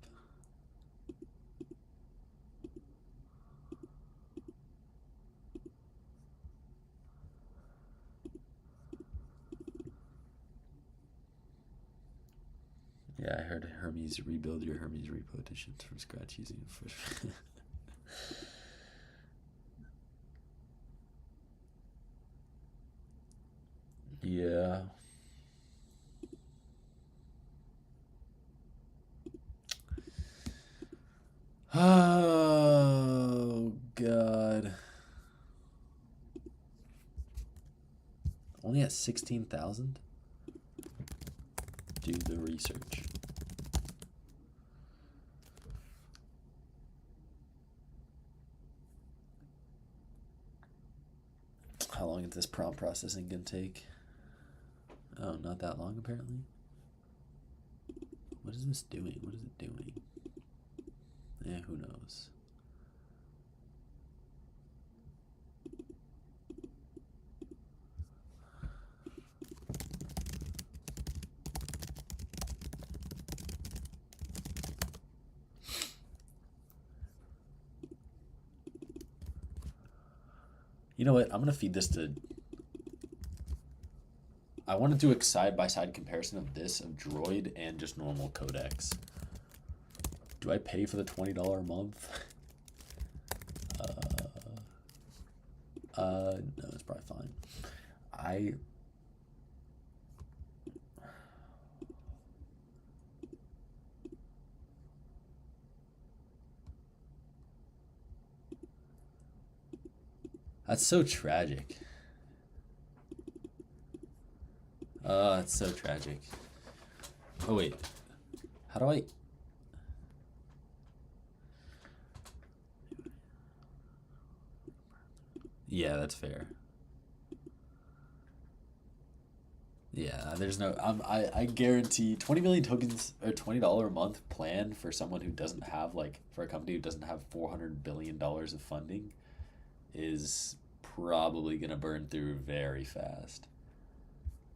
Yeah, I heard Hermes rebuild your Hermes repo editions from scratch using Yeah. Oh, God. Only at 16,000? Do the research. is this prompt processing gonna take? Oh, not that long apparently. What is this doing? What is it doing? Yeah, who knows? You know what? I'm gonna feed this to. I want to do a side-by-side comparison of this, of Droid, and just normal codecs. Do I pay for the $20 a month? No, it's probably fine. That's so tragic. Oh, that's so tragic. Oh, wait. How do I... Yeah, that's fair. Yeah, there's no... I guarantee 20 million tokens or $20 a month plan for someone who doesn't have, like, for a company who doesn't have $400 billion of funding is probably going to burn through very fast.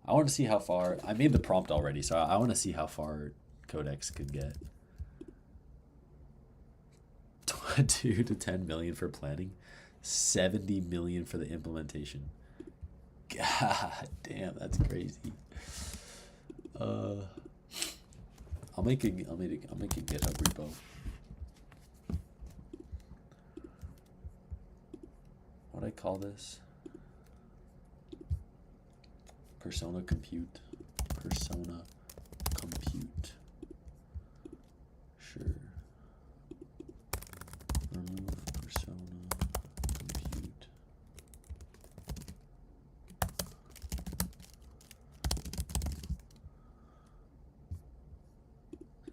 I want to see how far... I made the prompt already, so I want to see how far Codex could get. 2 to 10 million for planning. 70 million for the implementation. God damn, that's crazy. I'll make a GitHub repo. What do I call this? Persona compute. Persona compute. Sure. Remove persona compute.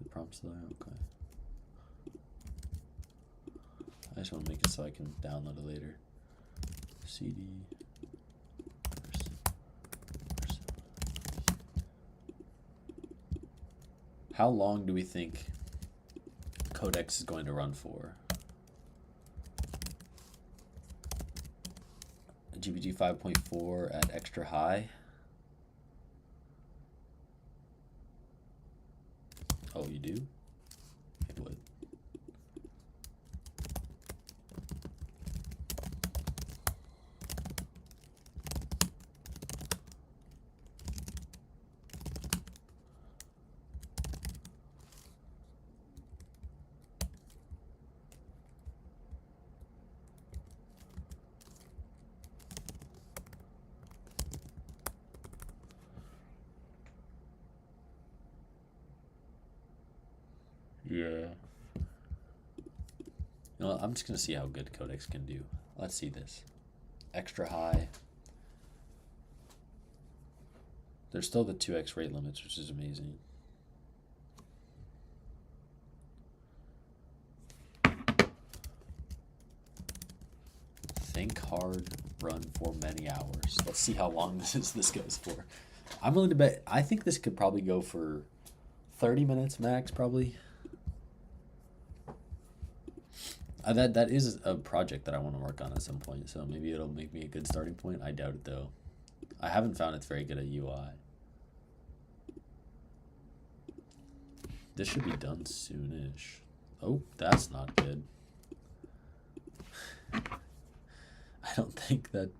The prompt's there, okay. I just want to make it so I can download it later. CD. How long do we think Codex is going to run for? GPT 5.4 at extra high. Oh, you do? It would. Yeah. You know, I'm just going to see how good Codex can do. Let's see this. Extra high. There's still the 2x rate limits, which is amazing. Think hard, run for many hours. Let's see how long this goes for. I'm willing to bet, I think this could probably go for 30 minutes max, probably. That is a project that I want to work on at some point, so maybe it'll make me a good starting point. I doubt it, though. I haven't found it's very good at UI. This should be done soonish. Oh, that's not good. I don't think that...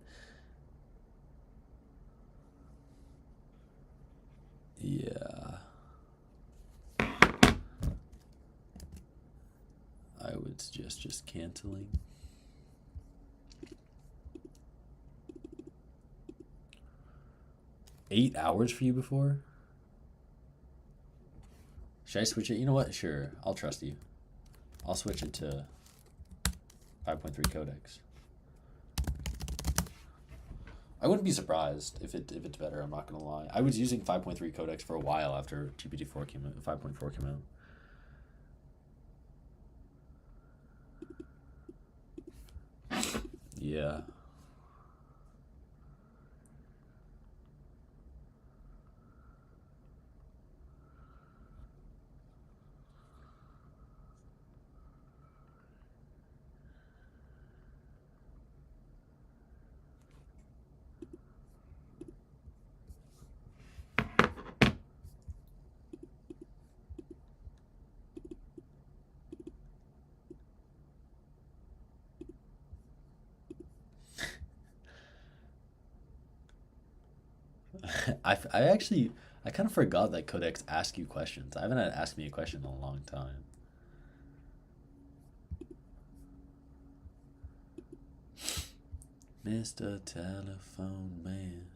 Yeah. I would suggest just canceling. $8 hours for you before? Should I switch it? You know what? Sure. I'll trust you. I'll switch it to 5.3 Codex. I wouldn't be surprised if it's better, I'm not going to lie. I was using 5.3 Codex for a while after GPT-4 came out, 5.4 came out. Yeah. I kind of forgot that codecs ask you questions. I haven't had asked me a question in a long time. Mr. Telephone Man.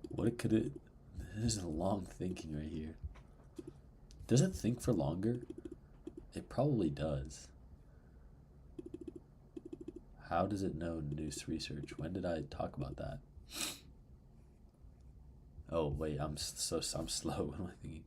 What could it... This is long thinking right here. Does it think for longer? It probably does. How does it know news research? When did I talk about that? Oh, wait, I'm slow. What am I thinking?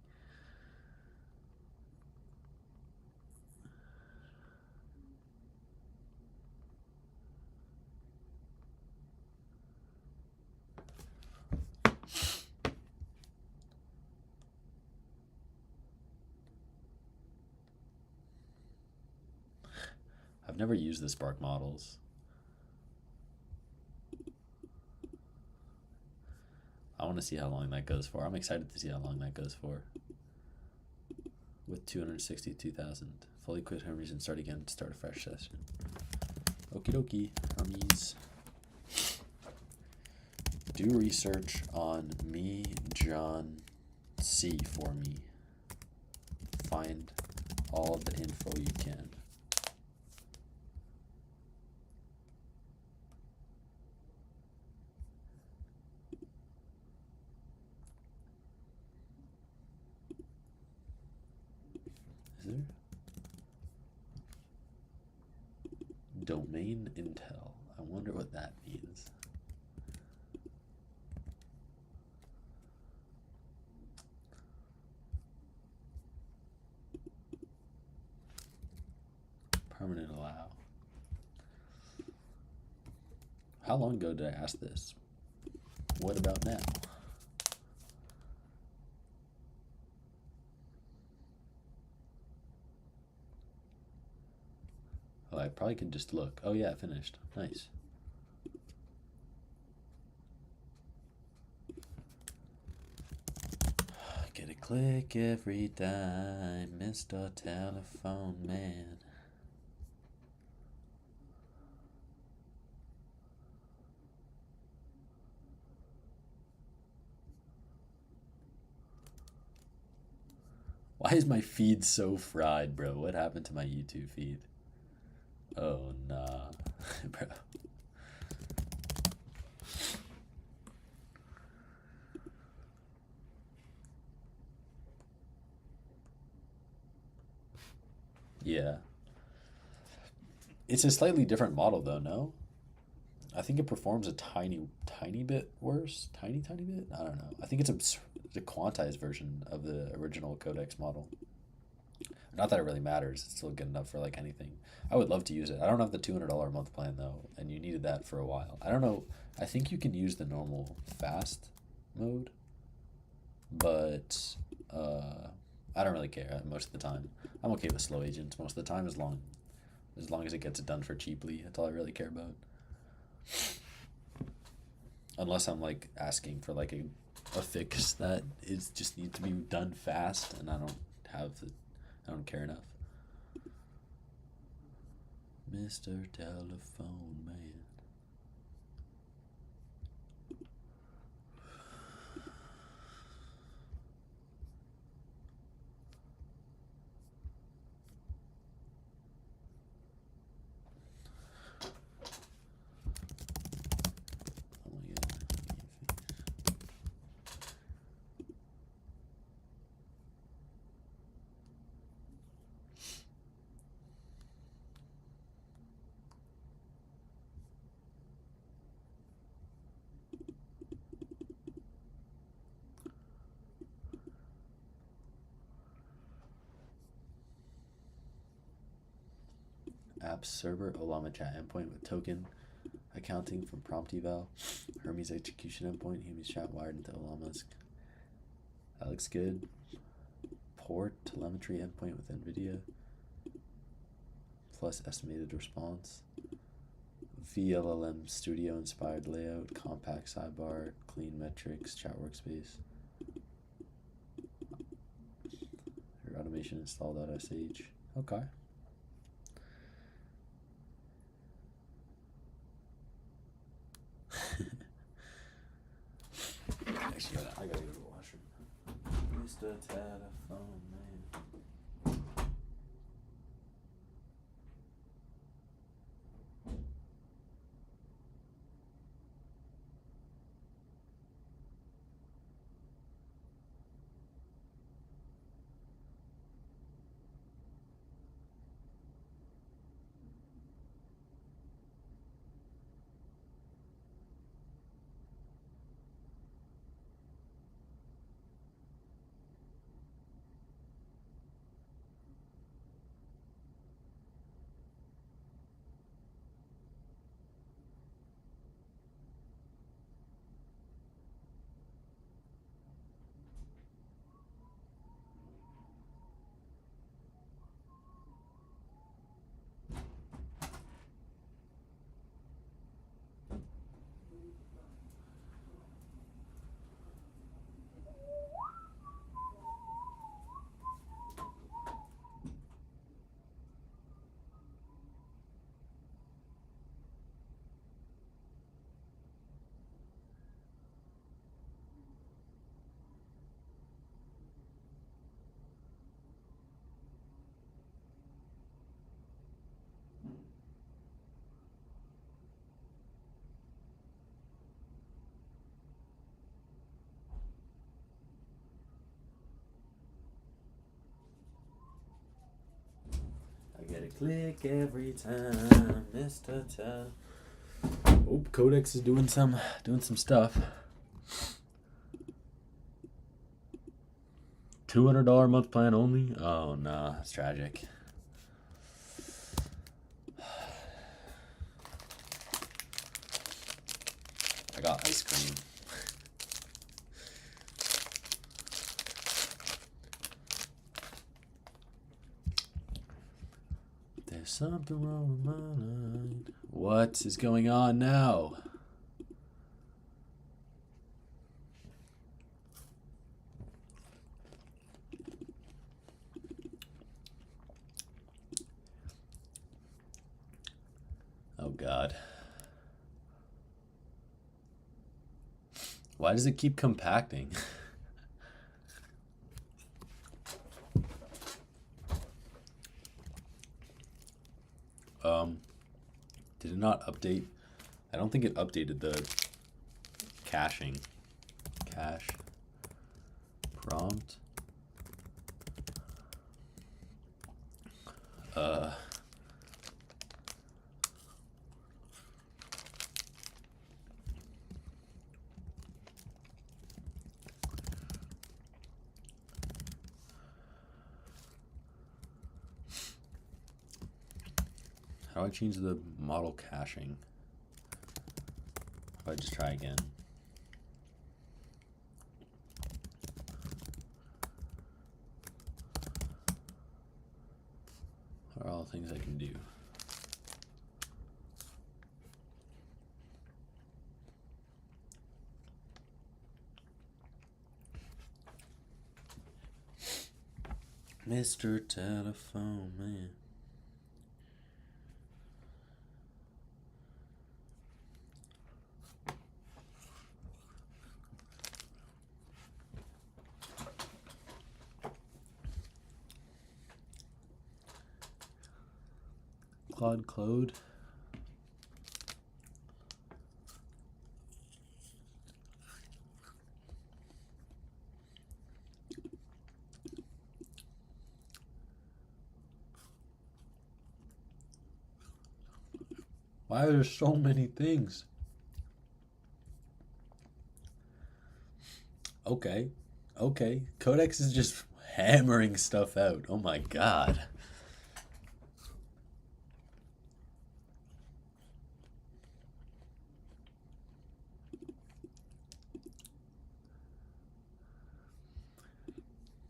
I've never used the Spark models. I want to see how long that goes for. I'm excited to see how long that goes for. With 262,000. Fully quit Hermes and start again to start a fresh session. Okie dokie, Hermes. Do research on me, John C for me. Find all the info you can. Is there? Domain intel. I wonder what that means. Permanent allow. How long ago did I ask this? What about now? Oh, I probably could just look. Oh yeah, finished. Nice. Get a click every time, Mr. Telephone Man. Why is my feed so fried, bro? What happened to my YouTube feed? Oh, nah. Bro. Yeah. It's a slightly different model, though, no? I think it performs a tiny bit worse. Tiny bit? I don't know. I think it's the quantized version of the original Codex model. Not that it really matters. It's still good enough for like anything. I would love to use it. I don't have the $200 a month plan though, and you needed that for a while. I don't know. I think you can use the normal fast mode, but I don't really care most of the time. I'm okay with slow agents most of the time as long as it gets it done for cheaply. That's all I really care about. Unless I'm like asking for like a fix that is just needs to be done fast, and I don't care enough. Mr. Telephone Man. App server, Olama chat endpoint with token accounting from prompt eval, Hermes execution endpoint, Hermes chat wired into Olama's. That looks good. Port telemetry endpoint with NVIDIA plus estimated response. VLLM Studio inspired layout, compact sidebar, clean metrics, chat workspace. Your automation install.sh. Okay. Actually, I gotta go to the washroom. Mr. Telephone Man. I get a click every time, Mr. Tel. Oh, Codex is doing some stuff. $200 a month plan only? Oh no, that's tragic. I got ice cream. There's something wrong with my mind. What is going on now? Oh God. Why does it keep compacting? Did it not update? I don't think it updated the caching. Cache. Prompt. How do I change the model caching? If I just try again. What are all the things I can do? Mr. Telephone Man. Claude. Why are there so many things? Okay. Codex is just hammering stuff out. Oh my God.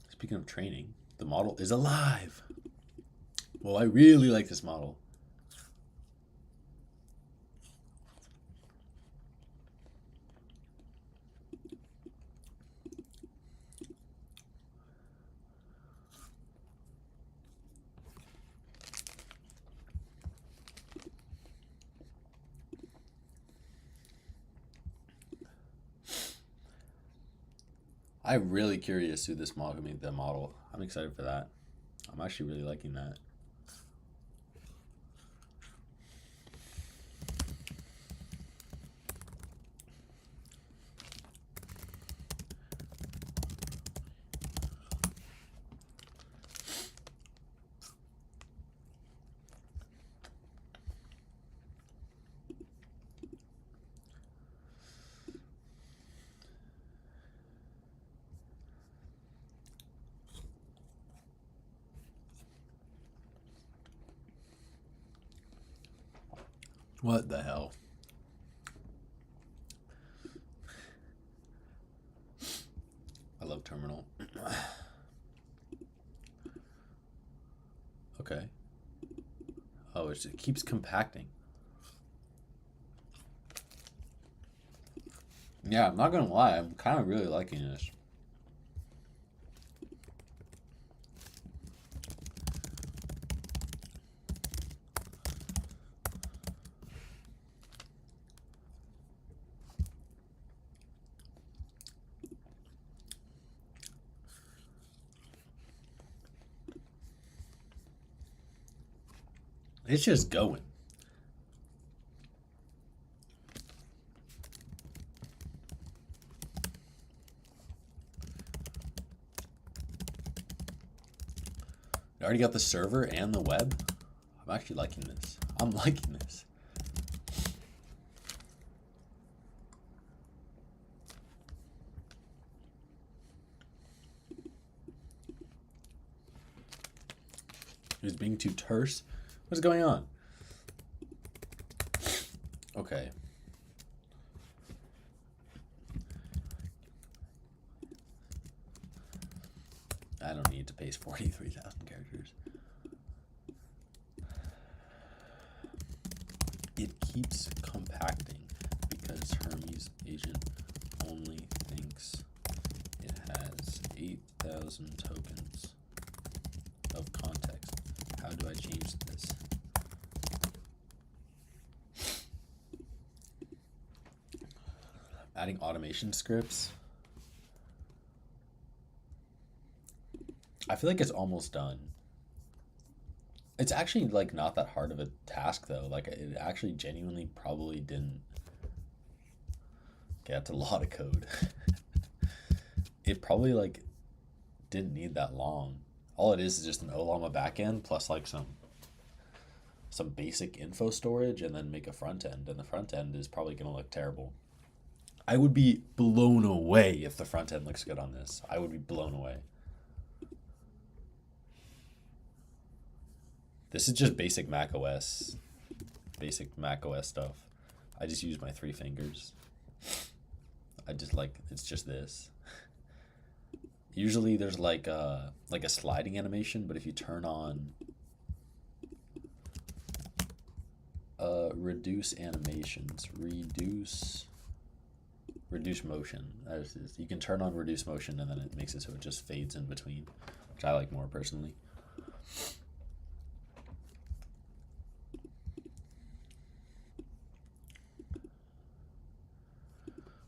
Speaking of training, the model is alive. Well, I really like this model. I'm really curious who this model, who made the model. I'm excited for that. I'm actually really liking that. What the hell? I love terminal. Okay. Oh, it keeps compacting. Yeah, I'm not gonna lie, I'm kind of really liking this. It's just going. I already got the server and the web. I'm actually liking this. I'm liking this. Who's being too terse? What's going on? Okay. I don't need to paste 43,000 characters. It keeps compacting because Hermes agent only thinks it has 8,000 tokens of context. How do I change this? Adding automation scripts. I feel like it's almost done. It's actually like not that hard of a task though. Like it actually genuinely probably didn't get a lot of code. It probably like didn't need that long. All it is just an Olama backend plus like some basic info storage and then make a front end, and the front end is probably gonna look terrible. I would be blown away if the front end looks good on this. I would be blown away. This is just basic Mac OS stuff. I just use my 3 fingers. I just like, it's just this. Usually there's like a sliding animation, but if you turn on reduce animations, reduce motion. You can turn on reduce motion and then it makes it so it just fades in between, which I like more personally.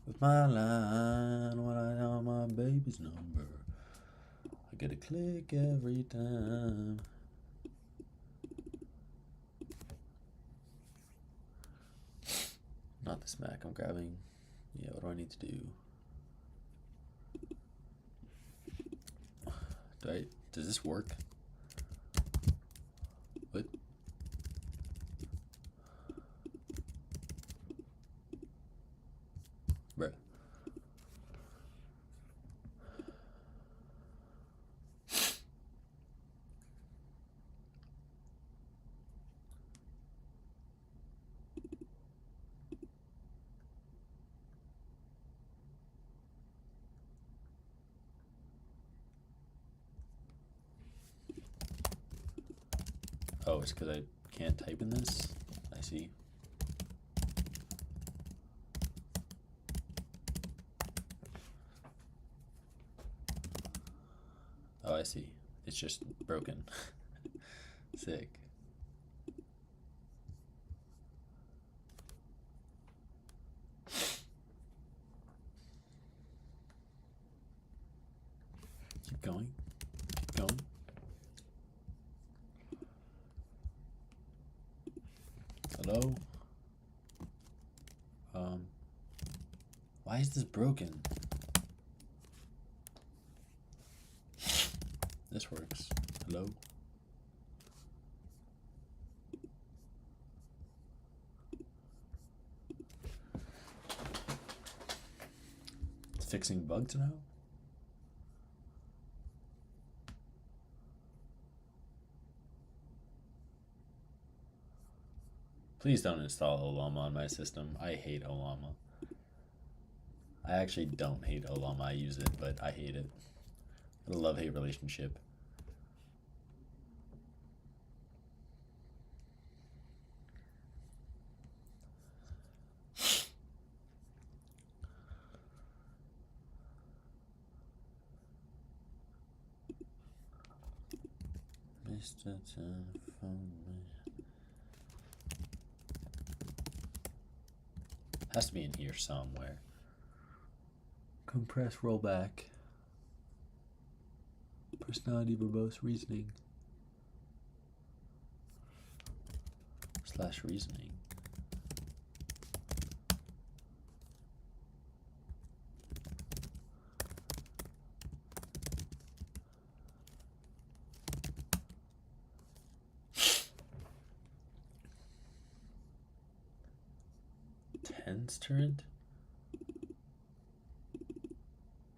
With my line, when I know my baby's number, I get a click every time. Not this Mac I'm grabbing. Yeah, what do I need to do? Does this work? What? Bruh. Oh, it's because I can't type in this? I see. Oh, I see. It's just broken. Sick. going. Keep going. Hello? Why is this broken? This works. Hello? It's fixing bugs now? Please don't install Olama on my system. I hate Olama. I actually don't hate Olama. I use it, but I hate it. It's a love-hate relationship. Mr. Telephone Man. Has to be in here somewhere. Compress rollback. Personality verbose reasoning. / reasoning.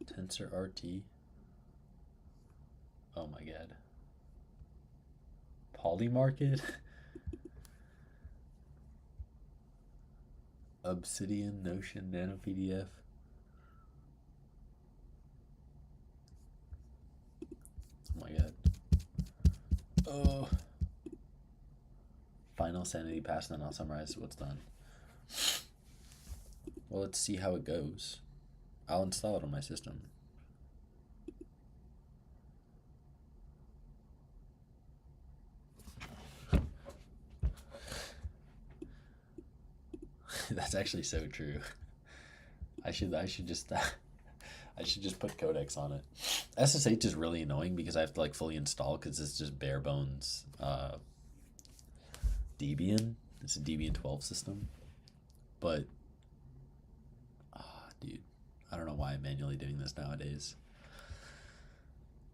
Tensor RT. Oh my god. Polymarket? Obsidian, Notion, Nano PDF. Oh my god. Oh. Final sanity pass, then I'll summarize what's done. Well, let's see how it goes. I'll install it on my system. That's actually so true. I should just I should just put codecs on it. SSH is really annoying because I have to like fully install because it's just bare bones Debian. It's a Debian 12 system, but dude, I don't know why I'm manually doing this nowadays.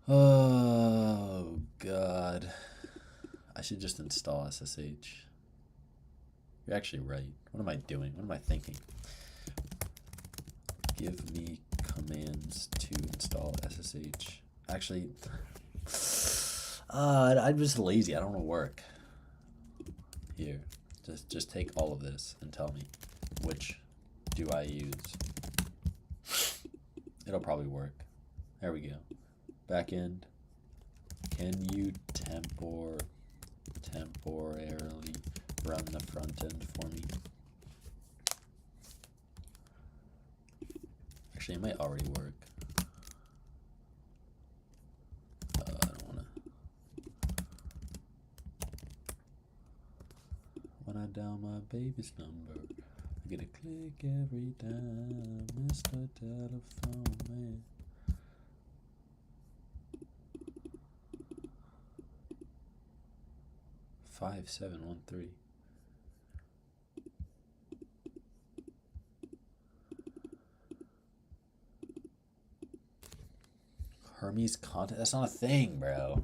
Oh god, I should just install SSH. You're actually right. What am I doing? What am I thinking? Give me commands to install SSH. Actually, I'm just lazy. I don't want to work. Here, just take all of this and tell me which do I use. It'll probably work. There we go. Backend. Can you temporarily run the front end for me? Actually, it might already work. I don't wanna. When I dial my baby's number, I get a click every time, Mr. Telephone Man. Five, 7, 1, 3. Hermes content? That's not a thing, bro.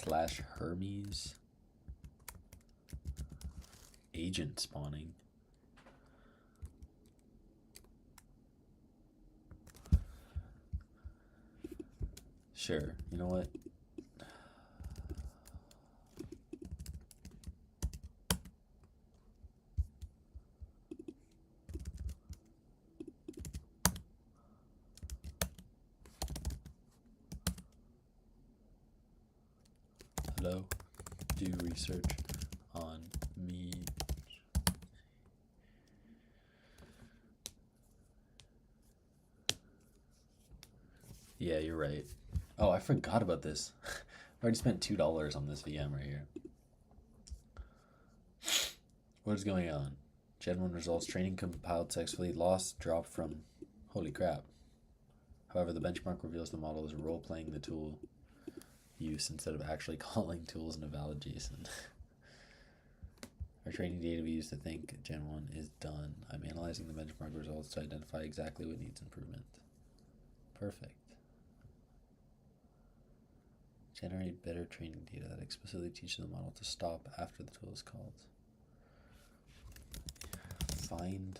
/ Hermes. Agent spawning. Sure. You know what? Hello? Do research on me. Yeah, you're right. Oh, I forgot about this. I've already spent $2 on this VM right here. What is going on? Gen 1 results. Training compiled successfully. Lost. Dropped from... Holy crap. However, the benchmark reveals the model is role-playing the tool use instead of actually calling tools in a valid JSON. Our training data we use to think Gen 1 is done. I'm analyzing the benchmark results to identify exactly what needs improvement. Perfect. Generate better training data that explicitly teaches the model to stop after the tool is called. Find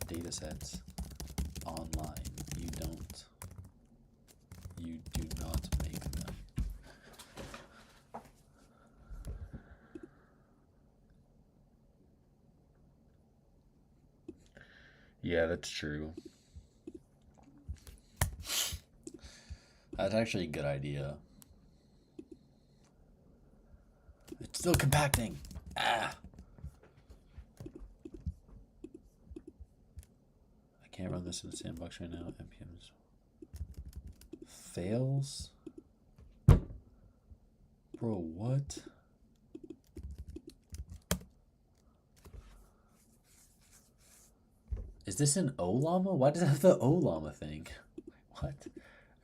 data sets online. You don't. You do not make them. Yeah, that's true. That's actually a good idea. It's still compacting. Ah. I can't run this in the sandbox right now. NPMs fails. Bro, what? Is this an O-llama? Why does it have the O-llama thing? What?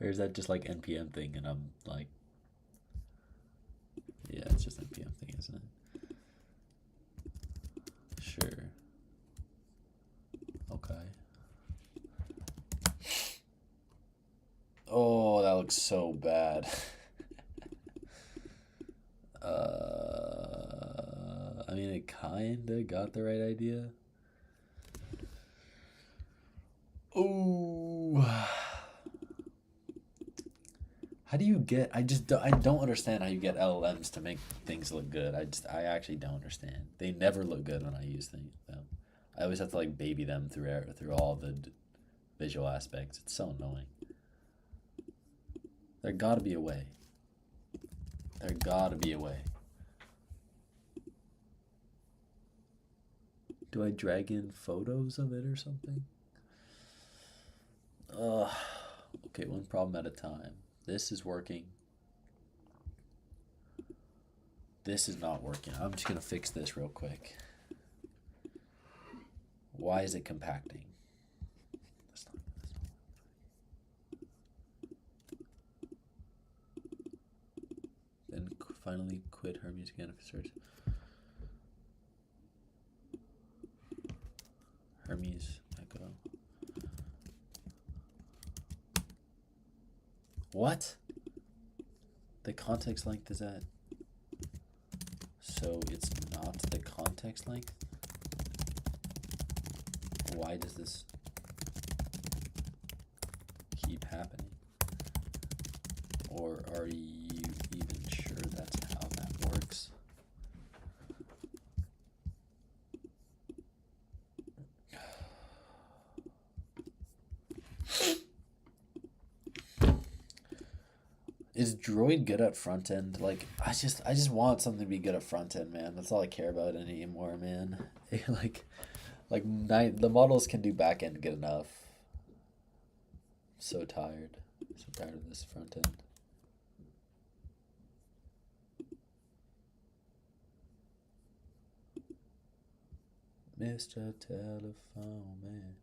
Or is that just like NPM thing and I'm like... Yeah, it's just NPM thing, isn't it? Sure. Okay. Oh, that looks so bad. I mean, it kinda got the right idea. Ooh. How do you get, I don't understand how you get LLMs to make things look good. I actually don't understand. They never look good when I use them. I always have to like baby them through all the visual aspects. It's so annoying. There gotta be a way. There gotta be a way. Do I drag in photos of it or something? Okay, one problem at a time. This is working. This is not working. I'm just gonna fix this real quick. Why is it compacting? Then finally quit Hermes again if it starts. Hermes echo. What? The context length is that? So it's not the context length? Why does this keep happening? Or are you even sure that's how that works? Is Droid good at front end? Like, I just want something to be good at front end, man. That's all I care about anymore, man. The models can do back end good enough. So tired. So tired of this front end. Mr. Telephone Man,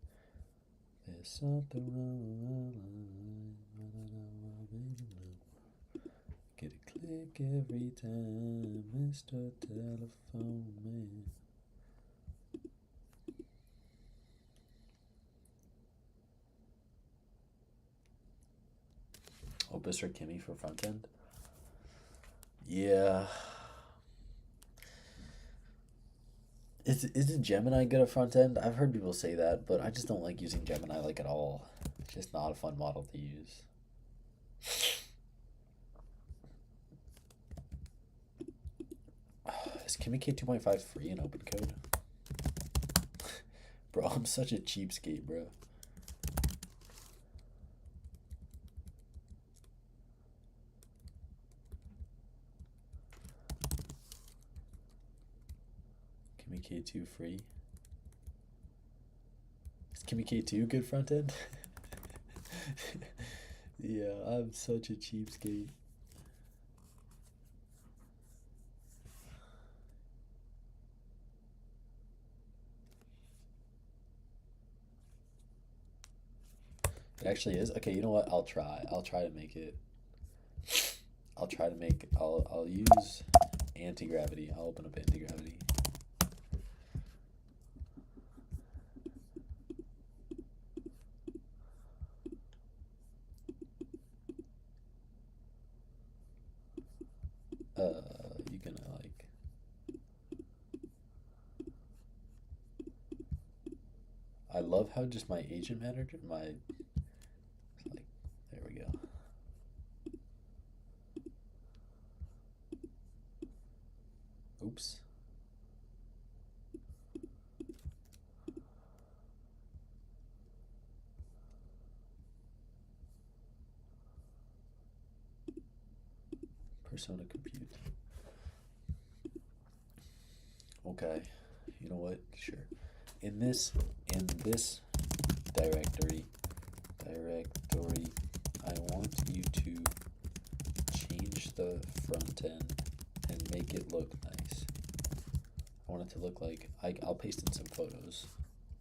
there's something wrong. Get a click every time, Mr. Telephone Man. Opus or Kimmy for front end? Yeah. Is it Gemini good at front end? I've heard people say that, but I just don't like using Gemini like at all. It's just not a fun model to use. Is Kimmy K 2.5 free in open code? Bro, I'm such a cheapskate, bro. Kimmy K2 free. Is Kimmy K2 good front end? Yeah, I'm such a cheapskate. It actually is? Okay, you know what? I'll try. I'll try to make it. I'll use anti-gravity. I'll open up anti-gravity. You can like. I love how just my agent manager, like, there we go. Oops. Persona compute. Okay, you know what? Sure. In this directory, I want you to change the front end and make it look nice. I want it to look like I'll paste in some photos,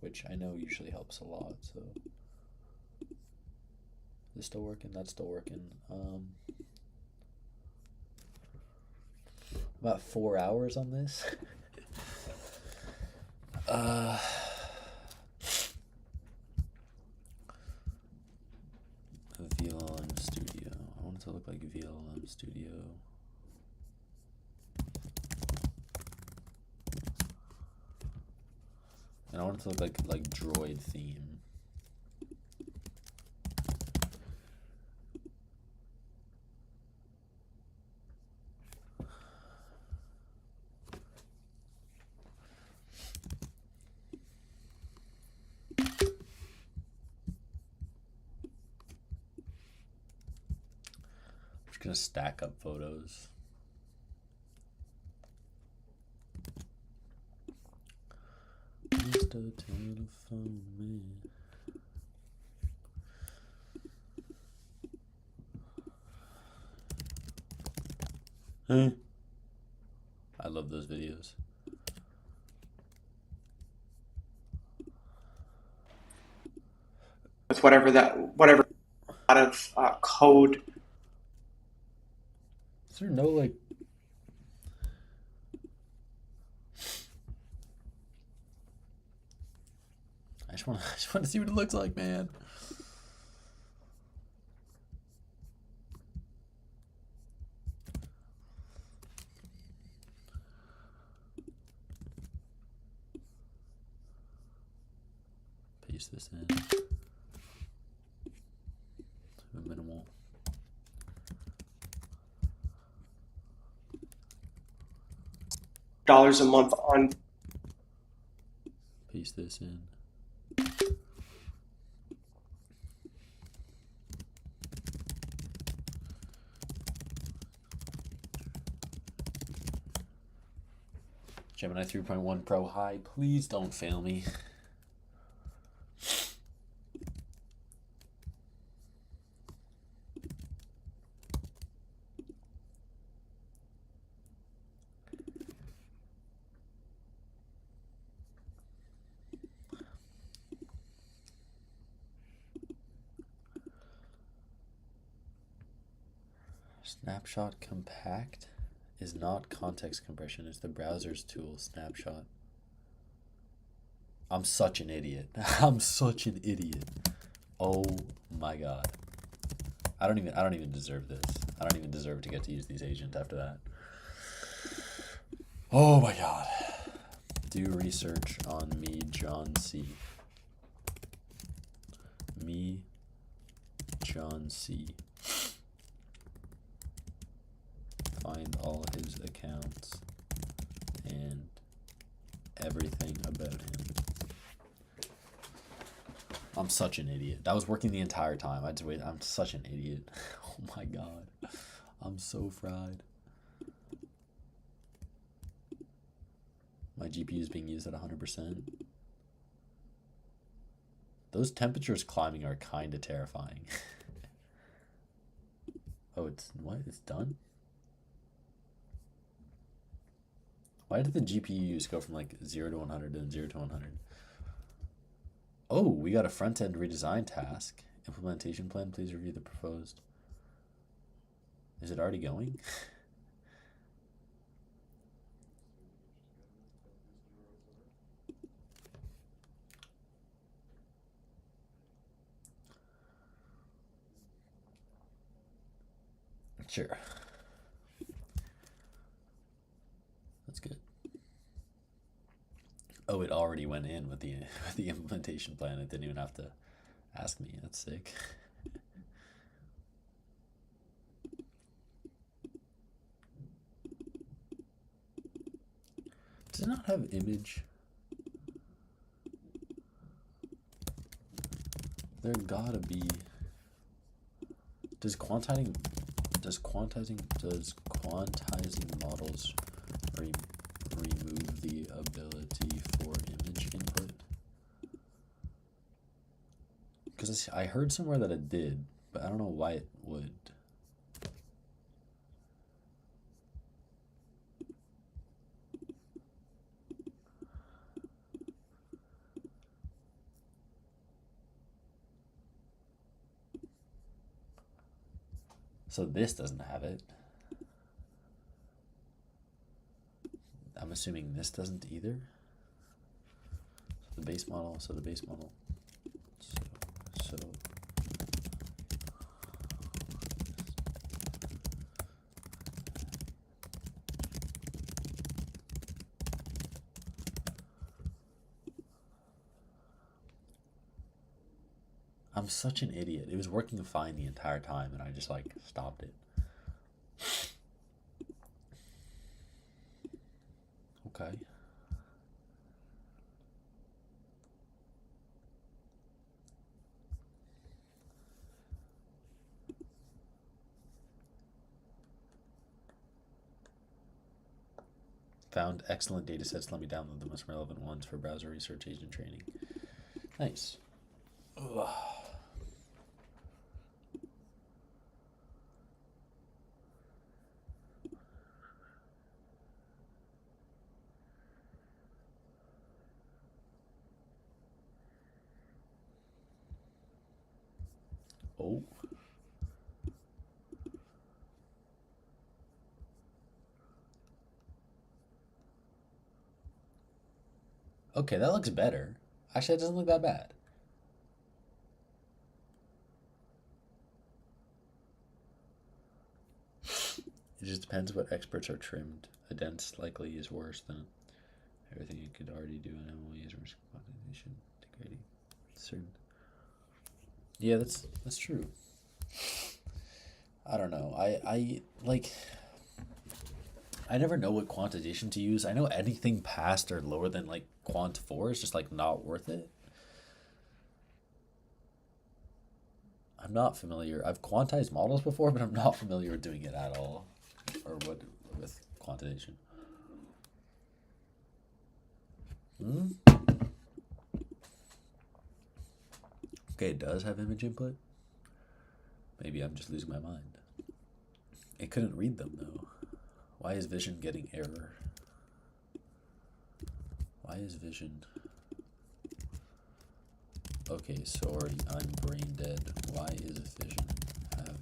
which I know usually helps a lot. So this still working? That's still working. About 4 hours on this. VLM Studio. I want it to look like VLM Studio. And I want it to look like Droid theme. Gonna stack up photos. Mr. Telephone Man. Huh? I love those videos. With whatever out of code. Is there no like? I just want to see what it looks like, man. Paste this in. Minimal. $1 a month on. Paste this in. Gemini 3.1 Pro High, please don't fail me. Snapshot compact is not context compression, it's the browser's tool, Snapshot. I'm such an idiot. I'm such an idiot. Oh my god. I don't even deserve this. I don't even deserve to get to use these agents after that. Oh my god. Do research on me, John C. Me, John C. Find all his accounts and everything about him. I'm such an idiot. That was working the entire time. I just wait. I'm such an idiot. Oh my god. I'm so fried. My GPU is being used at 100%. Those temperatures climbing are kind of terrifying. Oh, it's what? It's done? Why did the GPUs go from like 0 to 100 and 0 to 100? Oh, we got a front-end redesign task Implementation plan, please review the proposed. Is it already going? Sure. That's good. Oh, it already went in with the implementation plan. It didn't even have to ask me. That's sick. Does it not have image? There gotta be. Does quantizing models remove the ability for image input? Because I heard somewhere that it did, but I don't know why it would. So this doesn't have it. I'm assuming this doesn't either. So the base model, so I'm such an idiot. It was working fine the entire time and I just like stopped it. Okay. Found excellent data sets. Let me download the most relevant ones for browser research agent training. Nice. Ugh. Oh. Okay, that looks better. Actually, it doesn't look that bad. It just depends what experts are trimmed. A dense likely is worse than everything you could already do in ML user quantization, degrading certain. Yeah, that's true. I don't know. I like. I never know what quantization to use. I know anything past or lower than like quant 4 is just like not worth it. I'm not familiar. I've quantized models before, but I'm not familiar with doing it at all, or what with quantization. Okay, it does have image input. Maybe I'm just losing my mind. It couldn't read them though. Why is vision getting error? Why is vision? Okay, sorry, I'm brain dead. Why is vision having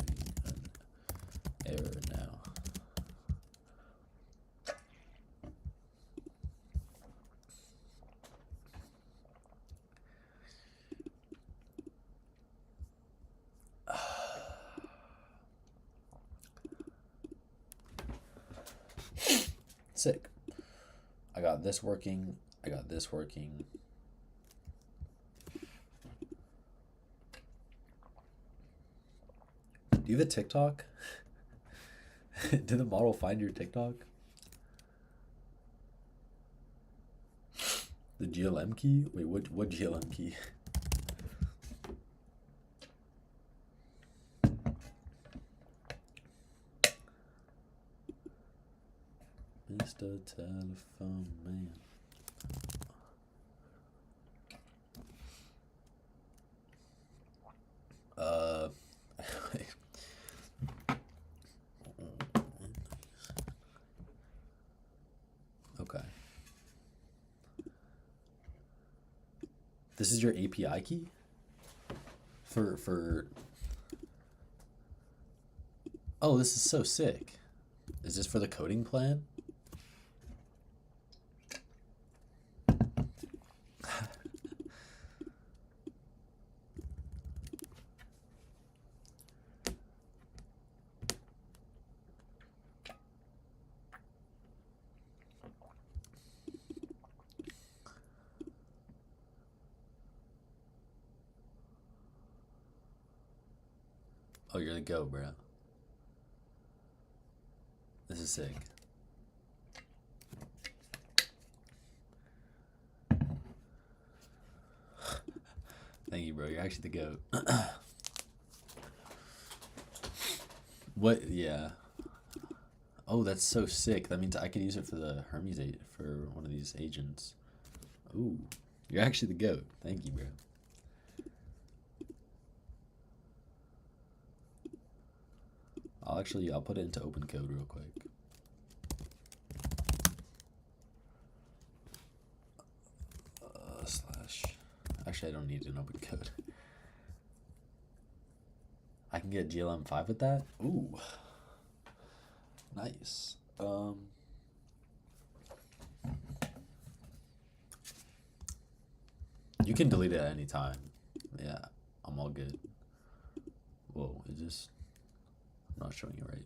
an error now? Sick. I got this working. I got this working. Do you have a TikTok? Did the model find your TikTok? The GLM key? Wait, what GLM key? Mr. Telephone Man. Okay. This is your API key? For oh, this is so sick. Is this for the coding plan? Oh, you're the GOAT, bro. This is sick. Thank you, bro. You're actually the GOAT. What? Yeah. Oh, that's so sick. That means I could use it for the Hermes for one of these agents. Ooh, you're actually the GOAT. Thank you, bro. I'll put it into open code real quick. Slash. Actually, I don't need an open code. I can get GLM5 with that? Ooh. Nice. You can delete it at any time. Yeah, I'm all good. Whoa, is this... I'm not showing you right.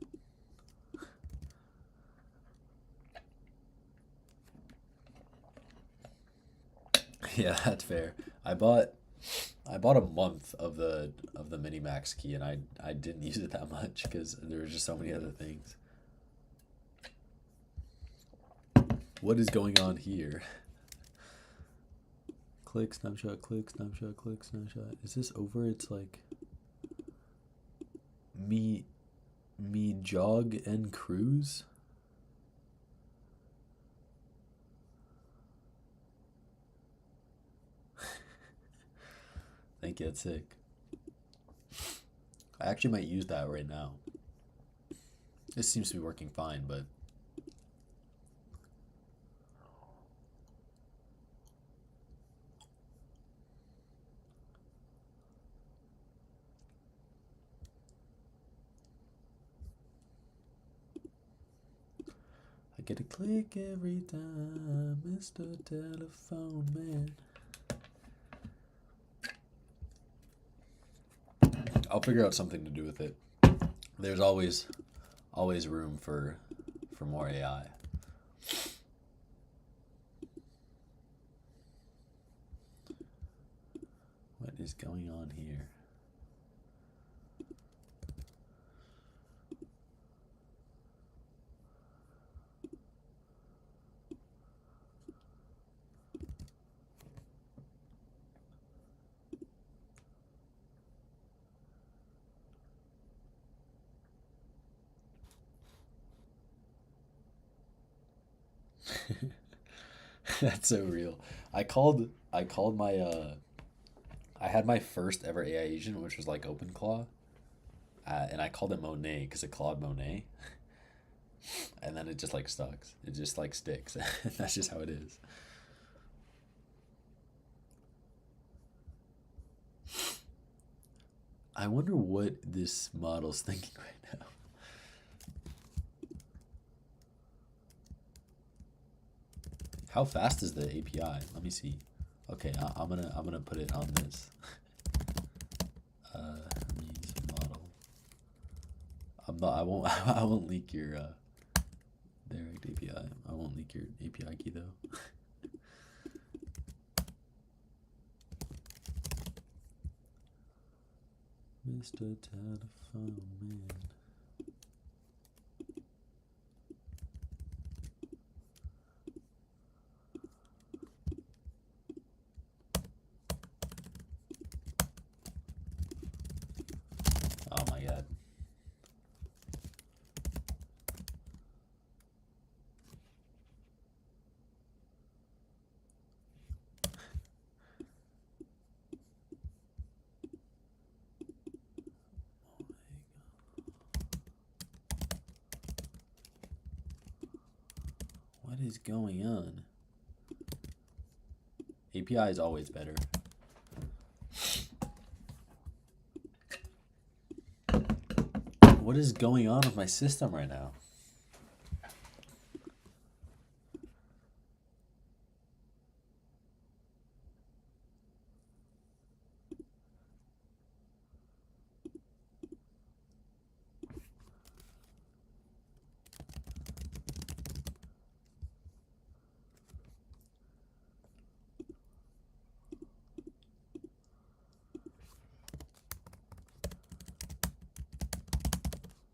Yeah, that's fair. I bought a month of the Minimax key, and I didn't use it that much because there were just so many other things. What is going on here? Click, snapshot, click, snapshot, click, snapshot. Is this over? It's like me jog and cruise. Thank you, that's sick. I actually might use that right now. This seems to be working fine, but I get a click every time, Mr. Telephone Man. I'll figure out something to do with it. There's always room for more AI. What is going on here? That's so real. I called my I had my first ever AI agent, which was like OpenClaw, and I called it Monet because it clawed Monet, and then it just like stuck. It just like sticks. That's just how it is. I wonder what this model's thinking right now. How fast is the API? Let me see. Okay, I'm gonna put it on this. Hermes model. I won't leak your direct API. I won't leak your API key though. Mr. Telephone Man. Oh my god. What is going on? API is always better. What is going on with my system right now?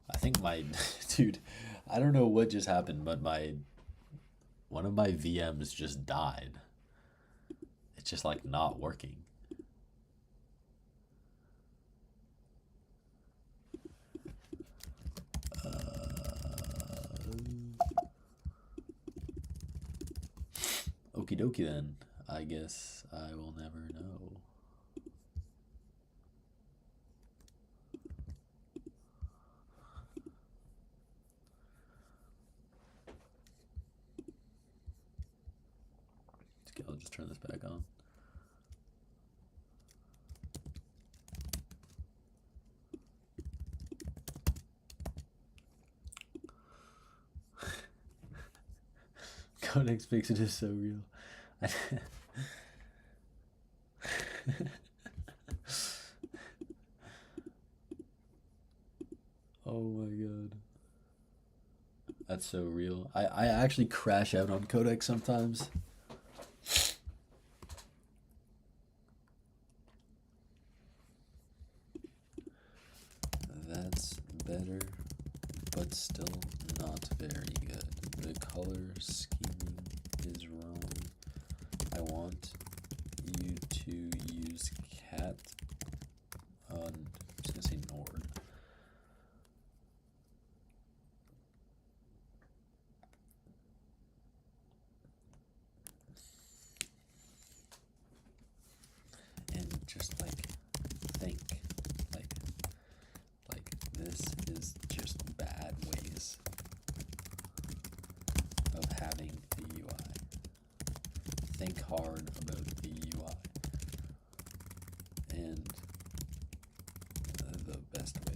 I think my dude, I don't know what just happened, but one of my VMs just died. It's just like not working. Okie dokie then. I guess I will never know. Okay, I'll just turn this back on. Codex Fixit is so real. Oh my god. That's so real. I actually crash out on Codex sometimes. That's better, but still not very good. The color scheming is wrong. I want you to use cat on, I'm just gonna say Nord. And just like think, like this is just bad ways of having the UI. Think hard about the UI and the best way.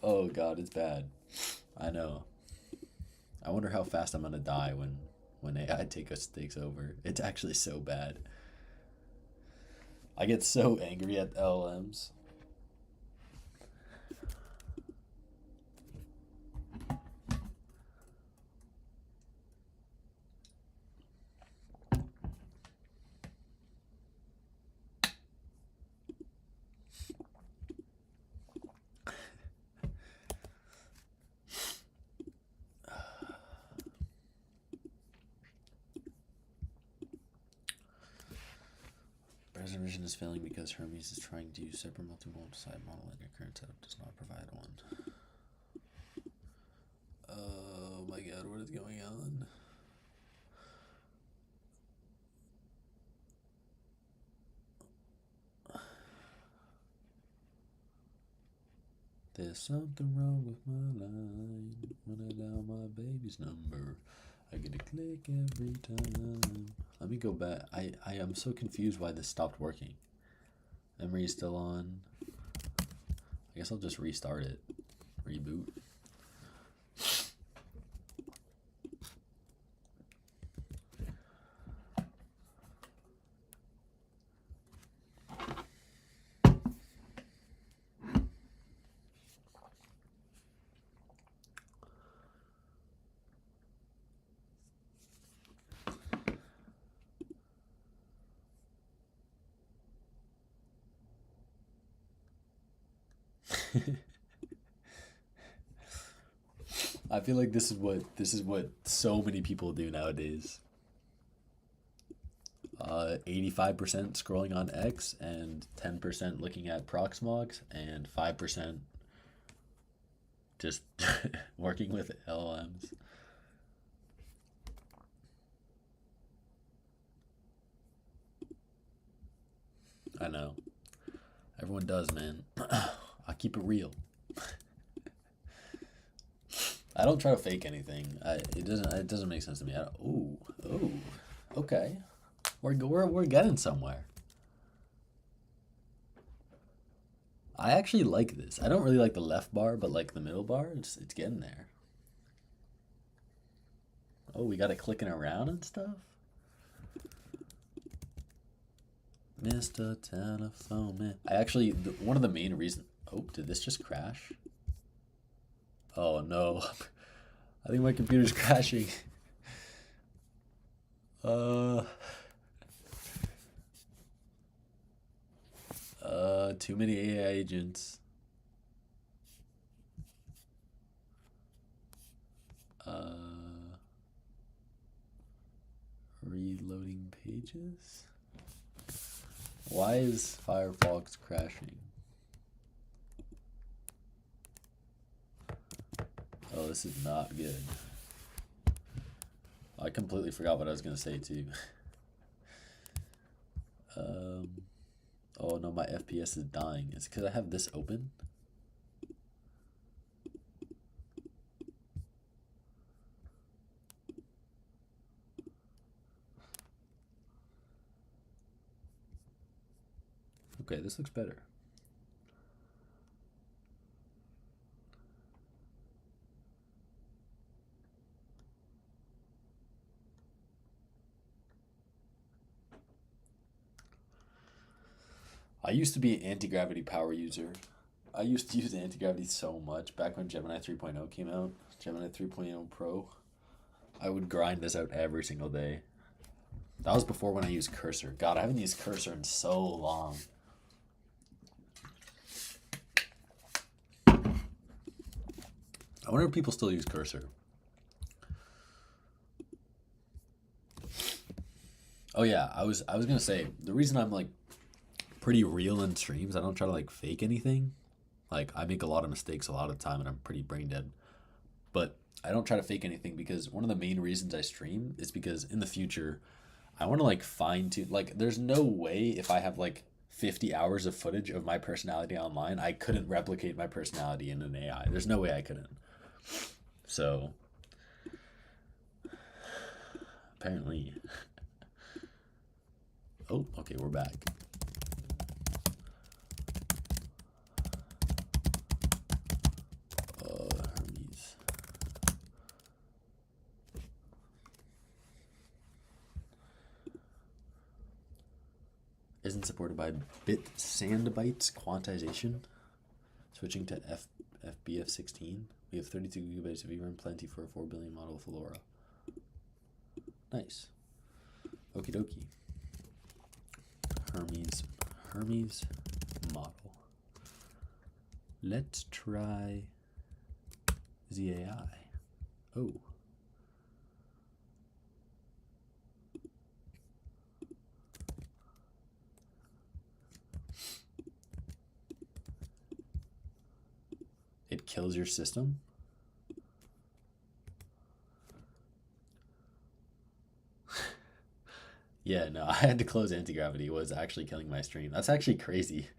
Oh god, it's bad. I know. I wonder how fast I'm gonna die when AI takes over. It's actually so bad. I get so angry at LLMs. Browser vision is failing because Hermes is trying to use separate multiple side model and your current setup does not provide one. Oh my god, what is going on? There's something wrong with my line. When I dial my baby's number, I get a click every time. Let me go back. I am so confused why this stopped working. Memory is still on. I guess I'll just restart it. Reboot. I feel like this is what so many people do nowadays. 85% scrolling on X and 10% looking at Proxmox and 5% just working with LLMs. I know. Everyone does, man. I keep it real. I don't try to fake anything. It doesn't make sense to me. Ooh, okay. We're getting somewhere. I actually like this. I don't really like the left bar, but like the middle bar, it's getting there. Oh, we got it clicking around and stuff. Mr. Telephone Man. I actually, one of the main reasons. Oh, did this just crash? Oh no. I think my computer's crashing. Too many AI agents. Reloading pages. Why is Firefox crashing? Oh, this is not good. I completely forgot what I was gonna say too. Oh no, my FPS is dying. It's because I have this open. Okay, this looks better. I used to be an anti-gravity power user. I used to use anti-gravity so much back when Gemini 3.0 came out. Gemini 3.0 Pro. I would grind this out every single day. That was before when I used Cursor. God, I haven't used Cursor in so long. I wonder if people still use Cursor. Oh yeah, I was gonna say, the reason I'm like pretty real in streams, I don't try to like fake anything. Like I make a lot of mistakes a lot of the time and I'm pretty brain dead. But I don't try to fake anything because one of the main reasons I stream is because in the future I want to like fine tune, like there's no way if I have like 50 hours of footage of my personality online, I couldn't replicate my personality in an AI. There's no way I couldn't. So apparently. Oh, okay, we're back. Hermes. Isn't supported by Sandbytes quantization. Switching to FBF16. We have 32 gigabytes of VRAM, plenty for a 4 billion model of LoRa. Nice. Okie dokie. Hermes model. Let's try ZAI. Oh. It kills your system? Yeah, no, I had to close anti-gravity. It was actually killing my stream. That's actually crazy.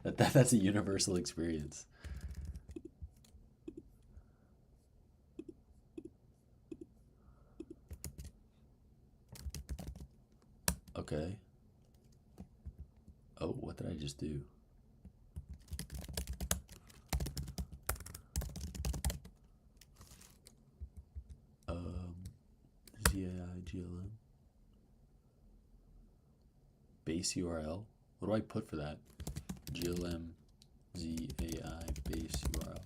That's a universal experience. Okay. Oh, what did I just do? ZAI GLM. Base URL. What do I put for that? GLM ZAI base URL.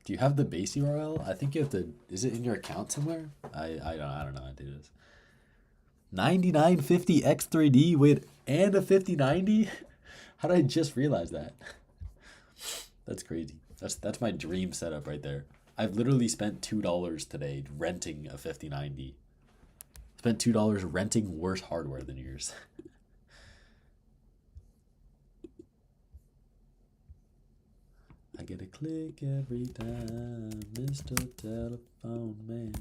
Do you have the base URL? I think you have to. Is it in your account somewhere? I don't know how to do this. 9950 X3D with and a 5090. How did I just realize that? That's crazy. That's my dream setup right there. I've literally spent $2 today renting a 5090. spent $2 renting worse hardware than yours. I get a click every time, Mr. Telephone Man.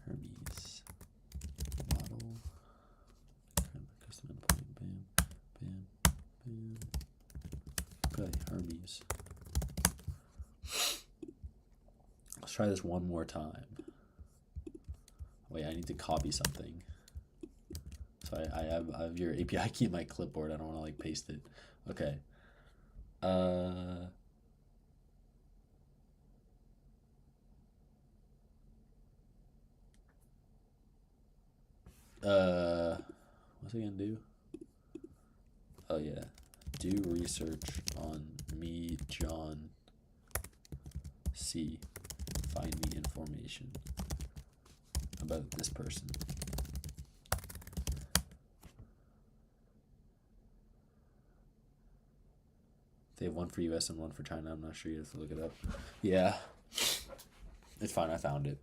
Hermes. Model. Custom endpoint. Bam. Bam. Bam. Okay, Hermes. Let's try this one more time. Wait, I need to copy something. So I have your API key in my clipboard. I don't want to like paste it. Okay. What's it gonna do? Oh yeah. Do research on me, John C. Find me information about this person. They have one for US and one for China. I'm not sure. You have to look it up. Yeah. It's fine. I found it.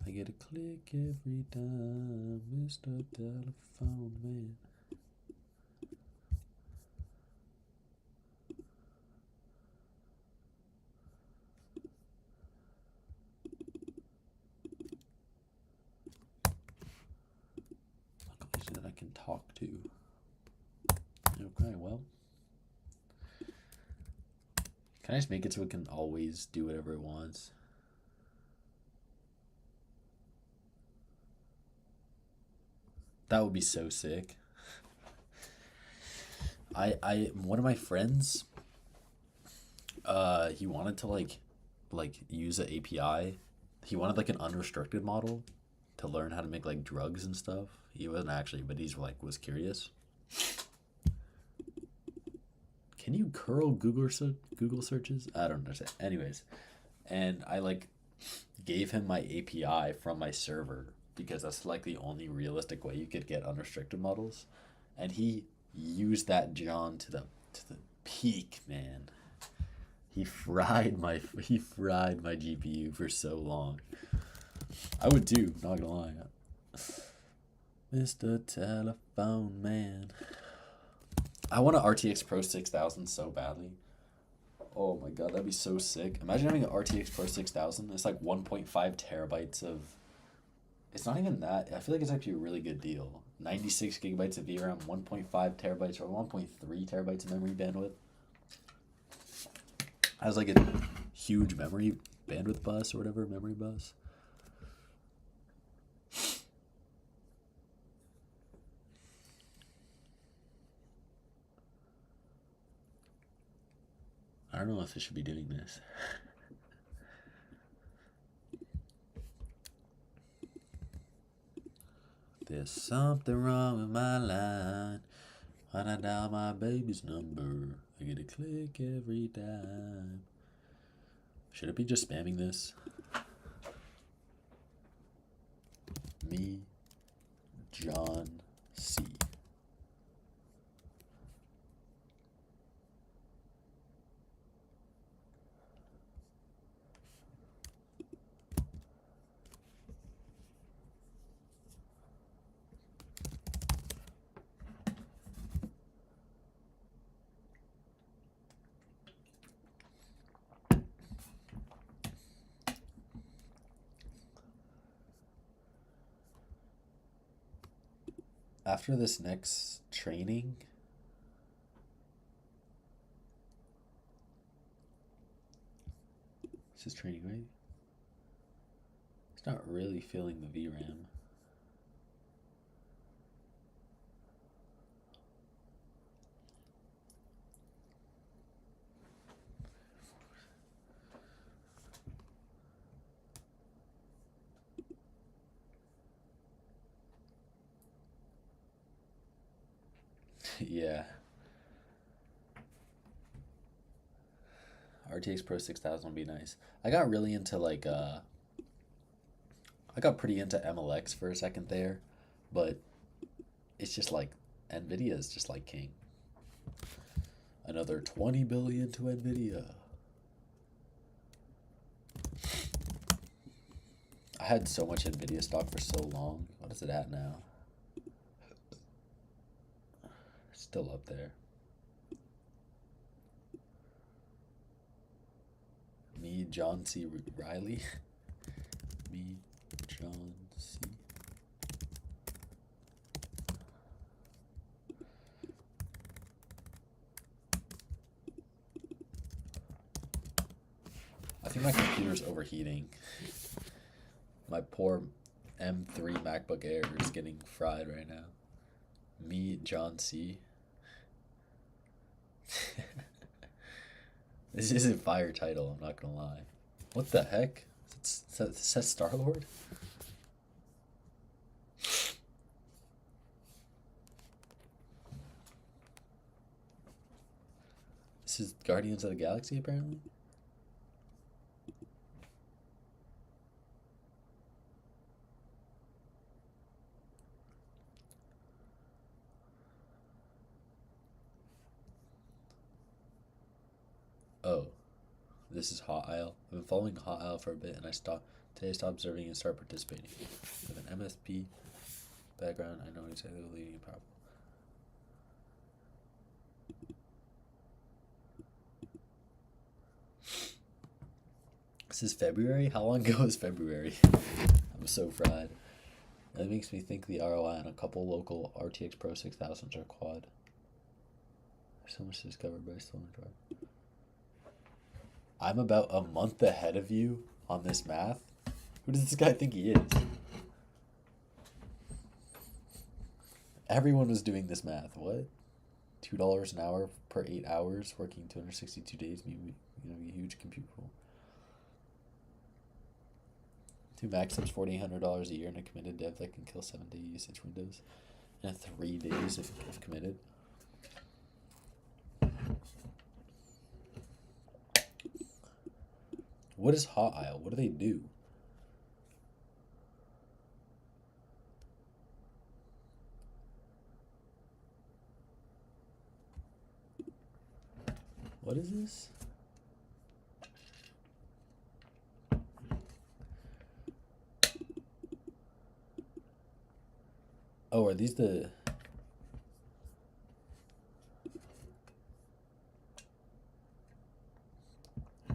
I get a click every time, Mr. Telephone Man. That I can talk to. Okay, well. Can I just make it so it can always do whatever it wants? That would be so sick. One of my friends, he wanted to like use an API. He wanted like an unrestricted model to learn how to make like drugs and stuff. He wasn't actually, but he's like was curious. Can you curl Google searches? I don't understand. Anyways, and I like gave him my API from my server because that's like the only realistic way you could get unrestricted models, and he used that John to the peak, man. He fried my GPU for so long. I would too, not gonna lie. Mr. Telephone Man. I want an RTX Pro 6000 so badly. Oh my god, that'd be so sick. Imagine having an RTX Pro 6000. It's like 1.5 terabytes of... It's not even that. I feel like it's actually a really good deal. 96 gigabytes of VRAM, 1.5 terabytes or 1.3 terabytes of memory bandwidth. Has like a huge memory bandwidth bus or whatever, memory bus. I don't know if I should be doing this. There's something wrong with my line. When I dial my baby's number, I get a click every time. Should it be just spamming this? Me, John C. After this next training, this is training, right? It's not really filling the VRAM. Yeah. RTX Pro 6000 would be nice. I got really into like I got pretty into MLX for a second there, but it's just like Nvidia is just like king. Another 20 billion to Nvidia. I had so much Nvidia stock for so long. What is it at now? Still up there. Me, John C. Riley. Me, John C. I think my computer's overheating. My poor M3 MacBook Air is getting fried right now. Me, John C. This is a fire title, I'm not gonna lie. What the heck? Is that Star-Lord? This is Guardians of the Galaxy, apparently? Oh, this is Hot Isle. I've been following Hot Isle for a bit, and I stopped observing and start participating. With an MSP background, I know exactly what leading problem. This is February? How long ago is February? I'm so fried. That makes me think the ROI on a couple local RTX Pro 6000s are quad. There's so much to discover, but I still enjoy. I'm about a month ahead of you on this math. Who does this guy think he is? Everyone was doing this math. What? $2 an hour per 8 hours, working 262 days. Maybe a huge compute pool. 2 maxims, $4,800 a year, and a committed dev that can kill 7-day usage windows in 3 days if committed. What is Hot Isle? What do they do? What is this? Oh, are these the...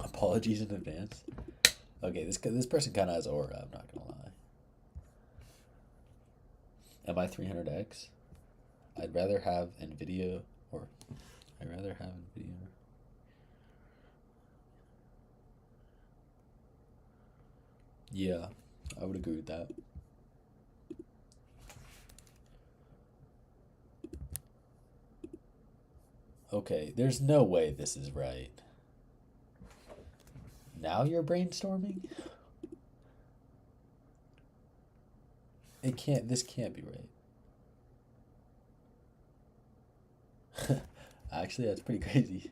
Apologies in advance. Okay, this person kind of has aura, I'm not gonna lie. Am I 300X? I'd rather have Nvidia, or I'd rather have Nvidia. Yeah, I would agree with that. Okay, there's no way this is right. Now you're brainstorming? This can't be right. Actually, that's pretty crazy.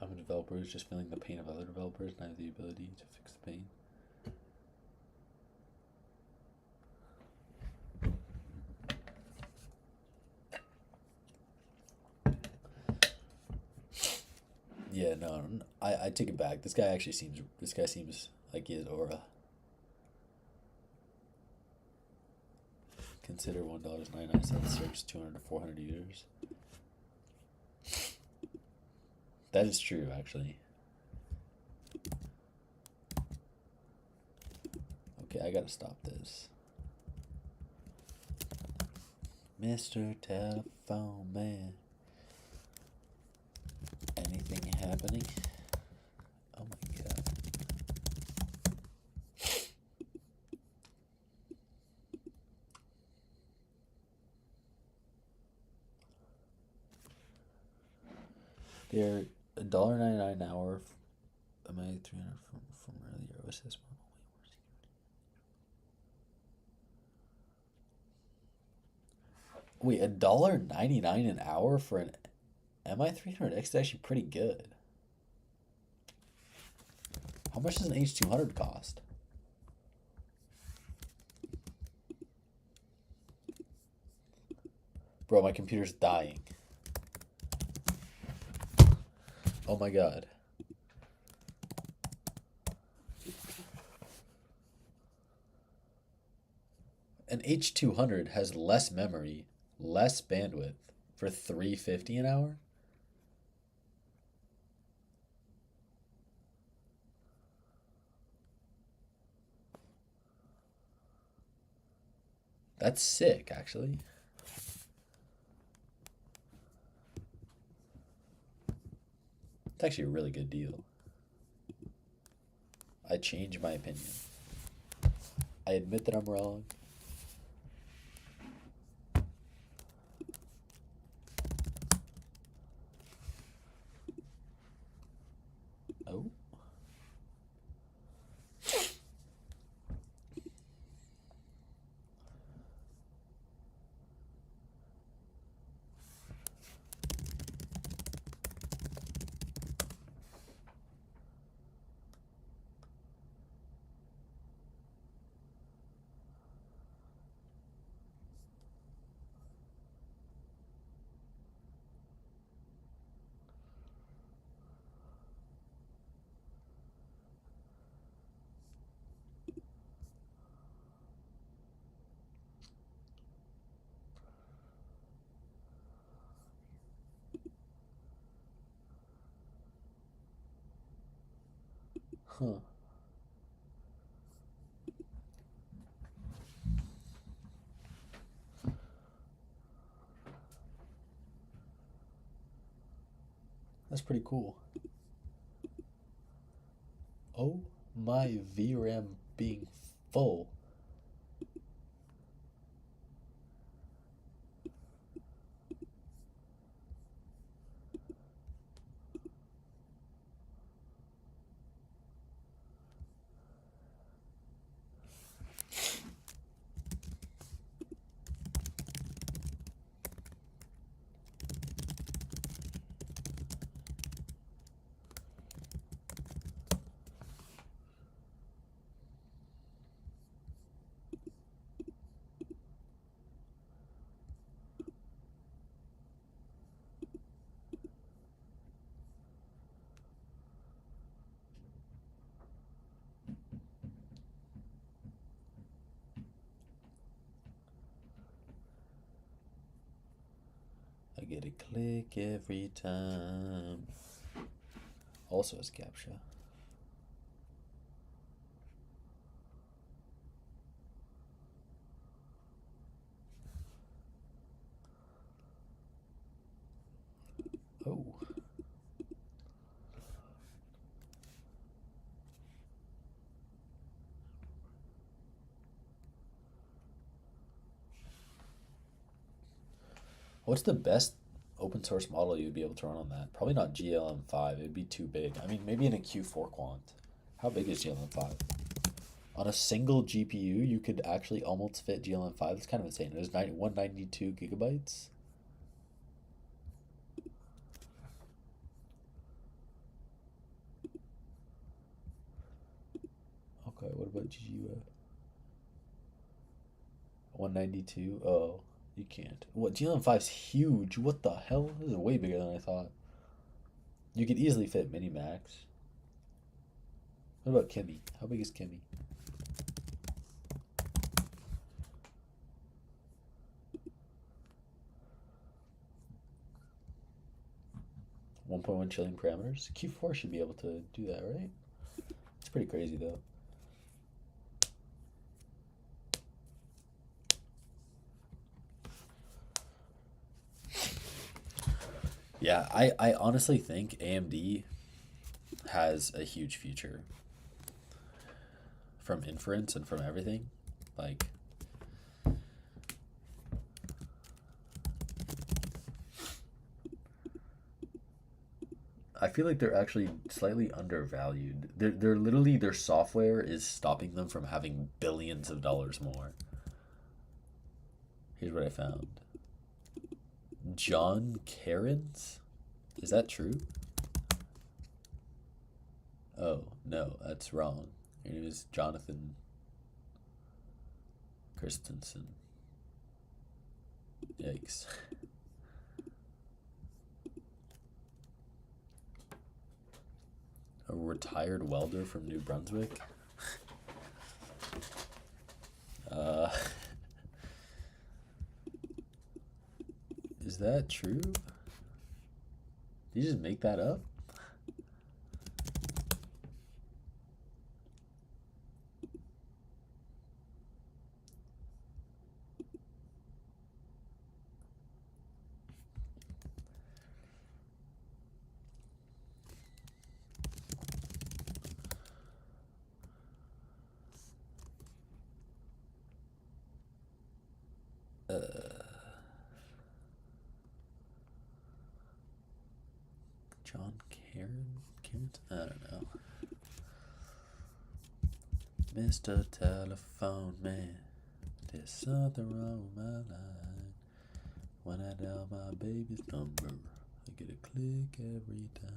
I'm a developer who's just feeling the pain of other developers and I have the ability to fix the pain. Yeah, no, I take it back. This guy seems like he has aura. Consider $1.99 serves 200 to 400 users. That is true, actually. Okay, I gotta stop this. Mr. Telephone Man. Anything happening? Oh my god. They're $1.99 an hour. Am I 300 from earlier? What's this one? Wait, $1.99 an hour for an MI300X is actually pretty good. much does an H200 cost? Bro, my computer's dying. Oh my god. An H200 has less memory, less bandwidth for $350 an hour? That's sick, actually. It's actually a really good deal. I change my opinion. I admit that I'm wrong. Oh. Huh. That's pretty cool. Oh, my VRAM being full. I get a click every time. Also as captcha. Oh. What's the best open source model you'd be able to run on that? Probably not GLM5. It'd be too big. I mean, maybe in a Q4 quant. How big is GLM5? On a single GPU, you could actually almost fit GLM5. That's kind of insane. There's 192 gigabytes. Okay, what about GGUF? 192? Oh, you can't. What, GLM5 is huge. What the hell? This is way bigger than I thought. You could easily fit Minimax. What about Kimmy? How big is Kimmy? $1.1 trillion parameters. Q4 should be able to do that, right? It's pretty crazy though. Yeah, I honestly think AMD has a huge future from inference and from everything. Like, I feel like they're actually slightly undervalued. They're literally, their software is stopping them from having billions of dollars more. Here's what I found. John Cairns? Is that true? Oh, No, that's wrong. Your name is Jonathan Christensen. Yikes. A retired welder from New Brunswick? Is that true? Did you just make that up? John Karen? I don't know. Mr. Telephone Man, there's something wrong with my line. When I dial my baby's number, I get a click every time.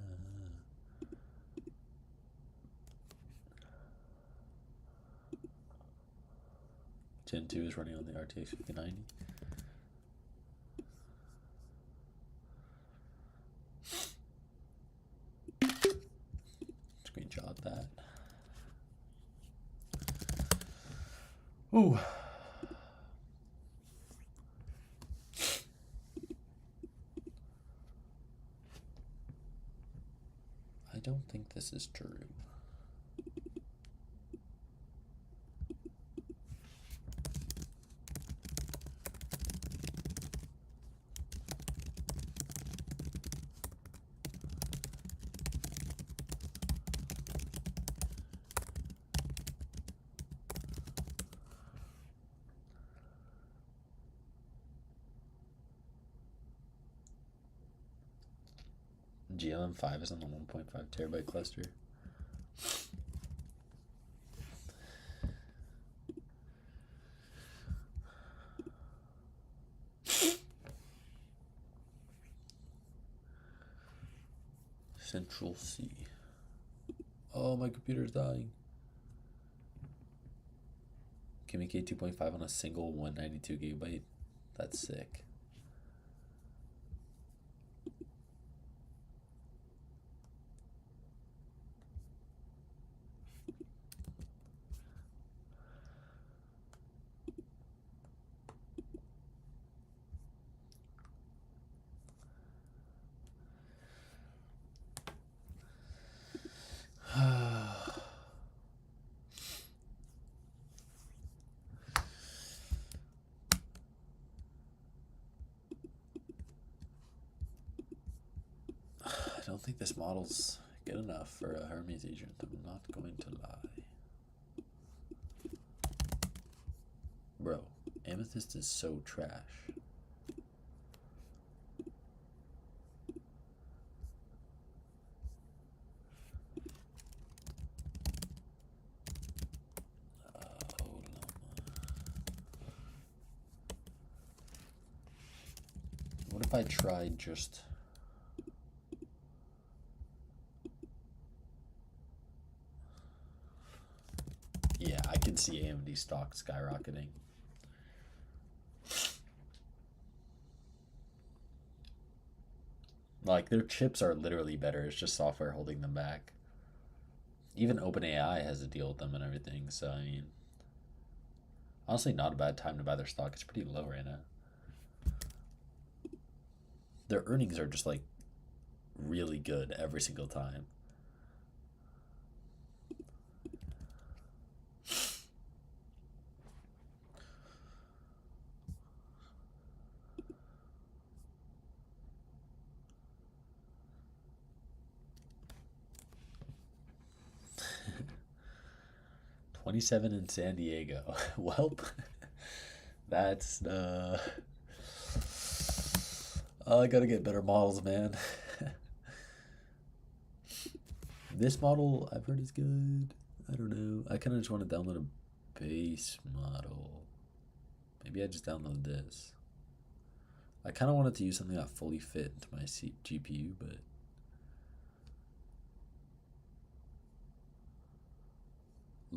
Gen 2 is running on the RTX 5090. Screenshot that. Ooh. I don't think this is true. GLM5 is on the 1.5 terabyte cluster. Central C. Oh, my computer's dying. Can make 2.5 on a single 192 gigabyte. That's sick. I don't think this model's good enough for a Hermes agent. I'm not going to lie. Bro, Amethyst is so trash. What if I tried just... Yeah, I can see AMD stock skyrocketing. Like, their chips are literally better. It's just software holding them back. Even OpenAI has to deal with them and everything. So, I mean, honestly, not a bad time to buy their stock. It's pretty low right now. Their earnings are just, like, really good every single time. $27 in San Diego. Welp. That's oh, I gotta get better models, man. This model I've heard is good. I don't know. I kind of just want to download a base model. Maybe I just download this. I kind of wanted to use something that fully fit into my GPU, but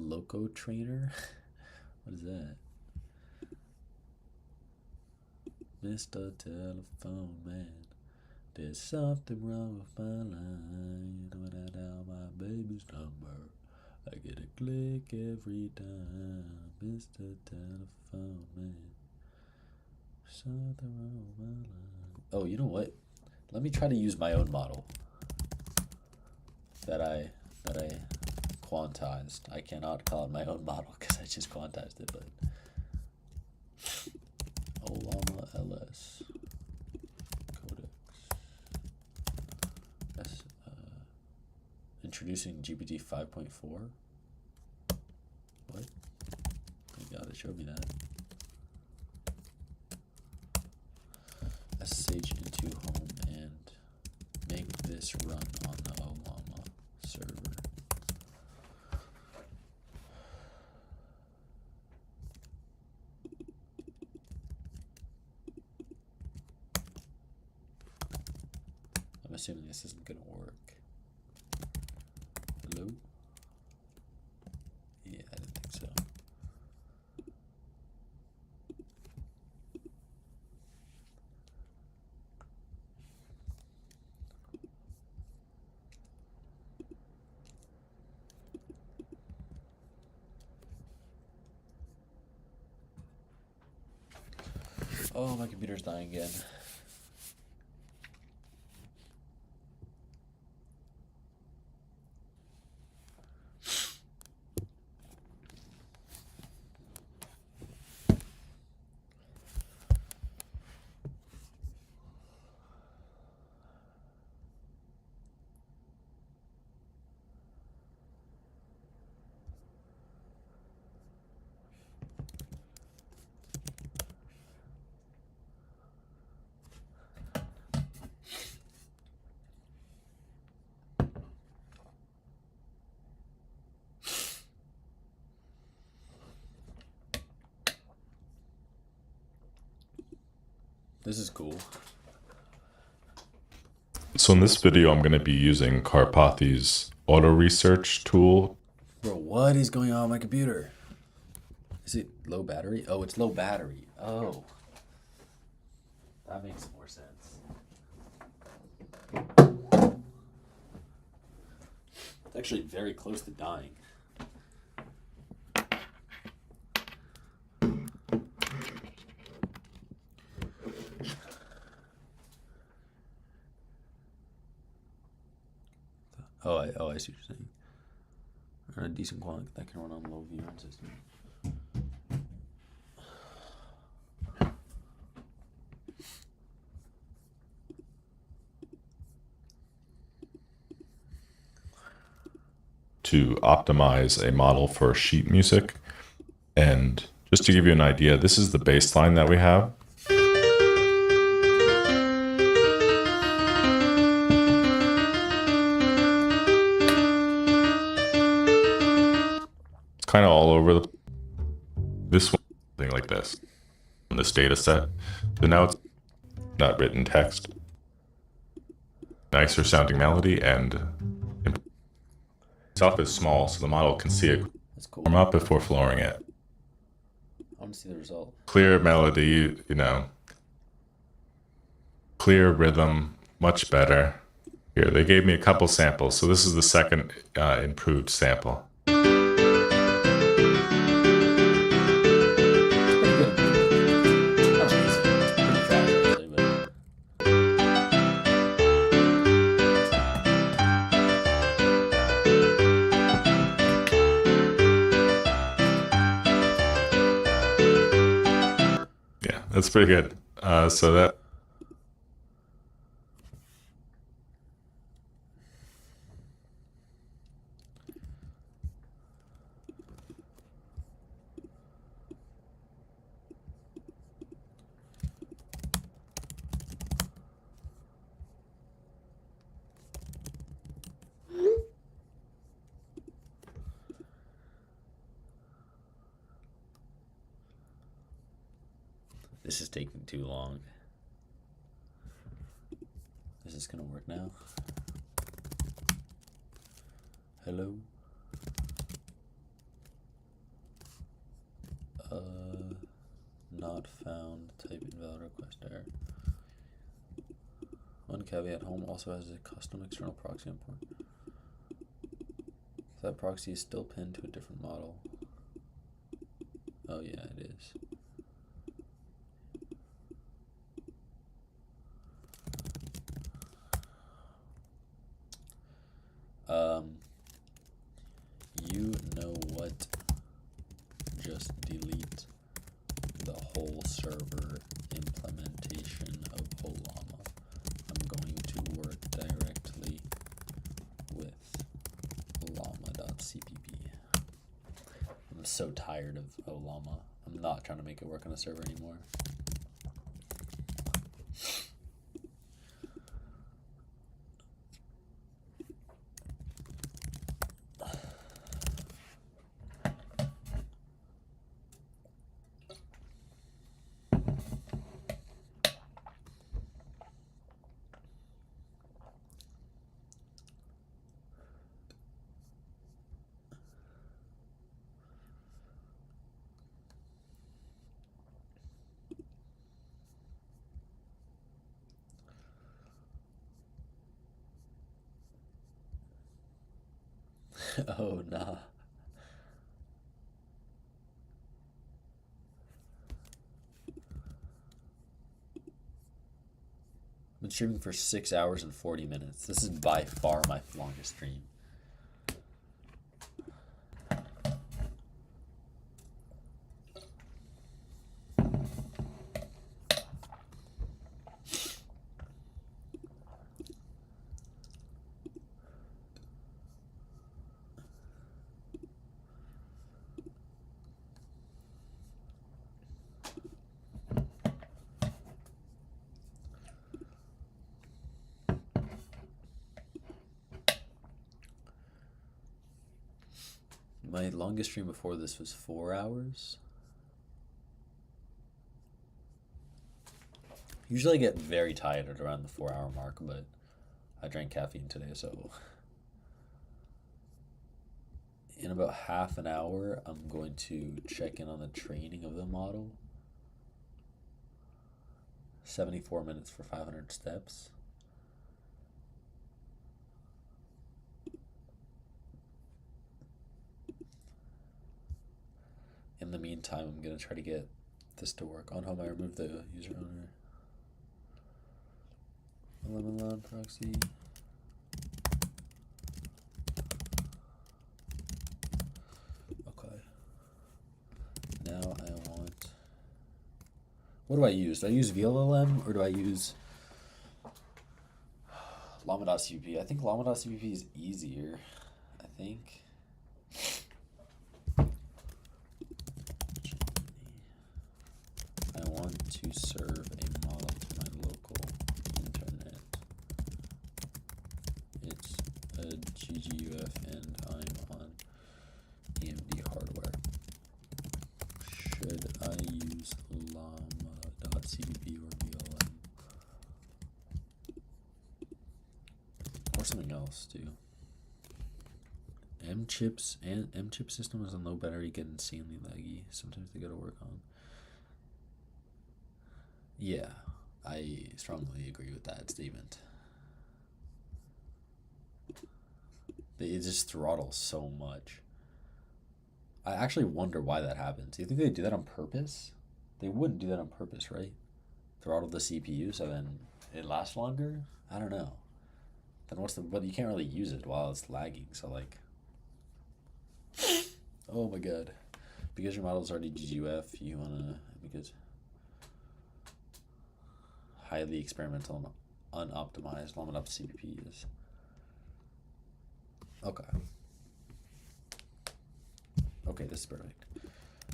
Loco Trainer? What is that? Mr. Telephone Man, there's something wrong with my line. When I dial my baby's number, I get a click every time. Mr. Telephone Man, something wrong with my line. Oh, you know what? Let me try to use my own model that I quantized. I cannot call it my own model because I just quantized it, but Olama LS Codex. That's introducing GPT 5.4. What? You gotta show me that. SSH into home and make this run on the Olama server. I'm assuming this isn't gonna work. Hello? Yeah, I didn't think so. Oh, my computer's dying again. This is cool. So in this video, I'm going to be using Karpathy's auto research tool. Bro, what is going on my computer? Is it low battery? Oh, it's low battery. Oh. That makes more sense. It's actually very close to dying. I see what you're saying. Or a decent quality that can run on low VRAM system. To optimize a model for sheet music. And just to give you an idea, this is the baseline that we have. Kind of all over this one, thing like this, on this data set. So now it's not written text, nicer sounding melody, and itself is small, so the model can see it warm up before flooring it. I want to see the result. Clear melody, you know, clear rhythm, much better. Here, they gave me a couple samples, so this is the second improved sample. That's pretty good. So that This is taking too long. Is this gonna work now? Hello? type invalid request error. One caveat, home also has a custom external proxy import. That proxy is still pinned to a different model. Oh yeah, it is. You know what? Just delete the whole server implementation of Olama. I'm going to work directly with llama.cpp. I'm so tired of Olama. I'm not trying to make it work on a server anymore. Oh, nah. I've been streaming for 6 hours and 40 minutes. This is by far my longest stream. My longest stream before this was 4 hours. Usually I get very tired at around the 4-hour mark, but I drank caffeine today, so in about half an hour, I'm going to check in on the training of the model. 74 minutes for 500 steps. In the meantime, I'm going to try to get this to work. On home, I removed the user owner. Lemon proxy. Okay. Now I want... What do I use? Do I use VLLM or do I use llama.cpp? I think llama.cpp is easier. I think. I want to serve a model to my local internet. It's a GGUF and I'm on AMD hardware. Should I use llama.cpp or VLM? Or something else too. M-chips and M-chip system is on low battery, get insanely laggy. Sometimes they gotta work on. Yeah, I strongly agree with that statement. It just throttles so much. I actually wonder why that happens. Do you think they do that on purpose? They wouldn't do that on purpose, right? Throttle the CPU so then it lasts longer? I don't know. Then what's the... But you can't really use it while it's lagging, so like... Oh my god. Because your model's already GGUF, you wanna... Because... Highly experimental and unoptimized llama.cpp is. Okay. Okay, this is perfect.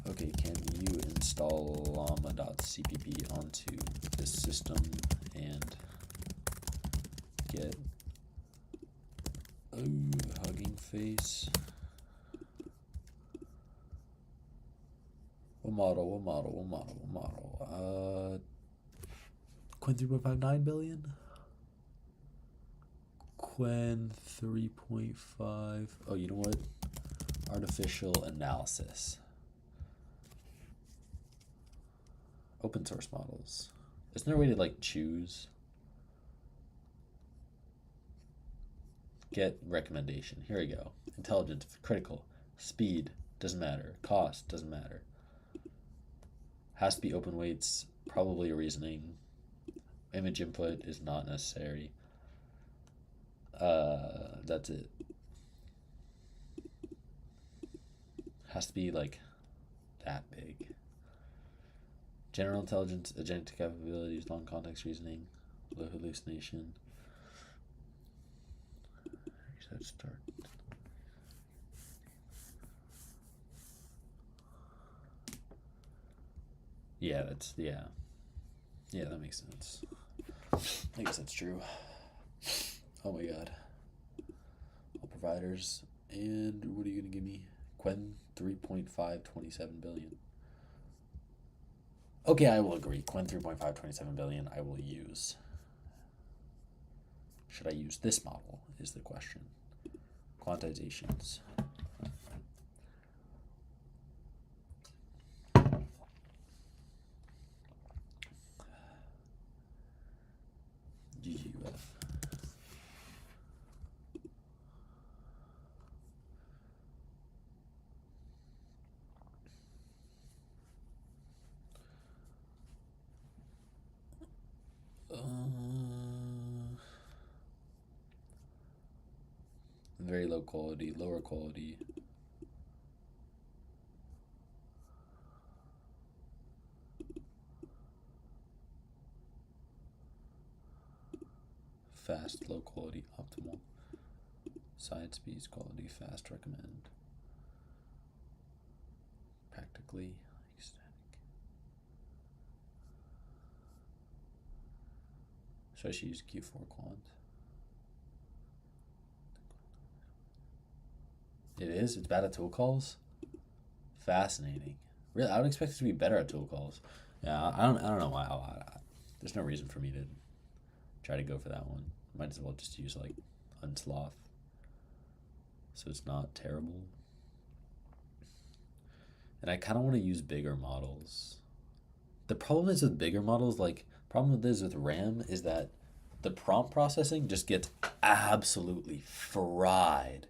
Okay, can you install llama.cpp onto this system and get hugging face? What model? Quen 3.59 billion? Quen 3.5. Oh, you know what? Artificial analysis. Open source models. Isn't there a way to like choose? Get recommendation. Here we go. Intelligence, critical. Speed, doesn't matter. Cost, doesn't matter. Has to be open weights, probably reasoning. Image input is not necessary. That's it. Has to be like that big. General intelligence, agentic capabilities, long context reasoning, low hallucination. Let's start. Yeah, that makes sense. I guess that's true. Oh my god. All providers. And what are you gonna give me? Quen 3.527 billion. Okay, I will agree. Quen 3.527 billion I will use. Should I use this model is the question. Quantizations. GGUF. Very low quality, lower quality. Fast, low quality, optimal. Side speeds, quality, fast, recommend. Practically, static. So I should use Q4 quant. It is? It's bad at tool calls? Fascinating. Really, I would expect it to be better at tool calls. Yeah, I don't know why. There's no reason for me to try to go for that one. Might as well just use like unsloth. So it's not terrible. And I kind of want to use bigger models. The problem is with bigger models, with RAM is that the prompt processing just gets absolutely fried.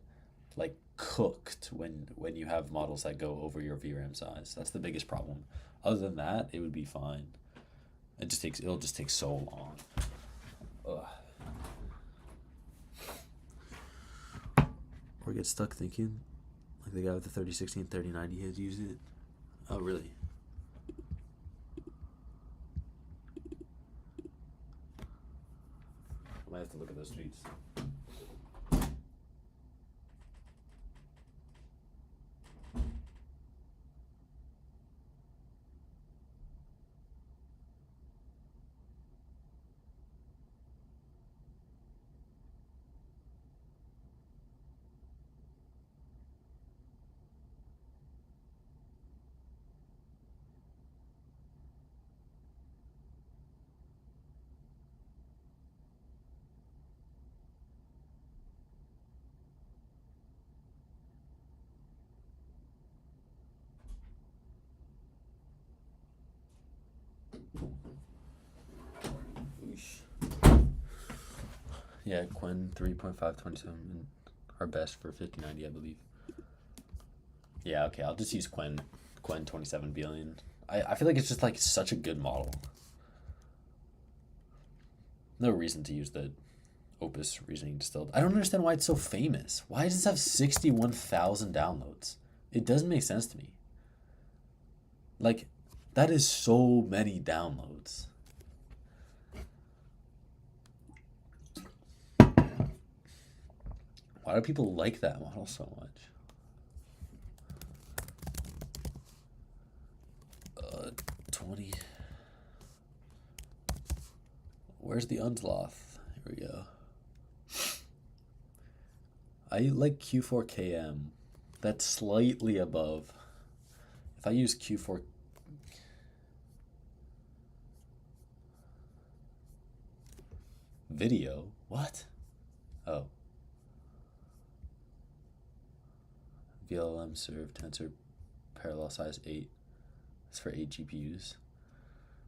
Like cooked when you have models that go over your VRAM size. That's the biggest problem. Other than that, it would be fine. It'll just take so long. Ugh. Or get stuck thinking like the guy with the 3060 3090 has used it. Oh really? I might have to look at those tweets. Yeah, Quen 3.527 are best for 5090, I believe. Yeah, okay, I'll just use Quen 27 billion. I feel like it's just like such a good model. No reason to use the Opus reasoning distilled. I don't understand why it's so famous. Why does it have 61,000 downloads? It doesn't make sense to me. Like, that is so many downloads. Why do people like that model so much? 20. Where's the unsloth? Here we go. I like Q4KM. That's slightly above. If I use Q4... Video? What? Oh. VLM serve tensor parallel size 8. That's for 8 GPUs.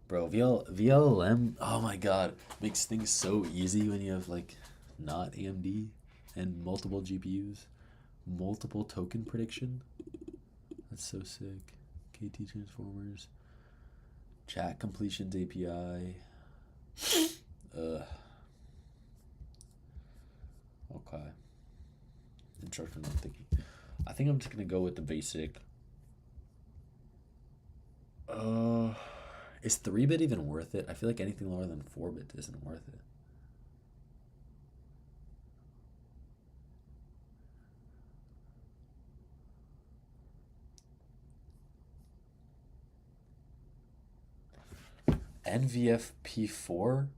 Bro, VLLM, oh my god, makes things so easy when you have like not AMD and multiple GPUs, multiple token prediction. That's so sick. KT transformers, chat completions API. Okay. Instruction not thinking. I think I'm just gonna go with the basic. Is 3-bit even worth it? I feel like anything lower than 4-bit isn't worth it. NVFP4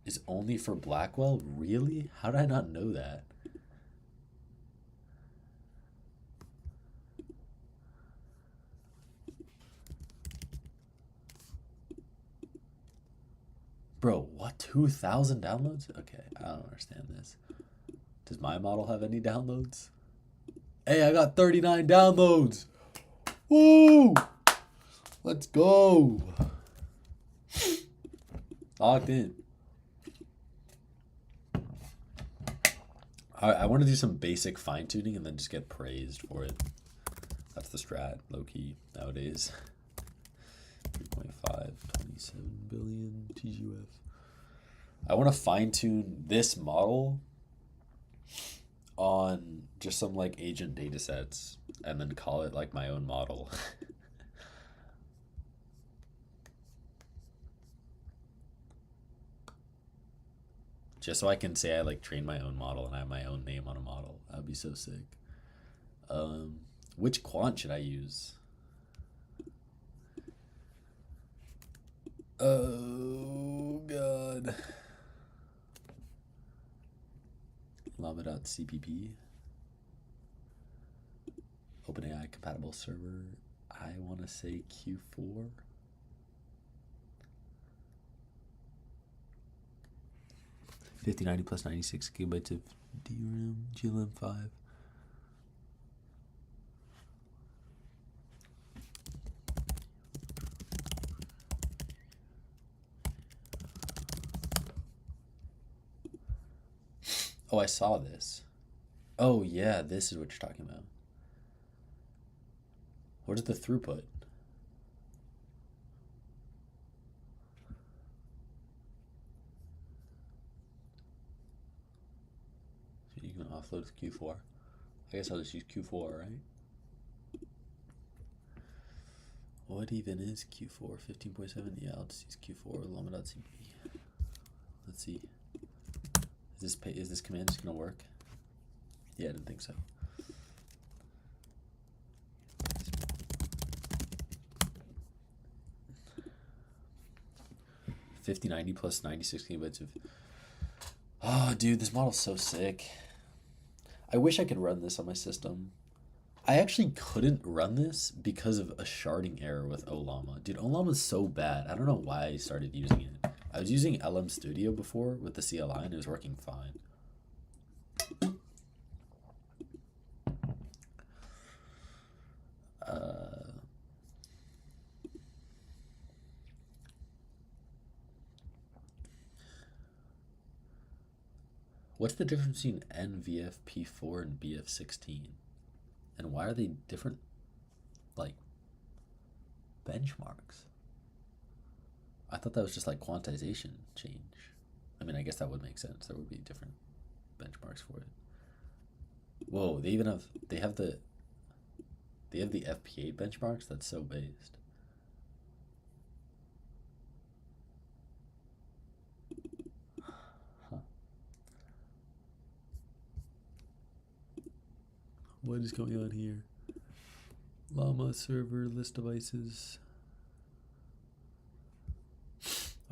is only for Blackwell? Really? How did I not know that? Bro, what? 2,000 downloads? Okay, I don't understand this. Does my model have any downloads? Hey, I got 39 downloads! Woo! Let's go! Logged in. I want to do some basic fine-tuning and then just get praised for it. That's the strat, low-key, nowadays. 3.5, 27 billion TGUF. I want to fine-tune this model on just some like agent data sets and then call it like my own model. Just so I can say I like trained my own model and I have my own name on a model. That'd be so sick. Which quant should I use? Oh god. Llama.cpp. OpenAI compatible server. I want to say Q4. $5090 plus 96 gigabytes of DRAM, GLM5. Oh, I saw this. Oh yeah, this is what you're talking about. What is the throughput? You can offload with Q4. I guess I'll just use Q4, right? What even is Q4? 15.7? Yeah, I'll just use Q4 llama.cp. Let's see. Is this command just gonna work? Yeah, I didn't think so. $5090 plus 96 gigabytes of. Oh, dude, this model's so sick. I wish I could run this on my system. I actually couldn't run this because of a sharding error with Ollama. Dude, Ollama's so bad. I don't know why I started using it. I was using LM Studio before with the CLI and it was working fine. What's the difference between NVFP4 and BF16? And why are they different, like, benchmarks? I thought that was just like quantization change. I mean, I guess that would make sense. There would be different benchmarks for it. Whoa, they have the FP8 benchmarks? That's so based. Huh. What is going on here? Llama server list devices.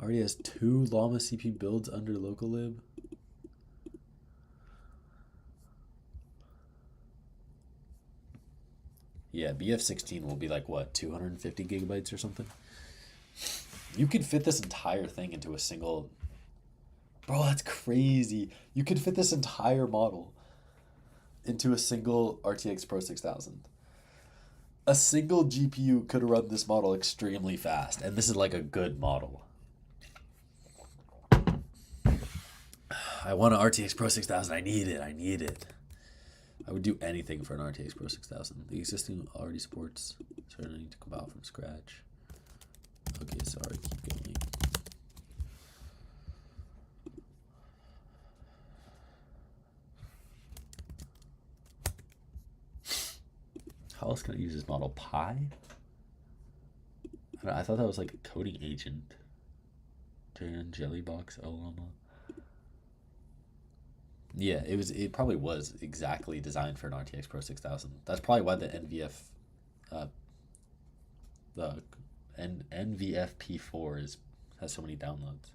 Already has 2 Llama CP builds under locallib. Yeah, BF16 will be like, what, 250 gigabytes or something? You could fit this entire thing into a single... Bro, that's crazy. You could fit this entire model into a single RTX Pro 6000. A single GPU could run this model extremely fast, and this is like a good model. I want an RTX Pro 6000. I need it. I need it. I would do anything for an RTX Pro 6000. The existing already supports, so I don't need to compile from scratch. Okay, sorry, keep going. How else can I use this model? Pi? I thought that was like a coding agent. Jan, Jellybox, Olama. Yeah, it probably was exactly designed for an RTX Pro 6000. That's probably why the NVFP4 has so many downloads.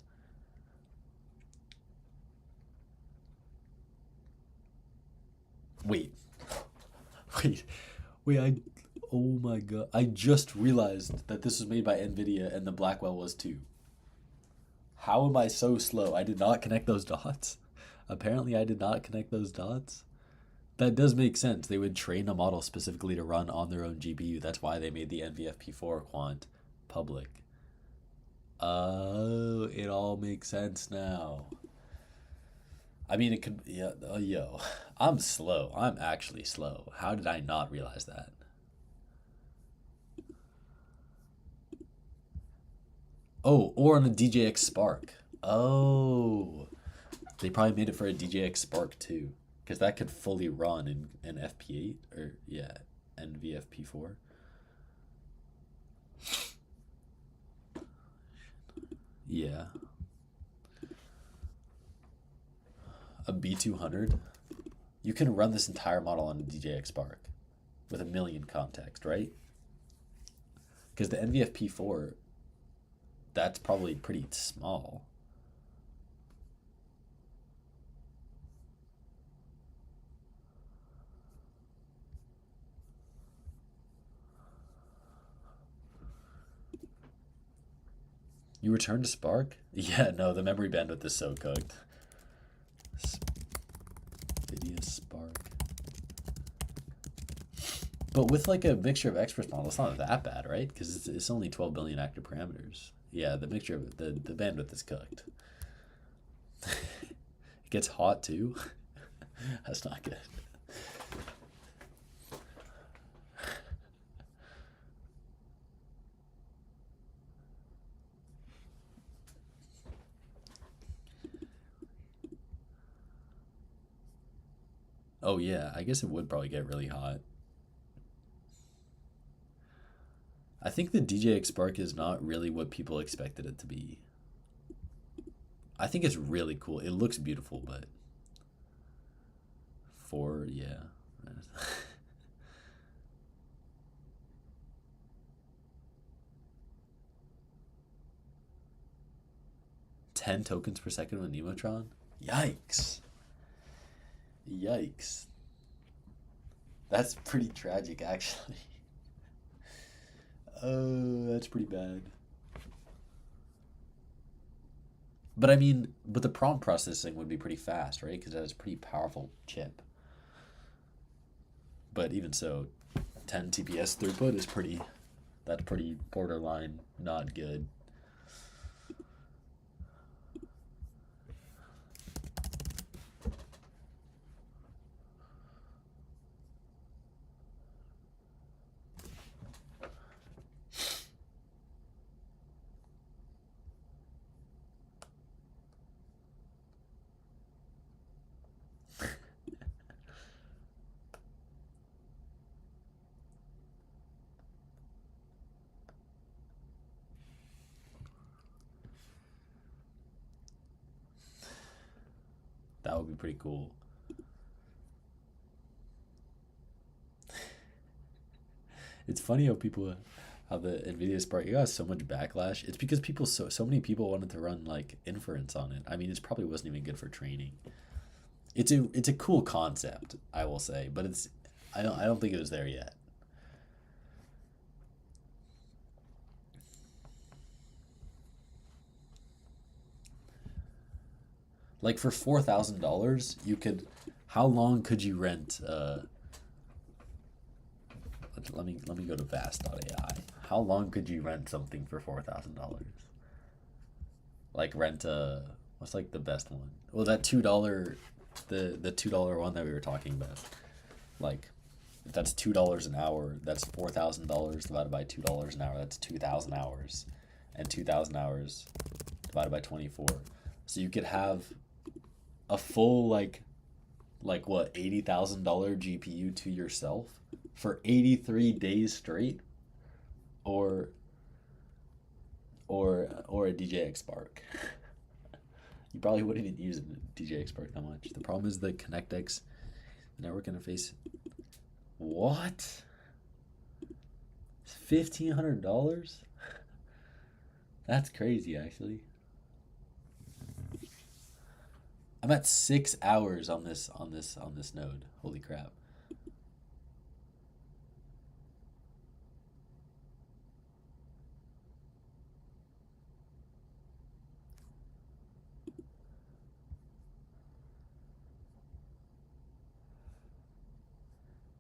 Wait, oh my god, I just realized that this was made by NVIDIA and the Blackwell was too. How am I so slow? I did not connect those dots. Apparently I did not connect those dots. That does make sense. They would train a model specifically to run on their own GPU. That's why they made the NVFP4 quant public. Oh, it all makes sense now. I mean, it could, yeah, yo, I'm slow. I'm actually slow. How did I not realize that? Oh, or on a DJX Spark. Oh, they probably made it for a DJX Spark too, because that could fully run in FP8 or yeah, NVFP4. Yeah. A B200. You can run this entire model on a DJX Spark with a million context, right? Because the NVFP4, that's probably pretty small. You return to Spark? Yeah, no, the memory bandwidth is so cooked. NVIDIA Spark. But with like a mixture of Express model, it's not that bad, right? Because it's only 12 billion active parameters. Yeah, the mixture of the bandwidth is cooked. It gets hot too. That's not good. Oh yeah, I guess it would probably get really hot. I think the DJX Spark is not really what people expected it to be. I think it's really cool. It looks beautiful, but yeah. 10 tokens per second with Nemotron? Yikes. Yikes. That's pretty tragic, actually. Oh, that's pretty bad. But I mean, but the prompt processing would be pretty fast, right? Because that is a pretty powerful chip. But even so, 10 TPS throughput is that's pretty borderline not good. That would be pretty cool. It's funny how the NVIDIA Spark got so much backlash. It's because so many people wanted to run like inference on it. I mean, it probably wasn't even good for training. It's a cool concept, I will say, but I don't think it was there yet. Like for $4,000, you could. How long could you rent? Let me go to vast.ai. How long could you rent something for $4,000? Like rent a What's like the best one? Well, that $2, the $2 one that we were talking about. Like, if that's $2 an hour, that's $4,000 divided by $2 an hour. That's 2,000 hours, and 2,000 hours divided by 24. So you could have a full like what, $80,000 GPU to yourself for 83 days straight, or a DJX Spark. You probably wouldn't even use a DJX Spark that much. The problem is the ConnectX, the network interface. What? $1,500? That's crazy, actually. I'm at 6 hours on this node. Holy crap.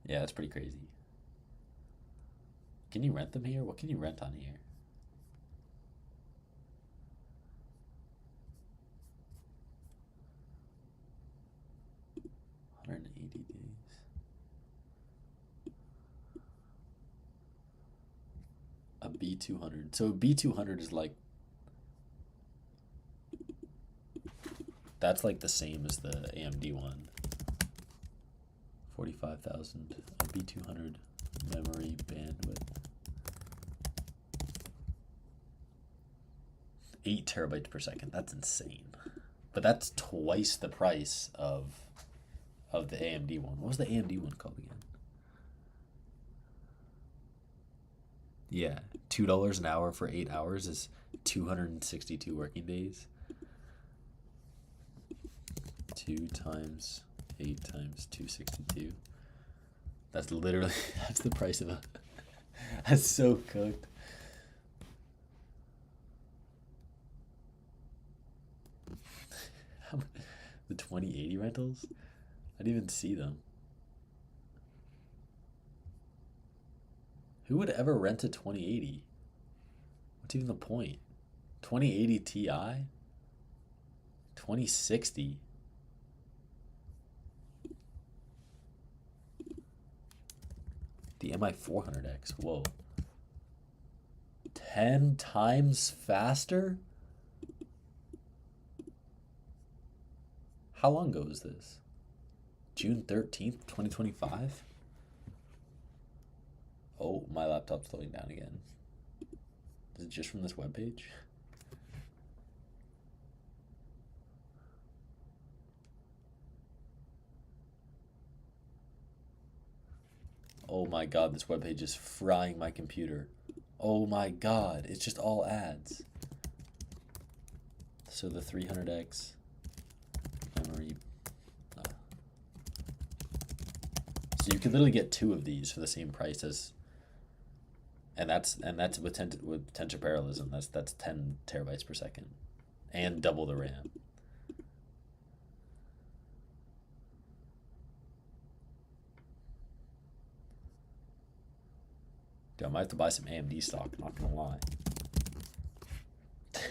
Yeah, that's pretty crazy. Can you rent them here? What can you rent on here? $180 days. A B200. So a B200 is like, that's like the same as the AMD one. 45,000. A B200 memory bandwidth. 8 terabytes per second. That's insane. But that's twice the price of the AMD one. What was the AMD one called again? Yeah, $2 an hour for 8 hours is 262 working days. 2 times 8 times 262. That's literally, that's the price of a, that's so cooked. The 2080 rentals? I didn't even see them. Who would ever rent a 2080? What's even the point? 2080 Ti? 2060? The MI 400X, whoa. 10 times faster? How long ago is this? June 13th, 2025? Oh, my laptop's slowing down again. Is it just from this webpage? Oh my god, this webpage is frying my computer. Oh my god, it's just all ads. So the 300X memory. So you could literally get 2 of these for the same price as, and that's with potential parallelism. That's 10 terabytes per second, and double the RAM. Dude, I might have to buy some AMD stock, not gonna lie.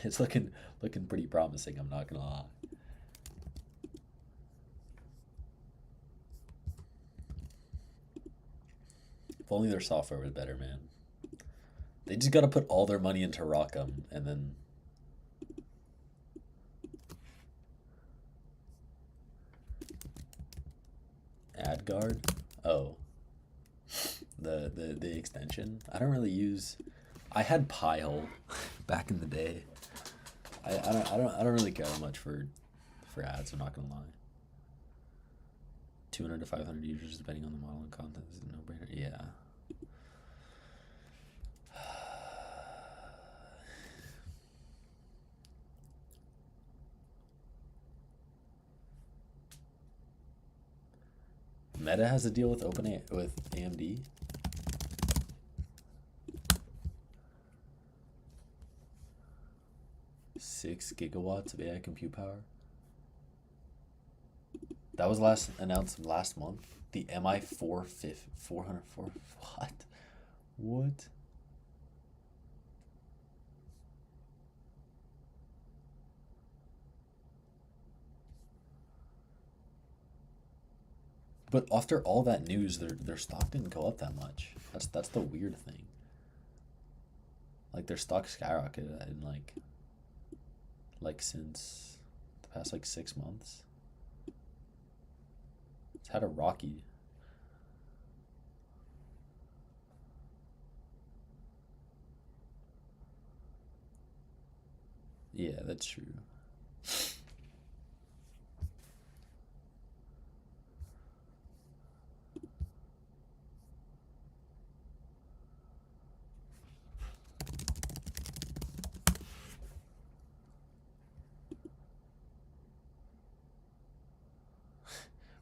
It's looking pretty promising, I'm not gonna lie. If only their software was better, man. They just gotta put all their money into Rock'em, and then AdGuard? Oh. The extension. I don't really use. I had Pi-hole back in the day. I don't really care that much for ads. I'm not gonna lie. 200 to 500 users depending on the model and content is a no-brainer. Yeah. Meta has a deal with with AMD. Six gigawatts of AI compute power. That was announced last month. The MI 404. What? What? But after all that news, their stock didn't go up that much. That's the weird thing. Like their stock skyrocketed in like since the past like 6 months. It's had a rocky. Yeah, that's true.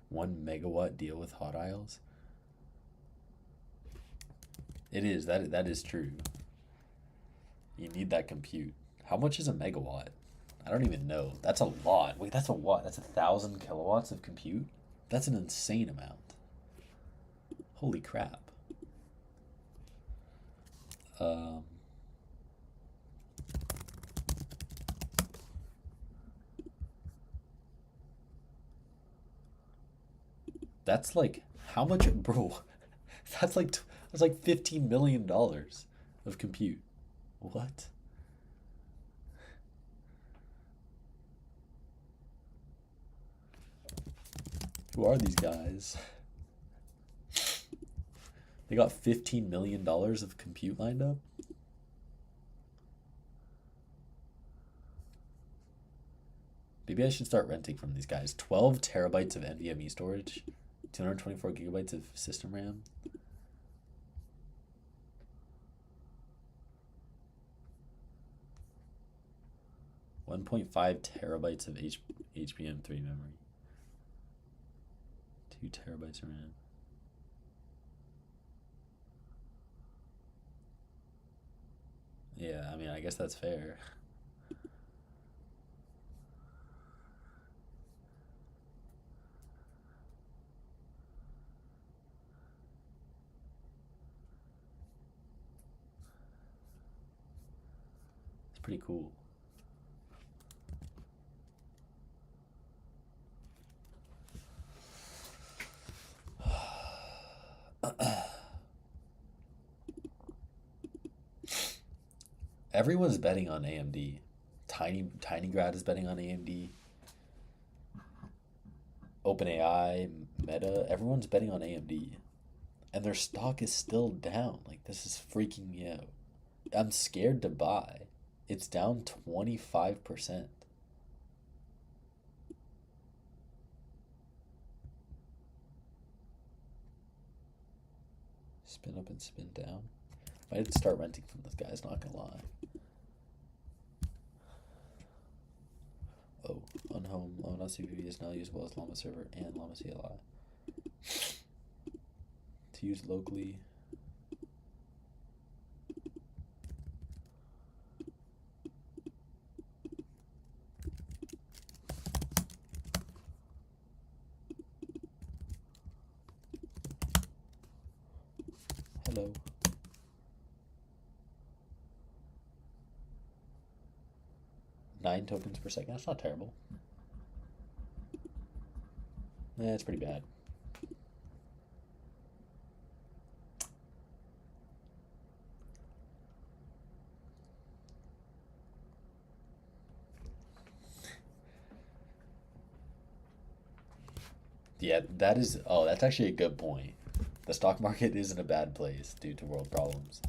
One megawatt deal with Hot Isles. It is that is true. You need that compute. How much is a megawatt? I don't even know. That's a lot. Wait, that's a what? That's 1,000 kilowatts of compute? That's an insane amount. Holy crap. That's like how much, bro? That's like $15 million of compute. What? Who are these guys? They got $15 million of compute lined up? Maybe I should start renting from these guys. 12 terabytes of NVMe storage, 224 gigabytes of system RAM. .5 terabytes of HBM3 memory. 2 terabytes of RAM. Yeah, I mean, I guess that's fair. It's pretty cool. Everyone's betting on AMD. Tiny Grad is betting on AMD. OpenAI, Meta, everyone's betting on AMD. And their stock is still down. Like, this is freaking me out. I'm scared to buy. It's down 25%. Spin up and spin down. I had to start renting from this guy, not gonna lie. Oh, unhome Lama CPV is now usable as Llama server and Llama CLI. To use locally. Hello. Nine tokens per second. That's not terrible. Yeah, it's pretty bad. Yeah, that is. Oh, that's actually a good point. The stock market is in a bad place due to world problems.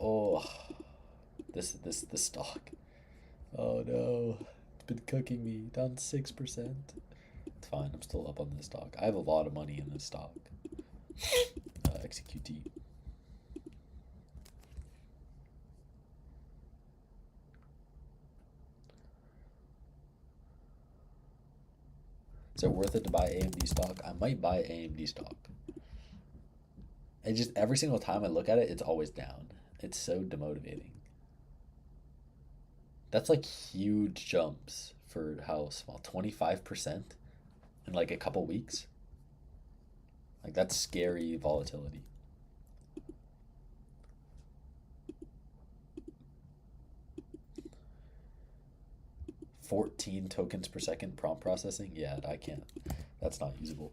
Oh, this stock. Oh no, it's been cooking me. Down 6%. It's fine. I'm still up on this stock. I have a lot of money in this stock. XQT. Is it worth it to buy AMD stock? I might buy AMD stock. And just every single time I look at it, it's always down. It's so demotivating. That's like huge jumps for how small. 25% in like a couple weeks. Like that's scary volatility. $14 tokens per second prompt processing. Yeah, I can't. That's not usable.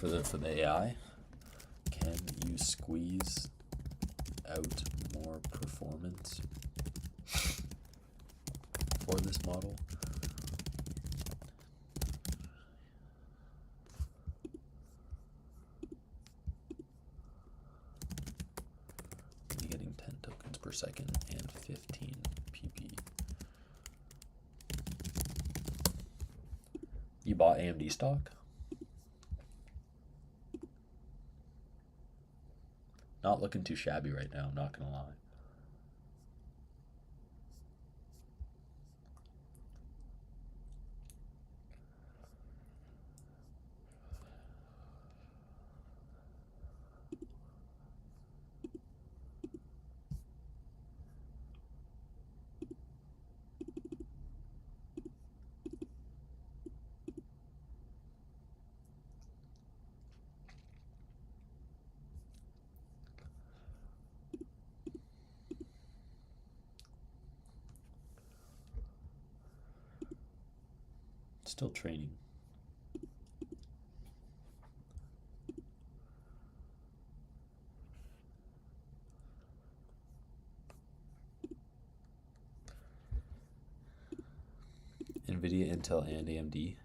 for the AI. Can you squeeze out more performance for this model? Only getting 10 tokens per second and 15 PP. You bought AMD stock? Not looking too shabby right now, I'm not gonna lie. Still training. NVIDIA, Intel, and AMD.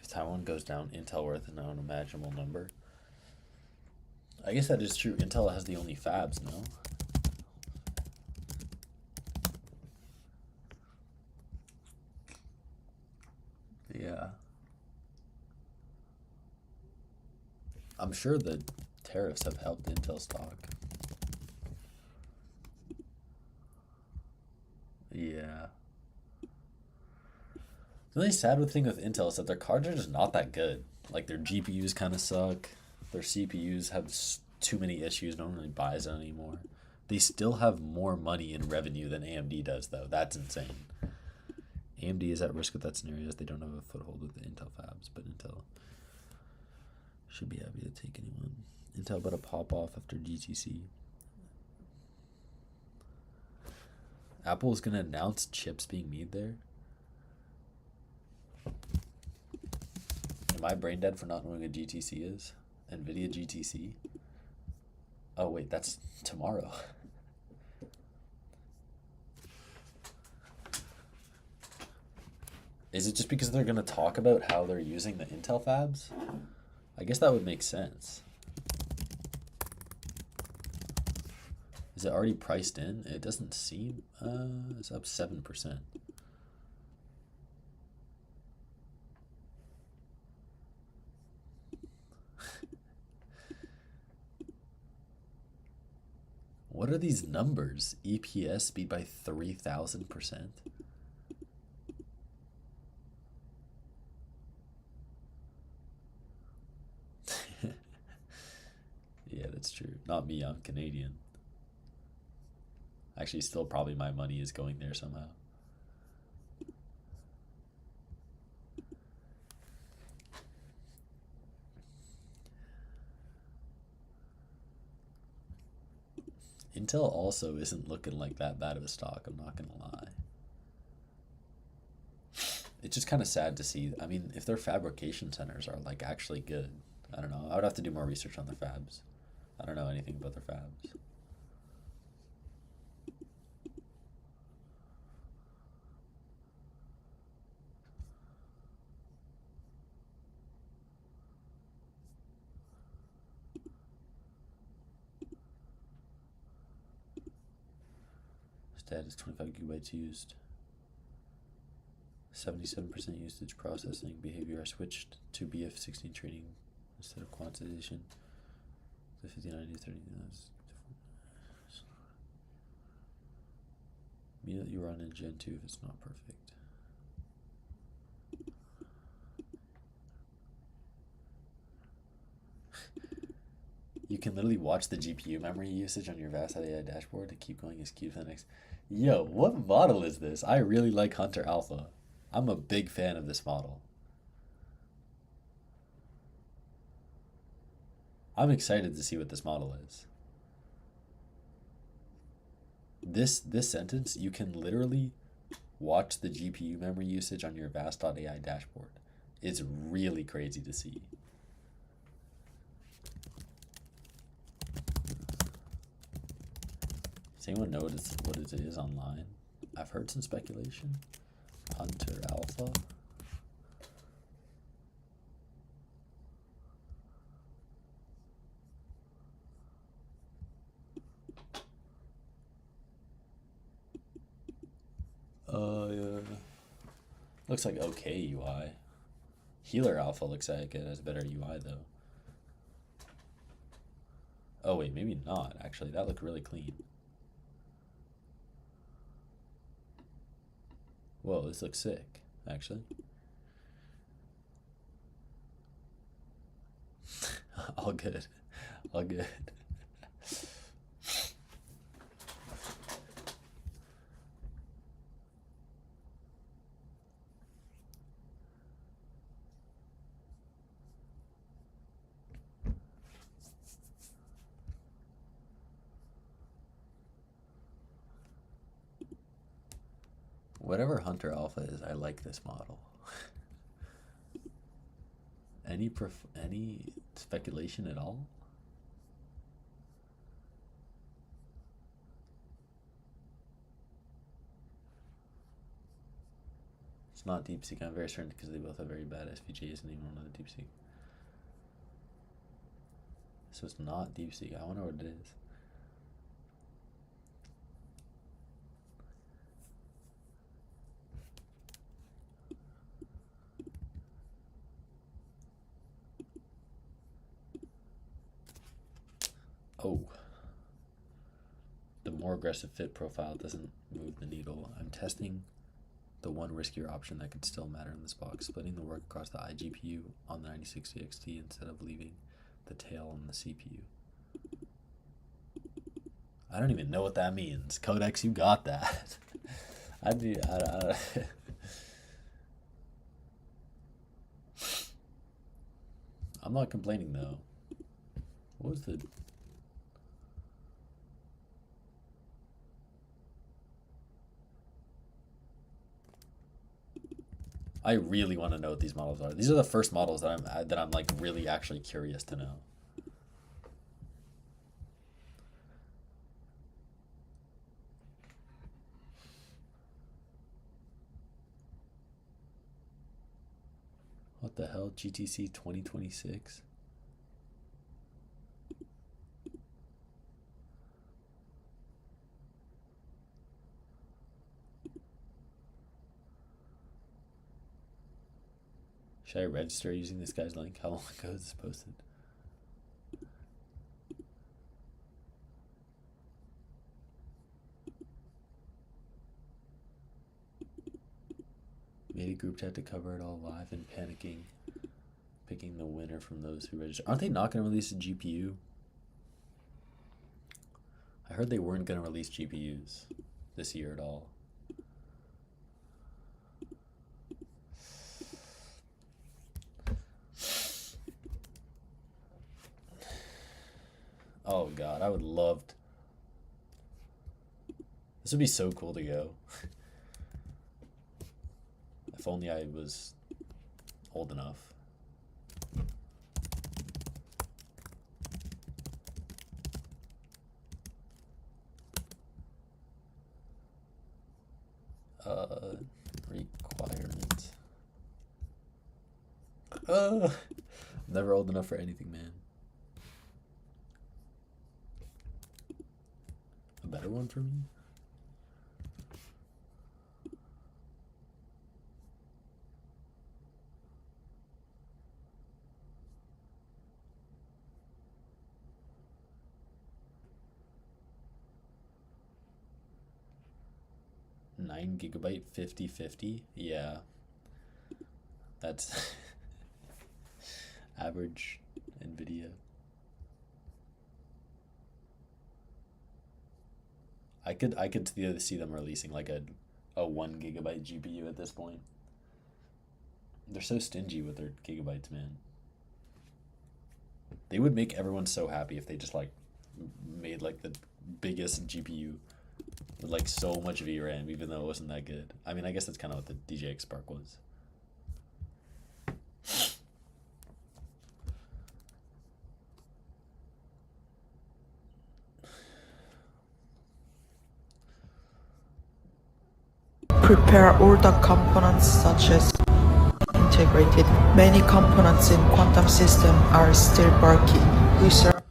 If Taiwan goes down, Intel worth an unimaginable number. I guess that is true. Intel has the only fabs, no? Yeah. I'm sure the tariffs have helped Intel stock. Yeah. The only sad thing with Intel is that their cards are just not that good. Like, their GPUs kind of suck. Their CPUs have too many issues. No one really buys it anymore. They still have more money in revenue than AMD does, though. That's insane. AMD is at risk with that scenario as they don't have a foothold with the Intel fabs, but Intel should be happy to take anyone. Intel about to pop off after GTC. Apple is going to announce chips being made there. Am I brain dead for not knowing what GTC is? NVIDIA GTC? Oh wait, that's tomorrow. Is it just because they're going to talk about how they're using the Intel fabs? I guess that would make sense. Is it already priced in? It doesn't seem... it's up 7%. What are these numbers? EPS beat by 3,000%? Yeah, that's true. Not me, I'm Canadian. Actually, still probably my money is going there somehow. Intel also isn't looking like that bad of a stock, I'm not gonna lie. It's just kind of sad to see. I mean, if their fabrication centers are like actually good, I don't know. I would have to do more research on their fabs. I don't know anything about their fabs. Status 25 gigabytes used. 77% usage processing behavior. I switched to BF16 training instead of quantization. The 59 to 30. Immediately run in Gen 2 if it's not perfect. You can literally watch the GPU memory usage on your vast AI dashboard to keep going as cute for the next. Yo, what model is this? I really like Hunter Alpha. I'm a big fan of this model. I'm excited to see what this model is. This sentence, you can literally Watch the GPU memory usage on your vast.ai dashboard. It's really crazy to see. Does anyone know what it is online? I've heard some speculation. Hunter Alpha. Yeah. Looks like okay UI. Healer Alpha looks like it has better UI though. Oh wait, maybe not actually. That looked really clean. Whoa, this looks sick, actually. All good. All good. Whatever Hunter Alpha is, I like this model. Any speculation at all? It's not DeepSeek. I'm very certain because they both have very bad SVGs and even one of the DeepSeek. So it's not DeepSeek. I wonder what it is. Oh, the more aggressive fit profile doesn't move the needle. I'm testing the one riskier option that could still matter in this box, splitting the work across the iGPU on the 9060 XT instead of leaving the tail on the CPU. I don't even know what that means. Codex, you got that. I'm not complaining though. What was the... I really want to know what these models are. These are the first models that I'm like really actually curious to know. What the hell? GTC 2026? Should I register using this guy's link? How long ago is this posted? Made a group chat to cover it all live and panicking, picking the winner from those who register. Aren't they not going to release a GPU? I heard they weren't going to release GPUs this year at all. Oh god, I would love to. This would be so cool to go. If only I was old enough. Requirement. I'm never old enough for anything, man. A better one for me? Nine gigabyte 50/50? Yeah. That's average NVIDIA. I could see them releasing like a 1 gigabyte GPU at this point. They're so stingy with their gigabytes, man. They would make everyone so happy if they just like made like the biggest GPU with like so much VRAM, even though it wasn't that good. I mean, I guess that's kind of what the DJX Spark was. Prepare all the components such as integrated. Many components in quantum system are still bulky. Research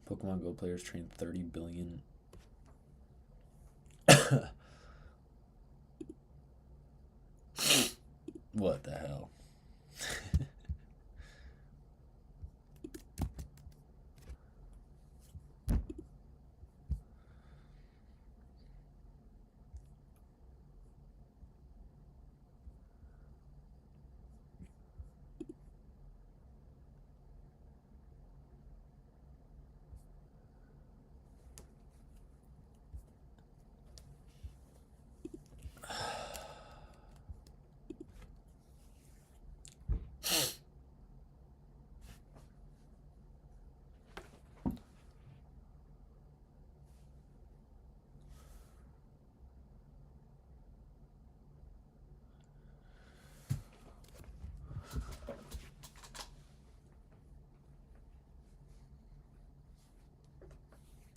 Pokemon Go players train 30 billion. What the hell?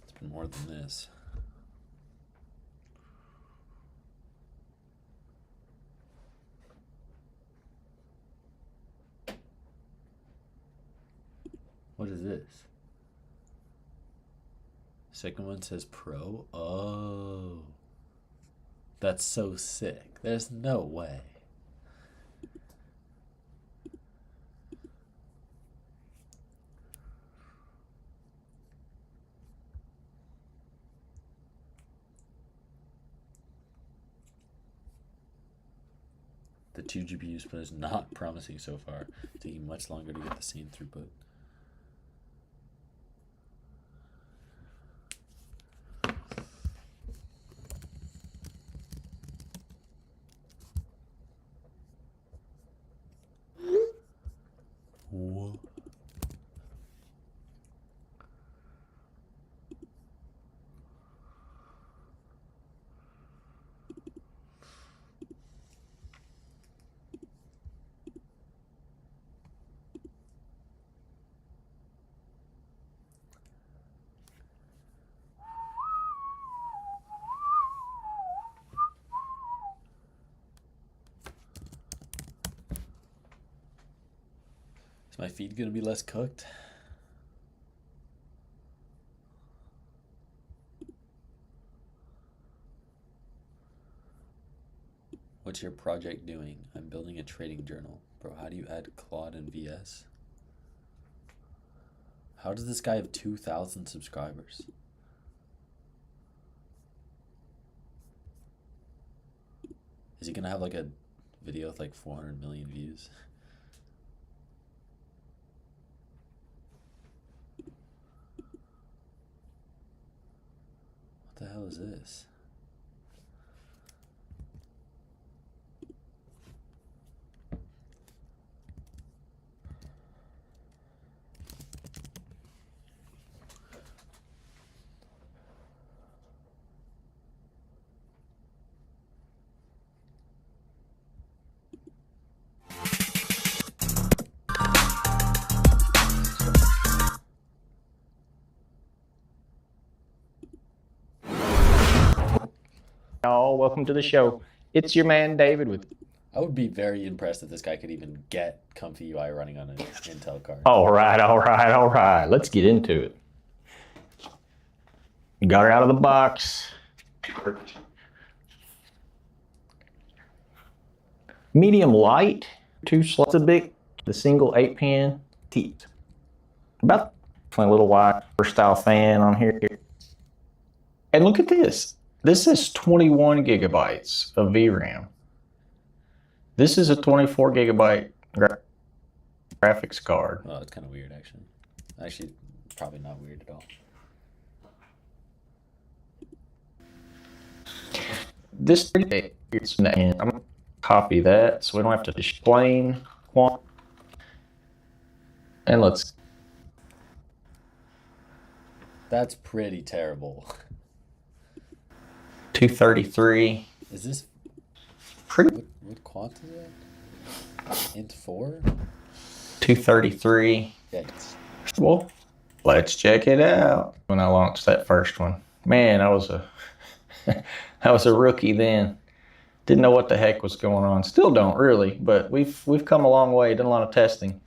It's been more than this. What is this? Second one says Pro. Oh. That's so sick. There's no way. The 2 GPU split is not promising so far. Taking much longer to get the same throughput. What? Is my feed gonna be less cooked? What's your project doing? I'm building a trading journal. Bro, how do you add Claude and VS? How does this guy have 2,000 subscribers? Is he gonna have like a video with like 400 million views? What the hell is this? Y'all, welcome to the show. It's your man David with. I would be very impressed if this guy could even get Comfy UI running on an Intel card. All right. Let's get into it. Got her out of the box. Medium light, 2 slots of big, the single 8-pin teeth. About a little wide style fan on here. And look at this. This is 21 gigabytes of VRAM. This is a 24 gigabyte graphics card. Oh, it's kind of weird, actually. Actually, probably not weird at all. This it's and I'm gonna copy that so we don't have to explain quant. And let's. That's pretty terrible. 233. Is this pretty? What quant is that? Int 4? 233. Yikes. Well, let's check it out. When I launched that first one, man, I was a rookie then. Didn't know what the heck was going on. Still don't really, but we've come a long way. Done a lot of testing.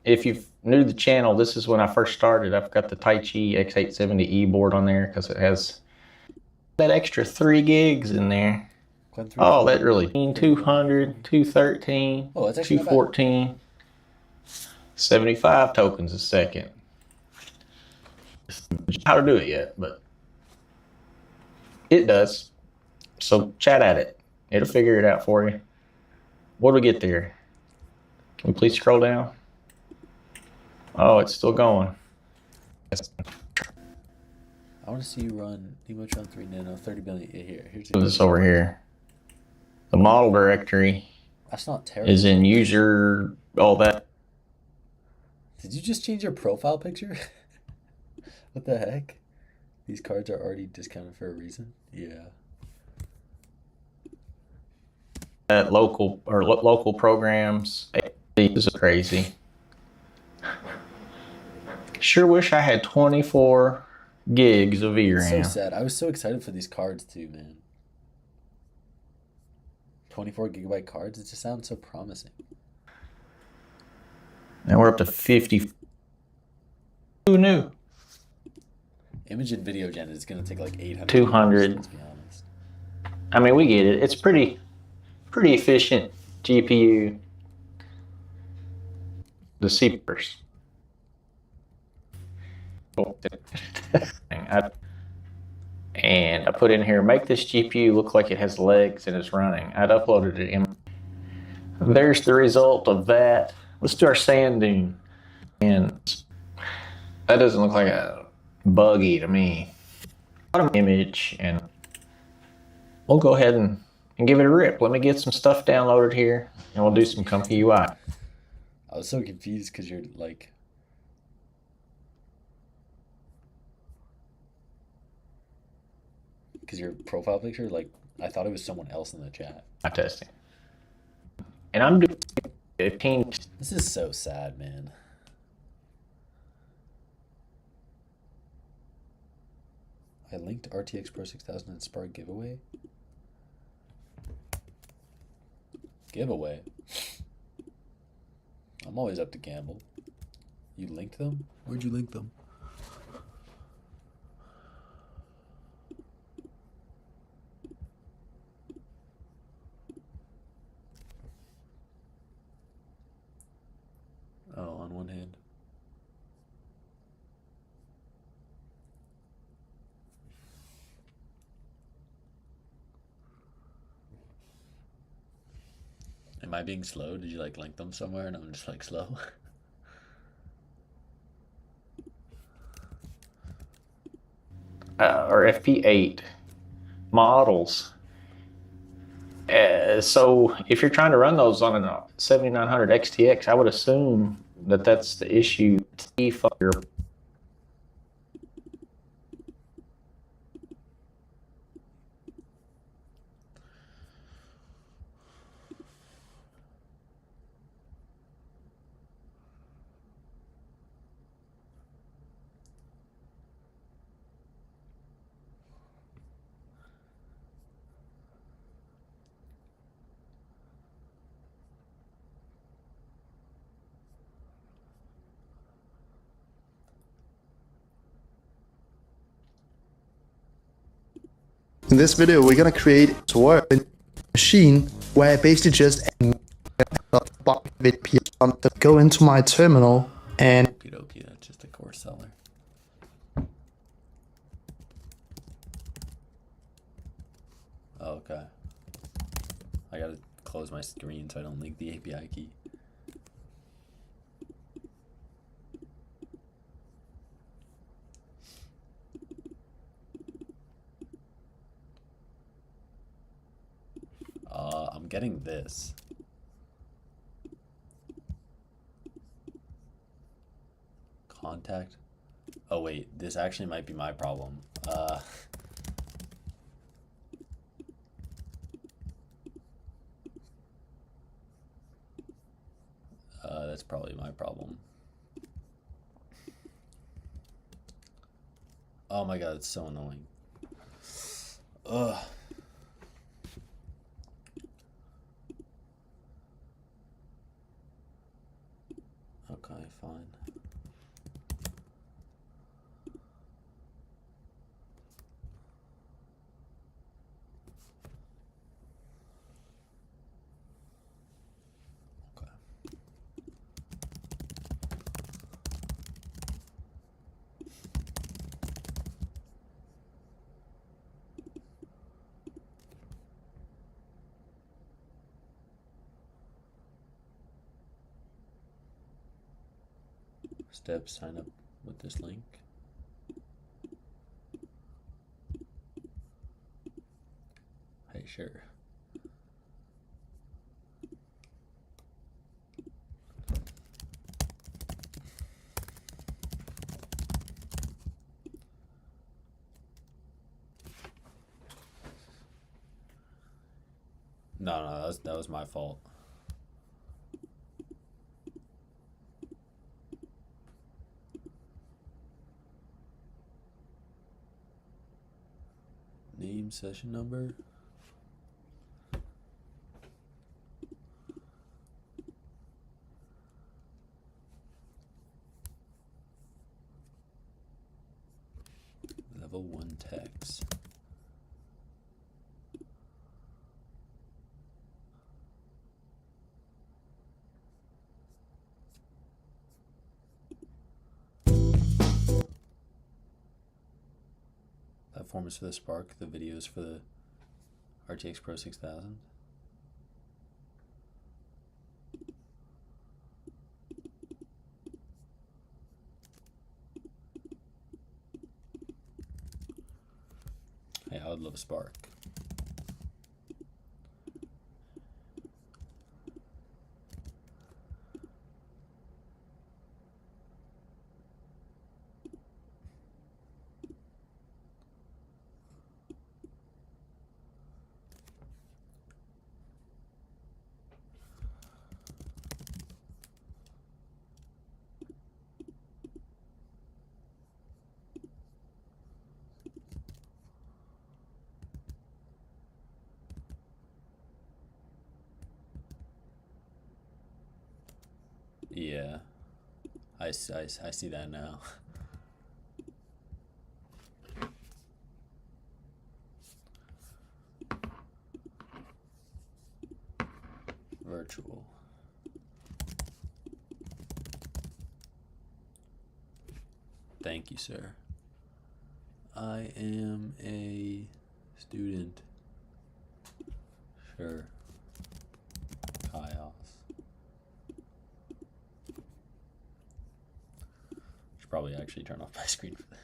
If you're new to the channel, this is when I first started. I've got the Taichi X870E board on there because it has that extra 3 gigs in there. Oh, that really 200, 213, oh, that's actually 214, 75 tokens a second. How to do it yet, but it does. So chat at it. It'll figure it out for you. What do we get there? Can we please scroll down? Oh, it's still going. I want to see you run Nemotron 3 Nano 30 billion. Here's this over here. The model directory. That's not terrible. Is in user, all that. Did you just change your profile picture? What the heck? These cards are already discounted for a reason? Yeah. Local programs. This is crazy. Sure wish I had 24 gigs of VRAM. So sad. I was so excited for these cards too, man. 24 gigabyte cards. It just sounds so promising. Now we're up to 50. Who knew? Image and video gen is going to take like 800. 200. Let's be honest. I mean, we get it. It's pretty efficient GPU. The CPUs. And I put in here, make this GPU look like it has legs and it's running. I'd uploaded it in. There's the result of that. Let's do our sand dune. And that doesn't look like a buggy to me. Image, and we'll go ahead and give it a rip. Let me get some stuff downloaded here and we'll do some comfy UI. I was so confused because you're like, because your profile picture, like, I thought it was someone else in the chat. I'm testing. And I'm doing 15. This is so sad, man. I linked RTX Pro 6000 and Spark giveaway. Giveaway? I'm always up to gamble. You linked them? Where'd you link them? Oh, on one hand. Am I being slow? Did you like link them somewhere and I'm just like slow? Or FP8 models. So if you're trying to run those on a 7900 XTX, I would assume that that's the issue. In this video, we're gonna create a machine where I basically just go into my terminal and That's just a core seller. Oh, okay. I gotta close my screen so I don't link the API key. I'm getting this. Contact. Oh wait, this actually might be my problem. that's probably my problem. Oh my god, it's so annoying. Ugh. Okay, fine. Steps, sign up with this link. Hey, sure. No, that was my fault. Name, session number. Level 1 text. Platform is for the Spark, the videos for the RTX Pro 6000. Hey, I would love a Spark. Yeah, I see that now. Virtual. Thank you, sir. I am a student. Sure. Chaos. Should probably actually turn off my screen for this.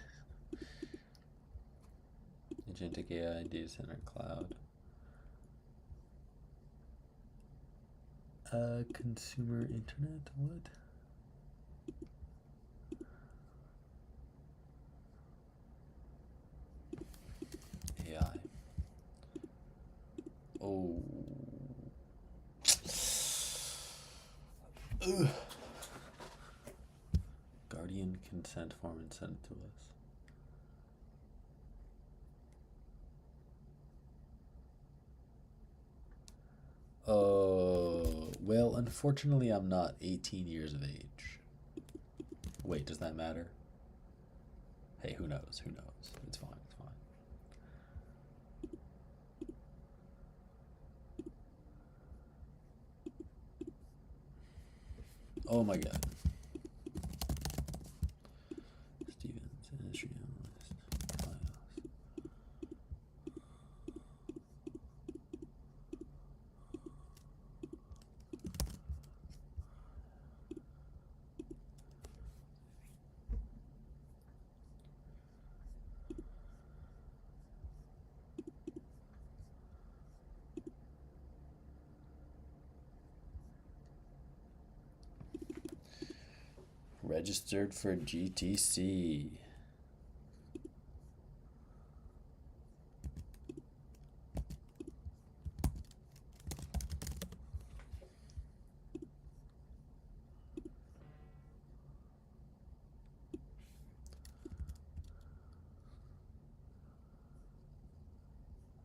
Agentic AI, data center, cloud. Consumer internet, what? AI. Oh. Ugh. Guardian consent form and send it to us. Well, unfortunately, I'm not 18 years of age. Wait, does that matter? Hey, who knows? Who knows? It's fine. It's fine. Oh my god. Stevens, industry analyst. Registered for GTC.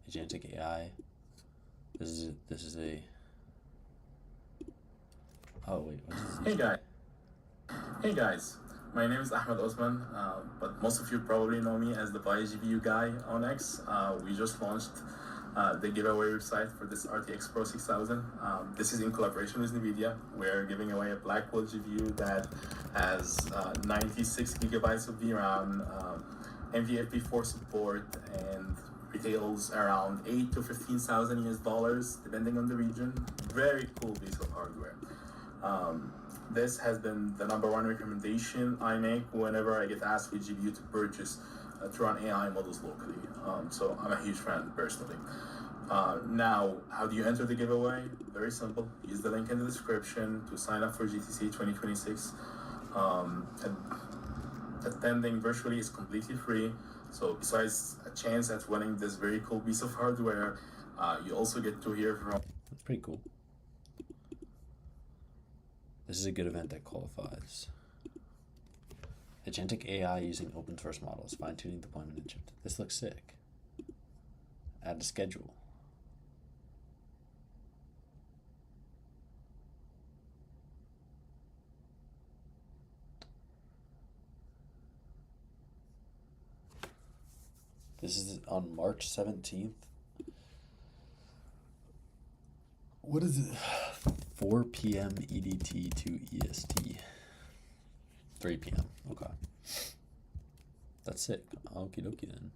Agentic AI. This is a. Oh wait, what is this? Hey guys, my name is Ahmed Osman, but most of you probably know me as the GPU guy on X. We just launched the giveaway website for this RTX Pro 6000. This is in collaboration with NVIDIA. We're giving away a Blackwell GPU that has 96 gigabytes of VRAM, NVFP4 support, and retails around 8 to 15,000 US dollars, depending on the region. Very cool piece of hardware. This has been the #1 recommendation I make whenever I get asked with GPU to purchase to run AI models locally. So I'm a huge fan personally. Now, how do you enter the giveaway? Very simple. Use the link in the description to sign up for GTC 2026. Attending virtually is completely free. So besides a chance at winning this very cool piece of hardware, you also get to hear from... That's pretty cool. This is a good event that qualifies. Agentic AI using open source models, fine-tuning deployment and shift. This looks sick. Add to schedule. This is on March 17th. What is it? 4 p.m. EDT to EST. 3 p.m. Okay. That's sick. Okie dokie then.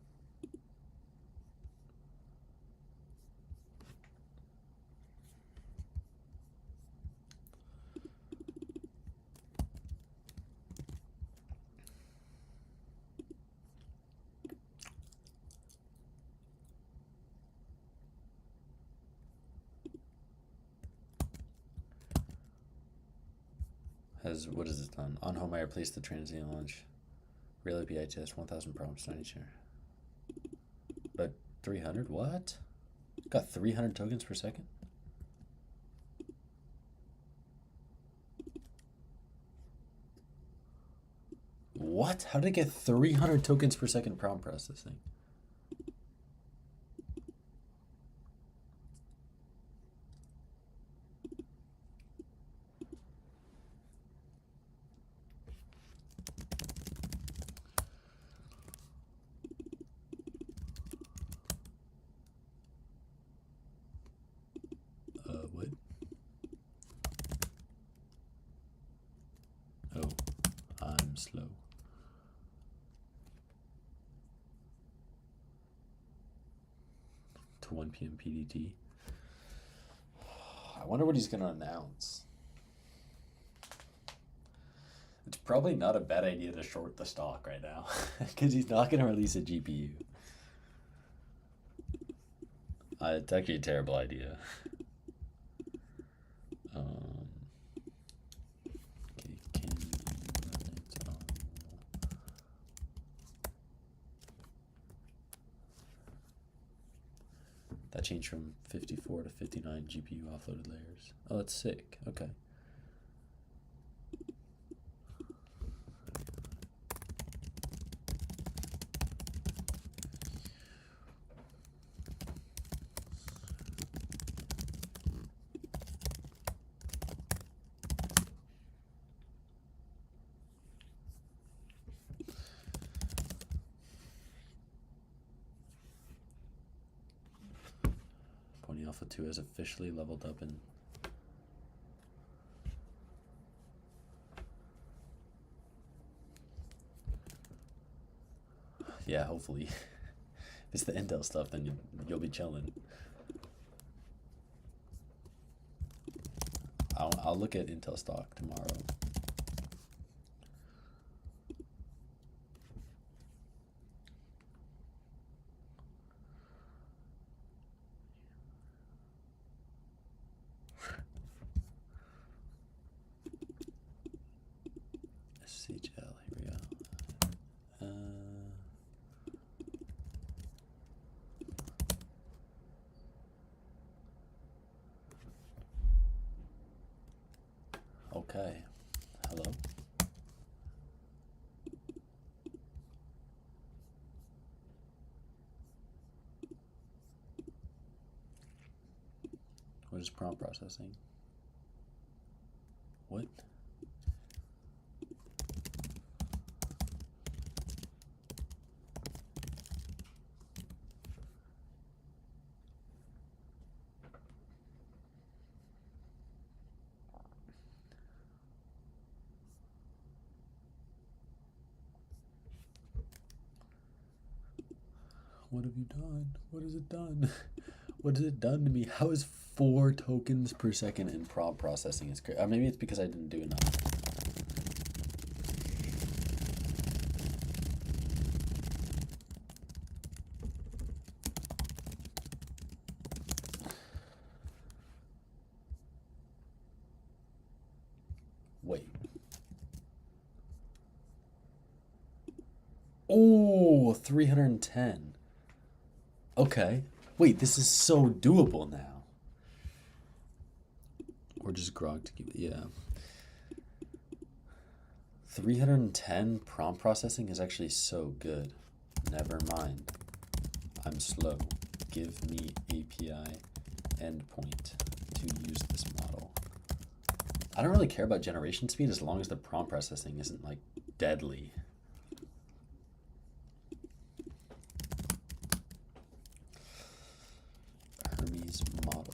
What is it done? On home, I replaced the transient launch. Real API test, 1,000 prompts, 90 share. But 300? What? Got 300 tokens per second? What? How did it get 300 tokens per second prompt processing? What? Oh, I'm slow. To 1 p.m. PDT. I wonder what he's going to announce. It's probably not a bad idea to short the stock right now, because he's not going to release a GPU. It's actually a terrible idea. Okay, can you run it on? That changed from 54 to 59 GPU offloaded layers. Oh, that's sick. Okay. Pony Alpha 2 has officially leveled up and yeah, hopefully. If it's the Intel stuff, then you'll be chilling. I'll look at Intel stock tomorrow. SHL, here we go. Okay. Hello. What is prompt processing? What? What have you done? What has it done? What has it done to me? How is 4 tokens per second in prompt processing? It's crazy. Maybe it's because I didn't do enough. Wait. Oh, 310. Okay. Wait, this is so doable now. Or just grog to keep it, yeah. 310 prompt processing is actually so good. Never mind. I'm slow. Give me API endpoint to use this model. I don't really care about generation speed as long as the prompt processing isn't like deadly. Hermes model.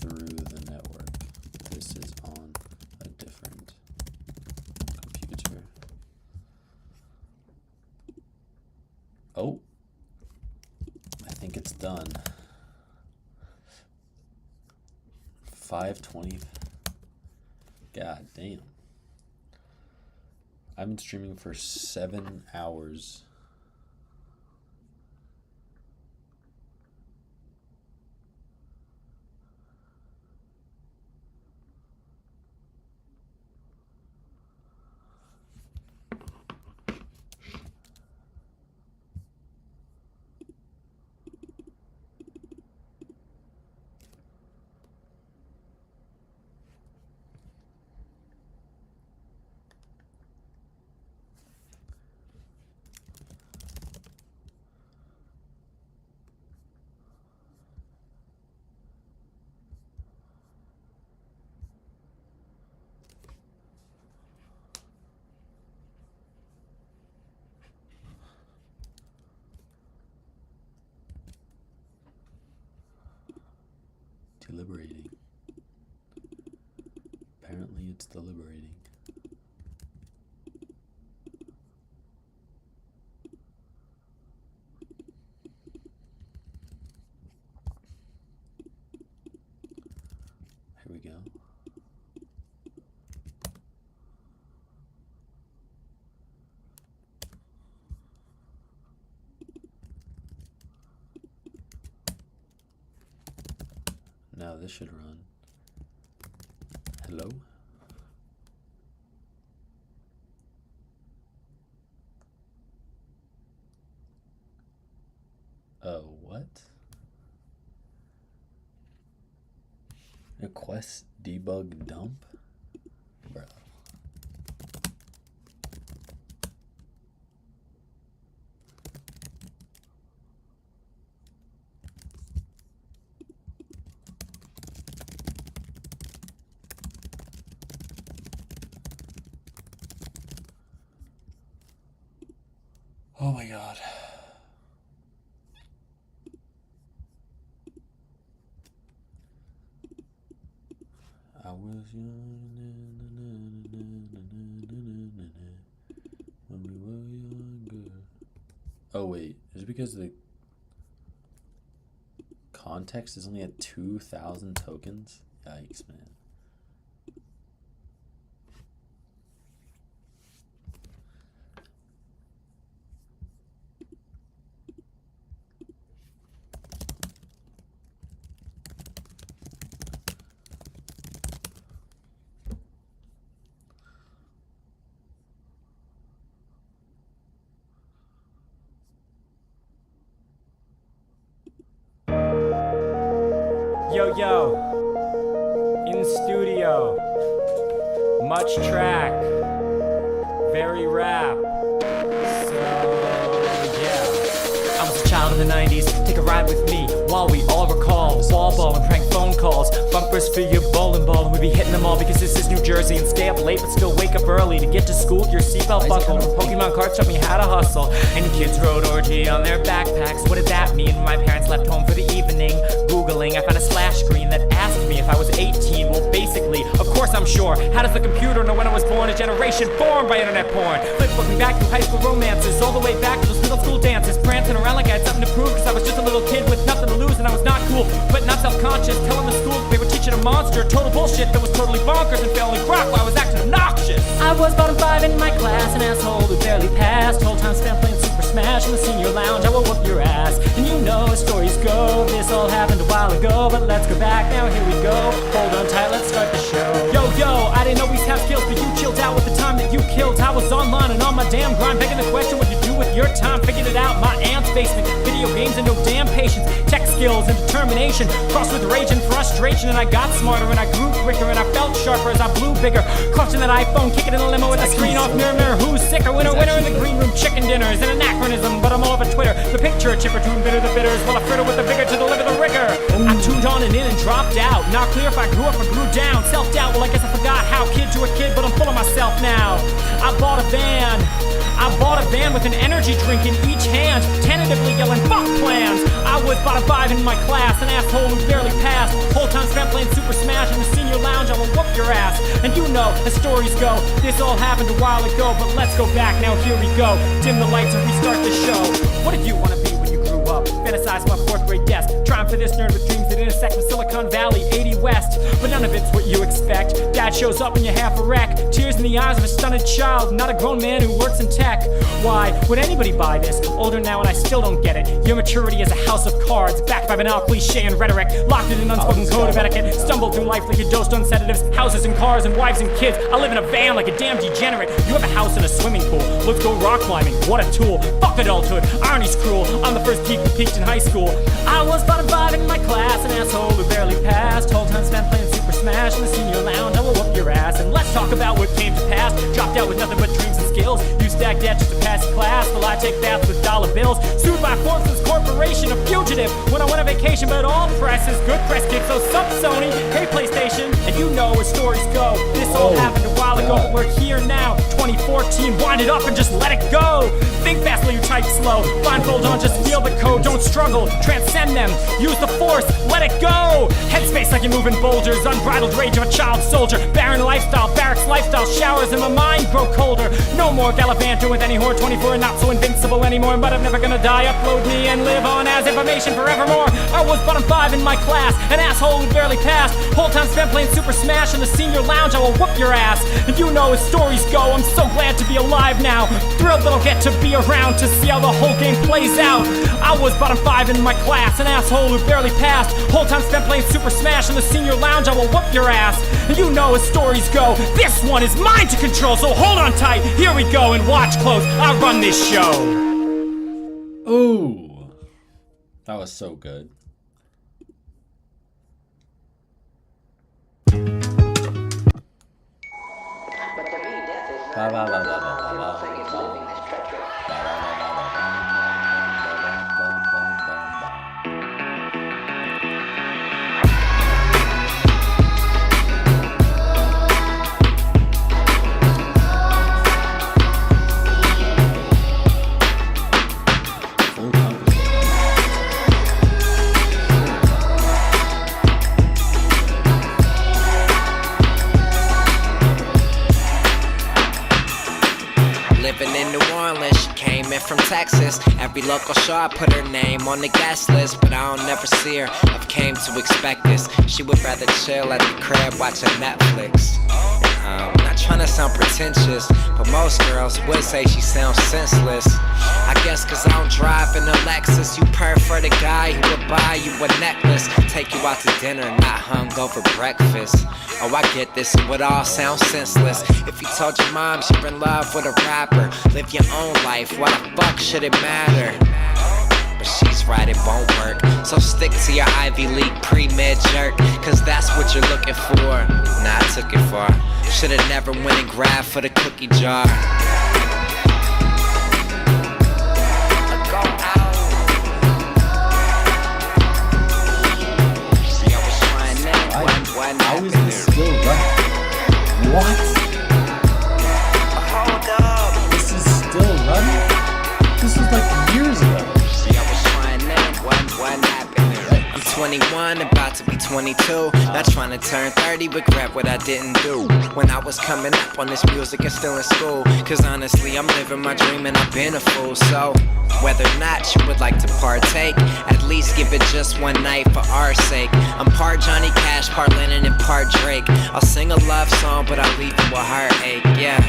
Through the network. This is on a different computer. Oh, I think it's done. 520. God damn. I've been streaming for 7 hours. Deliberating. Apparently it's deliberating. Here we go. Now this should run. Hello? Oh, what? Request debug dump? Bro. Oh my god. I was young when we were younger. Oh wait, is it because the context is only at 2,000 tokens? Yikes, man. Yo, in studio, much track. very rap. So, yeah. I was a child in the 90s, take a ride with me while we all recall wall ball and prank phone calls, bumpers for your bowling ball, and we'd be hitting them all because this is New Jersey and stay up late but still wake up early to get to school. Your seatbelt buckled and Pokemon cards taught me how to hustle. And kids rode orgy on their backpacks. What did that mean? My parents left home for the evening. Googling, I found a splash screen that asked me if I was 18. Well, basically, of course I'm sure. How does the computer know when I was born? A generation formed by internet porn. Flip-flipping back through high school romances, all the way back to those middle school dances, prancing around like I had something to prove, cause I was just a little kid with nothing to lose and I was not cool, but not self-conscious. Telling the school they were teaching a monster, total bullshit that was totally bonkers, and failing rock while I was acting obnoxious. I was bottom 5 in my class, an asshole who barely passed. Whole time spent playing Super Smash in the senior lounge. I will whoop your ass, and you know as stories go, this all happened a while ago, but let's go back now. Here we go. Hold on tight, let's start the show. Yo, I didn't always have skills, but you chilled out with the time that you killed. I was online and on my damn grind, begging the question, what you do with your time? Figured it out, my aunt's basement, video games and no damn patience, tech skills and determination, crossed with rage and frustration, and I got smarter and I grew quicker and I felt sharper as I blew bigger, clutching that iPhone, kicking in the limo with the screen off, mirror, who's sicker? Winner in the green room, chicken dinners, an anachronism, but I'm all over Twitter, the picture, chipper, too bitter the bitters, while I fritter with the vigor to deliver the rigor. I tuned on and in and dropped out, not clear if I grew up or grew down, self-doubt, well I guess I forgot how kid to a kid, but I'm full of myself now. I bought a van with an energy drink in each hand, tentatively yelling fuck plans. I was bottom 5 in my class, an asshole who barely passed. Whole time spent playing Super Smash in the senior lounge. I will whoop your ass. And you know, as stories go, this all happened a while ago, but let's go back now. Here we go. Dim the lights and restart the show. What did you want to be when you grew up? Fantasize my 4th grade desk, trying for this nerd with dreams that intersect with Silicon Valley, 80 West, but none of it's what you expect. Dad shows up and you're half a wreck, tears in the eyes of a stunted child, not a grown man who works in tech. Why would anybody buy this? Older now and I still don't get it. Your maturity is a house of cards, backed by banal cliche and rhetoric, locked in an unspoken code of etiquette, stumbled through life like you dosed on sedatives, houses and cars and wives and kids. I live in a van like a damn degenerate. You have a house and a swimming pool. Let's go rock climbing, what a tool. Fuck adulthood, irony's cruel. I'm the first geek who peaked in high school. I was bottom 5 in my class, an asshole who barely passed. Whole time spent playing Super Smash in the senior lounge. I will whoop your ass, and let's talk about what came to pass. Dropped out with nothing but dreams and skills. You stack debt just to pass class, while I take baths with dollar bills. Sued by Forbes Corporation, a fugitive when I went on vacation, but all press is good press, kid. So sup Sony, hey PlayStation, and you know where stories go. This all happened a while ago, but we're here now. 2014, wind it up and just let it go. Think fast while you type slow. Blindfold on, just feel the code. Don't struggle, transcend them. Use the force, let it go. Headspace like you're moving boulders. Unbridled rage of a child soldier. Barren lifestyle, barracks lifestyle. Showers in my mind grow colder. No more gallivanting with any whore. 24 and not so invincible anymore. But I'm never gonna die. Upload me and live on as information forevermore. I was bottom 5 in my class, an asshole who barely passed. Whole time spent playing Super Smash in the senior lounge. I will whoop your ass. And you know as stories go, I'm so glad to be alive now. Thrilled that I'll get to be around to see how the whole game plays out. I was bottom 5 in my class, an asshole who barely passed. Whole time spent playing Super Smash in the senior lounge. I will whoop your ass. And you know as stories go, this one is mine to control. So hold on tight, here we go, and watch close. I run this show. Ooh, that was so good. Living in New Orleans, she came in from Texas. Every local show I put her name on the guest list, but I don't never see her. I've came to expect this. She would rather chill at the crib watching Netflix. Not trying to sound pretentious, but most girls would say she sounds senseless. I guess cause I don't drive in a Lexus. You prefer the guy who would buy you a necklace, take you out to dinner, not hung over breakfast. Oh, I get this, it would all sound senseless. If you told your mom you're in love with a rapper, live your own life, why the fuck should it matter? But she's right, it won't work. So stick to your Ivy League pre-med jerk, cause that's what you're looking for. Nah, I took it far. Should've never went and grabbed for the cookie jar. one How is this still running? What? Hold up. This is still running? This was like years ago. See, I was trying that, one happening. I'm 21, about to be 22. Not trying to turn 30, regret what I didn't do when I was coming up on this music and still in school. Cause honestly, I'm living my dream and I've been a fool. So, whether or not you would like to partake, at least give it just one night for our sake. I'm part Johnny Cash, part Lennon, and part Drake. I'll sing a love song, but I'll leave you with heartache. Yeah.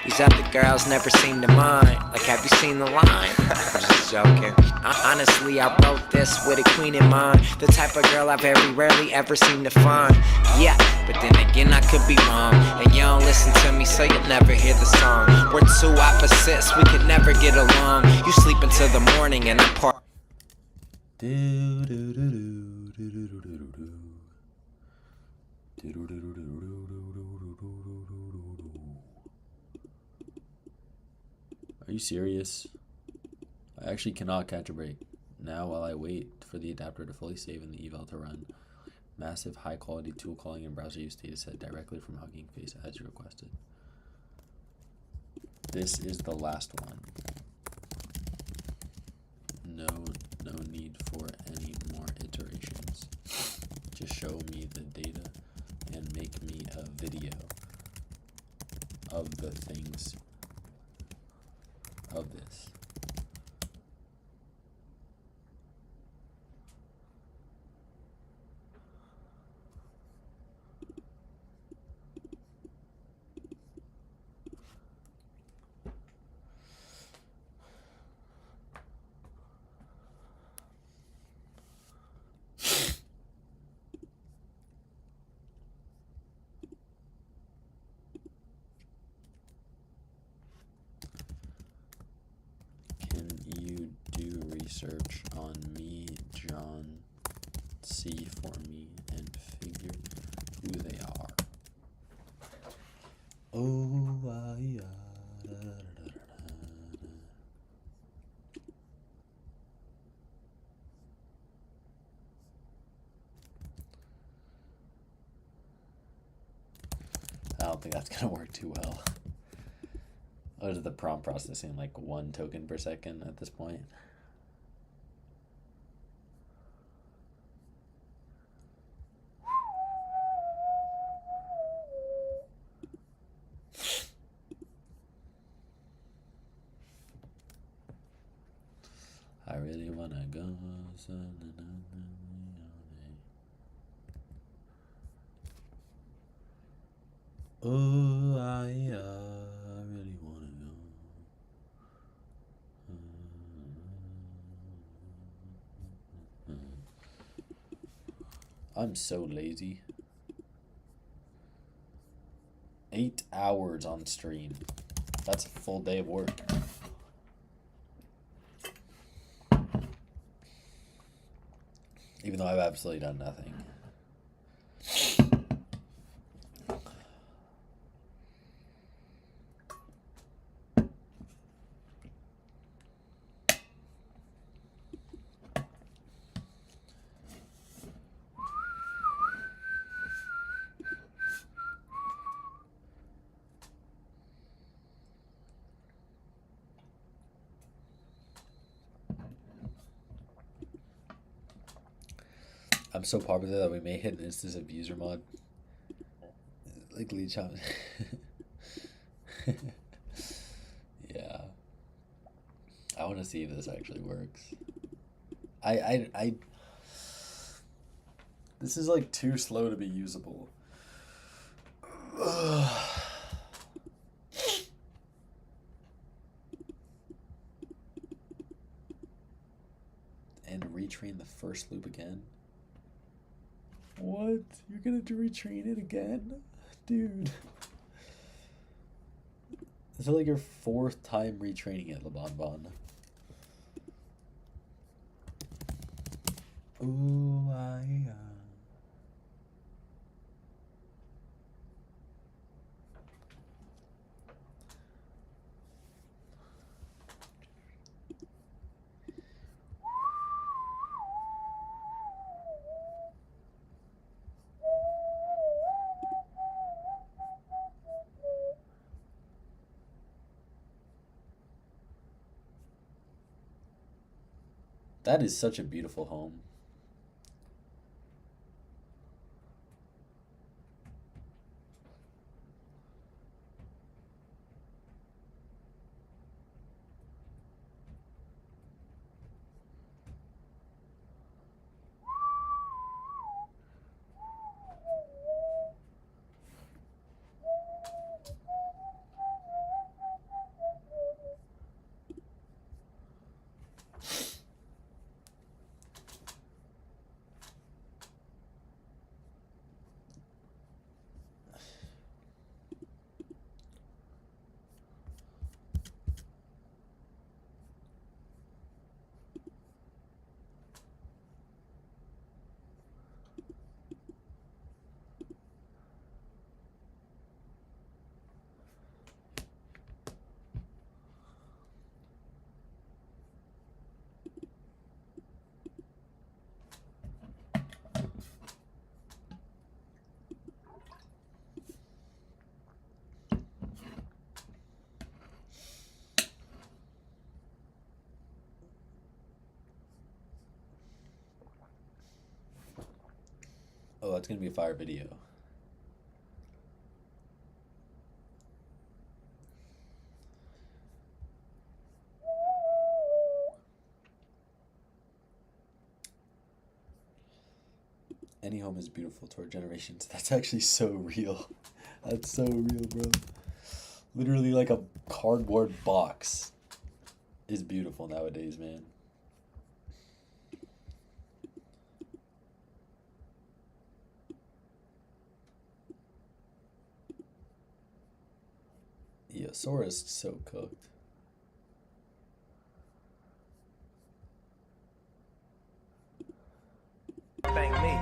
These other girls never seem to mind. Like, have you seen the line? I'm just joking. Honestly, I wrote this with a queen in mind. The type of girl I've very rarely ever seemed to find. Yeah, but then again, I could be wrong. And you don't listen to me, so you'll never hear the song. We're two opposites, we could never get along. You sleep until the morning and I part. Are you serious? I actually cannot catch a break. Now while I wait for the adapter to fully save and the eval to run. Massive high quality tool calling and browser use dataset directly from Hugging Face as you requested. This is the last one. No need for any more iterations. Just show me the data and make me a video of the things of this. Search on me, John, see for me, and figure who they are. Oh, yeah. I don't think that's gonna work too well. What is the prompt processing, like 1 token per second at this point? I really wanna go. Oh, I really wanna go. I'm so lazy. 8 hours on stream. That's a full day of work. Even though I've absolutely done nothing. I'm so popular that we may hit an instance of user mod. Like leech on. Yeah. I want to see if this actually works. I this is like too slow to be usable. And retrain the first loop again. What? You're gonna retrain it again? Dude. This is like your 4th time retraining it, LeBonbon. Ooh, That is such a beautiful home. Oh, that's gonna be a fire video. Any home is beautiful to our generations. That's actually so real. That's so real, bro. Literally like a cardboard box is beautiful nowadays, man. Yeah, Sora's so cooked. Bang me.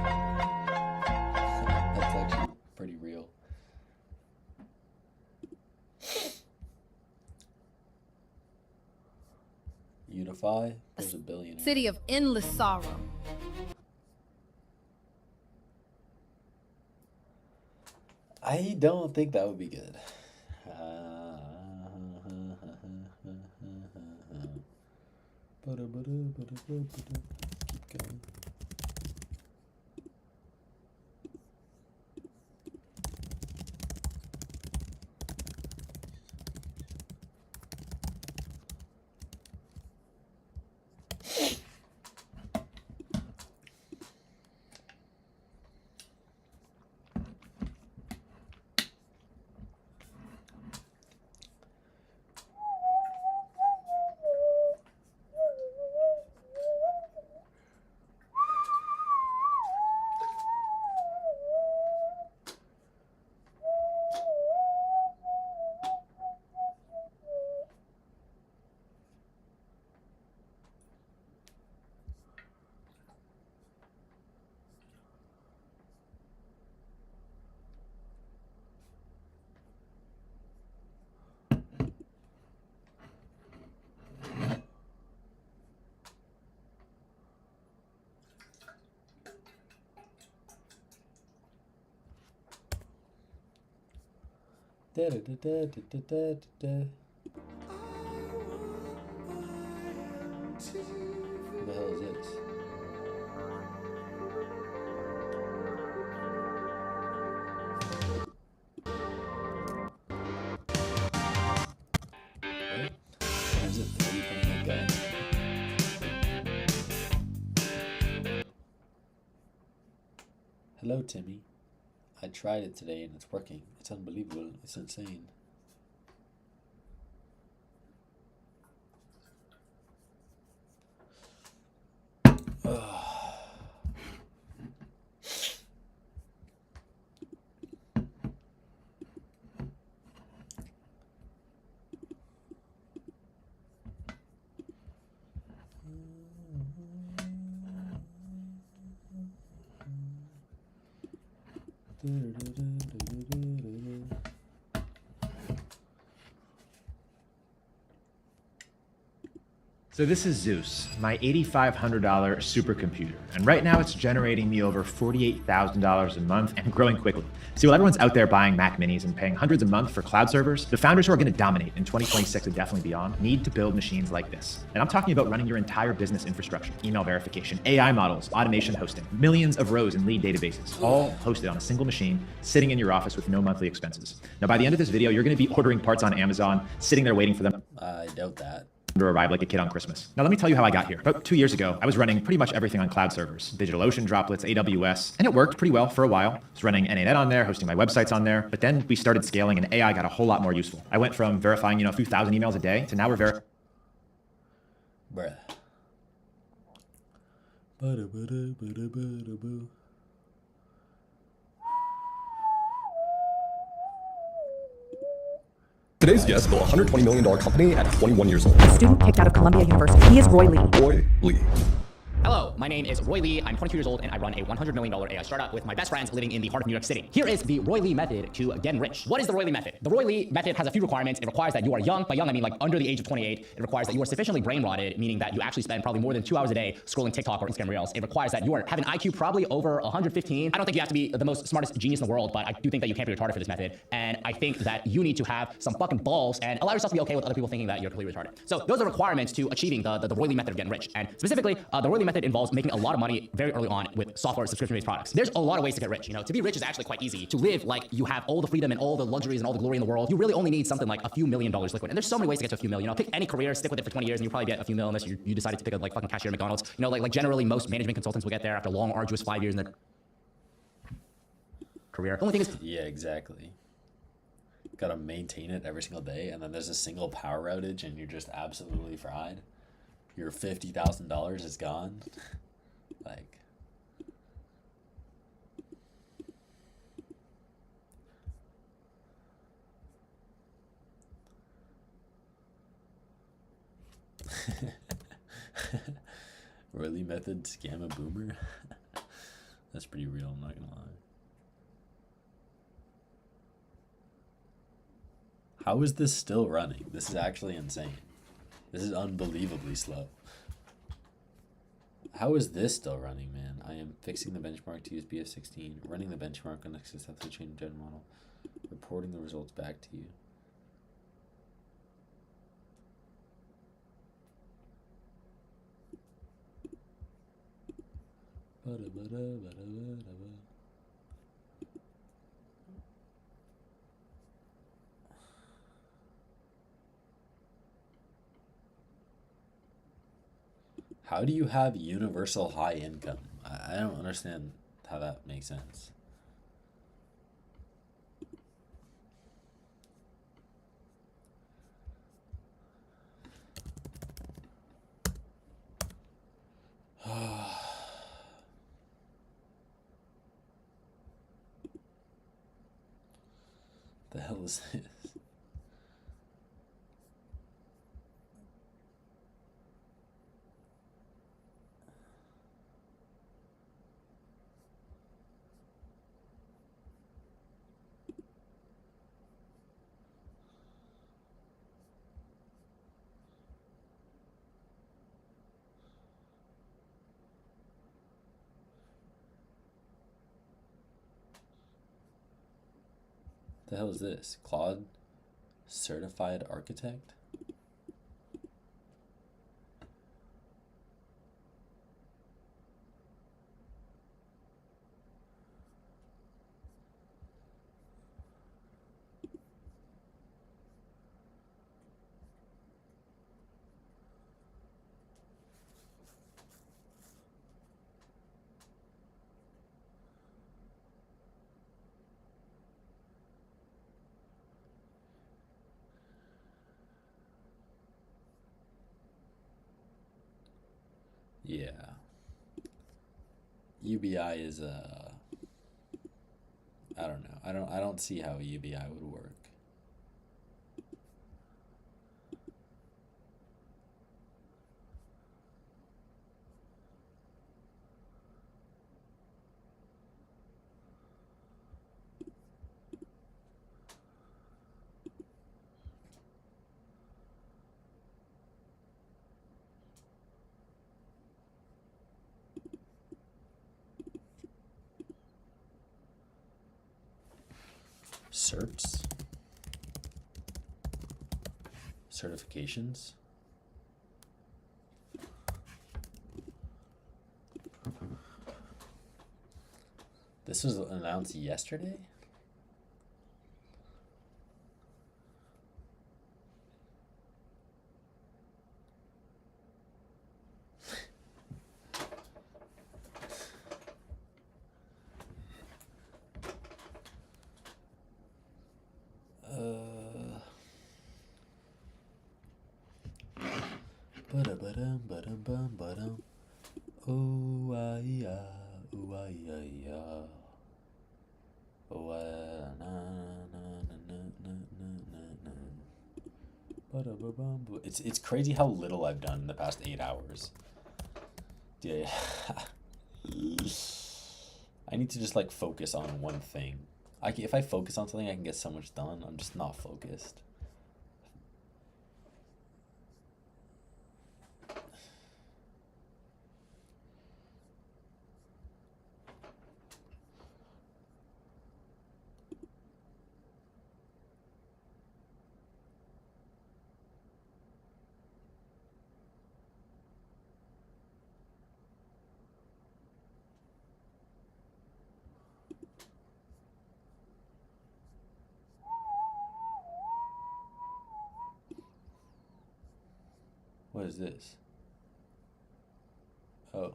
That's actually pretty real. Unify? There's a billionaire. City of endless sorrow. I don't think that would be good. Keep going. Da, da, da, da, da, da, da, da. What the hell is this? What? Is it 3 from that guy? Hello, Timmy. I tried it today and it's working. It's unbelievable. It's insane. So this is Zeus, my $8,500 supercomputer. And right now it's generating me over $48,000 a month and growing quickly. See, while everyone's out there buying Mac minis and paying hundreds a month for cloud servers, the founders who are going to dominate in 2026 and definitely beyond need to build machines like this. And I'm talking about running your entire business infrastructure, email verification, AI models, automation hosting, millions of rows in lead databases, all hosted on a single machine, sitting in your office with no monthly expenses. Now, by the end of this video, you're going to be ordering parts on Amazon, sitting there waiting for them. I doubt that. To arrive like a kid on Christmas. Now let me tell you how I got here. About 2 years ago, I was running pretty much everything on cloud servers, DigitalOcean, Droplets, AWS, and it worked pretty well for a while. I was running NANet on there, hosting my websites on there, but then we started scaling and AI got a whole lot more useful. I went from verifying, a few thousand emails a day to now we're verifying. Bruh. Today's guest built a $120 million company at 21 years old. A student kicked out of Columbia University. He is Roy Lee. Roy Lee. Hello, my name is Roy Lee. I'm 22 years old and I run a $100 million AI startup with my best friends living in the heart of New York City. Here is the Roy Lee method to getting rich. What is the Roy Lee method? The Roy Lee method has a few requirements. It requires that you are young. By young, I mean like under the age of 28. It requires that you are sufficiently brain rotted, meaning that you actually spend probably more than 2 hours a day scrolling TikTok or Instagram Reels. It requires that you have an IQ probably over 115. I don't think you have to be the most smartest genius in the world, but I do think that you can't be retarded for this method. And I think that you need to have some fucking balls and allow yourself to be okay with other people thinking that you're completely retarded. So those are requirements to achieving the Roy Lee method of getting rich. And specifically, the Roy Lee method involves making a lot of money very early on with software subscription-based products. There's a lot of ways to get rich. To be rich is actually quite easy. To live like you have all the freedom and all the luxuries and all the glory in the world, you really only need something like a few $1 million liquid. And there's so many ways to get to a few million. Pick any career, stick with it for 20 years, and you probably get a few million unless you decided to pick a fucking cashier at McDonald's. Like generally most management consultants will get there after a long, arduous 5 years in their career. The only thing is, yeah, exactly. Gotta maintain it every single day, and then there's a single power outage, and you're just absolutely fried. Your $50,000 is gone. Like. Roy Lee method scam a boomer. That's pretty real, I'm not gonna lie. How is this still running? This is actually insane. This is unbelievably slow. How is this still running, man? I am fixing the benchmark to use BF16, running the benchmark on a successfully trained general model, reporting the results back to you. How do you have universal high income? I don't understand how that makes sense. The hell is this? The hell is this? Claude Certified Architect? Yeah. UBI is I don't know. I don't see how a UBI would work. Certs. Certifications. This was announced yesterday? Ba-da-ba-dum. Oh, yeah. Oh, yeah. Oh, na, na, na, na, na, na, na. Ba-da-ba-bum. It's crazy how little I've done in the past 8 hours. Yeah. I need to just like focus on one thing. If I focus on something, I can get so much done. I'm just not focused. What is this? Oh.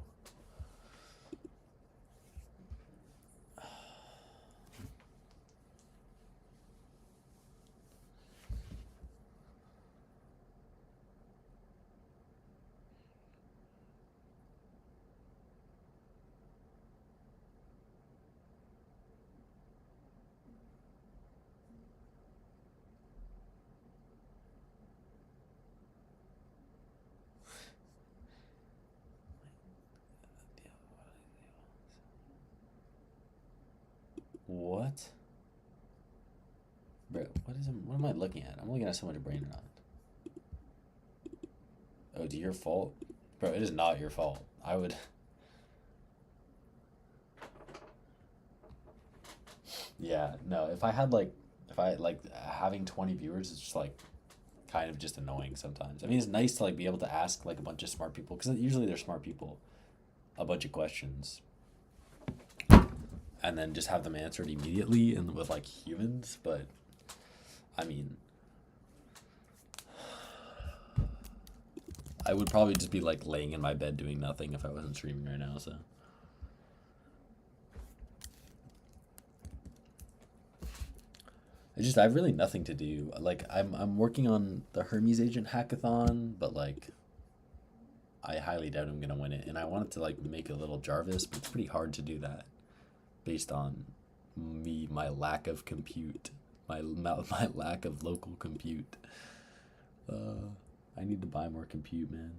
What? Bro, what am I looking at? I'm looking at so much brain rot. Oh, it's your fault? Bro, it is not your fault. I would... Yeah, no, if I having 20 viewers is just like kind of just annoying sometimes. I mean, it's nice to like be able to ask like a bunch of smart people, because usually they're smart people, a bunch of questions, and then just have them answered immediately and with like humans. But I mean, I would probably just be like laying in my bed doing nothing if I wasn't streaming right now, so. I have really nothing to do. Like I'm working on the Hermes Agent hackathon, but like I highly doubt I'm gonna win it. And I wanted to like make a little Jarvis, but it's pretty hard to do that based on my lack of compute, my lack of local compute. I need to buy more compute, man.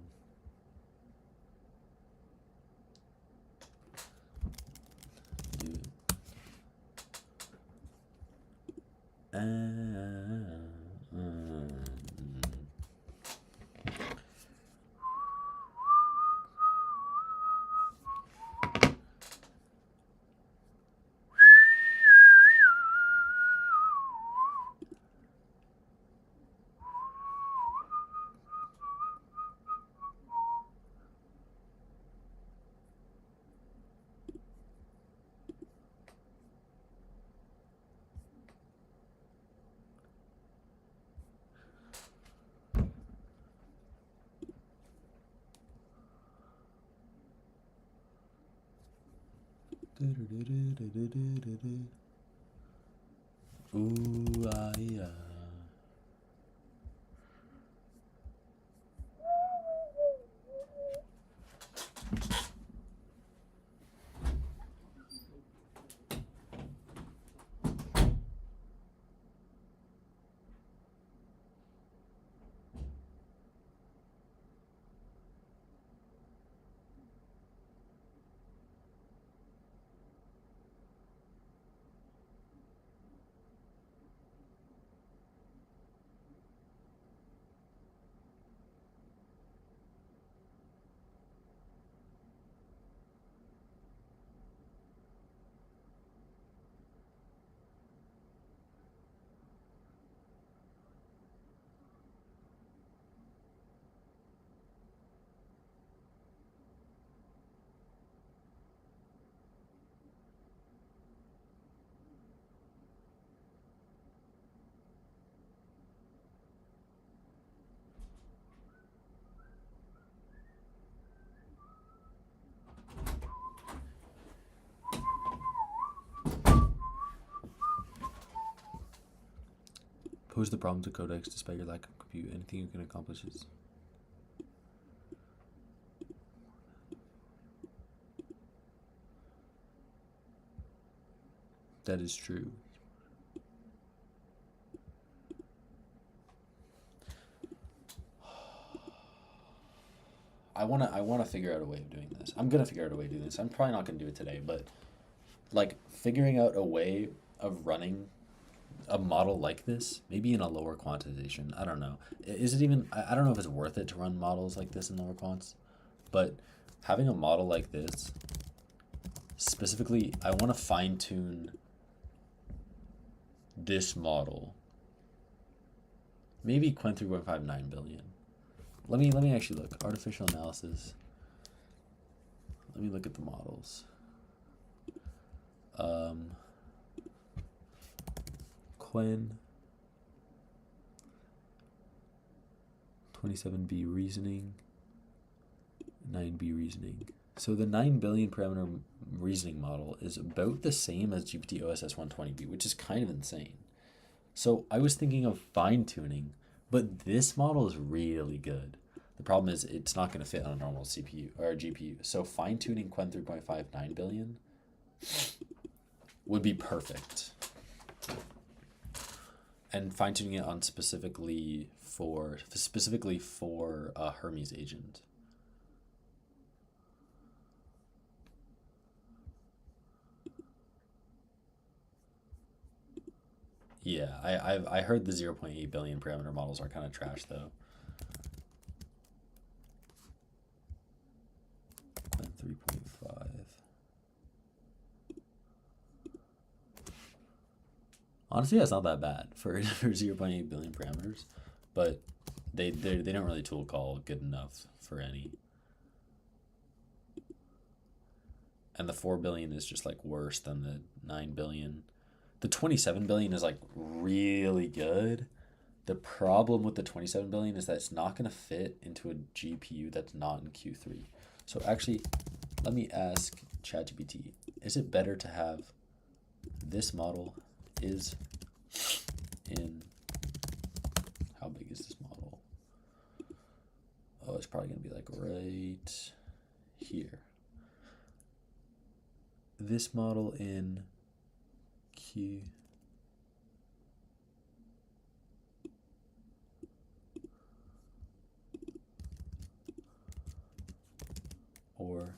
Do it. Ooh, yeah. Pose the problem to Codex despite your lack of compute. Anything you can accomplish is... That is true. I wanna figure out a way of doing this. I'm gonna figure out a way of doing this. I'm probably not gonna do it today, but like figuring out a way of running a model like this, maybe in a lower quantization. I don't know. Is it even? I don't know if it's worth it to run models like this in lower quants, but having a model like this, specifically, I want to fine tune this model. Maybe Qwen 3.59 billion. Let me actually look. Artificial analysis. Let me look at the models. Qwen 27B reasoning, 9B reasoning. So the 9 billion parameter reasoning model is about the same as GPT OSS 120B, which is kind of insane. So I was thinking of fine tuning, but this model is really good. The problem is it's not going to fit on a normal CPU or a GPU. So fine tuning Qwen 3.59 billion would be perfect. And fine tuning it on specifically for a Hermes agent. Yeah, I heard the 0.8 billion parameter models are kind of trash though. Qwen 3.5. Honestly, that's not that bad for 0.8 billion parameters, but they don't really tool call good enough for any. And the 4 billion is just like worse than the 9 billion. The 27 billion is like really good. The problem with the 27 billion is that it's not going to fit into a GPU that's not in Q3. So actually, let me ask ChatGPT, is it better to have this model is in, how big is this model? Oh, it's probably going to be like right here. This model in Q. Or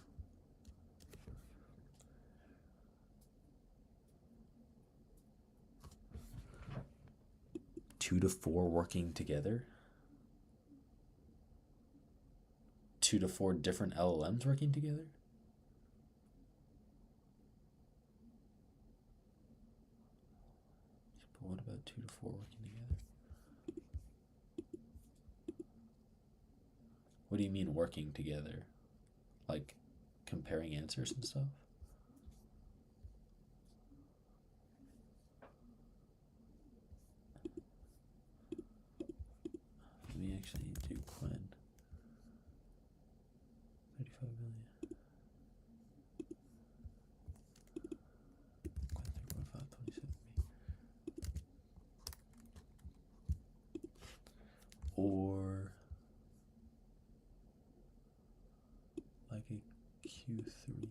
two to four working together? 2 to 4 different LLMs working together? But what about 2 to 4 working together? What do you mean working together? Like comparing answers and stuff? Let me actually do Qwen. 35 million. Qwen 3.5, 27. Or like a Q3.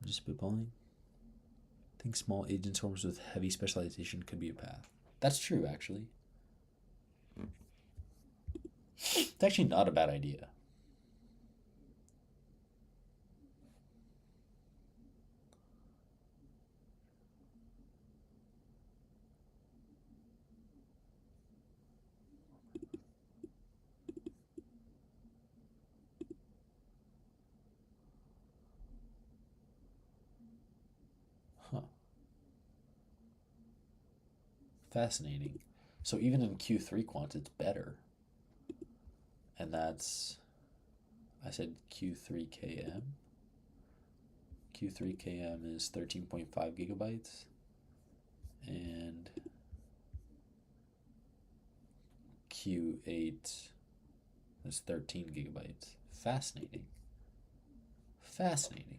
I'm just spitballing. I think small agent swarms with heavy specialization could be a path. That's true, actually. It's actually not a bad idea. Huh. Fascinating. So even in Q3 quant, it's better. And that's, I said Q3KM, Q3KM is 13.5 gigabytes, and Q8 is 13 gigabytes. Fascinating. Fascinating.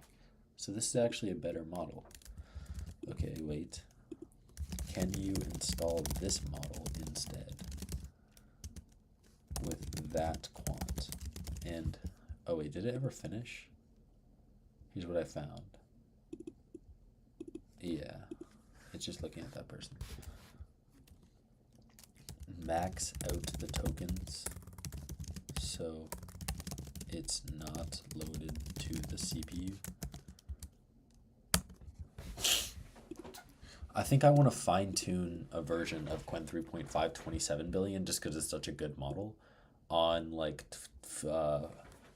So this is actually a better model. Okay, wait. Can you install this model instead with that quant? And, oh wait, did it ever finish? Here's what I found. Yeah, it's just looking at that person. Max out the tokens so it's not loaded to the CPU. I think I want to fine tune a version of Qwen 3.5 27 billion just because it's such a good model on like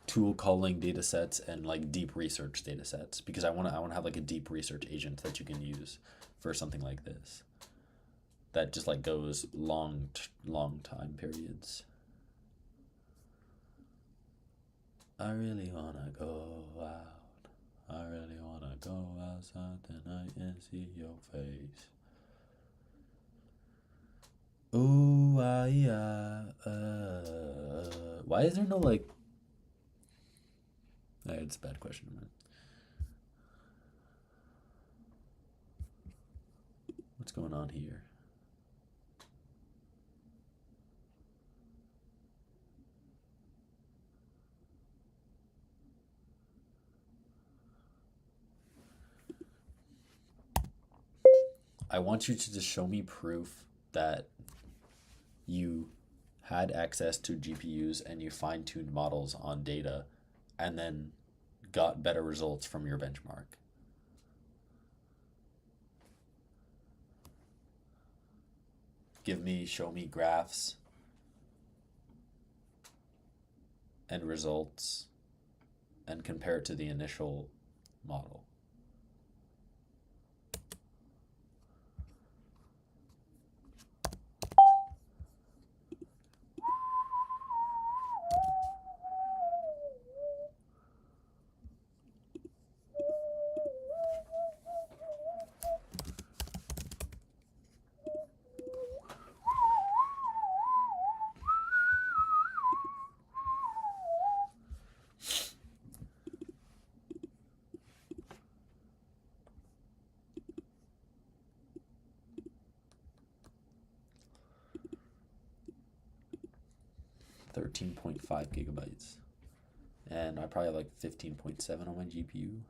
tool calling data sets and like deep research data sets, because I want to have like a deep research agent that you can use for something like this that just like goes long time periods. I really wanna go out. I really wanna go outside tonight and see your face. Ooh, why is there no like? It's a bad question, man. What's going on here? I want you to just show me proof that you had access to GPUs and you fine-tuned models on data and then got better results from your benchmark. Show me graphs and results and compare it to the initial model. .5 gigabytes, and I probably have like 15.7 on my GPU.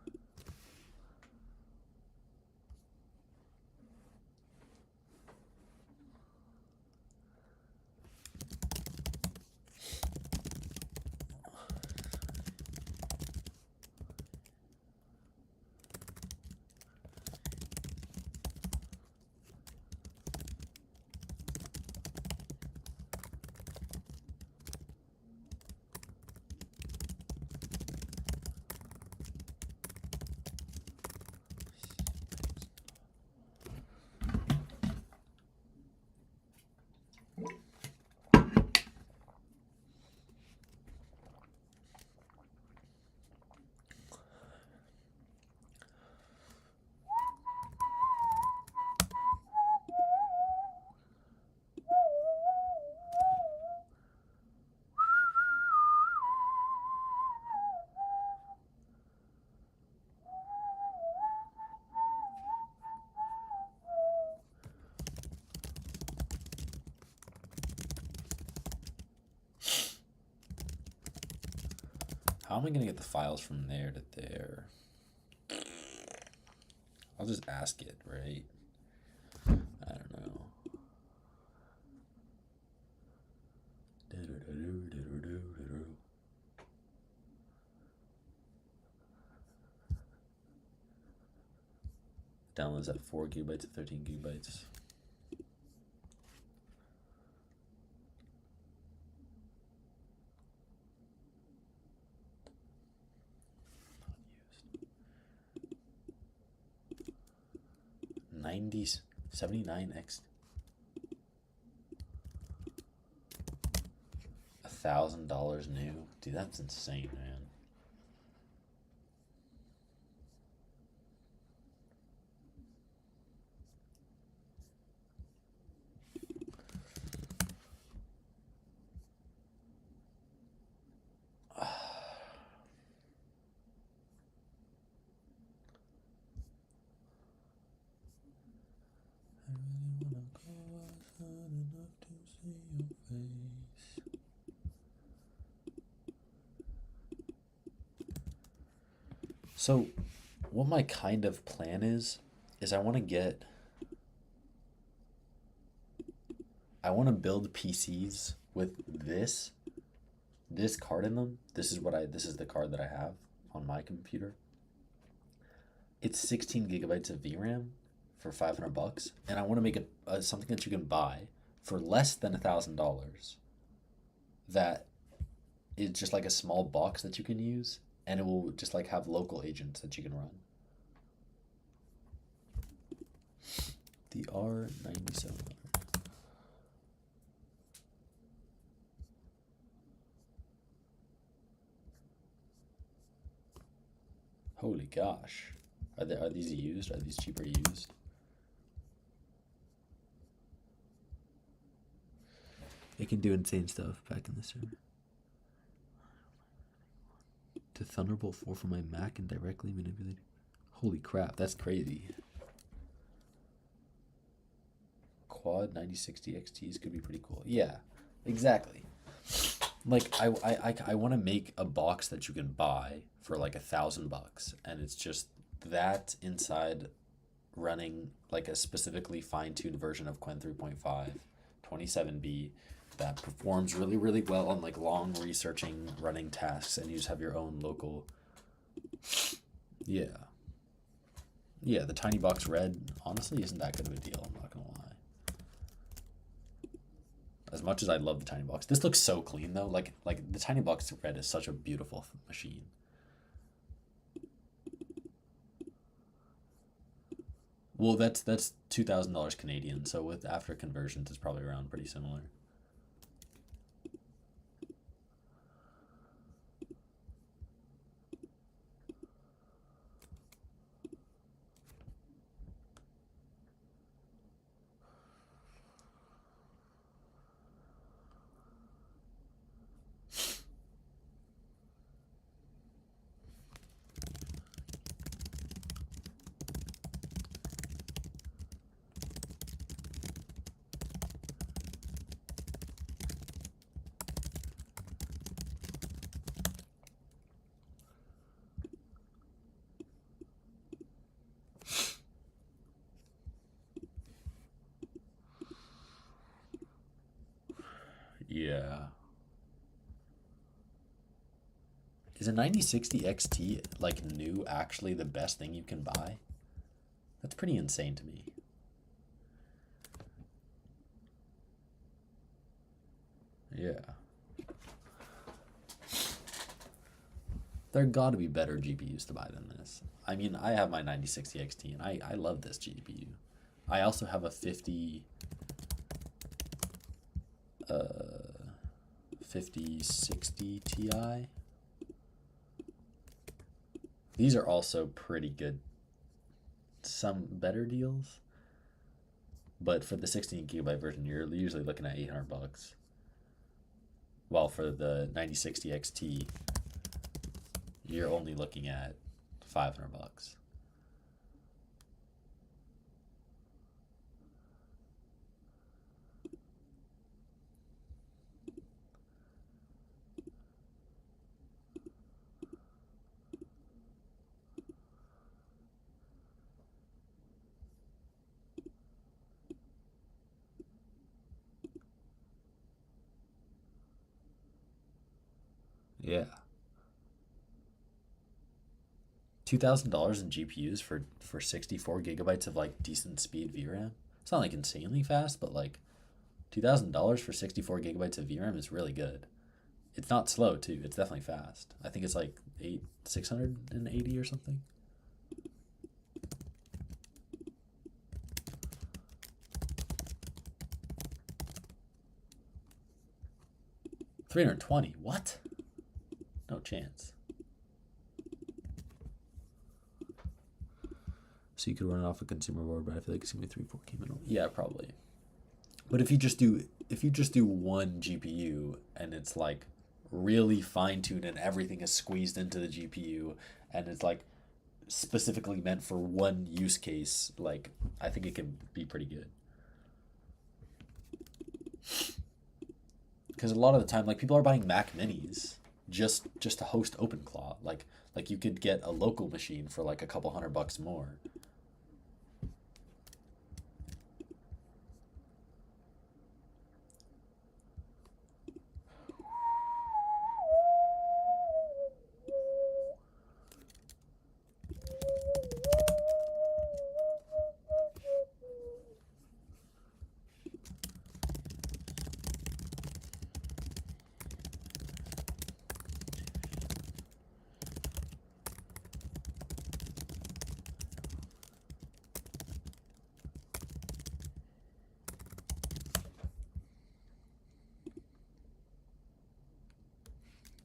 How am I gonna get the files from there to there? I'll just ask it, right? I don't know. Downloads at 4 gigabytes to 13 gigabytes. '90s 79x. $1,000 new, dude. That's insane, man. So, what my kind of plan is I want to build PCs with this card in them. This is the card that I have on my computer. It's 16 gigabytes of VRAM for $500, and I want to make it something that you can buy for less than $1,000. That is just like a small box that you can use, and it will just like have local agents that you can run. The R9700. Holy gosh. Are these used? Are these cheaper used? It can do insane stuff back in the server. To Thunderbolt 4 for my Mac and directly manipulate. Holy crap, that's crazy. Quad 9060 XTs could be pretty cool. Yeah, exactly. Like I want to make a box that you can buy for like $1,000, and it's just that inside running like a specifically fine-tuned version of Qwen 3.5 27B that performs really, really well on like long researching running tasks, and you just have your own local. Yeah, the Tiny Box Red honestly isn't that good of a deal, I'm not gonna lie. As much as I love the Tiny Box, this looks so clean though. Like the Tiny Box Red is such a beautiful machine. Well, that's $2,000 Canadian, so with after conversions, it's probably around pretty similar. Yeah. Is a 9060 XT like new actually the best thing you can buy? That's pretty insane to me. Yeah. There gotta be better GPUs to buy than this. I mean, I have my 9060 XT and I love this GPU. I also have a 5060 Ti. These are also pretty good. Some better deals. But for the 16 gigabyte version, you're usually looking at $800. While for the 9060 XT, you're only looking at $500. Yeah. $2,000 in GPUs for 64 gigabytes of like decent speed VRAM. It's not like insanely fast, but like $2,000 for 64 gigabytes of VRAM is really good. It's not slow too. It's definitely fast. I think it's like 680 or something. $320. What? No chance. So you could run it off a consumer board, but I feel like it's gonna be 3-4K minimum. Yeah, probably. But if you just do one GPU and it's like really fine tuned and everything is squeezed into the GPU and it's like specifically meant for one use case, like I think it can be pretty good. Because a lot of the time, like, people are buying Mac Minis just to host OpenClaw. Like you could get a local machine for like a couple $100 more.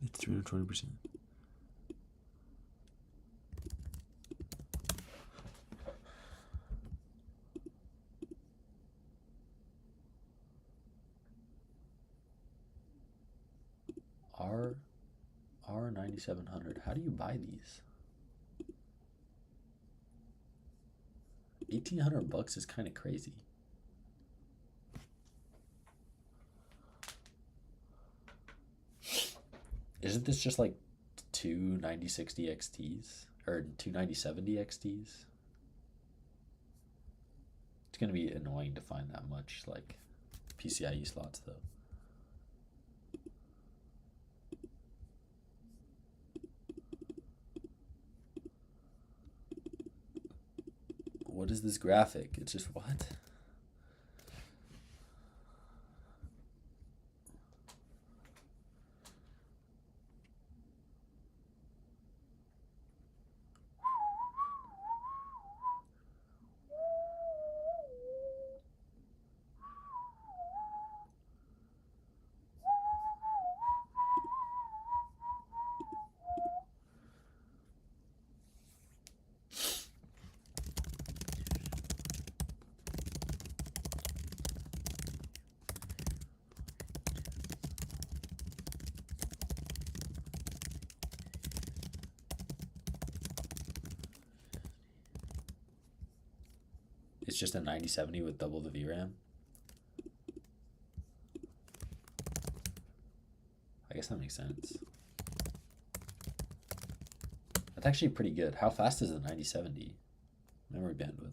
It's 320%. R9700. How do you buy these? $1,800 is kind of crazy. Isn't this just like two 9060 XTs or two 9070 XTs? It's gonna be annoying to find that much like PCIe slots though. What is this graphic? It's just what? It's just a 9070 with double the VRAM. I guess that makes sense. That's actually pretty good. How fast is the 9070? Memory bandwidth.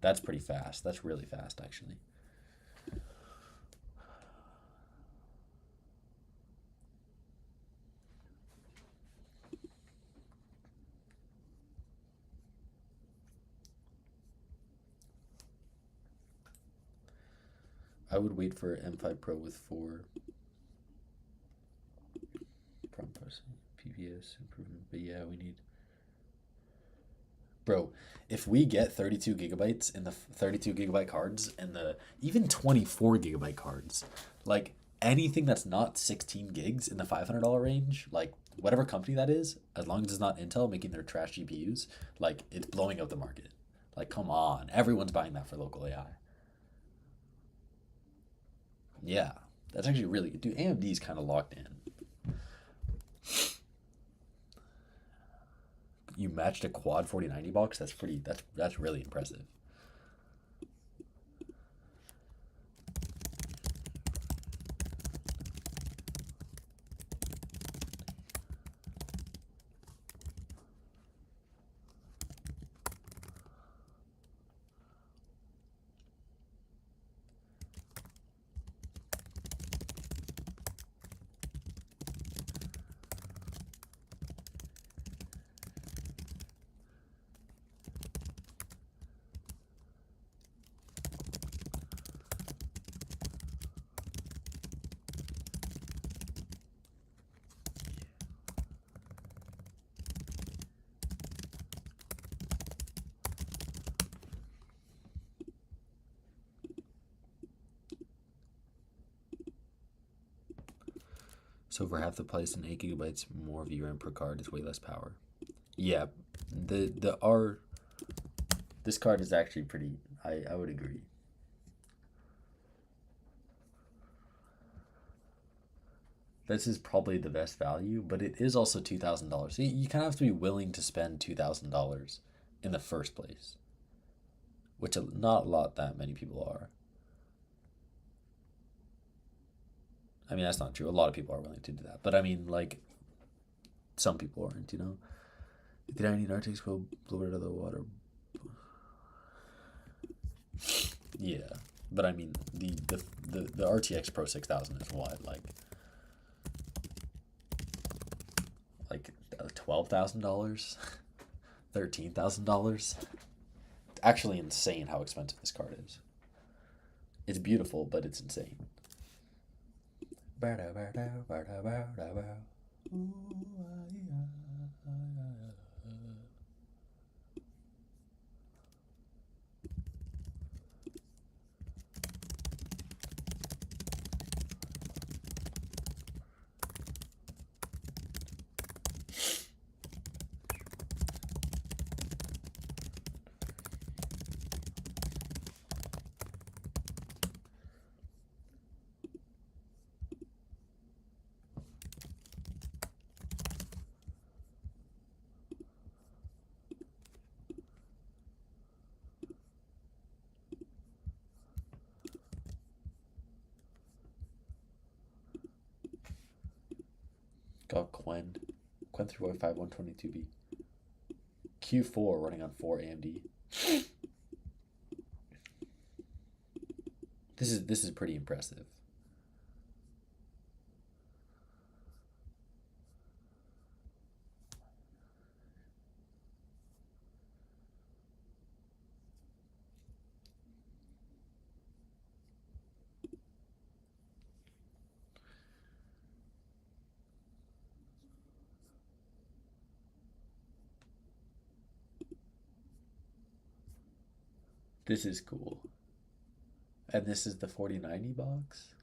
That's pretty fast. That's really fast, actually. I would wait for M5 Pro with 4 prompt processing, PPS improvement, but yeah, we need. Bro, if we get 32 gigabytes in the 32 gigabyte cards and the even 24 gigabyte cards, like anything that's not 16 gigs in the $500 range, like whatever company that is, as long as it's not Intel making their trash GPUs, like it's blowing up the market. Like, come on, everyone's buying that for local AI. Yeah, that's actually really good. Dude, AMD's kind of locked in. You matched a quad 4090 box. That's really impressive. So for half the price and 8 gigabytes more VRAM per card is way less power. Yeah, this card is actually pretty. I would agree. This is probably the best value, but it is also $2,000. So you kind of have to be willing to spend $2,000 in the first place, which not a lot that many people are. I mean, that's not true. A lot of people are willing to do that, but I mean, like, some people aren't. You know, did I need RTX Pro blow it out of the water? Yeah, but I mean, the RTX Pro 6000 is what, like $12,000, $13,000. Actually, insane how expensive this card is. It's beautiful, but it's insane. Got Quen 3.5 122B. Q4 running on 4 AMD. This is pretty impressive. This is cool. And this is the 4090 box.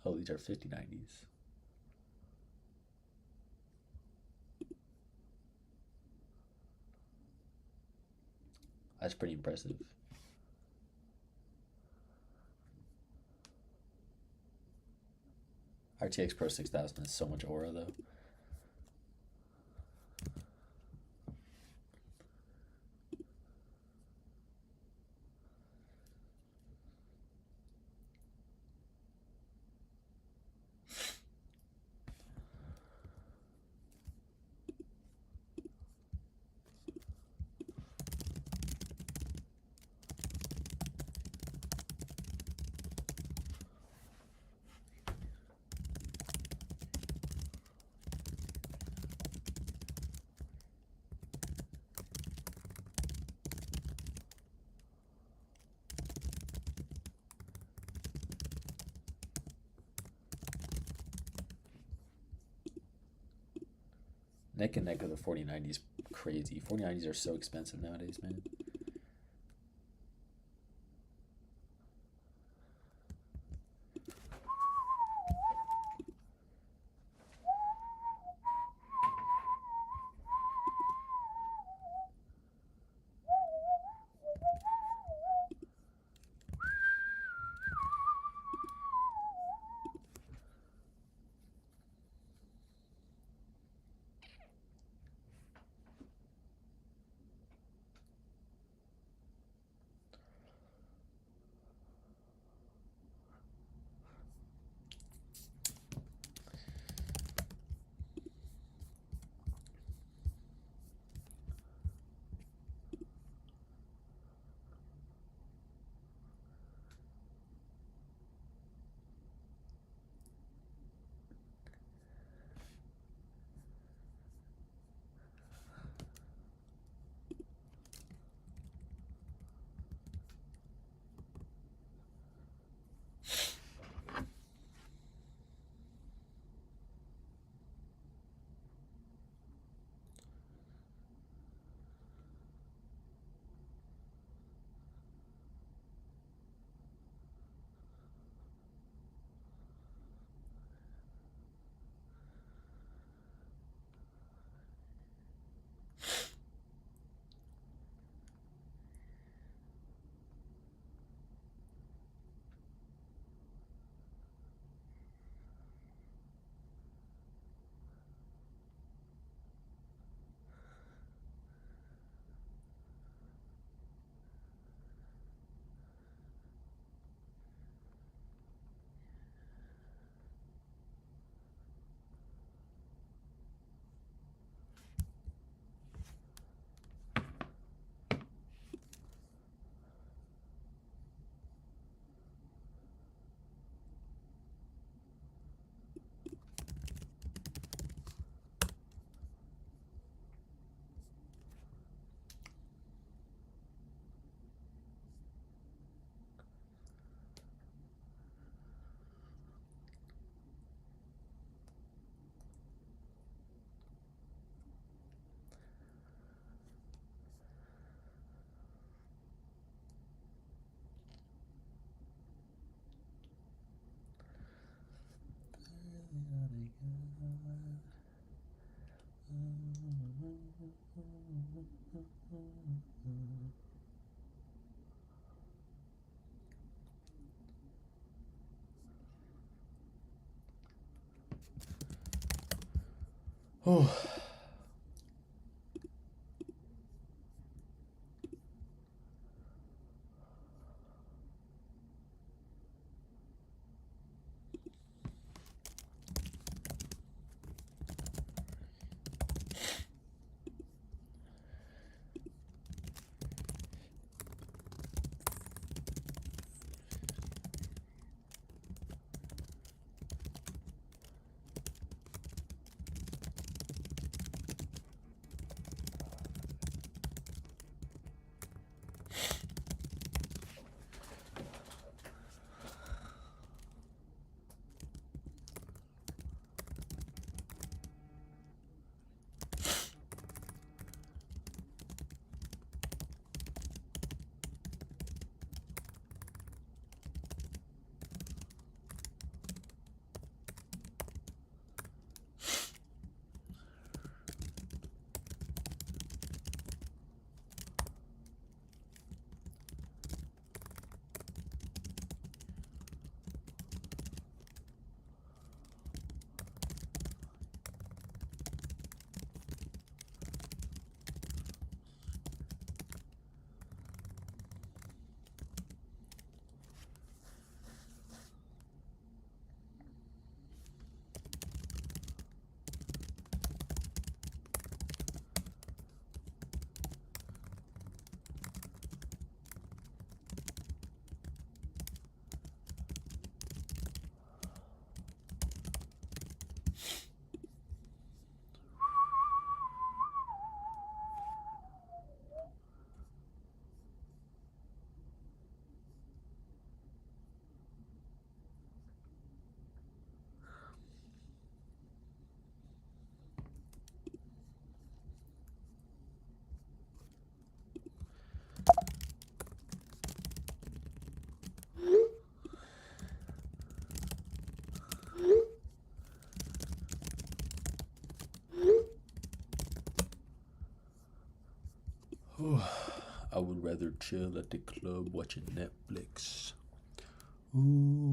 Oh, these are 5090s. That's pretty impressive. RTX Pro 6000 is so much aura though. Neck and neck of the 4090s. Crazy. 4090s are so expensive nowadays, man. Oh. I would rather chill at the club watching Netflix. Ooh,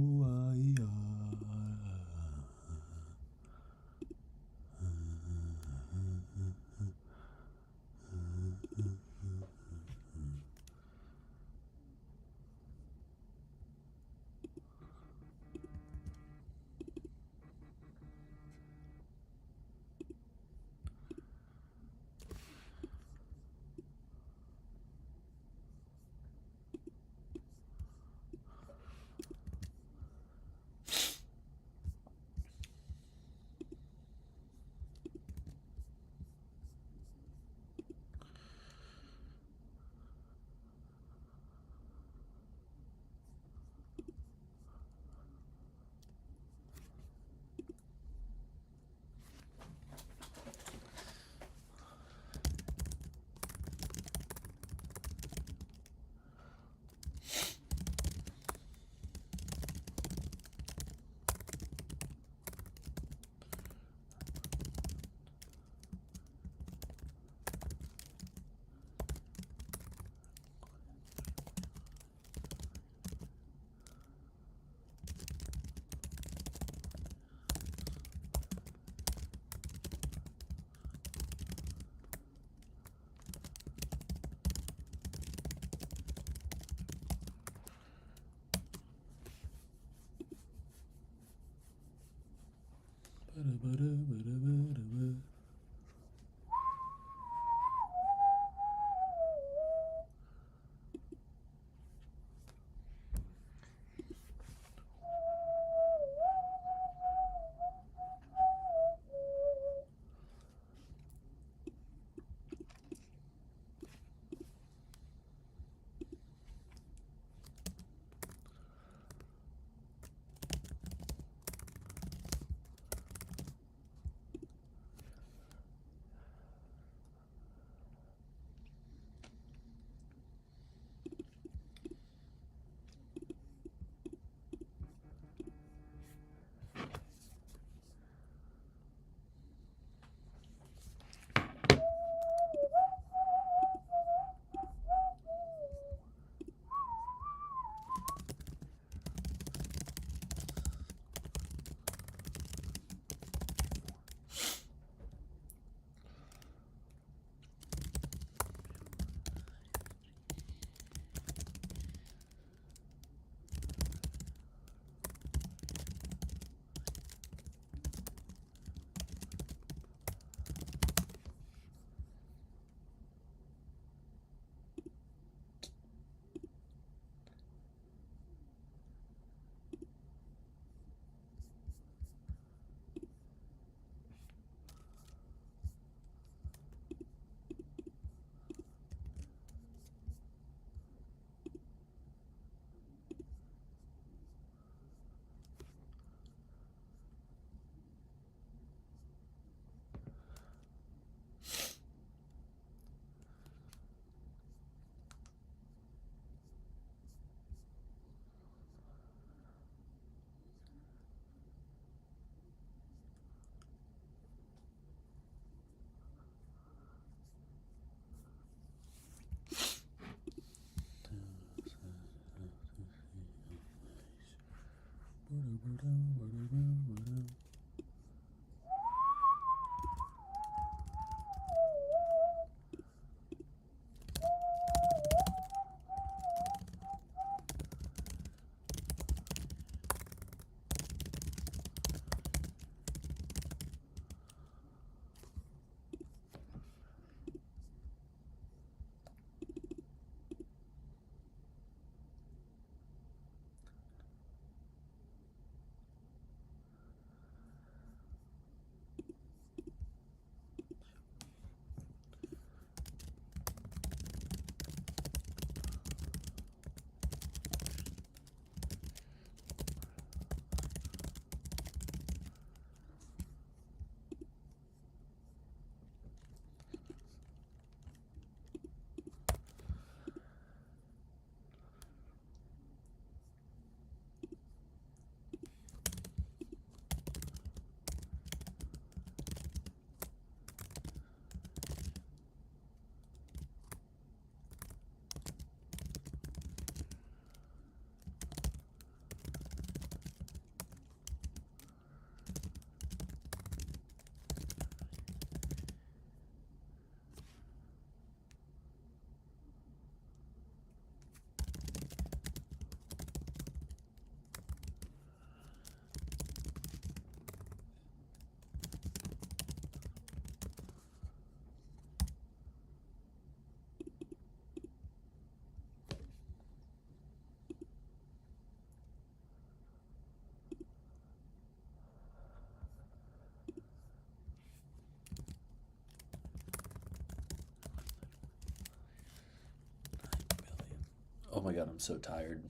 Oh my god, I'm so tired.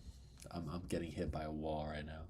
I'm getting hit by a wall right now.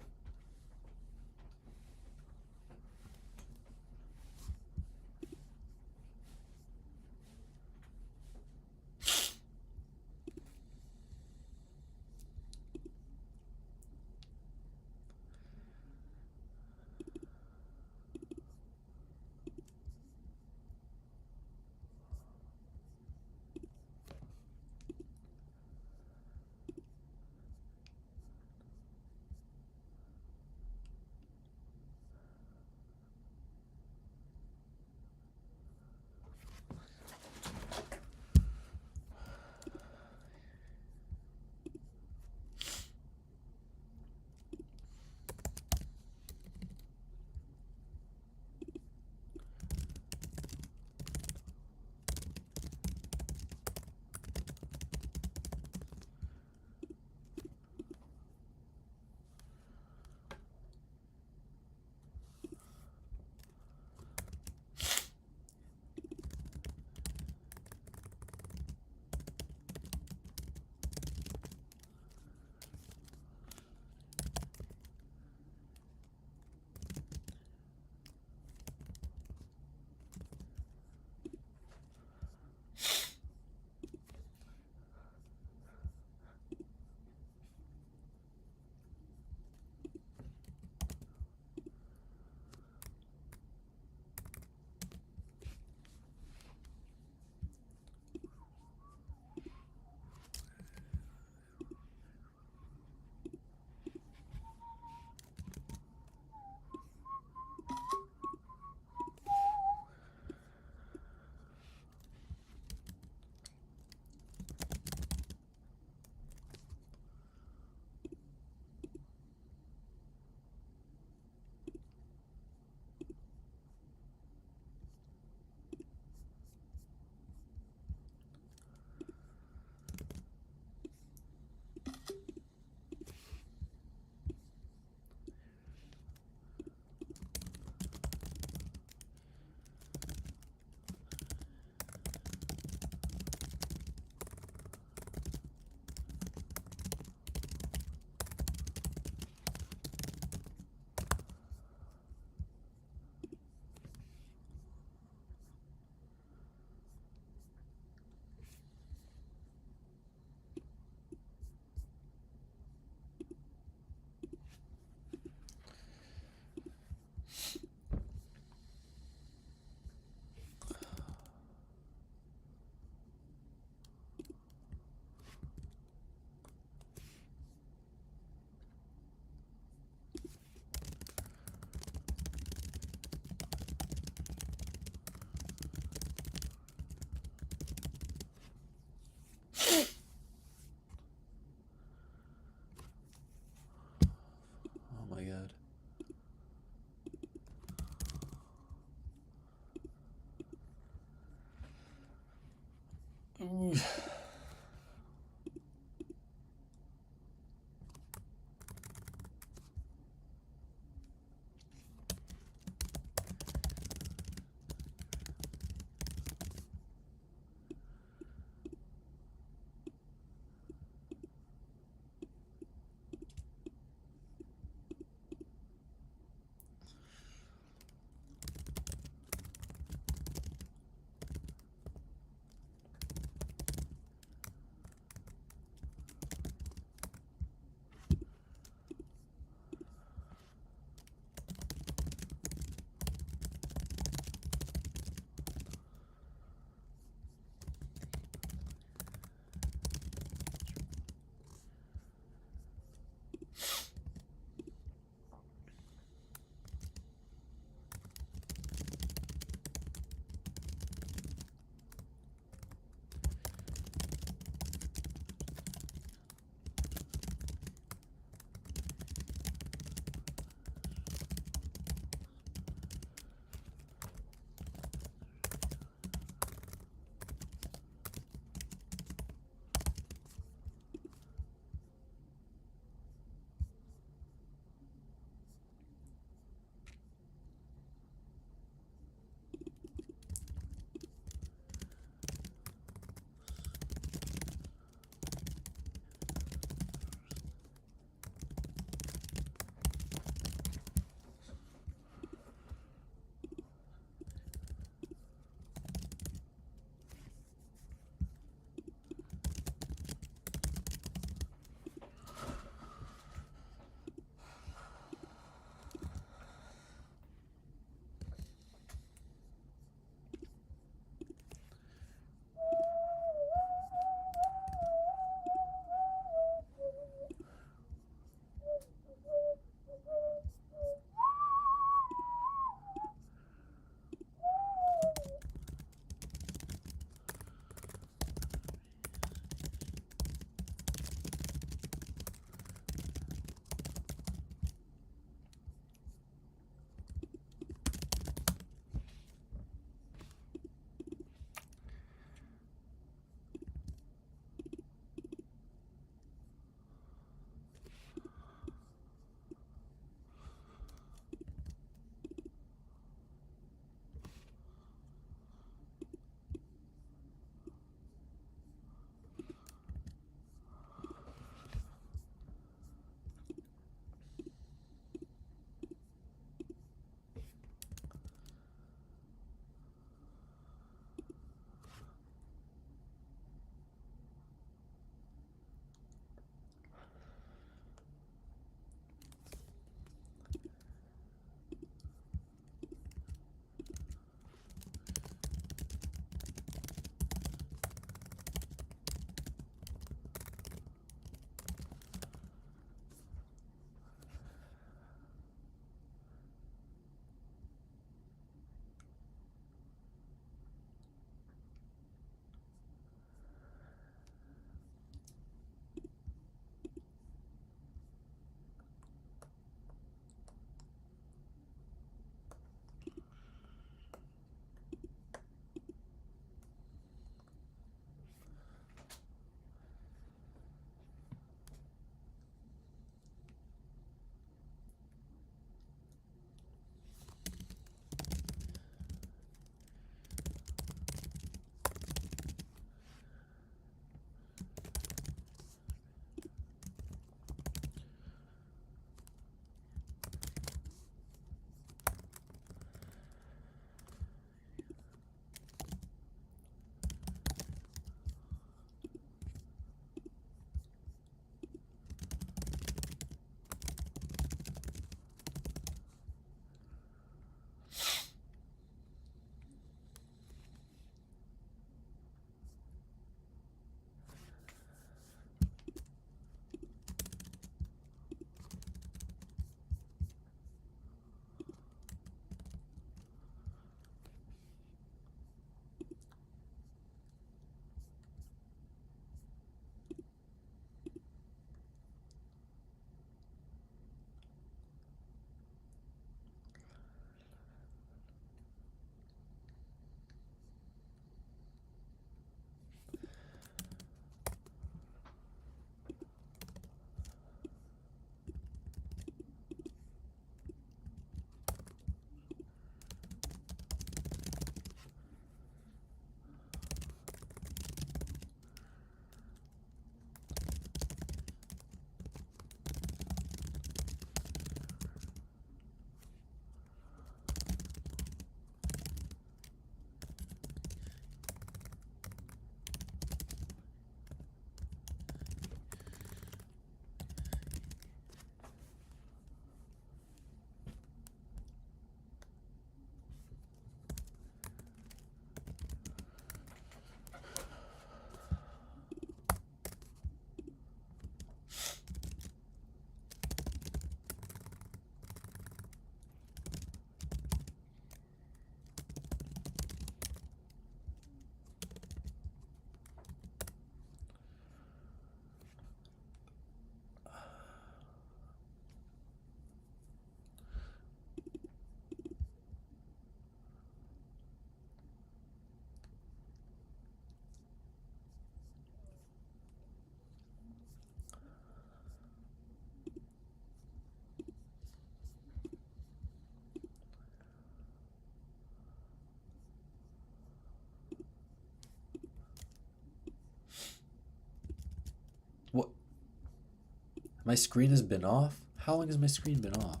My screen has been off? How long has my screen been off?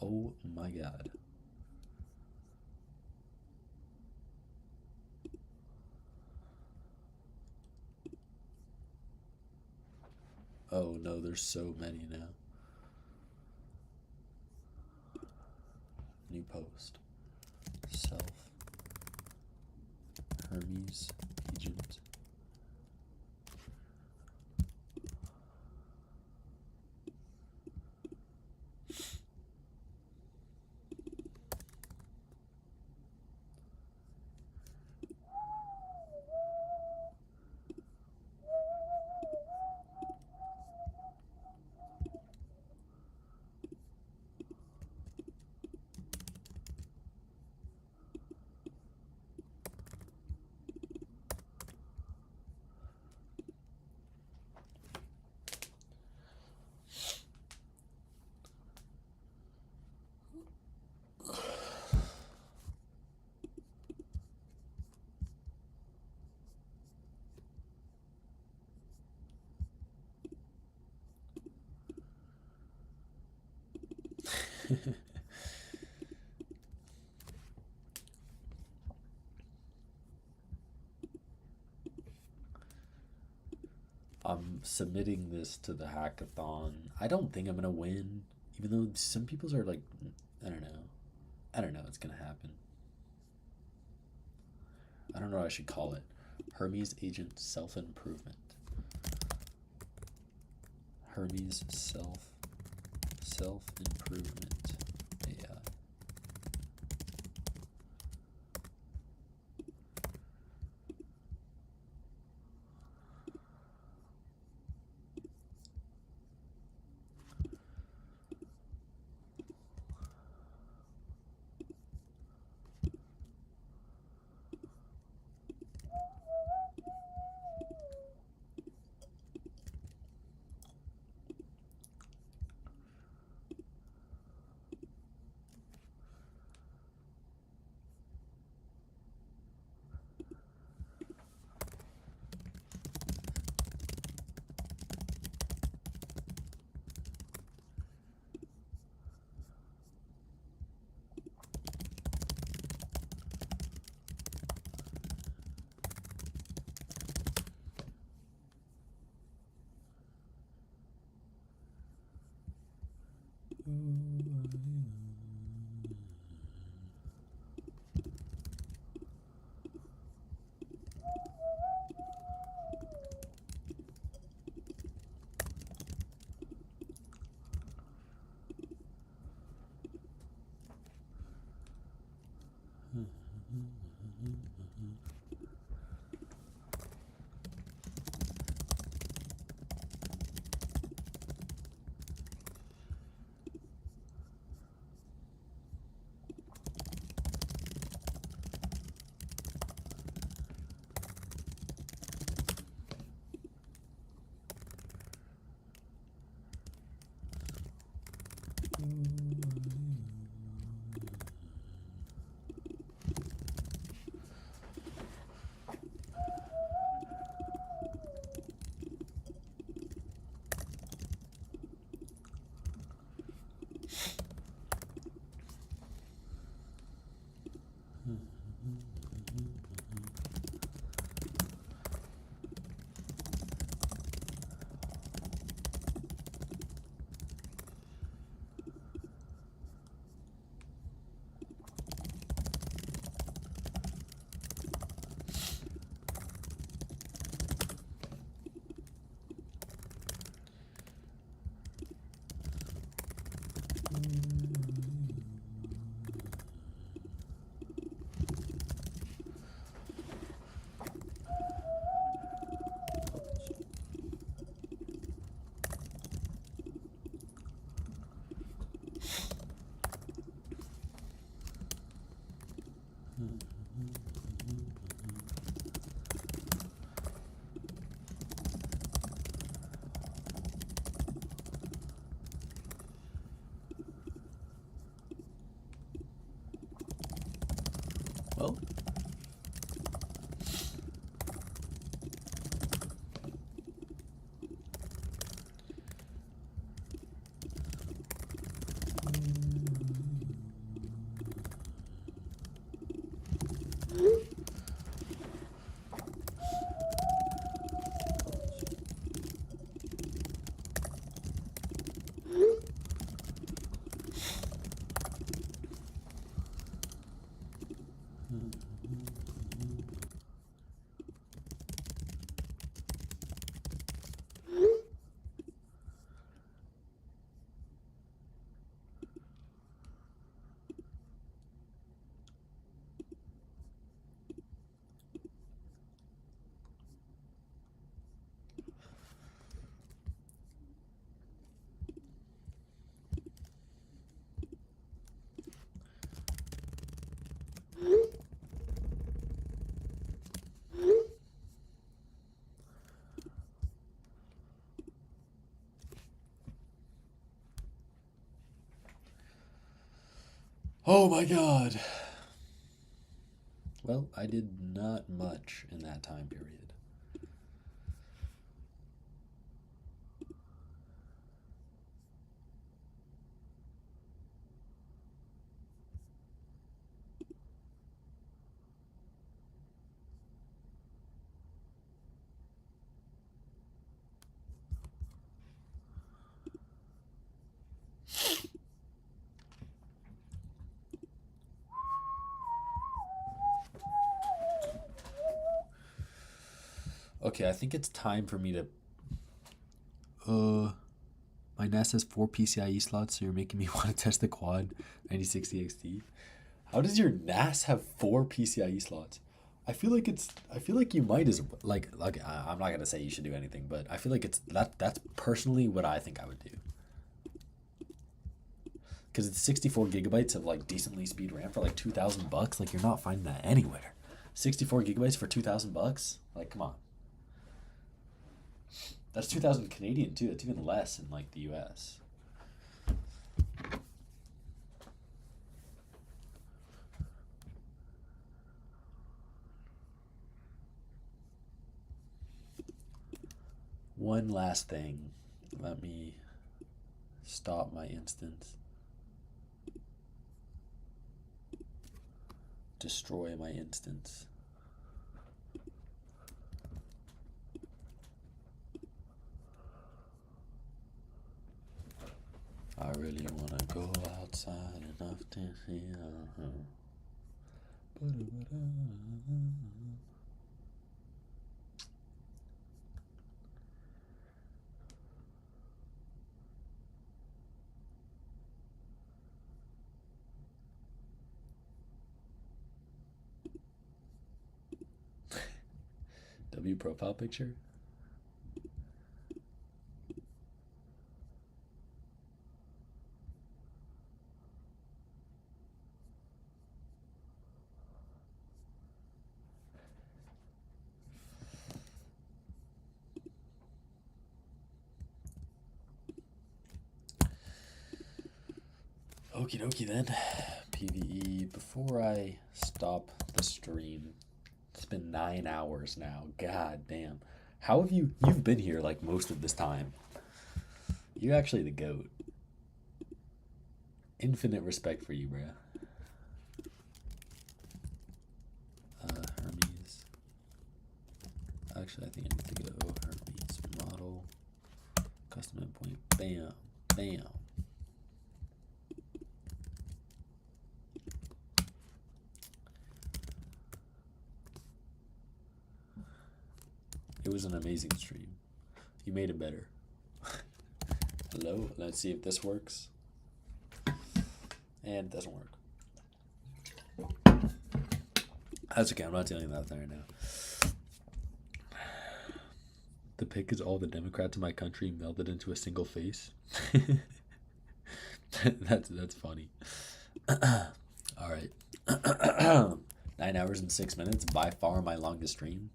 Oh my god. Oh no, there's so many now. New post. Self. Hermes agent. I'm submitting this to the hackathon. I don't think I'm gonna win, even though some people's are like, I don't know. I don't know what's gonna happen. I don't know what I should call it. Hermes agent self-improvement. Hermes self-improvement AI. Well, Oh my god. Well, I did not much in that time period. Okay, I think it's time for me to... my NAS has 4 PCIe slots, so you're making me want to test the quad 9060 XT. How does your NAS have 4 PCIe slots? I feel like you might as like I'm not gonna say you should do anything, but I feel like that's personally what I think I would do. Because it's 64 gigabytes of like decently speed RAM for like $2,000. Like, you're not finding that anywhere. 64 gigabytes for $2,000? Like, come on. That's 2,000 Canadian too. That's even less in like the US. One last thing. Let me stop my instance. Destroy my instance. I really wanna go outside enough to see W profile picture? Okie dokie then. PvE. Before I stop the stream, it's been 9 hours now. God damn. How have you've been here like most of this time? You're actually the GOAT. Infinite respect for you, bruh. Hermes. Actually, I think I need to go Hermes model. Custom endpoint. Bam. Bam. It was an amazing stream. You made it better. Hello? Let's see if this works. And it doesn't work. That's okay, I'm not dealing with that right now. The pic is all the Democrats in my country melded into a single face. That's funny. Alright. 9 hours and 6 minutes, by far my longest stream.